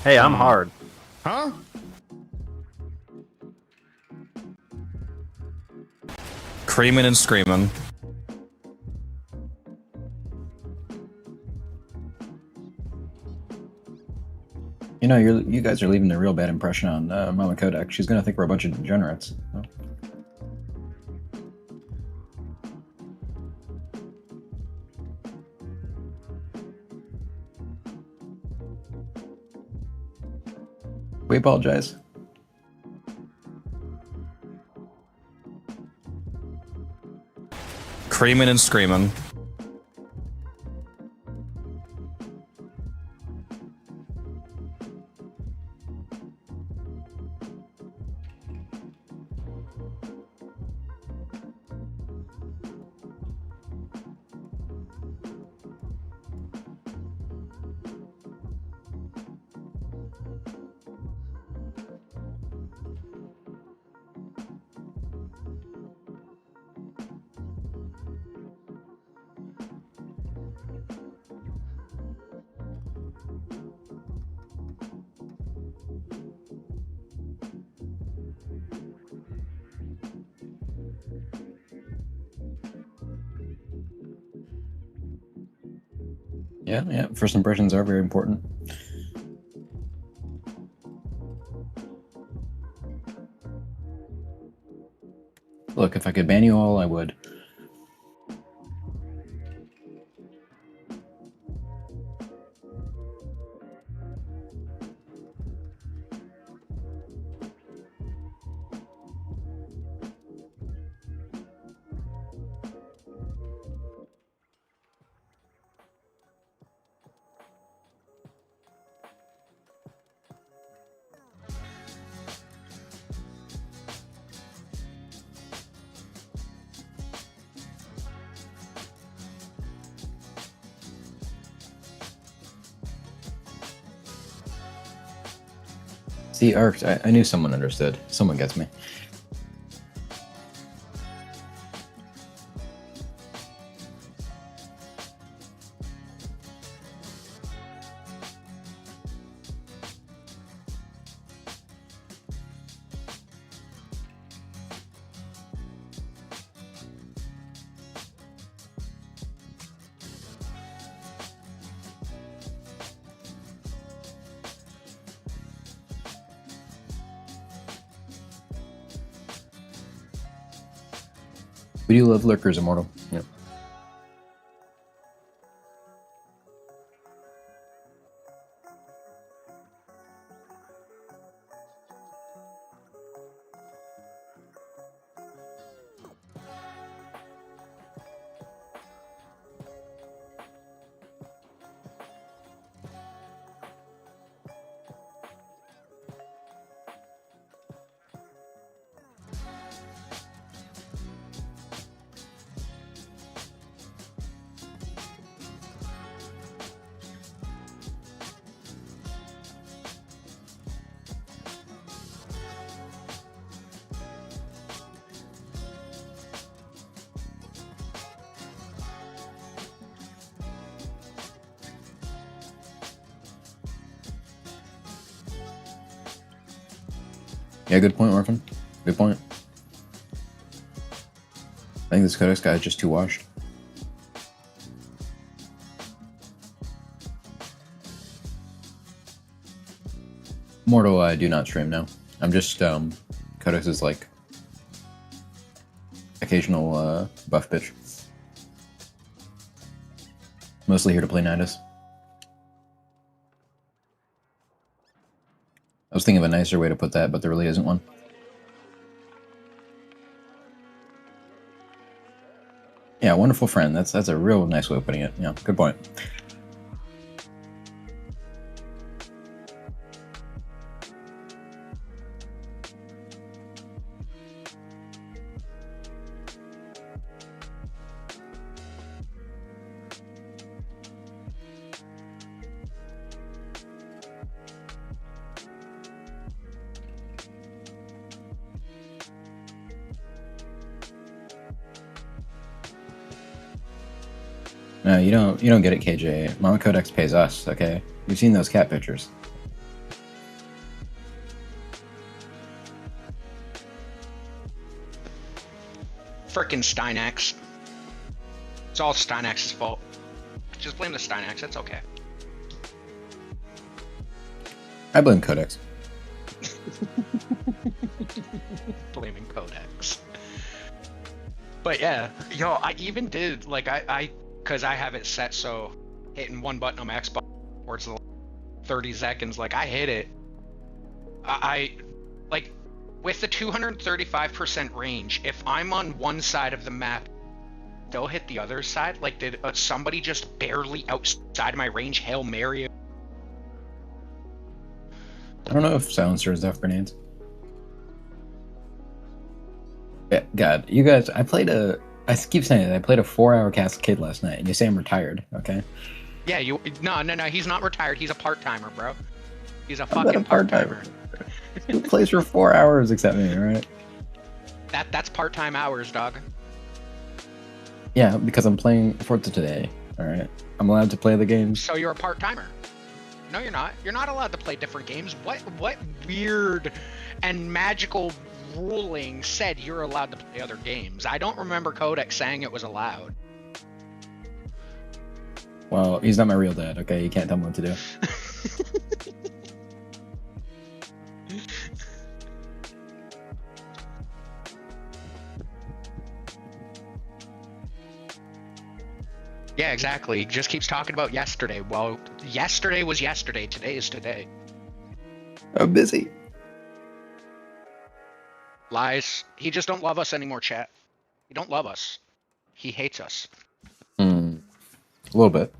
Hey, I'm hard. Huh? Creamin' and screamin'. You know, you guys are leaving a real bad impression on Mama Kodak. She's gonna think we're a bunch of degenerates. Oh. We apologize. Creamin' and screamin'. Yeah, first impressions are very important. Look, if I could ban you all, I would. See, Arc, I knew someone understood. Someone gets me. We do love lurkers, Immortal. Yep. Yeah, good point, Orphan. Good point. I think this Codex guy is just too washed. Mortal, I do not stream now. I'm just, Codex is like occasional, buff bitch. Mostly here to play Nidus. I was thinking of a nicer way to put that, but there really isn't one. Yeah, wonderful friend. That's a real nice way of putting it. Yeah, good point. No, you don't get it, KJ. Mama Codex pays us, okay? You've seen those cat pictures. Frickin' Steinax. It's all Steinax's fault. Just blame the Steinax, it's okay. I blame Codex. Blaming Codex. But yeah, yo, I even did, like, because I have it set so hitting one button on my Xbox towards the 30 seconds, like, I hit it. I like, with the 235% range, if I'm on one side of the map, they'll hit the other side. Like, did somebody just barely outside my range Hail Mary? I don't know if silencers have grenades. Yeah, God, you guys, I keep saying it, I played a 4-hour Cascade last night, and you say I'm retired, okay? Yeah, no, he's not retired, he's a part-timer, bro. He's a fucking part-timer. Who plays for 4 hours except me, alright? That's part-time hours, dog. Yeah, because I'm playing Forza today, alright? I'm allowed to play the games. So you're a part-timer. No, you're not. You're not allowed to play different games. What weird and magical ruling said you're allowed to play other games? I don't remember Codex saying it was allowed. Well, he's not my real dad, okay? You can't tell me what to do. Yeah, exactly. He just keeps talking about yesterday. Well, yesterday was yesterday. Today is today. I'm busy. Lies. He just don't love us anymore, chat. He don't love us. He hates us. A little bit.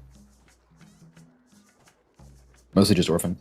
Mostly just Orphan.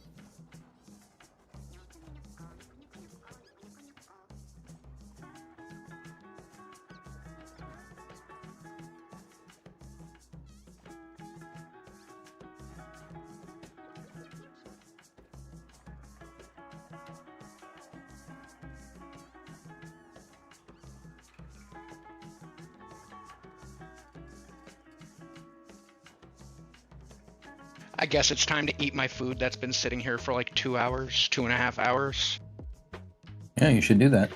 I guess it's time to eat my food that's been sitting here for like 2 hours, 2.5 hours. Yeah, you should do that.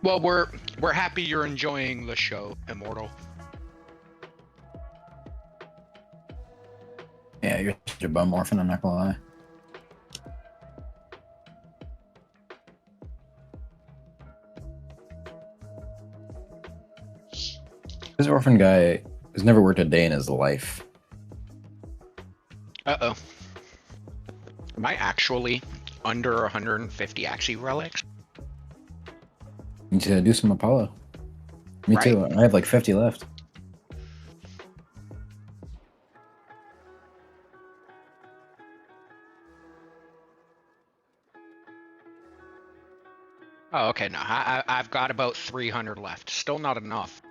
Well, we're happy you're enjoying the show, Immortal. Yeah, you're such a bum orphan, I'm not gonna lie. This orphan guy has never worked a day in his life. Uh-oh. Am I actually under 150 Axie relics? Need to do some Apollo. Me Right. too. I have like 50 left. Oh, okay, no, I've got about 300 left. Still not enough.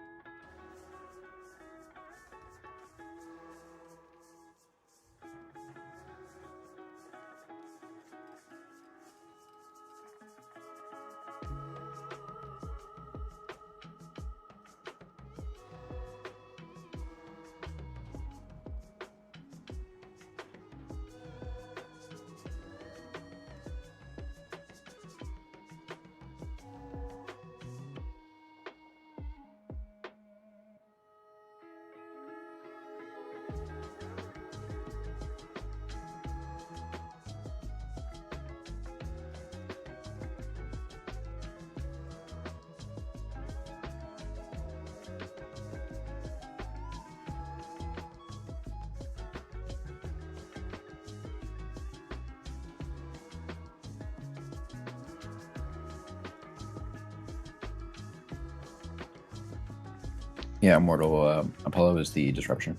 Yeah, Immortal. Apollo is the disruption.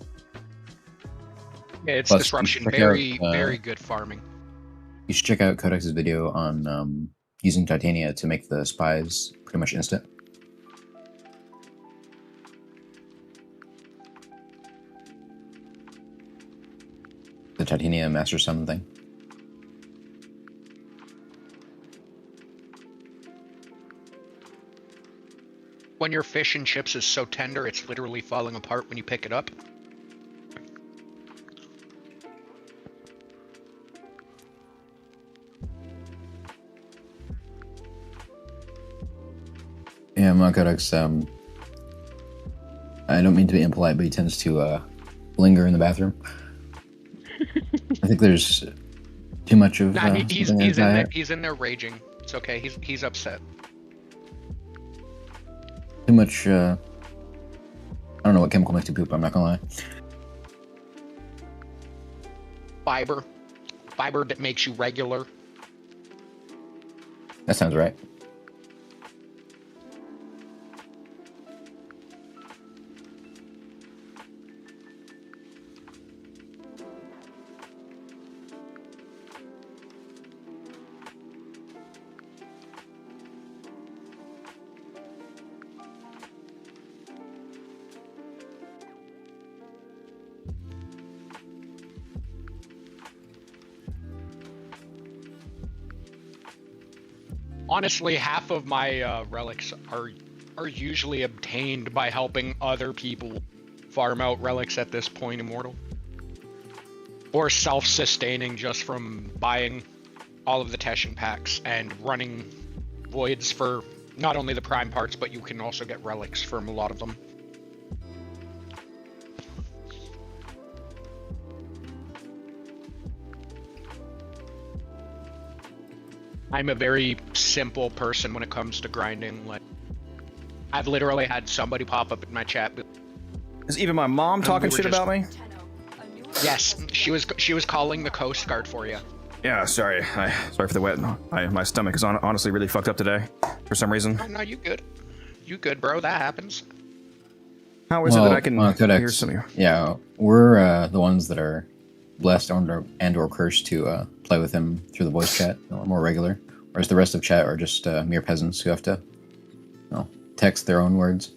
Yeah, it's Plus, disruption. check Very, out, very good farming. You should check out Codex's video on using Titania to make the spies pretty much instant. The Titania Master Summon thing. When your fish and chips is so tender, it's literally falling apart when you pick it up. Yeah, my Codex, I don't mean to be impolite, but he tends to linger in the bathroom. I think there's too much of Nah, he's in something there. inside. He's in there raging. It's okay. He's upset. Too much, I don't know what chemical makes you poop, I'm not gonna lie. Fiber that makes you regular. That sounds right. Honestly, half of my relics are usually obtained by helping other people farm out relics at this point, Immortal. Or self-sustaining just from buying all of the Teshin packs and running voids for not only the prime parts, but you can also get relics from a lot of them. I'm a very simple person when it comes to grinding. Like, I've literally had somebody pop up in my chat. Is even my mom talking shit about me? Yes, she was calling the Coast Guard for you. Yeah, sorry. Sorry for the wet. My stomach is honestly really fucked up today for some reason. Oh, no, you good. You good, bro. That happens. How is it that I can Codex, hear some of you? Yeah, we're the ones that are blessed and or cursed to play with him through the voice chat more regular, whereas the rest of chat are just mere peasants who have to, text their own words.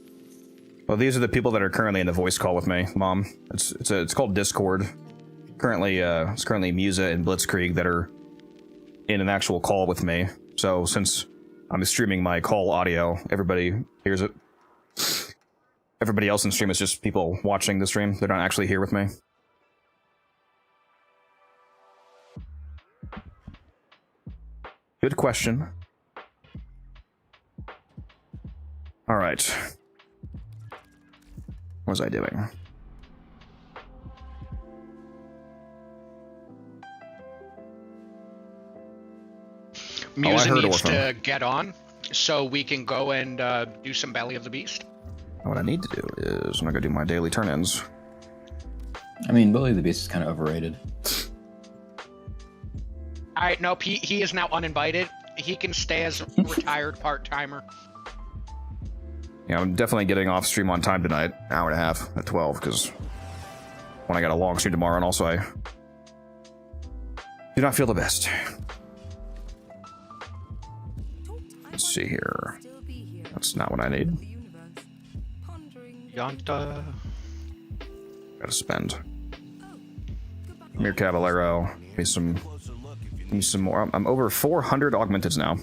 Well, these are the people that are currently in the voice call with me, Mom. It's called Discord. Currently, it's currently Musa and Blitzkrieg that are in an actual call with me. So since I'm streaming my call audio, everybody hears it. Everybody else in stream is just people watching the stream. They're not actually here with me. Good question. All right. What was I doing? Musa needs to get on, so we can go and do some Belly of the Beast. What I need to do is I'm not gonna do my daily turn-ins. I mean, Belly of the Beast is kind of overrated. All right, nope. He is now uninvited. He can stay as a retired part-timer. Yeah, I'm definitely getting off stream on time tonight, hour and a half at 12, because when I got a long stream tomorrow, and also I do not feel the best. Let's see here. That's not what I need. Yonta. Gotta spend. Mir Caballero. Give me some more. I'm over 400 augmenteds now.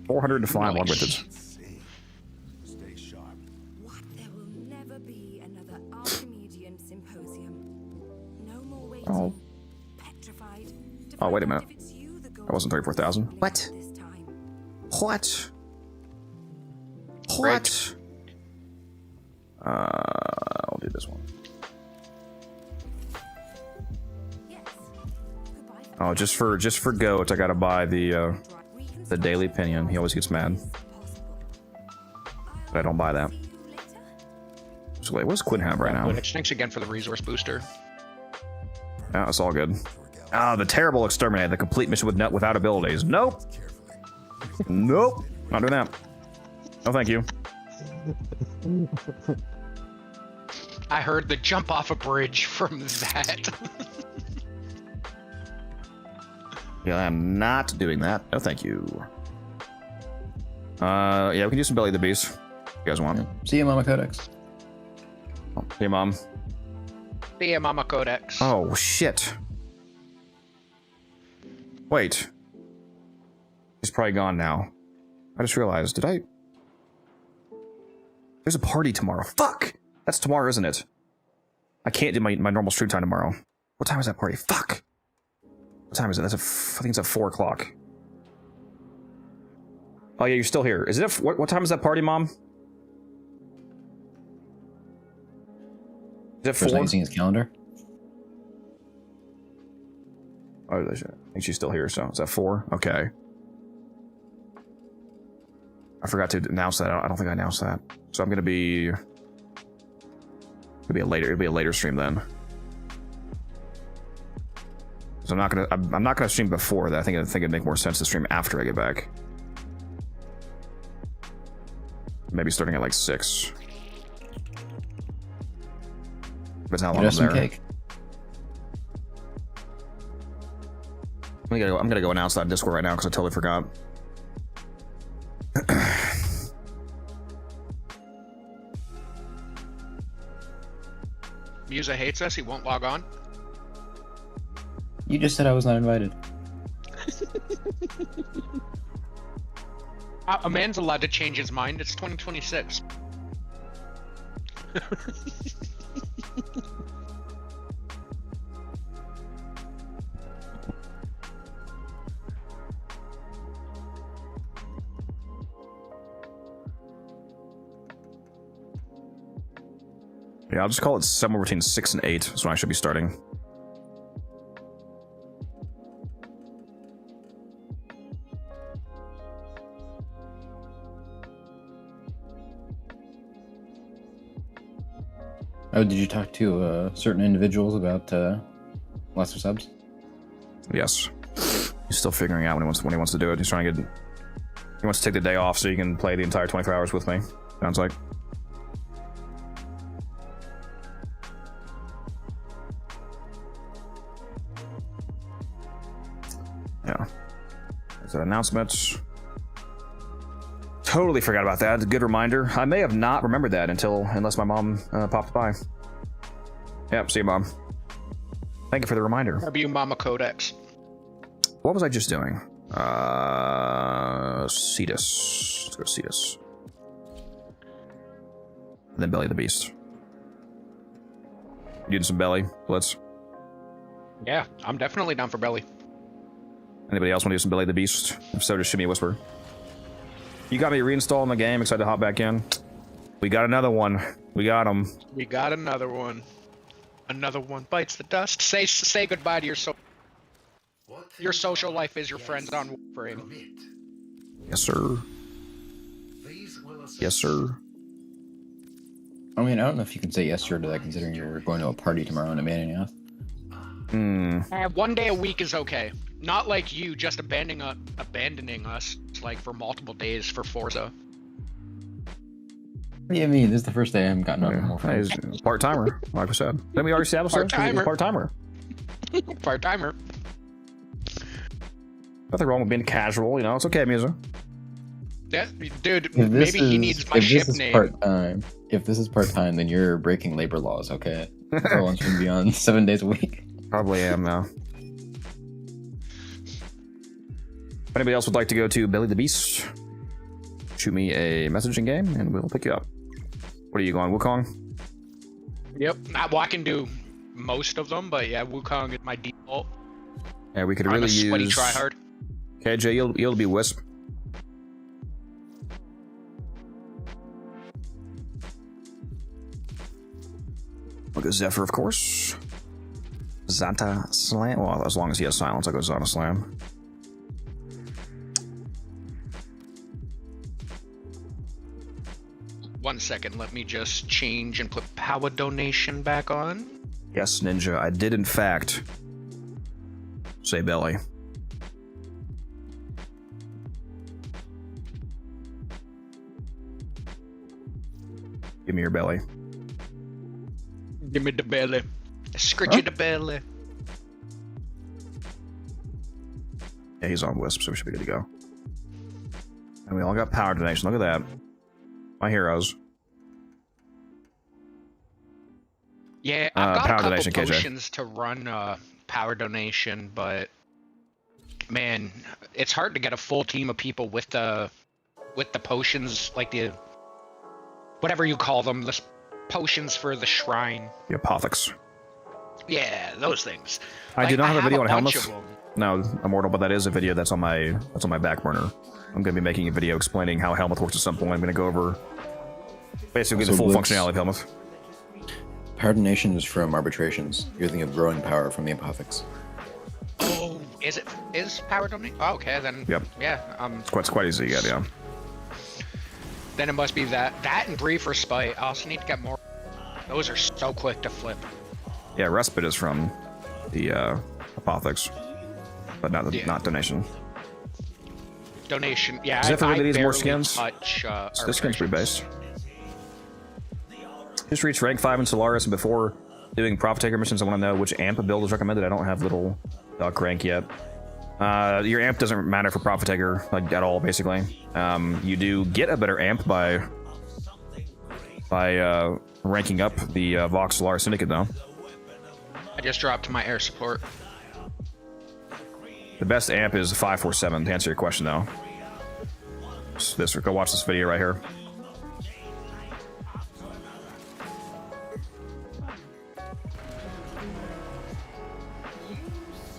405 augmenteds. Oh. Oh, wait a minute. That wasn't 34,000. What? What? What? I'll do this one. Oh, just for goat, I gotta buy the daily pinion. He always gets mad. But I don't buy that. So wait, what does Quinn have right now? Thanks again for the resource booster. Yeah, it's all good. Ah, the terrible exterminate, the complete mission without abilities. Nope. Nope. Not doing that. No, thank you. I heard the jump off a bridge from that. Yeah, I'm not doing that. No, thank you. Yeah, we can do some Belly of the Beast. If you guys want. See you, Mama Codex. Oh, hey, Mom. See ya, Mama Codex. Oh, shit. Wait. He's probably gone now. I just realized, There's a party tomorrow. Fuck! That's tomorrow, isn't it? I can't do my normal stream time tomorrow. What time is that party? Fuck! What time is it? I think it's at 4 o'clock. Oh yeah, you're still here. Is it what time is that party, Mom? Is it 4? Not using his calendar. Oh, I think she's still here, so is that 4? Okay. I forgot to announce that. I don't think I announced that. So I'm gonna be... It'll be a later stream then. So I'm not gonna stream before that. I think it'd make more sense to stream after I get back. Maybe starting at like 6. That's how long I'm there. Cake. I'm gonna go announce that on Discord right now because I totally forgot. Musa hates us. He won't log on. You just said I was not invited. A man's allowed to change his mind. It's 2026. Yeah, I'll just call it somewhere between 6 and 8. That's when I should be starting. Oh, did you talk to certain individuals about lots of subs? Yes. He's still figuring out when he wants to do it. He's trying to get... He wants to take the day off so he can play the entire 24 hours with me. Sounds like. Yeah. Is that announcements? Totally forgot about that. Good reminder. I may have not remembered that unless my mom popped by. Yep, see you, Mom. Thank you for the reminder. W Mama Codex. What was I just doing? Cetus. Let's go Cetus. And then Belly the Beast. You doing some Belly, Blitz? Yeah, I'm definitely down for Belly. Anybody else want to do some Belly the Beast? If so, just shoot me a whisper. You got me reinstalling the game. Excited to hop back in. We got another one. We got him. We got another one. Another one bites the dust. Say goodbye to your social life is your friends on Warframe. Yes, sir. Yes, sir. I mean, I don't know if you can say yes sir to that, considering you're going to a party tomorrow and abandoning us. One day a week is okay. Not like you just abandoning us like for multiple days for Forza. What do you mean? This is the first day I haven't gotten on more He's part-timer, like I said. Then we already established Part-timer. Part-timer. Part-timer. Nothing wrong with being casual, you know. It's okay, Musa. Yeah, dude, maybe he needs my ship name. Part-time. If this is part-time, then you're breaking labor laws, okay? Everyone should be on 7 days a week. Probably am now. If anybody else would like to go to Belly the Beast, shoot me a message in game and we'll pick you up. What are you going, Wukong? Yep. Well, I can do most of them, but yeah, Wukong is my default. Yeah, we could I'm really a sweaty use... tryhard. KJ, you'll be Wisp. I'll go Zephyr, of course. Zanta Slam. Well, as long as he has silence, I'll go Zanta Slam. One second, let me just change and put power donation back on. Yes, Ninja, I did in fact say Belly. Give me your belly. Give me the belly. Scritchy the belly. Yeah, he's on Wisp, so we should be good to go. And we all got power donation. Look at that. My heroes. Yeah, I've got power a couple donation, KJ. potions to run power donation, but man, it's hard to get a full team of people with the potions, like the whatever you call them, the potions for the shrine. The Apothex. Yeah, those things. I do not have a video on bunch helmets. of them. No, Immortal, but that is a video that's on my back burner. I'm going to be making a video explaining how Helmet works at some point. I'm going to go over basically the full functionality of Helmet. Power donation is from arbitrations. You're thinking of growing power from the Apothex. Oh, is power donation? Oh, okay, then. Yep. Yeah. It's quite easy to get, yeah. Then it must be that and Bree for Spite. I also need to get more. Those are so quick to flip. Yeah, Respite is from the Apothex, but not donation. Donation, yeah. Zephyr really needs more barely skins. touch, So this skin's pretty based. Just reached rank 5 in Solaris, and before doing Profit Taker missions, I want to know which amp build is recommended. I don't have little duck rank yet. Your amp doesn't matter for Profit Taker, like, at all, basically. You do get a better amp by ranking up the Vox Solaris Syndicate, though. I just dropped to my air support. The best amp is 547, to answer your question, though. Go watch this video right here.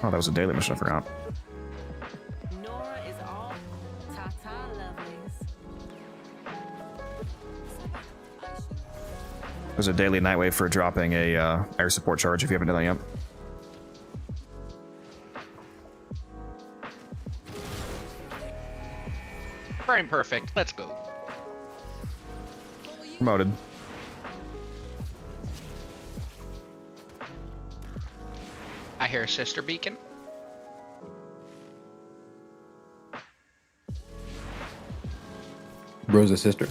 Oh, that was a daily mission, I forgot. Nora is all ta-ta lovelies. There's a daily Nightwave for dropping a air support charge if you haven't done that yet. Frame perfect. Let's go. Promoted. I hear a sister beacon. Bro's a sister.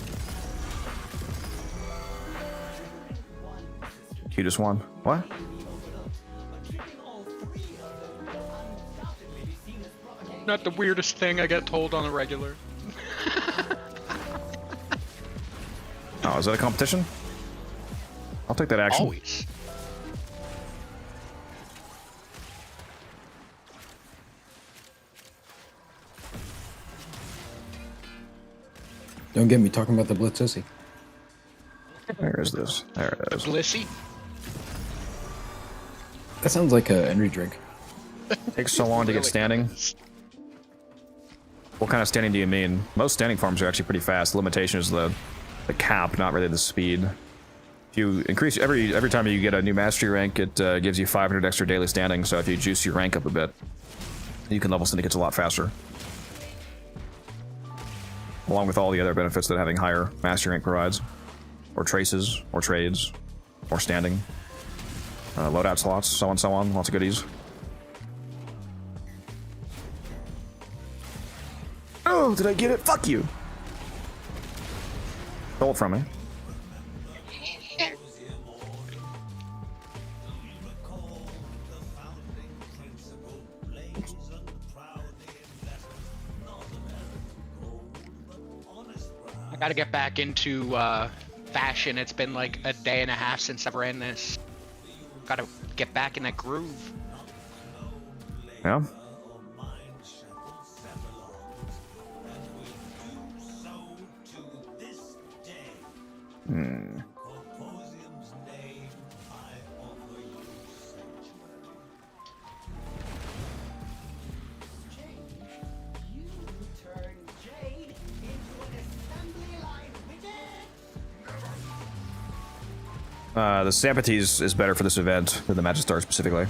Cutest one. What? Not the weirdest thing I get told on the regular. Oh, is that a competition? I'll take that action. Always. Don't get me talking about the Blitz sissy. Where is this? There it is. Blissy? That sounds like a energy drink. Takes so long to get standing. What kind of standing do you mean? Most standing farms are actually pretty fast. The limitation is the cap, not really the speed. If you increase every time you get a new mastery rank, it gives you 500 extra daily standing. So if you juice your rank up a bit, you can level syndicates a lot faster. Along with all the other benefits that having higher mastery rank provides, or traces, or trades, or standing, loadout slots, so on, lots of goodies. Oh, did I get it? Fuck you! Stole it from me. I gotta get back into fashion. It's been like a day and a half since I've ran this. Gotta get back in that groove. Yeah. Hmm. The Sampates is better for this event than the Magistar specifically.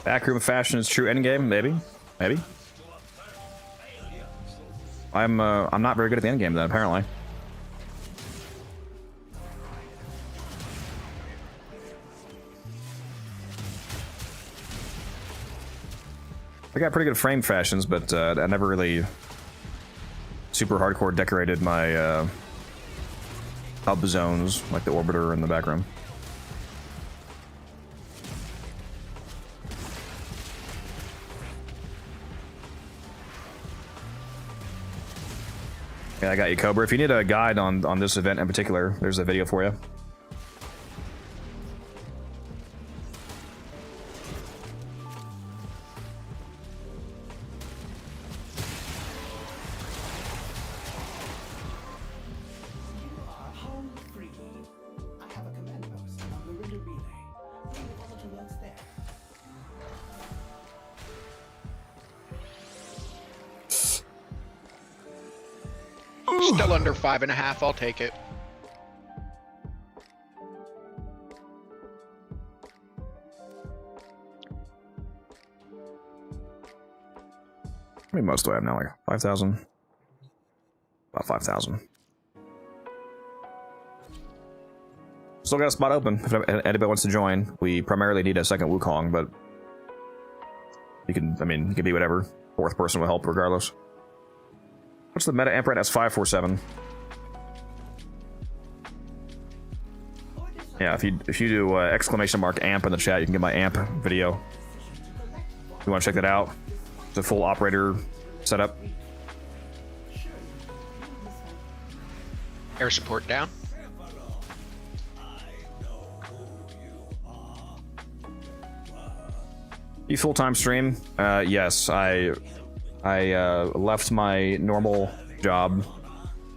Backroom fashion is true endgame, maybe. I'm not very good at the endgame then, apparently. I got pretty good frame fashions, but I never really super hardcore decorated my hub zones, like the orbiter and the backroom. Yeah, I got you, Cobra. If you need a guide on this event in particular, there's a video for you. Still under 5.5, I'll take it. How many modes do I have now? Like 5,000? About 5,000. Still got a spot open if anybody wants to join. We primarily need a second Wukong, but you can, I mean, you can be whatever. Fourth person will help regardless. What's the meta amp right now? It's 547. Yeah, if you do exclamation mark amp in the chat, you can get my amp video. If you want to check that out, it's a full operator setup. Air support down. You full-time stream? Yes, I left my normal job,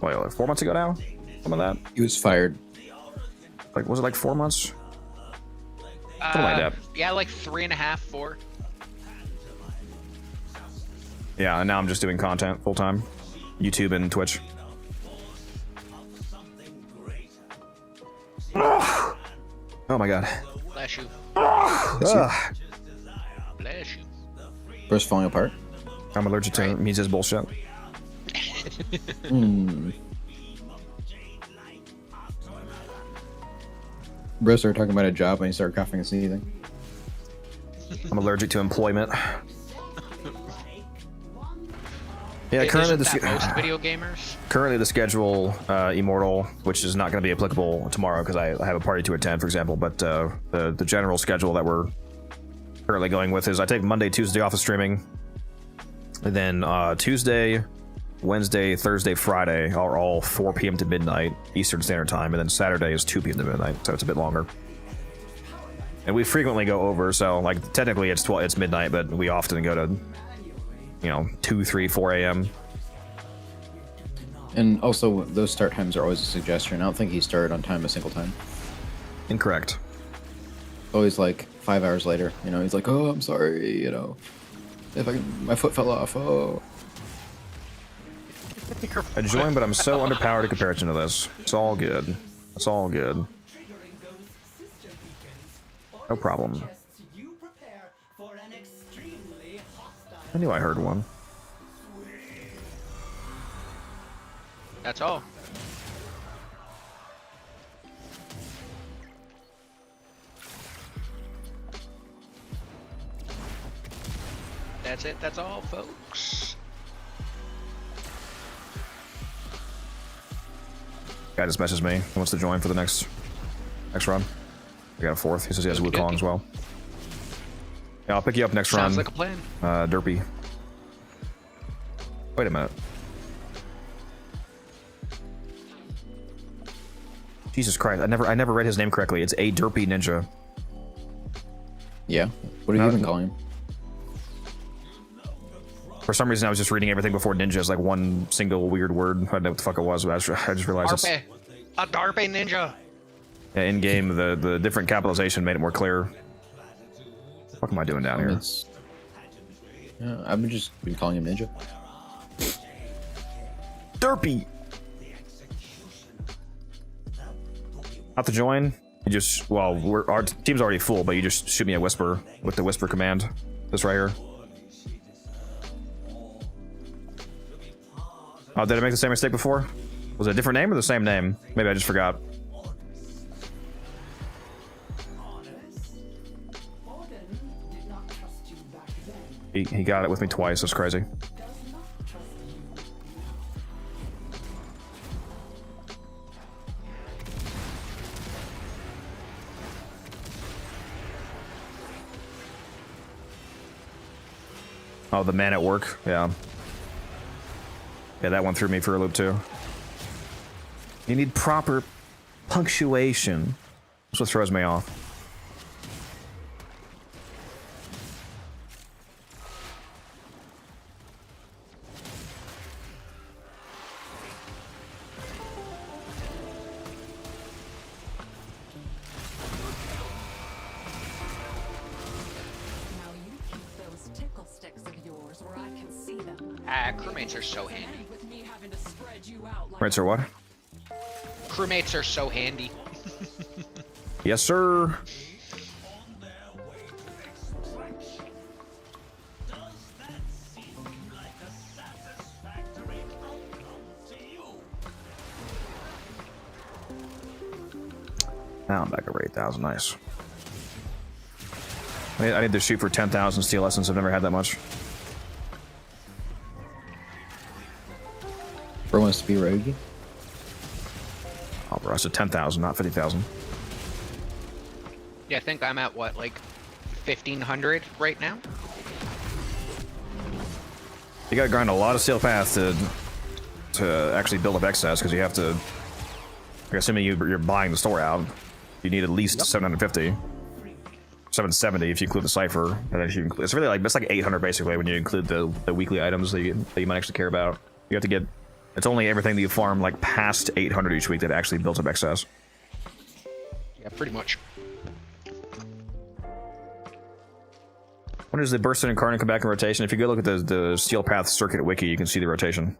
what, like 4 months ago now? Some of that? He was fired. Like, was it like 4 months? Something like that. Yeah, like 3.5, 4. Yeah, and now I'm just doing content full-time. YouTube and Twitch. Oh my god. Bless you. Ugh. Bless you. Bro's falling apart. I'm allergic to Mises bullshit. Bro started talking about a job and he started coughing and sneezing. I'm allergic to employment. Yeah, Isn't that most video gamers? Currently the schedule, Immortal, which is not going to be applicable tomorrow because I have a party to attend, for example, but the general schedule that we're currently going with is I take Monday, Tuesday off of streaming, and then Tuesday, Wednesday, Thursday, Friday are all 4 p.m. to midnight Eastern Standard Time, and then Saturday is 2 p.m. to midnight, so it's a bit longer. And we frequently go over, so like technically it's midnight, but we often go to, you know, 2, 3, 4 a.m. And also, those start times are always a suggestion. I don't think he started on time a single time. Incorrect. Always like 5 hours later, you know, he's like, oh, I'm sorry, you know, if I can, my foot fell off, oh. I joined, but I'm so underpowered in comparison to this. It's all good. It's all good. No problem. I knew I heard one. That's all. That's it. That's all, folks. Guy just messaged me. He wants to join for the next run. I got a 4th. He says he has Wukong as well. Yeah, I'll pick you up next run. Sounds like a plan. Derpy. Wait a minute. Jesus Christ! I never read his name correctly. It's a Derpy Ninja. Yeah. What are you even calling him? For some reason, I was just reading everything before ninja as like one single weird word. I don't know what the fuck it was, but I just realized it's... A Darpe Ninja! Yeah, in-game, the different capitalization made it more clear. What am I doing down here? Yeah, I've just been calling him Ninja. Derpy! Not to join? You just... Well, our team's already full, but you just shoot me a whisper with the whisper command. This right here. Oh, did I make the same mistake before? Was it a different name or the same name? Maybe I just forgot. He got it with me twice. That's crazy. Oh, the man at work? Yeah. Yeah, that one threw me for a loop too. You need proper punctuation. That's what throws me off. Crewmates are so handy. Right, sir, what? Crewmates are so handy. Yes, sir. Now I'm back over 8,000. Nice. I need to shoot for 10,000 steel essence. I've never had that much. Bro wants to be rogue. Oh, bro, I said 10,000, not 50,000. Yeah, I think I'm at what, like 1,500 right now? You gotta grind a lot of steel path to actually build up excess, because you have to... Like, assuming you're buying the store out, you need at least 750. 770 if you include the cipher, and then if you include, it's really like that's like 800 basically when you include the weekly items that you might actually care about. You have to get, it's only everything that you farm like past 800 each week that actually builds up excess. Yeah, pretty much. When does the Bursted Incarnate come back in rotation? If you go look at the Steel Path Circuit wiki, you can see the rotation.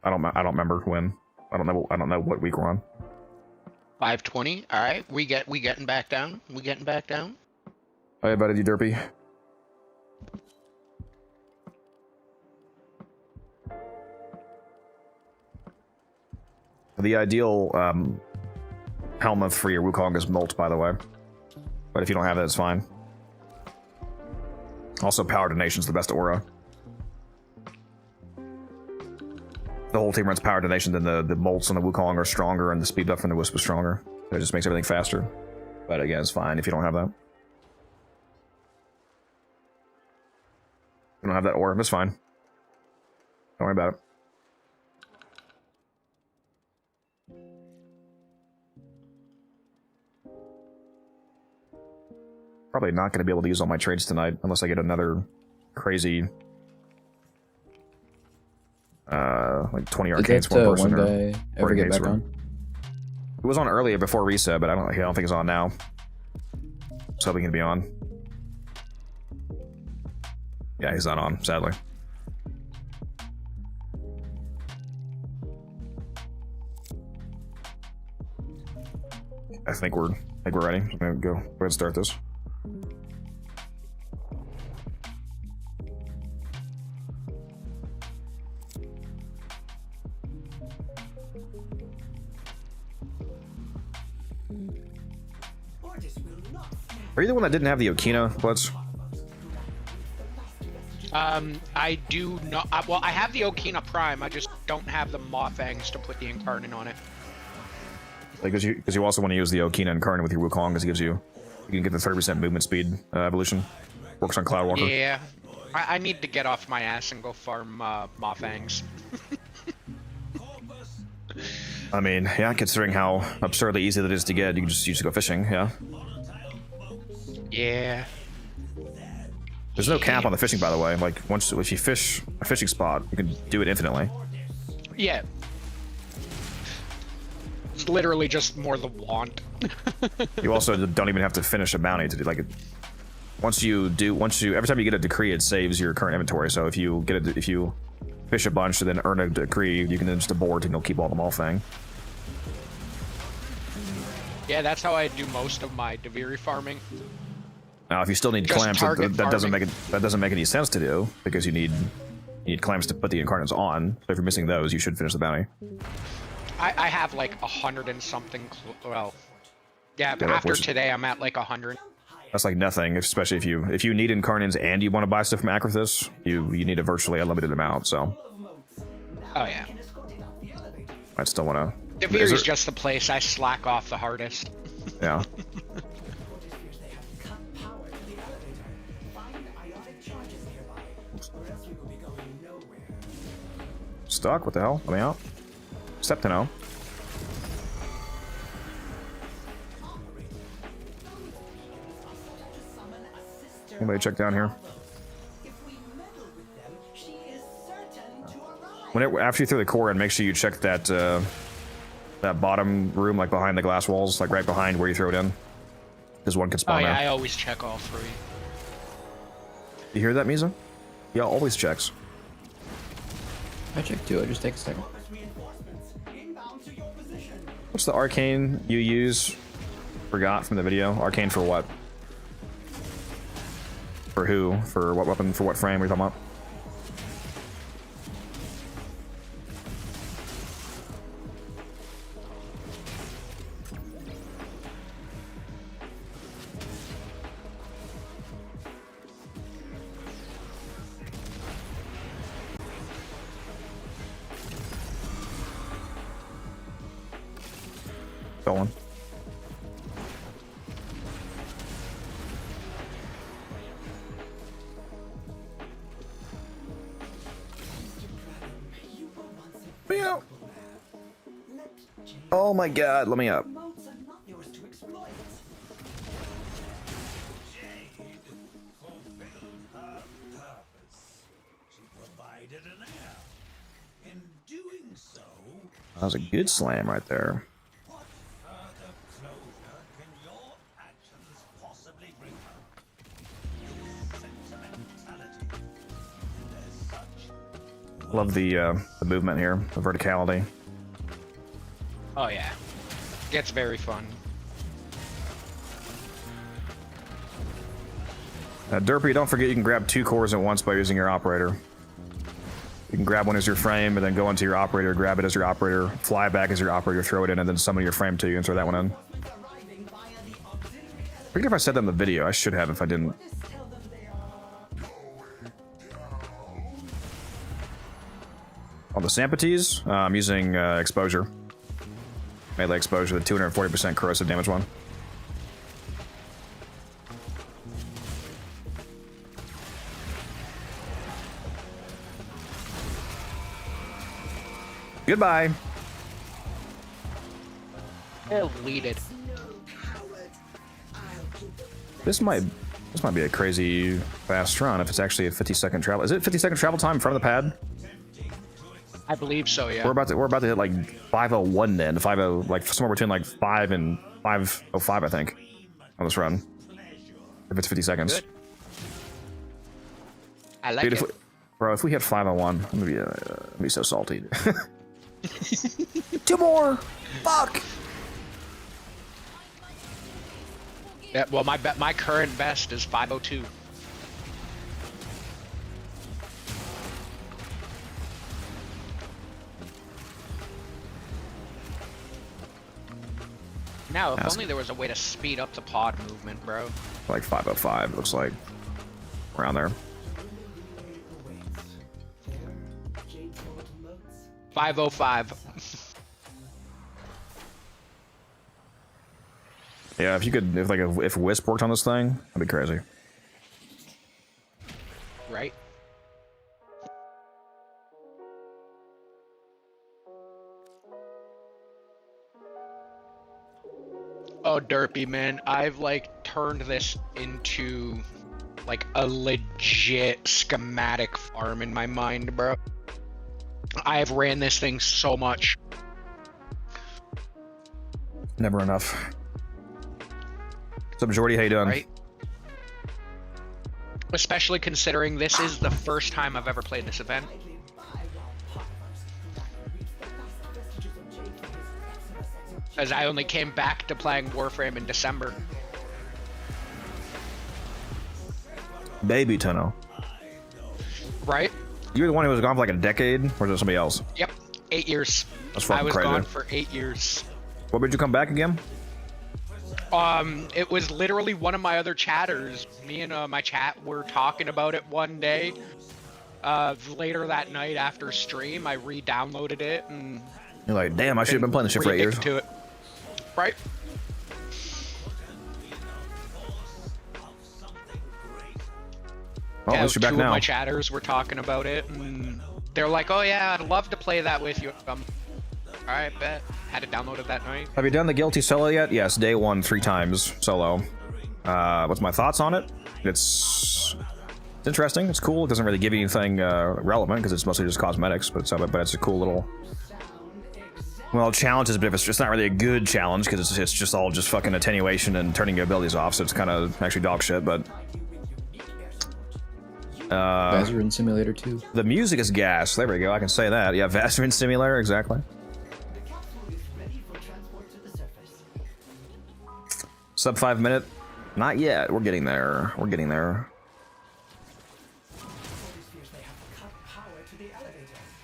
I don't remember when. I don't know what week we're on. 520. All right, we getting back down. We getting back down. Hey, buddy, you derpy. The ideal helmet for your Wukong is Molt, by the way. But if you don't have that, it's fine. Also, Power Donation's the best aura. The whole team runs Power Donation, then the Molts on the Wukong are stronger, and the speed buff from the Wisp is stronger. It just makes everything faster. But again, it's fine if you don't have that. You don't have that aura, that's fine. Don't worry about it. Probably not going to be able to use all my trades tonight unless I get another crazy like 20 arcanes per person. One guy ever get back on? It was on earlier before reset, but I don't think it's on now. So we can be on. Yeah, he's not on, sadly. I think we're ready. I'm gonna go ahead and start this. Are you the one that didn't have the Okina, Blitz? I do not. Well, I have the Okina Prime. I just don't have the Mofangs to put the Incarnate on it. Because you also want to use the Okina Incarnate with your Wukong, because it gives you can get the 30% movement speed evolution. Works on Cloudwalker. Yeah, I need to get off my ass and go farm Mofangs. I mean, yeah, considering how absurdly easy that is to get, you can just go fishing, yeah. Yeah. There's no cap on the fishing, by the way. Like, if you fish a fishing spot, you can do it infinitely. Yeah. It's literally just more the want. You also don't even have to finish a bounty to do like it. Every time you get a decree, it saves your current inventory. So if you fish a bunch and then earn a decree, you can then just abort and you'll keep all the Malfang. Yeah, that's how I do most of my Deviri farming. Now, if you still need Just clamps, that doesn't make any sense to do because you need clamps to put the incarnates on. So if you're missing those, you should finish the bounty. I have like 100 and something. Well, yeah. After today, I'm at like 100. That's like nothing, especially if you need incarnates and you want to buy stuff from Acrithis, you need a virtually unlimited amount. So. Oh yeah. I still want to. Deviri is just the place I slack off the hardest. Yeah. Stuck? What the hell? Let me out. Septino. Anybody check down here? After you throw the core in, make sure you check that that bottom room, like behind the glass walls, like right behind where you throw it in. Because one could spawn there. there. I always check all three. You hear that, Misa? Yeah, always checks. I checked too, I just take a second. What's the arcane you use? Forgot from the video. Arcane for what? For who? For what weapon? For what frame are you talking about? Go on. Meow. Oh my god, let me up. That was a good slam right there. Love the movement here, the verticality. Oh yeah. Gets very fun. Derpy, don't forget you can grab 2 cores at once by using your operator. You can grab one as your frame, and then go into your operator, grab it as your operator, fly back as your operator, throw it in, and then summon your frame to you and throw that one in. I forget if I said that in the video. I should have if I didn't. On the Sampites, I'm using exposure. Melee exposure, the 240% corrosive damage one. Goodbye. Deleted. This might be a crazy fast run if it's actually a 50-second travel. Is it 50-second travel time in front of the pad? I believe so, yeah. We're about to hit like 5:01 then, 50 like somewhere between like 5 and 5:05 I think on this run. If it's 50 seconds. Good. I like Dude, it. Bro, if we hit 5:01, I'm gonna be so salty. 2 more. Fuck. Yeah, well, my current best is 5:02. Now, if only there was a way to speed up the pod movement, bro. Like 5:05, looks like. Around there. 5:05. Yeah, if Wisp worked on this thing, that'd be crazy. Right? Oh, Derpy, man, I've like turned this into like a legit schematic farm in my mind, bro. I've ran this thing so much. Never enough. What's up, Jordy? How you doing? Right? Especially considering this is the first time I've ever played this event. As I only came back to playing Warframe in December. Baby Tenno. Right? You're the one who was gone for like a decade, or is it somebody else? Yep. 8 years. That's fucking I was crazy. gone for 8 years. What made you come back again? It was literally one of my other chatters. Me and my chat were talking about it one day. Later that night after stream, I re-downloaded it and... You're like, damn, I should have been playing this shit for 8 years. To it. Right? Well, at least you're back two now. of my chatters were talking about it, and they're like, "Oh yeah, I'd love to play that with you." All right, bet. Had to download it that night. Have you done the Guilty solo yet? Yes, day 1, 3 times solo. What's my thoughts on it? It's interesting. It's cool. It doesn't really give you anything relevant because it's mostly just cosmetics, but it's a cool little. Well, challenge is a bit of it's not really a good challenge because it's just all just fucking attenuation and turning your abilities off, so it's kind of actually dog shit, but. Vazarin Simulator 2. The music is gas. There we go. I can say that. Yeah, Vazarin Simulator, exactly. Sub 5 minute? Not yet. We're getting there. We're getting there.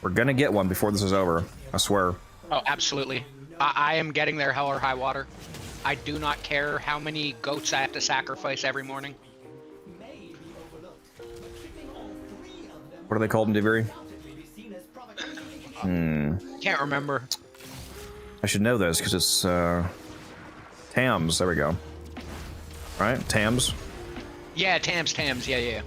We're gonna get one before this is over. I swear. Oh, absolutely. I am getting there, hell or high water. I do not care how many goats I have to sacrifice every morning. What are they called in Diviri? Can't remember. I should know this because it's Tams. There we go. Right, Tams. Yeah, Tams. Yeah.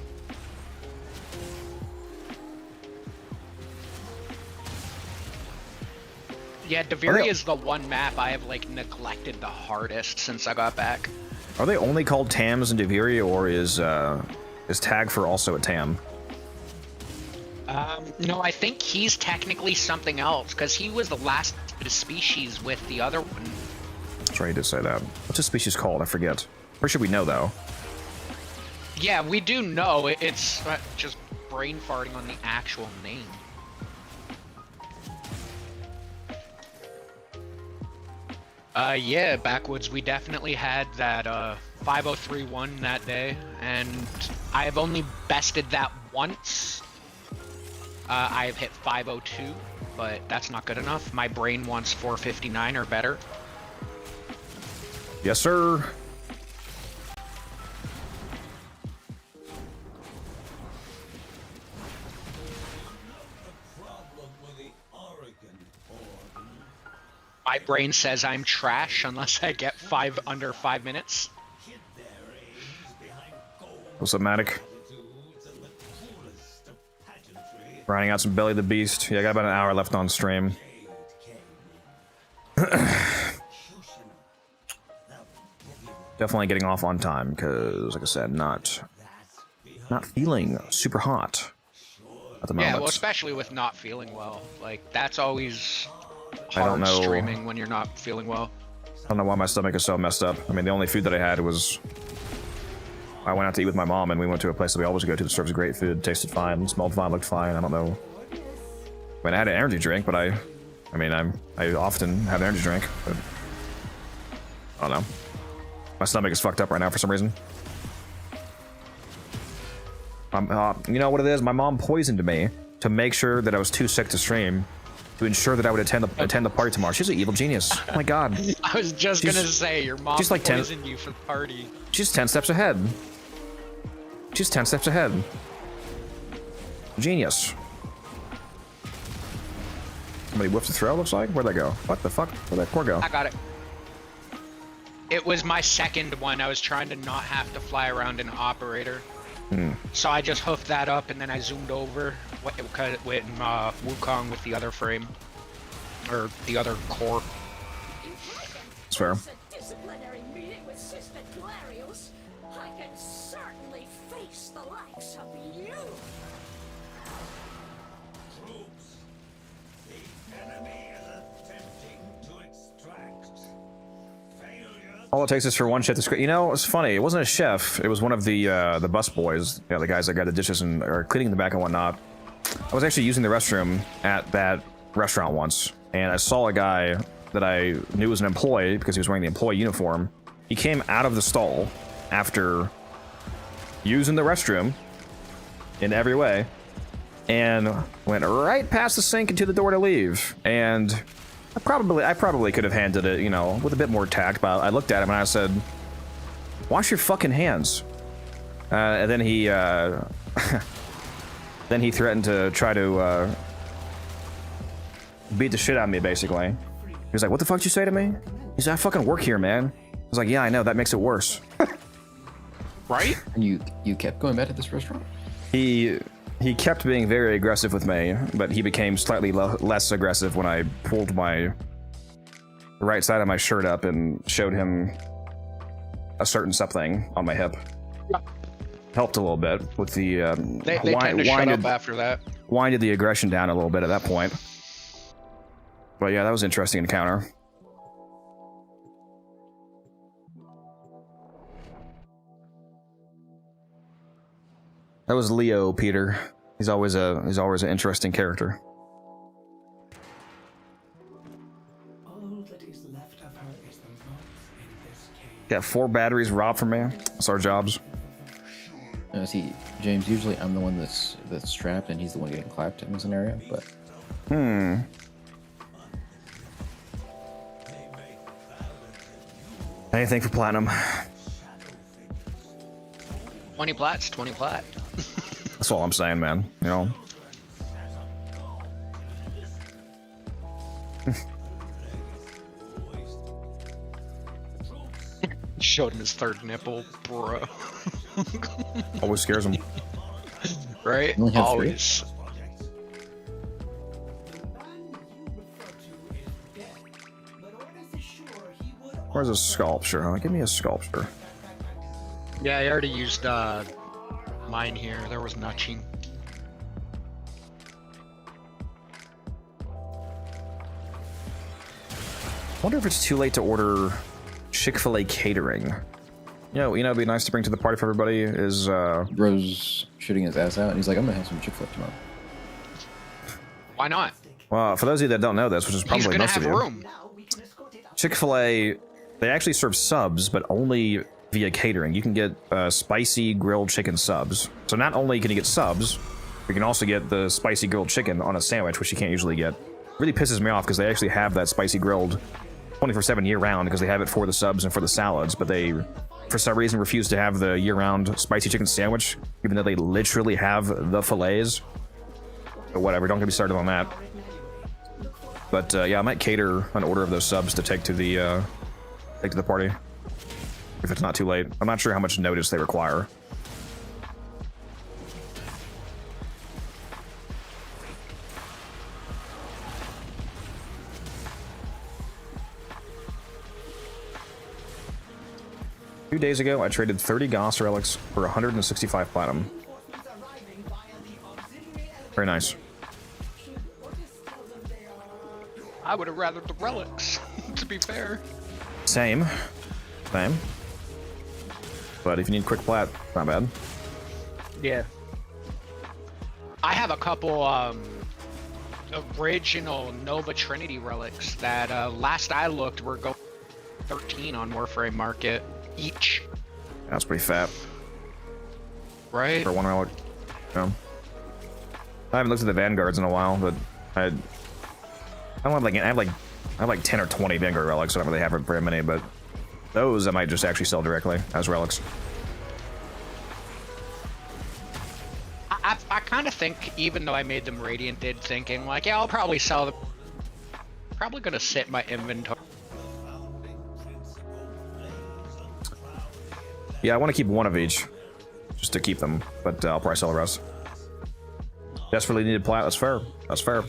Yeah, Diviri is the one map I have like neglected the hardest since I got back. Are they only called Tams in Diviri, or is Tag for also a Tam? No, I think he's technically something else because he was the last species with the other one. That's right, he did say that. What's his species called? I forget. Pretty sure we know though. Yeah, we do know. It's just brain farting on the actual name. Yeah, Backwoods, we definitely had that 5031 that day, and I've only bested that once. I've hit 502, but that's not good enough. My brain wants 459 or better. Yes, sir. My brain says I'm trash unless I get under 5 minutes. What's up, Matic? Grinding out some Belly the Beast. Yeah, I got about an hour left on stream. Definitely getting off on time because, like I said, not feeling super hot at the moment. Yeah, well, especially with not feeling well. Like, that's always I don't hard know. streaming when you're not feeling well. I don't know why my stomach is so messed up. I mean, the only food that I had was... I went out to eat with my mom, and we went to a place that we always go to that serves great food. Tasted fine, smelled fine, looked fine. I don't know. I mean, I had an energy drink, but I often have an energy drink, but... I don't know. My stomach is fucked up right now for some reason. You know what it is? My mom poisoned me to make sure that I was too sick to stream, to ensure that I would attend the party tomorrow. She's an evil genius. Oh my god. I was just gonna say, your mom she's like poisoned you for the party. She's 10 steps ahead. She's 10 steps ahead. Genius. Somebody whiffed the throw, looks like? Where'd that go? What the fuck? Where'd that core go? I got it. It was my second one. I was trying to not have to fly around an operator. So I just hoofed that up and then I zoomed over with Wukong with the other frame. Or the other core. It's fair. Disciplinary meeting with Sister Glarios. I can certainly face the likes of you. Troops, the enemy is attempting to extract. Failure. All it takes is for one chef to scream. You know, it's funny. It wasn't a chef. It was one of the bus boys. Yeah, the guys that got the dishes and are cleaning the back and whatnot. I was actually using the restroom at that restaurant once, and I saw a guy that I knew was an employee because he was wearing the employee uniform. He came out of the stall after using the restroom in every way and went right past the sink into the door to leave. And I probably could have handled it, you know, with a bit more tact, but I looked at him and I said, "Wash your fucking hands." And then he then he threatened to try to beat the shit out of me, basically. He was like, "What the fuck did you say to me?" He said, "I fucking work here, man." I was like, "Yeah, I know, that makes it worse." Right? And you kept going back to this restaurant? He kept being very aggressive with me, but he became slightly less aggressive when I pulled my right side of my shirt up and showed him a certain something on my hip. Yeah. Helped a little bit with the They tend to shut up after that. winded the aggression down a little bit at that point. But yeah, that was an interesting encounter. That was Leo, Peter. He's always an interesting character. All that is left of her is the motes in this cave. Got 4 batteries robbed from me. That's our jobs. See, James, usually I'm the one that's strapped and he's the one getting clapped in this scenario, but... Anything for platinum. 20 plats, 20 plat. That's all I'm saying, man. You know? Showed him his third nipple, bro. Always scares him. Right? only have Always. Where's a sculpture? Huh? Give me a sculpture. Yeah, I already used mine here. There was notching. I wonder if it's too late to order Chick-fil-A catering. You know, it'd be nice to bring to the party for everybody is Bro's shooting his ass out and he's like, I'm gonna have some Chick-fil-A tomorrow. Why not? well, for those of you that don't know this, which is He's probably gonna most have of you, room. Chick-fil-A, they actually serve subs, but only via catering. You can get spicy grilled chicken subs. So not only can you get subs, you can also get the spicy grilled chicken on a sandwich, which you can't usually get. Really pisses me off because they actually have that spicy grilled 24/7 year-round because they have it for the subs and for the salads, but they, for some reason, refuse to have the year-round spicy chicken sandwich, even though they literally have the fillets. But whatever, don't get me started on that. But yeah, I might cater an order of those subs to take to the party if it's not too late. I'm not sure how much notice they require. Two days ago, I traded 30 Goss relics for 165 platinum. Very nice. I would have rathered the relics, to be fair. Same. Same. But if you need quick plat, not bad. Yeah. I have a couple original Nova Trinity relics that last I looked were going 13 on Warframe Market each. That's pretty fat. Right? For one relic. Yeah. I haven't looked at the Vanguards in a while, but I have like 10 or 20 Vanguard relics. I don't really have very many, but those I might just actually sell directly as relics. I kind of think, even though I made them Radianted, thinking like, yeah, I'll probably sell them. Probably gonna sit in my inventory. Yeah, I want to keep one of each, just to keep them, but I'll probably sell the rest. Desperately needed plat. That's fair. That's fair.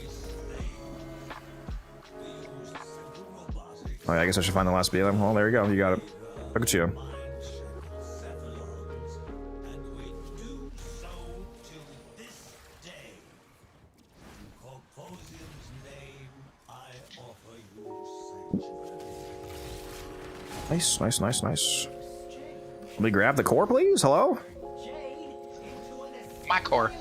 Oh, yeah, I guess I should find the last BLM. Well, there you go. You got it. Look at you. Nice, nice, nice, nice. Let me grab the core, please. Hello? My core.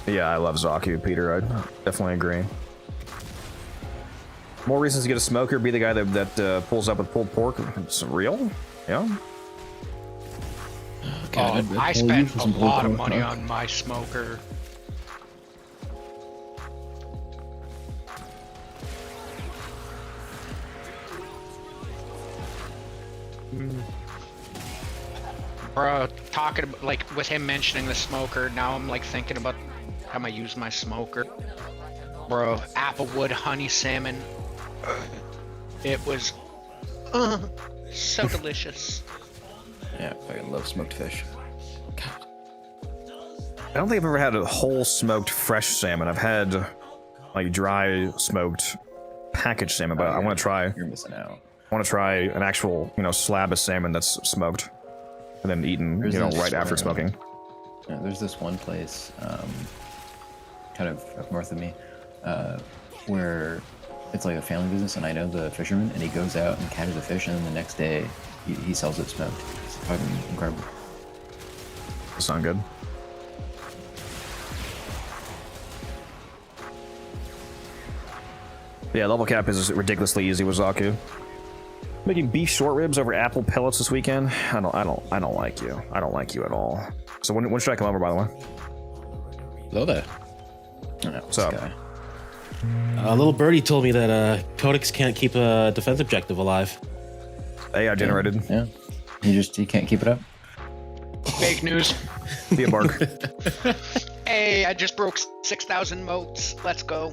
Yeah, I love Zaku, Peter. I definitely agree. More reasons to get a smoker. Be the guy that pulls up with pulled pork. It's real? Yeah. I spent a lot of money on my smoker. Bro, talking about, like, with him mentioning the smoker, now I'm like thinking about how I use my smoker. Bro, applewood honey salmon. It was so delicious. Yeah, I fucking love smoked fish. I don't think I've ever had a whole smoked fresh salmon. I've had like dry smoked packaged salmon, but I want to try. You're missing out. I want to try an actual, slab of salmon that's smoked and then eaten, right after smoking. Yeah, there's this one place, kind of up north of me, where it's like a family business, and I know the fisherman, and he goes out and catches a fish, and then the next day he sells it smoked. It's fucking incredible. Sound good. Yeah, level cap is ridiculously easy with Zaku. Making beef short ribs over apple pellets this weekend. I don't like you. I don't like you at all. So when should I come over, by the way? Hello there. What's up? A little birdie told me that Codex can't keep a defense objective alive. AI generated. Yeah. You can't keep it up. Fake news. Be a bark. Hey, I just broke 6,000 moats. Let's go.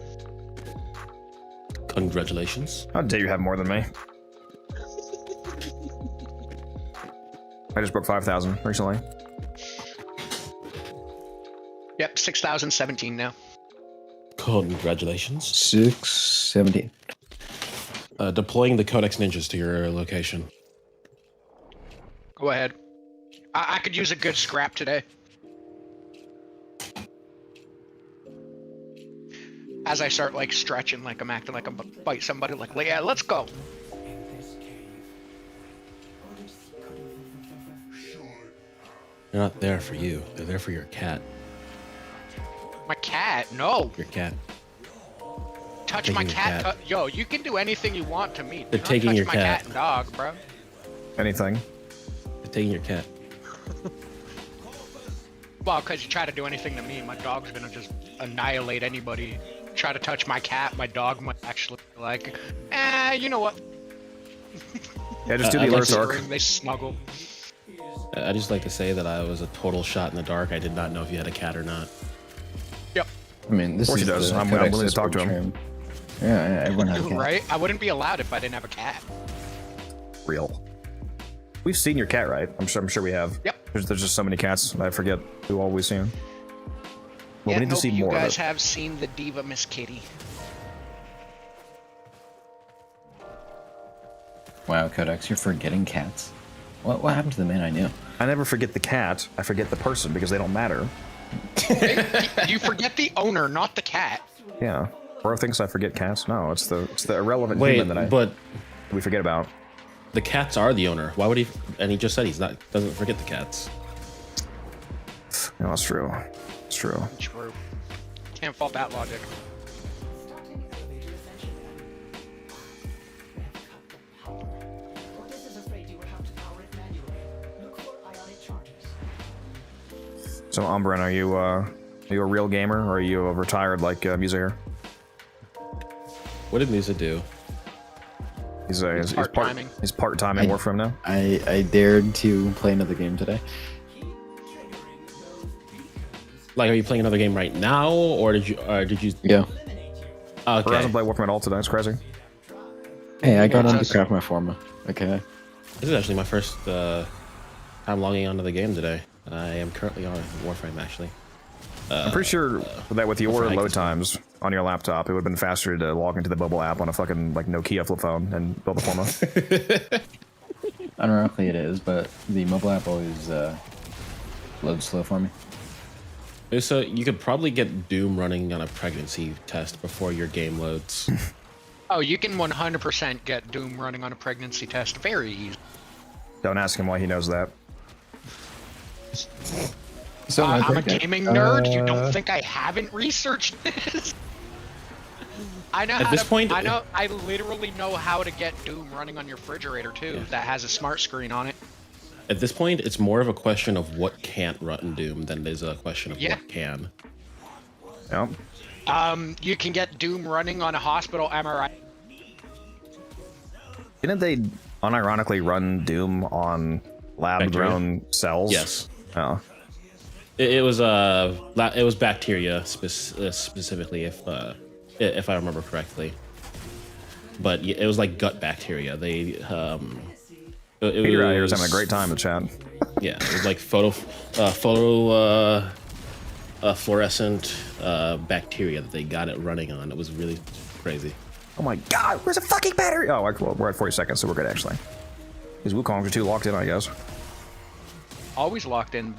Congratulations. How dare you have more than me? I just broke 5,000 recently. Yep, 6,017 now. Congratulations. 617. Deploying the Codex Ninjas to your location. Go ahead. I could use a good scrap today. As I start like stretching, like I'm acting like I'm about to bite somebody, like, yeah, let's go. They're not there for you. They're there for your cat. My cat? No. Your cat. Touch Taking my your cat. cat. Yo, you can do anything you want to me. Do They're not taking touch your my cat. and dog, bro. Anything. They're taking your cat. Well, because you try to do anything to me, my dog's gonna just annihilate anybody. Try to touch my cat, my dog might actually be like, you know what? Yeah, just do the I'd like alerts to- arc. They snuggle. I just like to say that I was a total shot in the dark. I did not know if you had a cat or not. Yep. I mean, this Of course is he does. the I'm willing to Codex's talk to him. term. Yeah, everyone has a cat. Right? I wouldn't be allowed if I didn't have a cat. Real. We've seen your cat, right? I'm sure we have. Yep. There's just so many cats. I forget who all we've seen. Well, Yeah, we need to nope, see you more guys of it. have seen the diva Miss Kitty. Wow, Codex, you're forgetting cats. What happened to the man I knew? I never forget the cat. I forget the person because they don't matter. You forget the owner, not the cat. Yeah. Bro thinks I forget cats. No, it's the irrelevant Wait, human that but we forget about. the cats are the owner. Why would he? And he just said doesn't forget the cats. No, that's true. It's true. True. Can't fault that logic. So, Umbran, are you a real gamer or are you a retired like Musa here? What did Musa do? He's part-timing. He's part-time in Warframe now. I dared to play another game today. Like, are you playing another game right now, or did you? Yeah. Or Okay. hasn't played Warframe at all today. It's crazy. Hey, I got on to craft my forma. Okay. This is actually my first time logging onto the game today. I am currently on Warframe, actually. I'm pretty sure that with your Warframe load times on your laptop, it would have been faster to log into the mobile app on a fucking like Nokia flip phone and build a forma. Unironically it is, but the mobile app always loads slow for me. So you could probably get Doom running on a pregnancy test before your game loads. Oh, you can 100% get Doom running on a pregnancy test very easy. Don't ask him why he knows that. So I'm a gaming nerd. You don't think I haven't researched this? I know. At this point, I literally know how to get Doom running on your refrigerator too. Yeah. That has a smart screen on it. At this point, it's more of a question of what can't run Doom than it is a question of what can. Yep. You can get Doom running on a hospital MRI. Didn't they unironically run Doom on lab-grown cells? Yes. Oh. It was bacteria specifically, if I remember correctly. But it was like gut bacteria. They Peter out here is having a great time in chat. Yeah, it was like fluorescent bacteria that they got it running on. It was really crazy. Oh my god, where's the fucking battery? Oh, well, we're at 40 seconds, so we're good actually. These Wukongs are too locked in, I guess. Always locked in.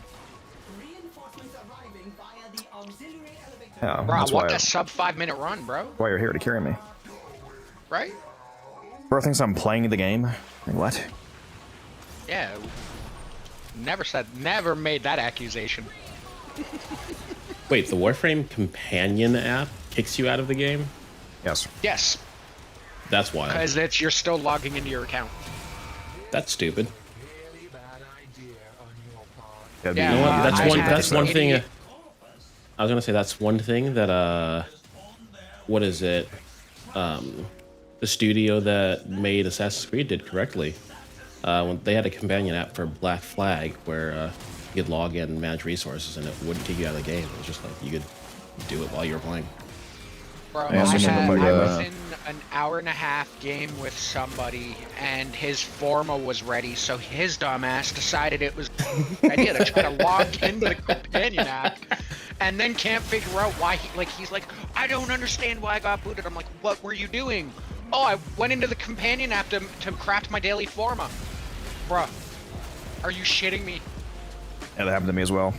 Yeah, Bro, that's what why, a sub 5-minute run, bro. why you're here to carry me. Right? Bro thinks I'm playing the game. Like, what? Yeah. Never made that accusation. Wait, the Warframe companion app kicks you out of the game? Yes. Yes, That's why. because you're still logging into your account. That's stupid. Yeah, Yeah, You know what? I That's had one an thing. idiot- I was gonna say that's one thing that what is it? The studio that made Assassin's Creed did correctly. When they had a companion app for Black Flag where you could log in and manage resources and it wouldn't kick you out of the game. It was just like you could do it while you were playing. Bro, I also remember I the- was in an hour-and-a-half game with somebody, and his forma was ready, so his dumbass decided it was a good idea to try to log into the companion app, and then can't figure out why he's like, I don't understand why I got booted. I'm like, what were you doing? Oh, I went into the companion app to craft my daily forma. Bruh, are you shitting me? Yeah, that happened to me as well.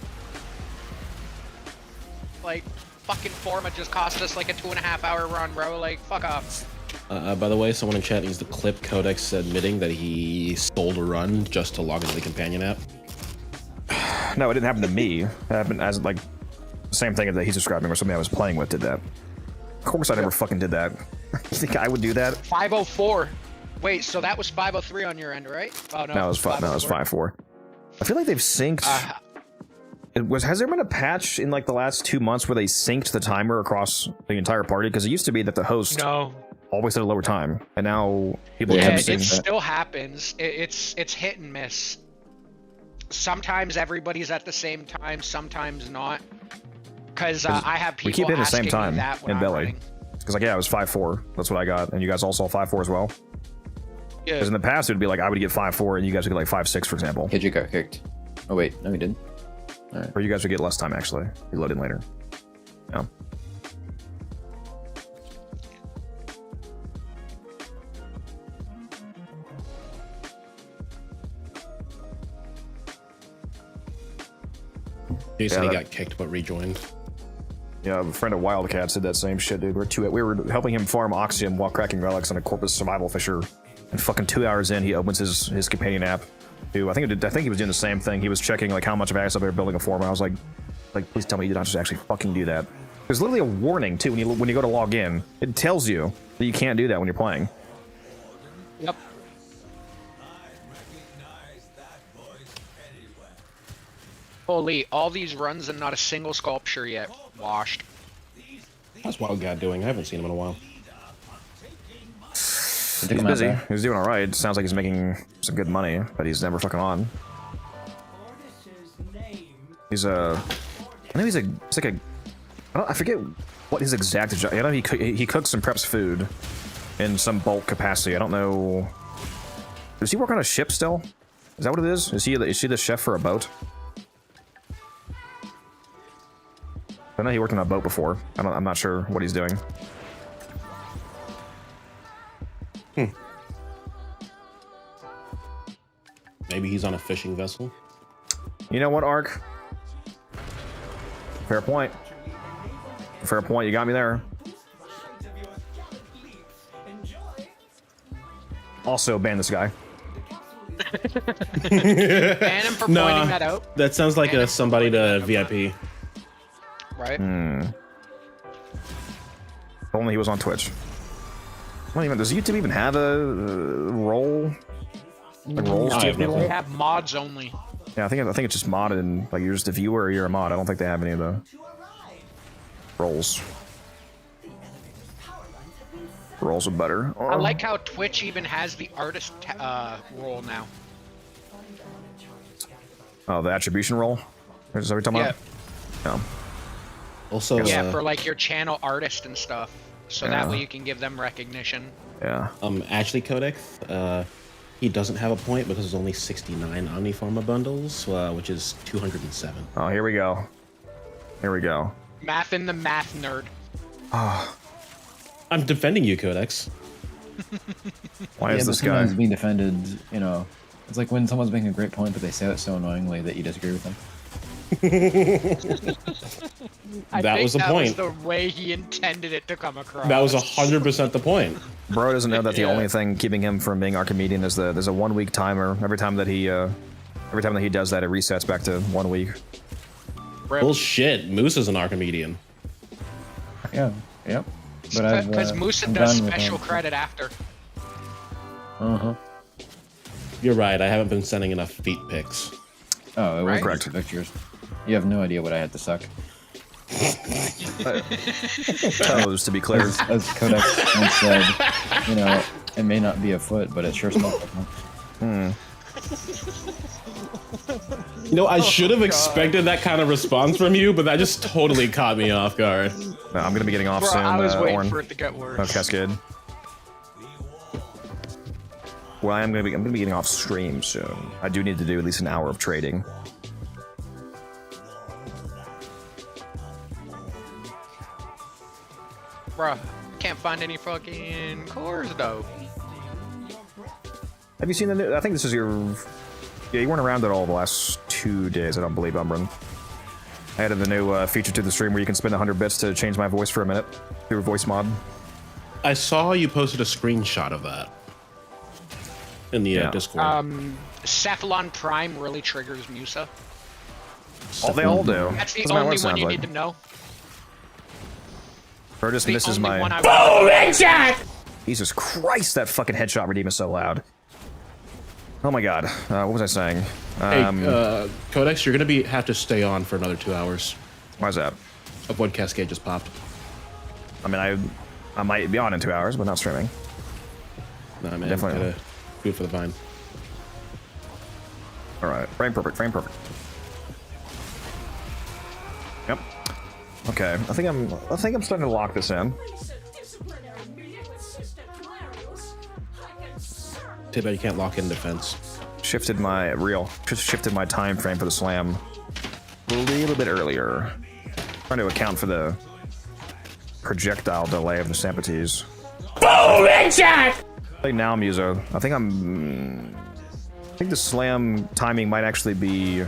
Like, fucking forma just cost us like a 2.5-hour run, bro. Like, fuck off. By the way, someone in chat needs to clip Codex admitting that he stole a run just to log into the companion app. No, it didn't happen to me. It happened as like Same thing that he's describing, or somebody I was playing with did that. Of course I never fucking did that. You think I would do that? 504. Wait, so that was 503 on your end, right? Oh, no. No, it was 5-4. I feel like they've synced. Has there been a patch in like the last 2 months where they synced the timer across the entire party? Because it used to be that the host always had a lower time, and now people yeah, have it still happens. It's hit and miss. Sometimes everybody's at the same time, sometimes not. Because I have people we keep hitting the same asking time me that when in I'm Belly. running. Because like, yeah, it was 5-4. That's what I got, and you guys all saw 5-4 as well. Yeah. Because in the past it would be like I would get 5-4, and you guys would get like 5-6, for example. Kid, you got kicked. Oh wait, no, he didn't. All right. Or you guys would get less time actually. Reload in later. Yeah. Jason, he got kicked but rejoined. Yeah, a friend of Wildcat said that same shit, dude. We were helping him farm Oxium while cracking relics on a Corpus Survival Fisher, and fucking 2 hours in, he opens his companion app. Dude, I think he was doing the same thing. He was checking like how much of ass up they were building a form. And I was like, please tell me you did not just actually fucking do that. There's literally a warning too when you go to log in. It tells you that you can't do that when you're playing. Yep. Holy, all these runs and not a single sculpture yet. Washed. How's Wildcat doing? I haven't seen him in a while. He's busy. He's doing all right. Sounds like he's making some good money, but he's never fucking on. He's I know he's like a. I forget what his exact job. I know he cooks and preps food in some bulk capacity. I don't know. Does he work on a ship still? Is that what it is? Is he the chef for a boat? I know he worked on a boat before. I'm not sure what he's doing. Maybe he's on a fishing vessel. You know what, Ark? Fair point. Fair point. You got me there. Also, ban this guy. Ban him for pointing that out. That sounds like somebody to VIP. Right? If only he was on Twitch. Does YouTube even have a role? Like roles to people? They have mods only. Yeah, I think it's just modded, and like you're just a viewer or you're a mod. I don't think they have any of the roles. Roles are better. I like how Twitch even has the artist role now. Oh, the attribution role? Is that what you're talking about? No. Also, yeah, for like your channel artist and stuff, so that way you can give them recognition. Yeah. Ashley Codex, he doesn't have a point because there's only 69 Omniforma bundles, which is 207. Oh, here we go. Here we go. Math in the math nerd. I'm defending you, Codex. Why is this guy sometimes being defended? You know, it's like when someone's making a great point, but they say it so annoyingly that you disagree with them. That was the point. That was the way he intended it to come across. That was 100% the point. Bro doesn't know that the only thing keeping him from being Archimedean is there's a 1 week timer. Every time that he does that, it resets back to 1 week. Bullshit. Moose is an Archimedean. Yeah. Yep. But because Musa does special credit after. You're right. I haven't been sending enough feet pics. Oh, it was correct. Pictures. You have no idea what I had to suck. Toes, to be clear. As Codex once said, you know, it may not be a foot, but it sure smells like one. You know, I should have expected that kind of response from you, but that just totally caught me off guard. No, I'm gonna be getting off Bro, soon. I was waiting Orin. for it to get worse. Oh, Cascade. Well, I'm gonna be getting off stream soon. I do need to do at least an hour of trading. Bruh, can't find any fucking cores though. Have you seen the new? I think this is your. Yeah, you weren't around at all the last 2 days. I don't believe, Umbran. I added the new feature to the stream where you can spend 100 bits to change my voice for a minute through a voice mod. I saw you posted a screenshot of that in the Discord. Cephalon Prime really triggers Musa. Oh, they all do. That's the Doesn't matter what only it one sounds you like. need to know. Bro just The misses only my. one I Jesus Christ, that fucking headshot redeem is so loud. Oh my god. What was I saying? Hey, Codex, you're gonna have to stay on for another 2 hours. Why's that? Avoid Cascade just popped. I mean, I might be on in 2 hours, but not streaming. Nah, man. Definitely. Gotta do it for the vine. Alright, frame perfect, frame perfect. Yep. Okay, I think I'm starting to lock this in. Too bad you can't lock in defense. Shifted my time frame for the slam a little bit earlier. Trying to account for the projectile delay of the Sampites. Boom! Headshot! I think now, Muso. I think the slam timing might actually be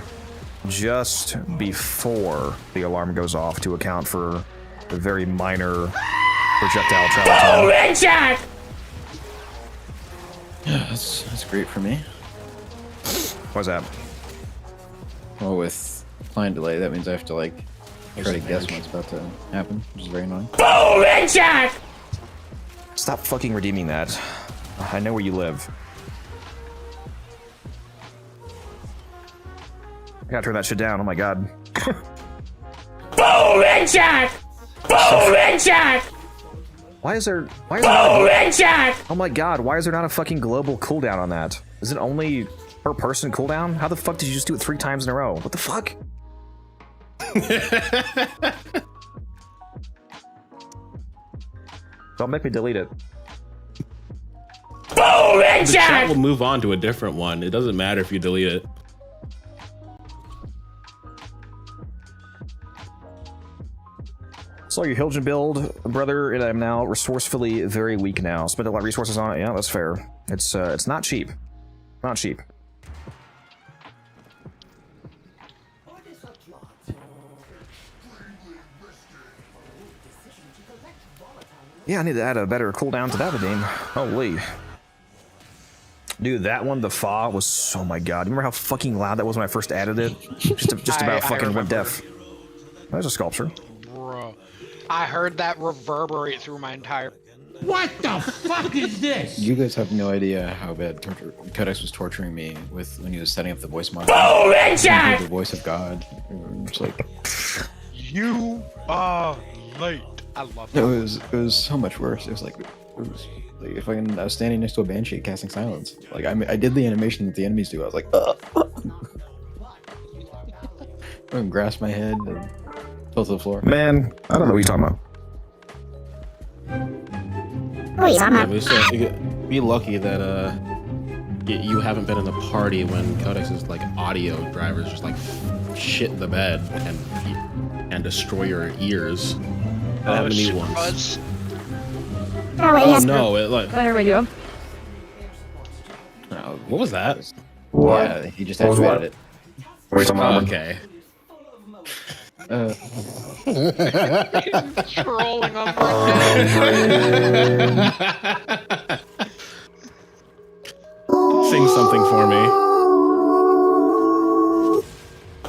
just before the alarm goes off to account for the very minor projectile travel time. Boom! Headshot! Yeah, that's great for me. What's that? Well, with client delay, that means I have to like try to guess what's about to happen, which is very annoying. Boom! Headshot! Stop fucking redeeming that. I know where you live. I gotta turn that shit down. Oh my god. Boom! Headshot! Boom! Headshot! Why is there not Boom! Headshot! Oh my god, why is there not a fucking global cooldown on that? Is it only per person cooldown? How the fuck did you just do it 3 times in a row? What the fuck? Don't make me delete it. Boom! The chat Headshot! will move on to a different one. It doesn't matter if you delete it. So your Hilgen build, brother, and I'm now resourcefully very weak now. Spent a lot of resources on it. Yeah, that's fair. It's not cheap. Not cheap. Yeah, I need to add a better cooldown to that redeem. Holy. Dude, that one, the Fa, was... Oh my god. Remember how fucking loud that was when I first added it? Just about fucking went deaf. There's a sculpture. Bro, I heard that reverberate through my entire... What the fuck is this? You guys have no idea how bad Codex was torturing me with when he was setting up the voice model. Boom! Headshot! The voice of God. It's like You are late. I love it that. was so much worse. It was like if I was standing next to a banshee casting silence. Like I did the animation that the enemies do. I was like, and grasped my head and fell to the floor. Man, I don't know what you're talking about. Yeah, but be lucky that you haven't been in a party when Codex's like audio drivers just like shit the bed and destroy your ears. That happened to me once. Oh no! It like. There we go. What was that? What? Yeah, he just activated it. Okay. Trolling on Sing something for me.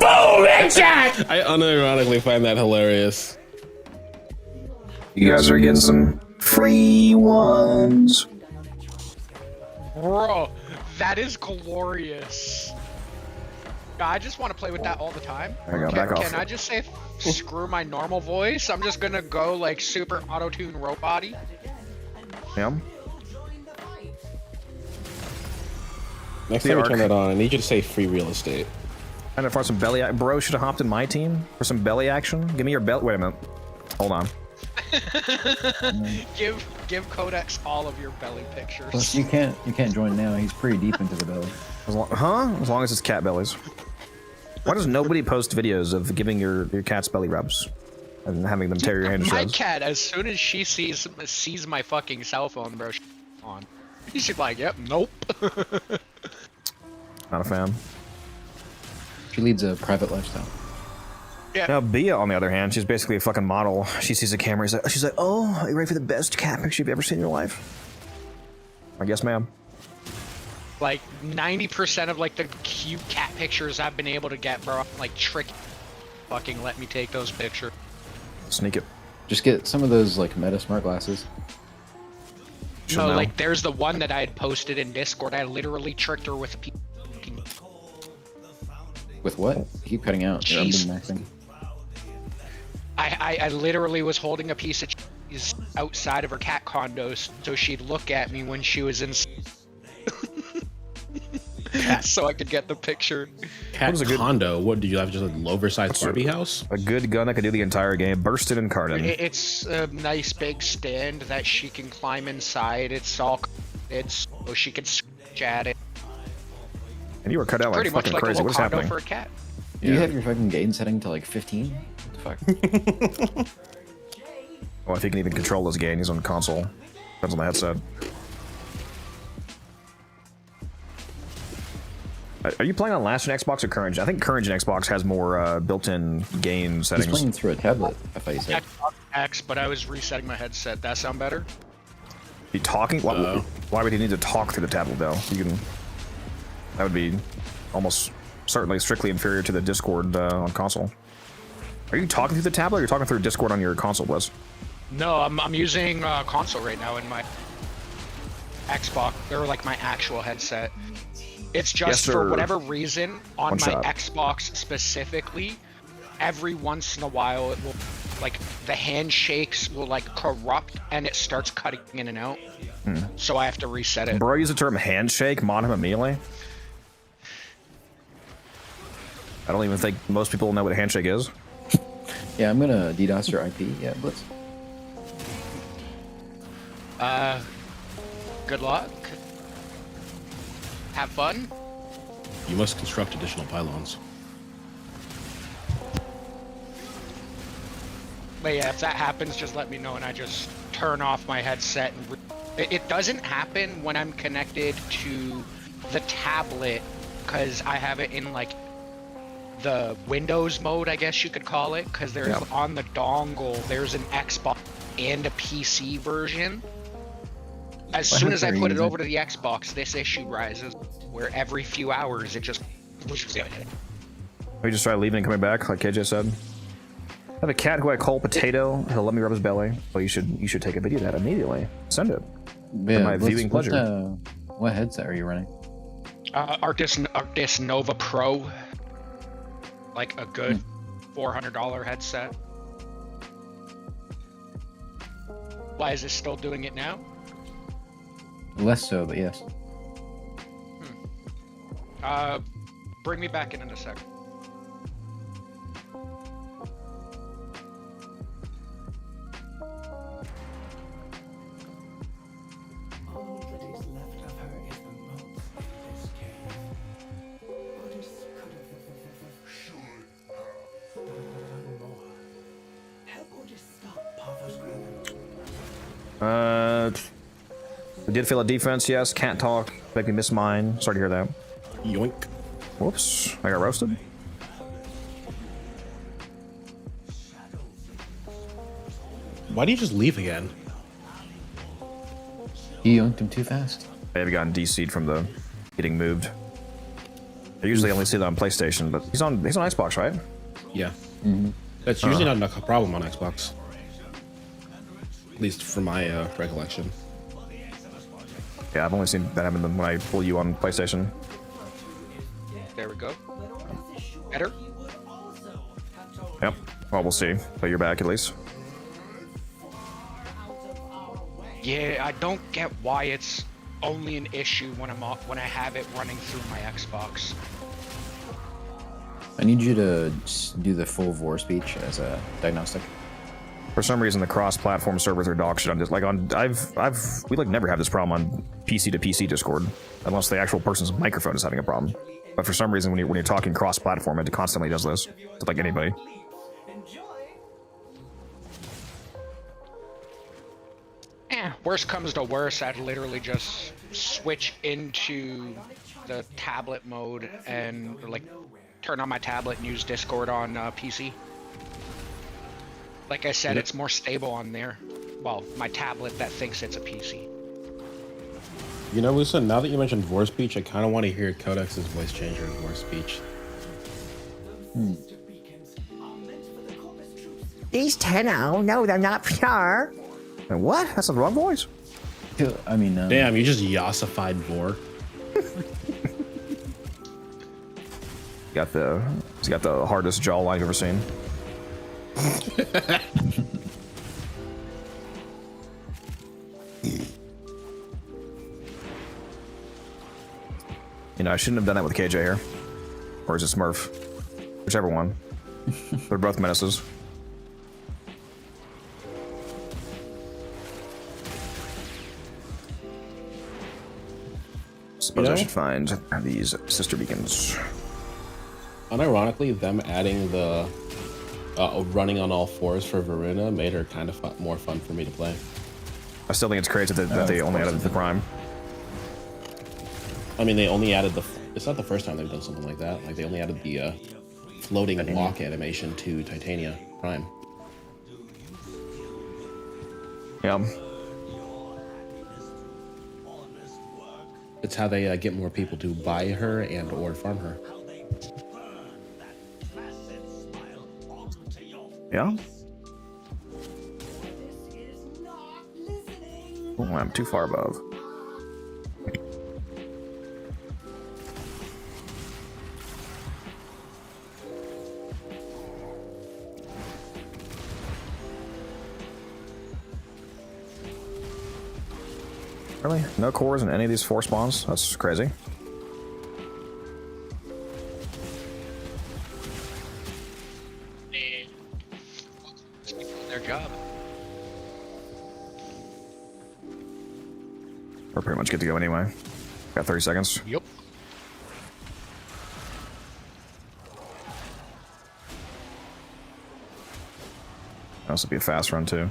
Boom! Headshot! I unironically find that hilarious. You guys are getting some free ones. Bro, that is glorious. I just want to play with that all the time. There you go, back off. Can I just say screw my normal voice? I'm just gonna go like super auto-tune robot-y. Yeah. Next The time you arc. turn that on, I need you to say free real estate. And for some belly, bro, should have hopped in my team for some belly action. Give me your belt. Wait a minute. Hold on. Give Codex all of your belly pictures. Plus, you can't join now. He's pretty deep into the belly. As long as it's cat bellies. Why does nobody post videos of giving your cat's belly rubs and having them tear your hand to My shreds? cat, as soon as she sees my fucking cell phone, bro, she's on. She's like, yep, nope. Not a fan. She leads a private lifestyle. Yeah. Now, Bia, on the other hand, she's basically a fucking model. She sees a camera, she's like, oh, are you ready for the best cat picture you've ever seen in your life? I guess, ma'am. Like 90% of like the cute cat pictures I've been able to get, bro, I'm like tricky. fucking let me take those pictures. Sneak it. Just get some of those like Meta smart glasses. Should No, know. like there's the one that I had posted in Discord. I literally tricked her with a fucking With what? You keep cutting out. You're Cheese. maxing. I literally was holding a piece of cheese outside of her cat condos so she'd look at me when she was in so I could get the picture. Cat condo. What do you have? Just a oversized Barbie house? A good gun that could do the entire game. Bursted and Cardin. It's a nice big stand that she can climb inside. It's all so she can scratch at it. And you were cut out like Pretty much fucking like crazy. a little What's condo happening? for a cat. Do you have your fucking gain setting to like 15? What the fuck? Well, if he can even control his gain, he's on console. Depends on the headset. Are you playing on last gen Xbox or current gen? I think current gen Xbox has more built-in gain He's settings. playing through a tablet, I thought you said. Xbox X, but I was resetting my headset. That sound better? Be talking? Why would he need to talk through the tablet though? You can. That would be almost certainly strictly inferior to the Discord on console. Are you talking through the tablet or are you talking through Discord on your console, Bliss? No, I'm using console right now in my Xbox, or like my actual headset. It's just Yes, for sir. whatever reason on One my shot. Xbox specifically, every once in a while it will, like the handshakes will like corrupt and it starts cutting in and out. So I have to reset it. Bro, use the term handshake, mod him immediately. I don't even think most people know what a handshake is. Yeah, I'm gonna DDoS your IP. Yeah, Blitz. Good luck. Have fun. You must construct additional pylons. But yeah, if that happens, just let me know and I just turn off my headset. And it doesn't happen when I'm connected to the tablet because I have it in like the Windows mode, I guess you could call it, because there's on the dongle, there's an Xbox and a PC version. As soon as I put it over to the Xbox, this issue rises, where every few hours it just... We just try leaving and coming back, like KJ said. I have a cat who I call Potato. He'll let me rub his belly. Well, you should take a video of that immediately. Send it. Yeah, For my viewing pleasure. What headset are you running? Arctis Nova Pro. Like a good $400 headset. Why is it still doing it now? Less so, but yes. Bring me back in a second. All that is left of her is the motes in this cave. Others could have done more. Help Otis stop Parthos Graven. We did fail a defense, yes. Can't talk. Make me miss mine. Sorry to hear that. Yoink. Whoops. I got roasted. Why do you just leave again? You yoinked him too fast. I have gotten DC'd from the getting moved. I usually only see that on PlayStation, but he's on Xbox, right? Yeah. That's usually not a problem on Xbox. At least from my recollection. Yeah, I've only seen that happen when I pull you on PlayStation. There we go. Better? Yep. Well, we'll see. But you're back at least. Yeah, I don't get why it's only an issue when when I have it running through my Xbox. I need you to do the full vor speech as a diagnostic. For some reason, the cross-platform servers are dog shit on this. Like we like never have this problem on PC to PC Discord, unless the actual person's microphone is having a problem. But for some reason, when you're talking cross-platform, it constantly does this. It's like anybody. Worst comes to worst, I'd literally just switch into the tablet mode and like turn on my tablet and use Discord on PC. Like I said, it's more stable on there. Well, my tablet that thinks it's a PC. You know, Lisa, now that you mentioned voice speech, I kind of want to hear Codex's voice changer in voice speech. these Tenno. No, they're not pure. And what? That's the wrong voice. I mean, Damn, you just yassified Vor. He's got the hardest jawline I've ever seen. You know, I shouldn't have done that with KJ here. Or is it Smurf? Whichever one. They're both menaces. Suppose I should find these sister beacons. Unironically, them adding the running on all fours for Varuna made her kind of more fun for me to play. I still think it's crazy that they only added the prime. I mean, they only added it's not the first time they've done something like that. Like, they only added the floating walk animation to Titania Prime. Yeah. It's how they get more people to buy her and or farm her. Yeah? Oh, I'm too far above. Really? No cores in any of these 4 spawns? That's crazy. Their job. We're pretty much good to go anyway. Got 30 seconds. Yep. This will be a fast run too.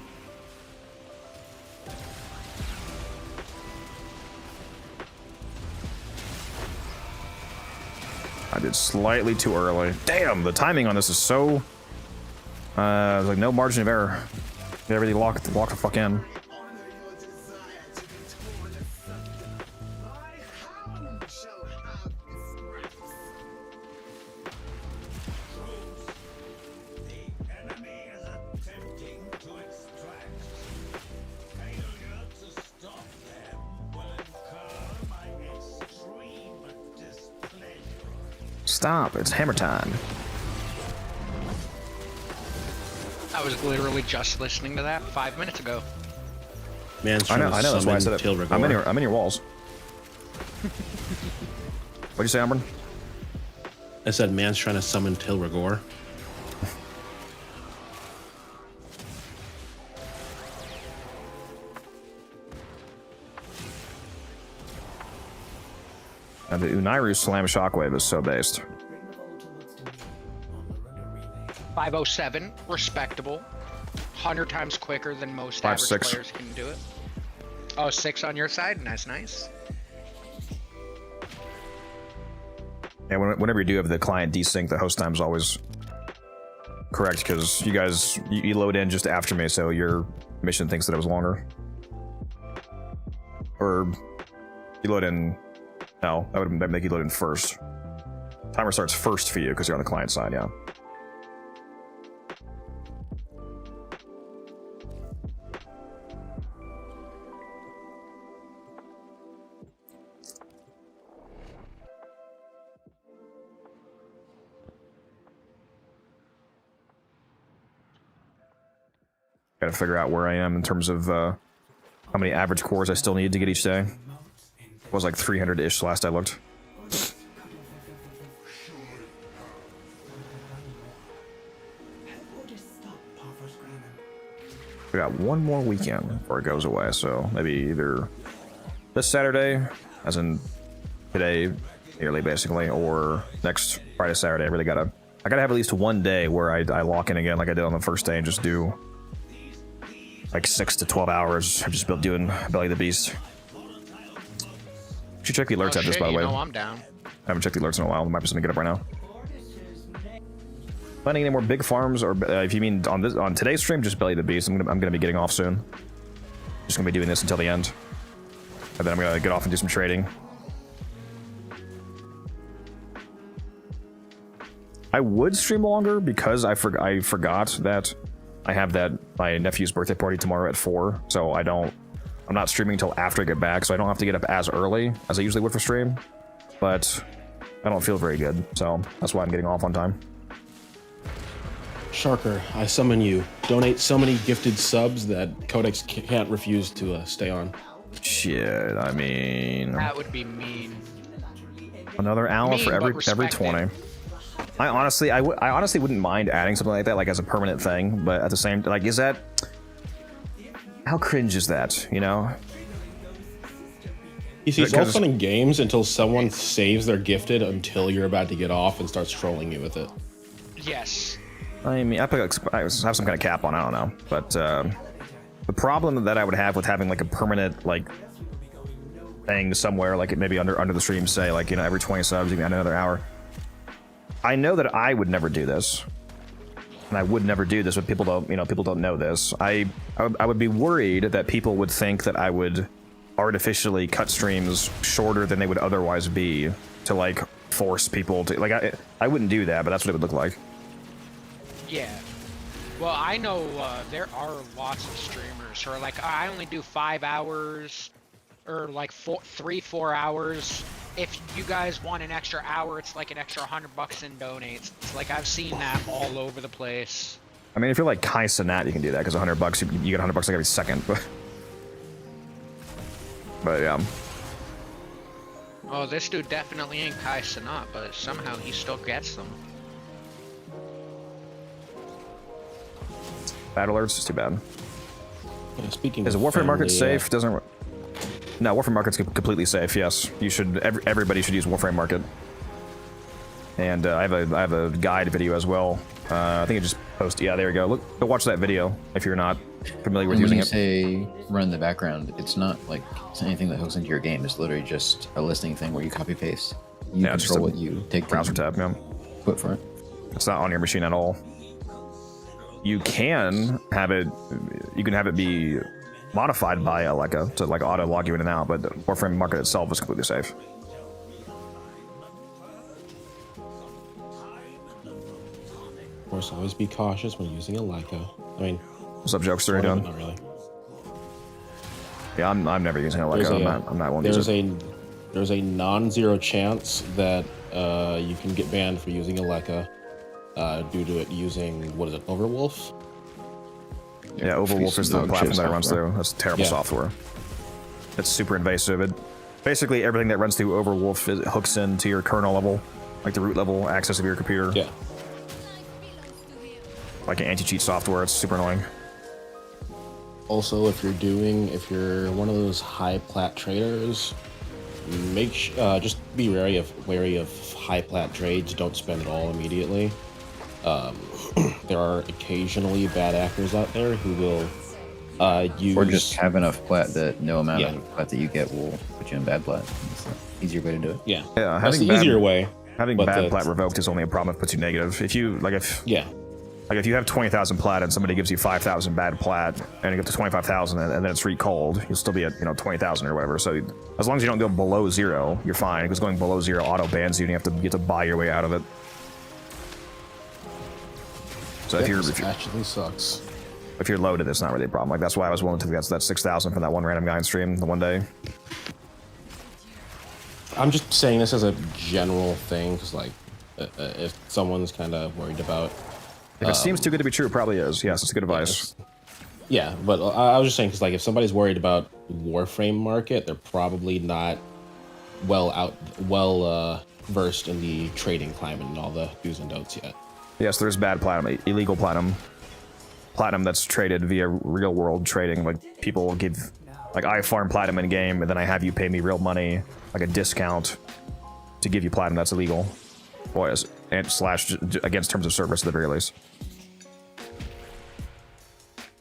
I did slightly too early. Damn, the timing on this is so... there's like no margin of error. Get everything locked the fuck in. Stop, it's hammer time. I was literally just listening to that 5 minutes ago. Man's I know, that's why I said it. Tilrigor. I'm in your walls. What'd you say, Amber? I said man's trying to summon Tilrigor. And the Unairu Slam Shockwave is so based. 507, respectable. 100 times quicker than most average 5.6. players can do it. Oh, 6 on your side? Nice. Yeah, whenever you do have the client desync, the host time is always correct, because you guys, you load in just after me, so your mission thinks that it was longer. Or you load in... No, that would make you load in first. Timer starts first for you, because you're on the client side, yeah. Gotta figure out where I am in terms of how many average cores I still need to get each day. It was like 300-ish last I looked. We got one more weekend before it goes away, so maybe either this Saturday, as in today, nearly basically, or next Friday, Saturday. I gotta have at least one day where I lock in again like I did on the first day and just do like 6 to 12 hours of just doing Belly the Beast. You should check the alerts at this, by the way. I'm down. I haven't checked the alerts in a while. There might be something to get up right now. Planning any more big farms, or if you mean on today's stream, just Belly the Beast. I'm gonna be getting off soon. Just gonna be doing this until the end, and then I'm gonna get off and do some trading. I would stream longer because I forgot that I have my nephew's birthday party tomorrow at 4, so I'm not streaming until after I get back, so I don't have to get up as early as I usually would for stream. But I don't feel very good, so that's why I'm getting off on time. Sharker, I summon you. Donate so many gifted subs that Codex can't refuse to stay on. Shit, I mean, That would be mean. another hour Mean, for every but respected. 20. I honestly wouldn't mind adding something like that, like as a permanent thing. But at the same, like, is that how cringe is that? You know? You see, it's all fun in games until someone saves their gifted until you're about to get off and starts trolling you with it. Yes. I mean, I have some kind of cap on. I don't know, but the problem that I would have with having like a permanent like thing somewhere, like maybe under the stream, say like, you know, every 20 subs you can add another hour. I know that I would never do this, and I would never do this, but people don't know this. I would be worried that people would think that I would artificially cut streams shorter than they would otherwise be to like force people to like. I wouldn't do that, but that's what it would look like. Yeah. Well, I know there are lots of streamers who are like, I only do 5 hours, or like 4 hours. If you guys want an extra hour, it's like an extra $100 in donates. It's like I've seen that all over the place. I mean, if you're like Kai Cenat, you can do that because $100 you get $100 like every second. But yeah. Oh, this dude definitely ain't Kai Cenat, but somehow he still gets them. Bad alerts is too bad. Yeah, speaking is of the Warframe market family, safe? Doesn't. No, Warframe market's completely safe. Yes, you should. Everybody should use Warframe market. And I have a guide video as well. I think it just posted. Yeah, there you go. Go watch that video if you're not familiar with And when using you it. say run in the background, it's not like it's anything that hooks into your game. It's literally just a listing thing where you copy paste. You Yeah, it's just control a what you take browser tab. Yeah, put for it. it's not on your machine at all. You can have it. You can have it be modified by Aleka to like auto log you in and out, but the Warframe market itself is completely safe. Of course, always be cautious when using a Leica. I mean, What's up, Jokester? sort of, Done? but not really. Yeah, I'm never using Aleka. I'm not one to use it. There's a non-zero chance that you can get banned for using a Leica due to it using, what is it, Overwolf? Yeah, Overwolf is the platform that it runs through. That's terrible Yeah. software. It's super invasive. Basically, everything that runs through Overwolf hooks into your kernel level, like the root level access of your computer. Yeah. Like an anti-cheat software. It's super annoying. Also, if you're one of those high plat traders, just be wary of high plat trades. Don't spend it all immediately. There are occasionally bad actors out there who will use Or just have enough plat that no amount Yeah. of plat that you get will put you in bad plat. It's the easier way to do it. Yeah, Yeah, that's the easier way. Having but bad plat revoked is only a problem if it puts you negative. If you if you have 20,000 plat and somebody gives you 5,000 bad plat and you get to 25,000 and then it's recalled, you'll still be at 20,000 or whatever. So as long as you don't go below 0, you're fine. Because going below 0 auto bans you and you have to buy your way out of it. So if you're actually sucks. If you're loaded, it's not really a problem. Like that's why I was willing to get that 6,000 from that one random guy in stream the one day. I'm just saying this as a general thing because like if someone's kind of worried about. If it seems too good to be true, it probably is. Yes, it's good advice. Yeah, but I was just saying because like if somebody's worried about Warframe market, they're probably not well versed in the trading climate and all the do's and don'ts yet. Yes, there's bad platinum, illegal platinum. Platinum that's traded via real world trading. Like people will give, like I farm platinum in game and then I have you pay me real money, like a discount to give you platinum. That's illegal. Or and slash against terms of service at the very least.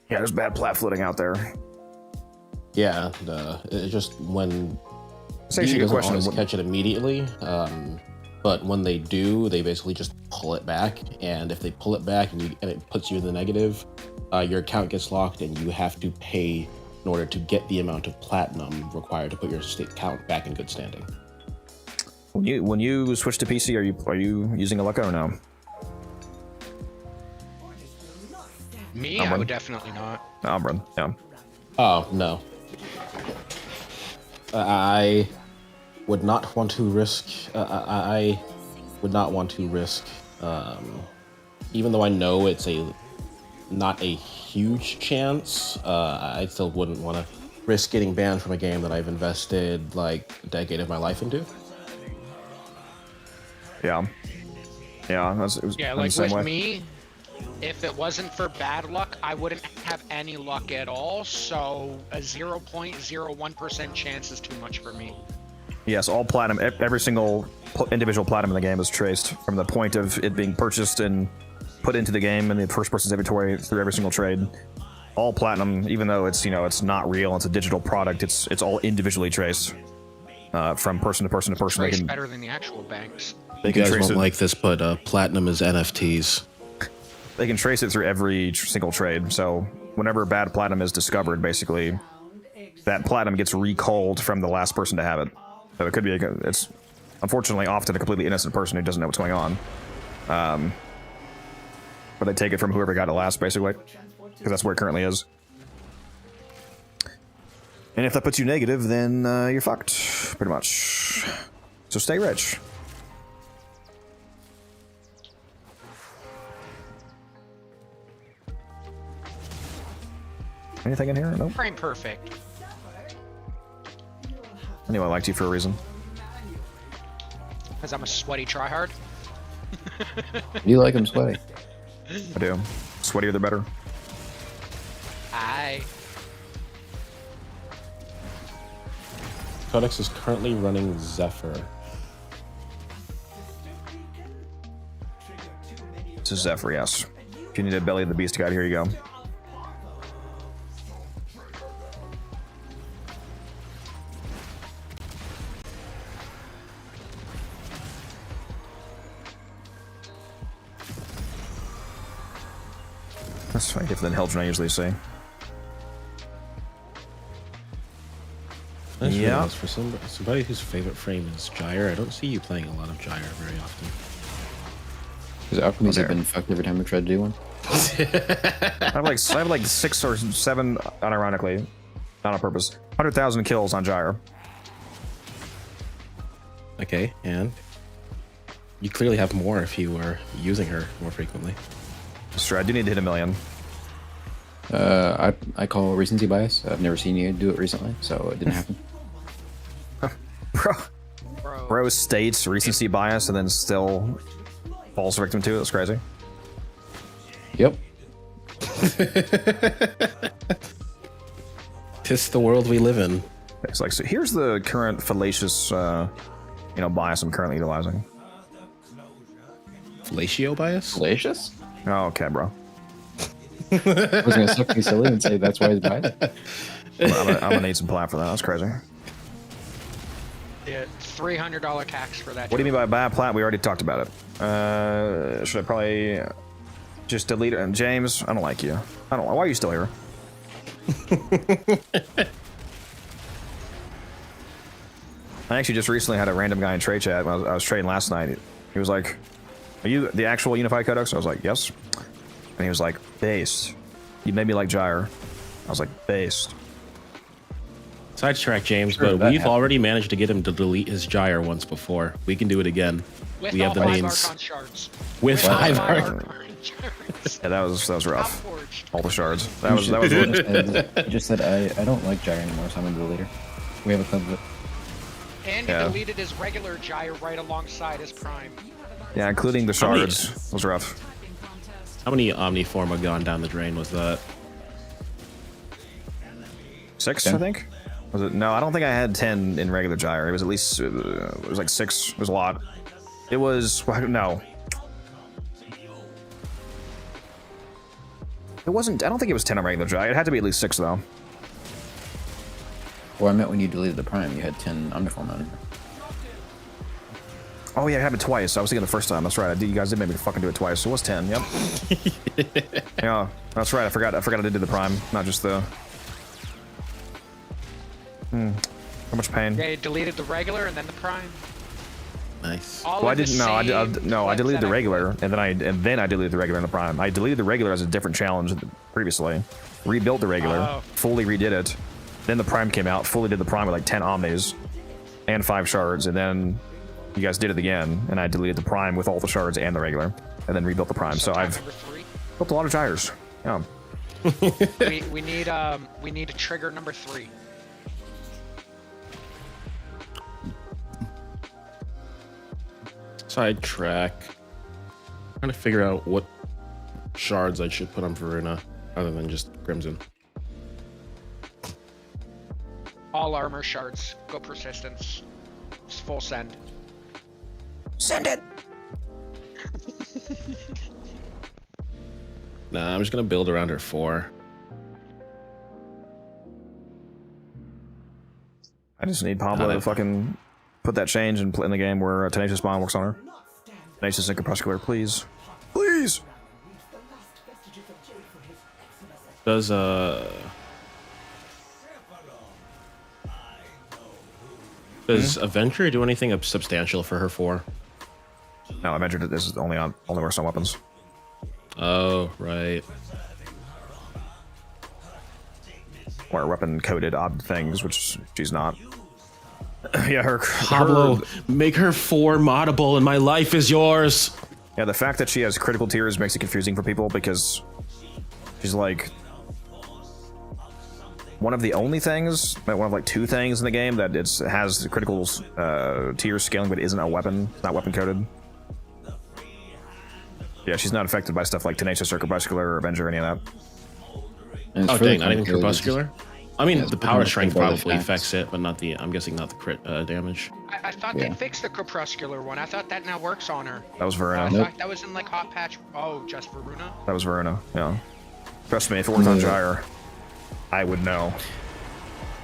Yeah, there's bad plat floating out there. Yeah, it just when It's actually a good question. always catch it immediately, but when they do, they basically just pull it back. And if they pull it back and it puts you in the negative, your account gets locked, and you have to pay in order to get the amount of platinum required to put your account back in good standing. When you switch to PC, are you using Aleka or no? Me, I would definitely not. Bro. Yeah. Oh no. I would not want to risk. I would not want to risk. Even though I know it's not a huge chance, I still wouldn't want to risk getting banned from a game that I've invested like a decade of my life into. Yeah. Yeah. Yeah, like with me, if it wasn't for bad luck, I wouldn't have any luck at all. So a 0.01% chance is too much for me. Yes, all platinum, every single individual platinum in the game is traced from the point of it being purchased and put into the game in the first person's inventory through every single trade. All platinum, even though it's it's not real, it's a digital product. It's all individually traced from person to person to person. Traced better than the actual banks. You guys won't like this, but platinum is NFTs. They can trace it through every single trade. So whenever bad platinum is discovered, basically that platinum gets recalled from the last person to have it. So it could be it's unfortunately often a completely innocent person who doesn't know what's going on. But they take it from whoever got it last, basically, because that's where it currently is. And if that puts you negative, then you're fucked, pretty much. So stay rich. Anything in here? Nope. Frame perfect. I knew I liked you for a reason. Because I'm a sweaty tryhard. You like him sweaty? I do. Sweatier the better. Aye. Codex is currently running Zephyr. This is Zephyr, yes. If you need a Belly of the Beast guide, here you go. That's fine, different than Heldren I usually see. Yeah. For somebody whose favorite frame is Gyre, I don't see you playing a lot of Gyre very often. Because alchemies have been fucked every time we tried to do one. I have like 6 or 7, unironically, not on purpose, 100,000 kills on Gyre. Okay, and you clearly have more if you were using her more frequently. Sure, I do need to hit 1 million. I call recency bias. I've never seen you do it recently, so it didn't happen. Bro states recency bias and then still falls victim to it. That's crazy. Yep. Tis the world we live in. It's like, so here's the current fallacious, bias I'm currently utilizing. Fellatio bias? Fallacious? Oh, okay, bro. I was gonna suck me silly and say that's why he's biased. I'm gonna need some plat for that. That's crazy. Yeah, $300 tax for that. What do you mean by bad plat? We already talked about it. Should I probably just delete it? And James, I don't like you. I don't. Why are you still here? I actually just recently had a random guy in trade chat when I was trading last night. He was like, "Are you the actual Unified Codex?" I was like, "Yes." And he was like, "Based. You made me like Gyre." I was like, "Based." Sidetrack, James, but we've already managed to get him to delete his Gyre once before. We can do it again. With we have the names. Shards. With 5 Archon shards. Yeah, that was rough. All the shards. That was I just said I don't like Gyre anymore, so I'm gonna delete her. We have a club of it. And he deleted his regular Gyre right alongside his Prime. Yeah, including the shards. Was rough. How many Omniform have gone down the drain was that? 6, 10? I think. Was it? No, I don't think I had 10 in regular Gyre. It was at least, it was like 6. It was a lot. It was, no. It wasn't, I don't think it was 10 on regular Gyre. It had to be at least 6, though. Well, I meant when you deleted the Prime, you had 10 Omniform on it. Oh, yeah, it happened twice. I was thinking the first time. That's right. You guys did make me fucking do it twice. It was 10, yep. Yeah, that's right. I forgot I did do the Prime, not just the... How much pain? Yeah, he deleted the regular and then the Prime. Nice. Well, I didn't. No, I deleted the regular, and then I deleted the regular and the Prime. I deleted the regular as a different challenge previously. Rebuilt the regular, fully redid it. Then the Prime came out, fully did the Prime with like 10 Omnis and 5 shards, and then you guys did it again, and I deleted the Prime with all the shards and the regular, and then rebuilt the Prime. So I've built a lot of gyres. Yeah. we need a trigger number 3. Sidetrack. Trying to figure out what shards I should put on Veruna other than just Crimson. All armor shards. Go persistence. Just full send. Send it! Nah, I'm just gonna build around her 4. I just need Pablo to fucking put that change in the game where Tenacious Bond works on her. Tenacious and Crepuscular, please. Please! Does Avenger do anything substantial for her 4? No, Avenger this is only works on weapons. Oh, right. Or weapon coded odd things, which she's not. Yeah, Pablo, make her 4 moddable and my life is yours. Yeah, the fact that she has critical tiers makes it confusing for people because she's like one of the only things, one of like 2 things in the game that has critical tier scaling but isn't a weapon, it's not weapon coded. Yeah, she's not affected by stuff like Tenacious or Crepuscular or Avenger or any of that. Oh dang, not even Crepuscular? I mean, the power strength probably affects it, but not the, I'm guessing not the crit damage. I thought they fixed the Crepuscular one. I thought that now works on her. That was Veruna. I thought that was in like hot patch. Oh, just Veruna? That was Veruna, yeah. Trust me, if it worked on Gyre, I would know.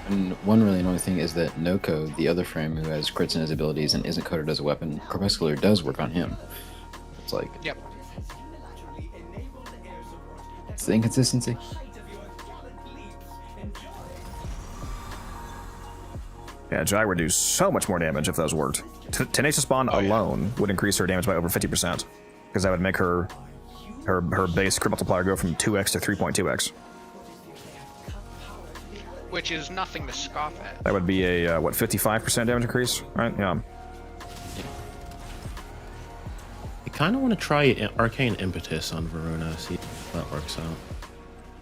And one really annoying thing is that Noko, the other frame who has crits in his abilities and isn't coded as a weapon, Crepuscular does work on him. It's like... Yep. It's the inconsistency. Yeah, Jai would do so much more damage if those worked. Tenacious Bond alone would increase her damage by over 50%, because that would make her base crit multiplier go from 2x to 3.2x. Which is nothing to scoff at. That would be a, what, 55% damage increase, right? Yeah. I kind of want to try Arcane Impetus on Veruna, see if that works out.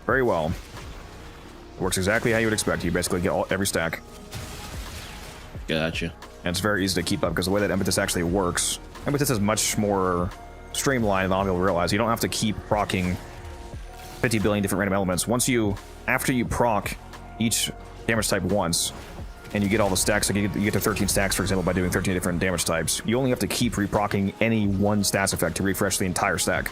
Very well. It works exactly how you would expect. You basically get every stack. Gotcha. And it's very easy to keep up because the way that Impetus actually works, Impetus is much more streamlined than a lot of people realize. You don't have to keep proccing 50 billion different random elements. After you proc each damage type once, and you get all the stacks, like you get to 13 stacks, for example, by doing 13 different damage types, you only have to keep reproccing any one stats effect to refresh the entire stack.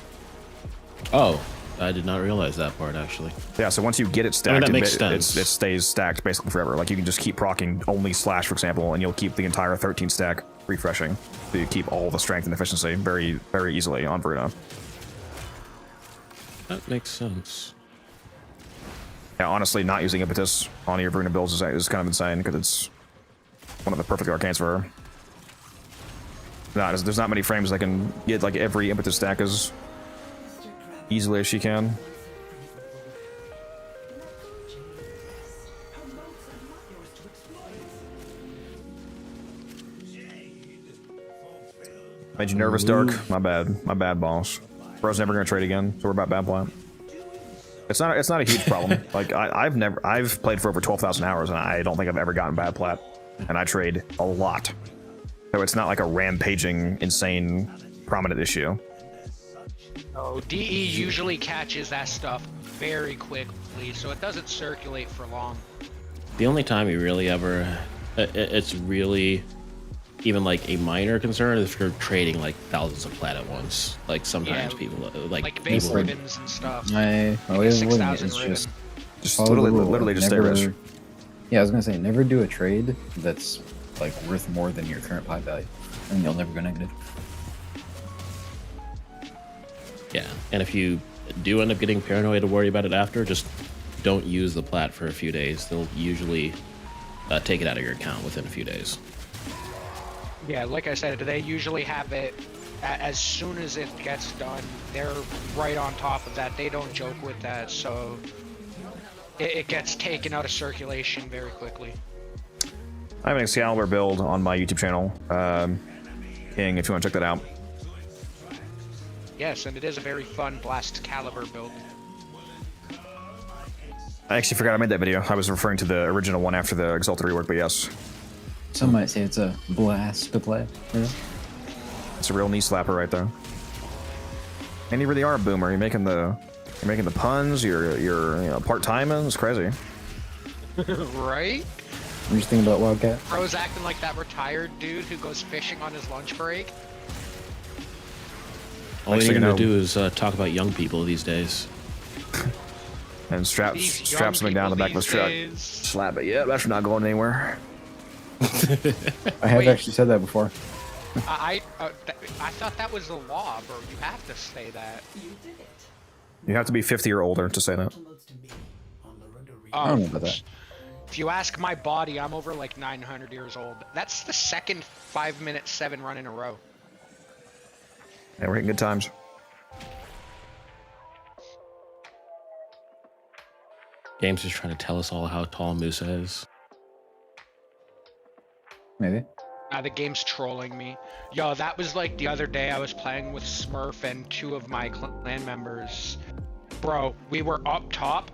Oh, I did not realize that part, actually. Yeah, so once you get it stacked, that makes sense. It stays stacked basically forever. Like, you can just keep proccing only Slash, for example, and you'll keep the entire 13 stack refreshing. So you keep all the strength and efficiency very, very easily on Veruna. That makes sense. Yeah, honestly, not using Impetus on your Veruna builds is kind of insane, because it's one of the perfect arcanes for her. There's not many frames that can get like every Impetus stack as easily as she can. Made you nervous, Dark? My bad, boss. Bro's never gonna trade again, so we're about bad plan. It's not a huge problem. Like I've played for over 12,000 hours and I don't think I've ever gotten bad plat, and I trade a lot, so it's not like a rampaging, insane, prominent issue. Oh, DE usually catches that stuff very quickly, so it doesn't circulate for long. The only time you really ever, it's really even like a minor concern if you're trading like thousands of plat at once. Like sometimes people like base ribbons and stuff. My way of avoiding it is just literally just stay rich. Yeah, I was gonna say never do a trade that's like worth more than your current plat value, and you'll never go negative. Yeah, and if you do end up getting paranoid to worry about it after, just don't use the plat for a few days. They'll usually take it out of your account within a few days. Yeah, like I said, they usually have it as soon as it gets done, they're right on top of that. They don't joke with that, so it gets taken out of circulation very quickly. I have an Excalibur build on my YouTube channel, King, if you want to check that out. Yes, and it is a very fun Blast Caliber build. I actually forgot I made that video. I was referring to the original one after the Exalted rework, but yes. Some might say it's a blast to play. Yeah. It's a real knee slapper right there. And you really are a boomer. You're making the puns. You're part timing. It's crazy. Right? I'm just thinking about Wildcat. Bro's acting like that retired dude who goes fishing on his lunch break. All you need to do is talk about young people these days. And strap something down the back of his truck. Slap it. Yeah, that's not going anywhere. I have actually said that before. I thought that was the law, bro. You have to say that. You have to be 50 or older to say that. I don't know about that. If you ask my body, I'm over like 900 years old. That's the second 5-minute 7 run in a row. Yeah, we're hitting good times. Game's just trying to tell us all how tall Musa is. Maybe. The game's trolling me. Yo, that was like the other day I was playing with Smurf and 2 of my clan members. Bro, we were up top.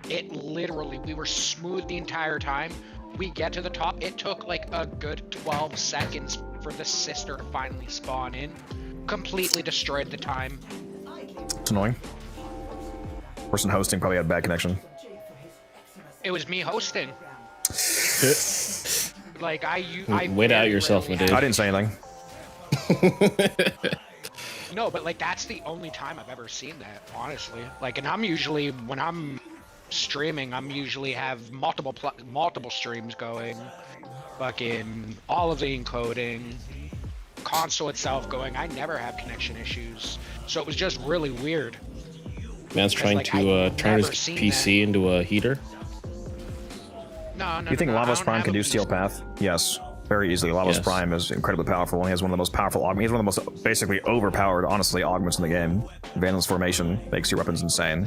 We were smooth the entire time. We get to the top. It took like a good 12 seconds for the sister to finally spawn in. Completely destroyed the time. It's annoying. Person hosting probably had bad connection. It was me hosting. Like I wait out yourself, my dude. I didn't say anything. No, but like that's the only time I've ever seen that, honestly. Like, and I'm usually when I'm streaming, I'm usually have multiple streams going, fucking all of the encoding, console itself going. I never have connection issues, so it was just really weird. Man's trying to turn his PC into a heater. No. Do you think Lava's Prime can do Steel Path? Yes, very easily. Lava's Prime is incredibly powerful. He has one of the most powerful augments. He's one of the most basically overpowered, honestly, augments in the game. Vandal's Formation makes your weapons insane.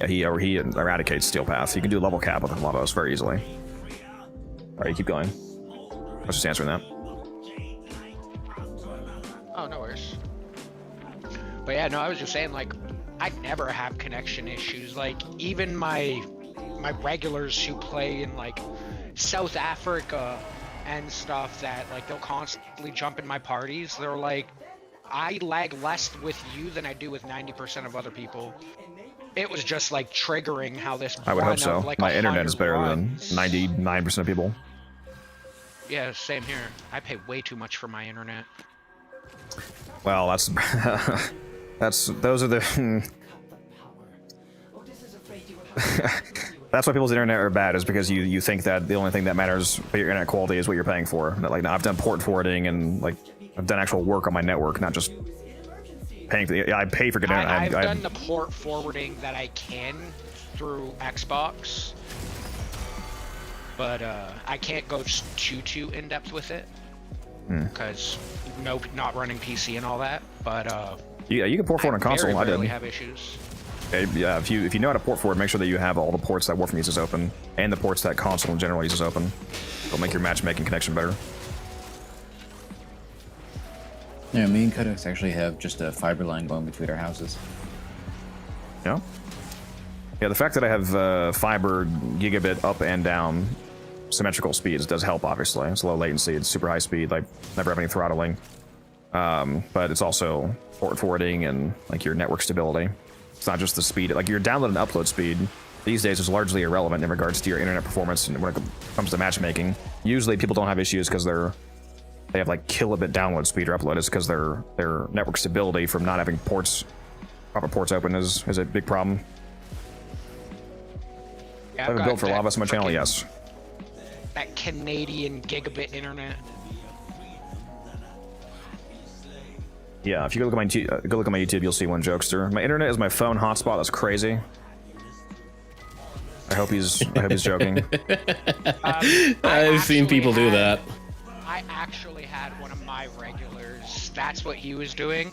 Yeah, he eradicates Steel Path. You can do level cap with Lavos very easily. Alright, you keep going. I was just answering that. Oh, no worries. But yeah, no, I was just saying, like, I never have connection issues. Like, even my regulars who play in like South Africa and stuff, that like they'll constantly jump in my parties, they're like, I lag less with you than I do with 90% of other people. It was just like triggering how this I would hope so. Like my internet is better than 99% of people. Yeah, same here. I pay way too much for my internet. Well, those are the that's why people's internet are bad, is because you think that the only thing that matters for your internet quality is what you're paying for. Like, no, I've done port forwarding and like I've done actual work on my network, not just paying for I pay for good internet. I've done the port forwarding that I can through Xbox, but I can't go too in depth with it because not running PC and all that. But yeah, you can port forward on console. I didn't have issues. Okay, yeah, if you know how to port forward, make sure that you have all the ports that Warframe uses open, and the ports that console in general uses open. It'll make your matchmaking connection better. Yeah, me and Codex actually have just a fiber line going between our houses. Yeah? Yeah, the fact that I have fiber gigabit up and down symmetrical speeds does help, obviously. It's low latency, it's super high speed, like never have any throttling. But it's also port forwarding and like your network stability. It's not just the speed, like your download and upload speed these days is largely irrelevant in regards to your internet performance and when it comes to matchmaking. Usually people don't have issues because they have like kilobit download speed or upload. It's because their network stability from not having proper ports open is a big problem. Yeah, I have a build for Lavas on my channel, yes. That Canadian gigabit internet. Yeah, if you go look at my YouTube, you'll see one jokester. My internet is my phone hotspot. That's crazy. I hope he's joking. I've seen people do that. I actually had one of my regulars that's what he was doing.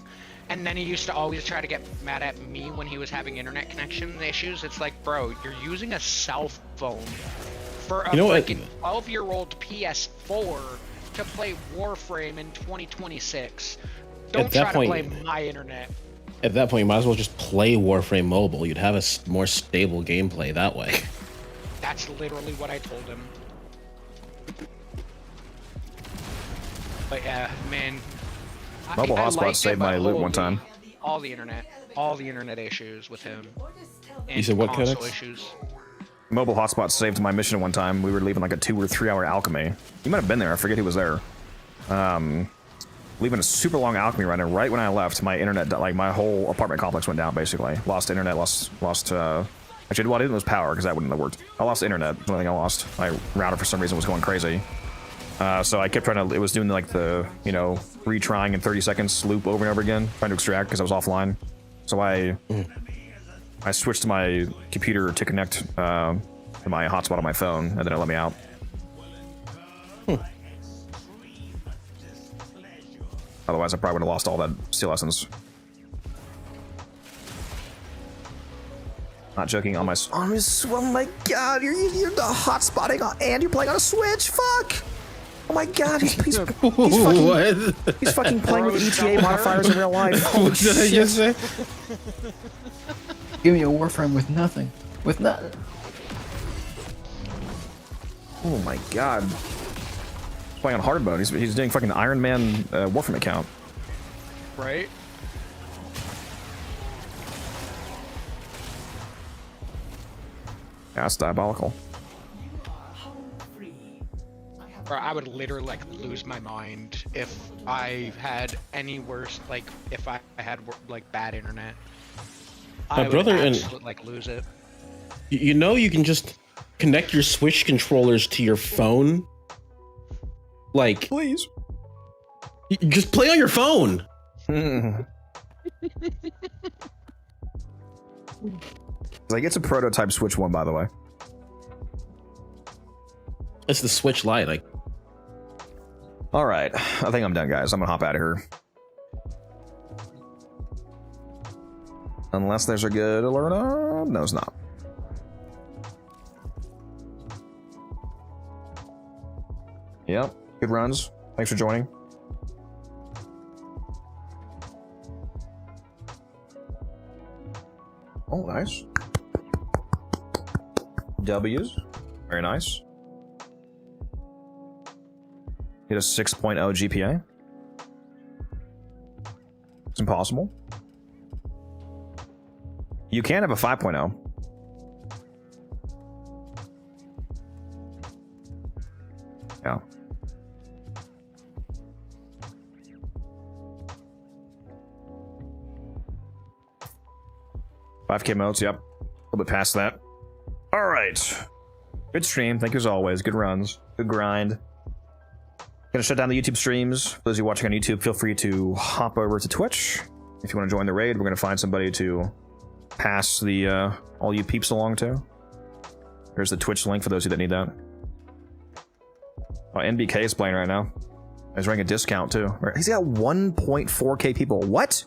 And then he used to always try to get mad at me when he was having internet connection issues. It's like, bro, you're using a cell phone for a freaking 12-year-old PS4 to play Warframe in 2026. Don't try to blame my internet. At that point, you might as well just play Warframe Mobile. You'd have a more stable gameplay that way. That's literally what I told him. But yeah, man. Mobile hotspot saved my loot one time. All the internet issues with him. You said what, console Codex? issues. Mobile hotspot saved my mission one time. We were leaving like a 2 or 3 hour alchemy. You might have been there. I forget who was there. Leaving a super long alchemy run, and right when I left, my internet, like my whole apartment complex went down basically. Lost internet, lost actually, what I didn't was power, because that wouldn't have worked. I lost internet. The only thing I lost. My router for some reason was going crazy. So I kept trying to, it was doing like the, you know, retrying in 30 seconds loop over and over again, trying to extract because I was offline. So I switched my computer to connect to my hotspot on my phone, and then it let me out. Otherwise, I probably would have lost all that steel essence. Not joking, on my... Oh my god, you're the hotspotting and you're playing on a Switch? Fuck! Oh my god, he's fucking playing with ETA modifiers in real life. Holy shit. Did I just say? Give me a Warframe with nothing. With nothing. Oh my god. He's playing on hard mode. He's doing fucking Iron Man Warframe account. Right? Yeah, that's diabolical. Bro, I would literally like lose my mind if I had any worse, like if I had like bad internet. My brother and like lose it. You know, you can just connect your Switch controllers to your phone. Like, please, just play on your phone. Like, it's a prototype Switch one, by the way. It's the Switch Lite. Like, all right, I think I'm done, guys. I'm gonna hop out of here. Unless there's a good alert on. No, it's not. Yep, good runs. Thanks for joining. Oh, nice. W's. Very nice. Get a 6.0 GPA. It's impossible. You can have a 5.0. Yeah. $5K modes, yep. A little bit past that. All right. Good stream. Thank you as always. Good runs. Good grind. Gonna shut down the YouTube streams. For those of you watching on YouTube, feel free to hop over to Twitch. If you want to join the raid, we're gonna find somebody to pass the all you peeps along to. Here's the Twitch link for those of you that need that. Oh, NBK is playing right now. He's running a discount too. He's got 1.4K people. What?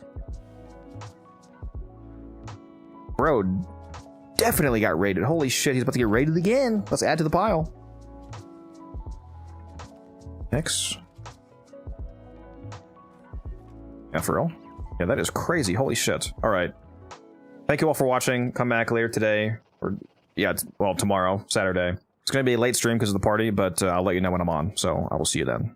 Bro, definitely got raided. Holy shit, he's about to get raided again. Let's add to the pile. X. Yeah, for real? Yeah, that is crazy. Holy shit. All right. Thank you all for watching. Come back later today. Or, yeah, well, tomorrow, Saturday. It's going to be a late stream because of the party, but I'll let you know when I'm on. So I will see you then.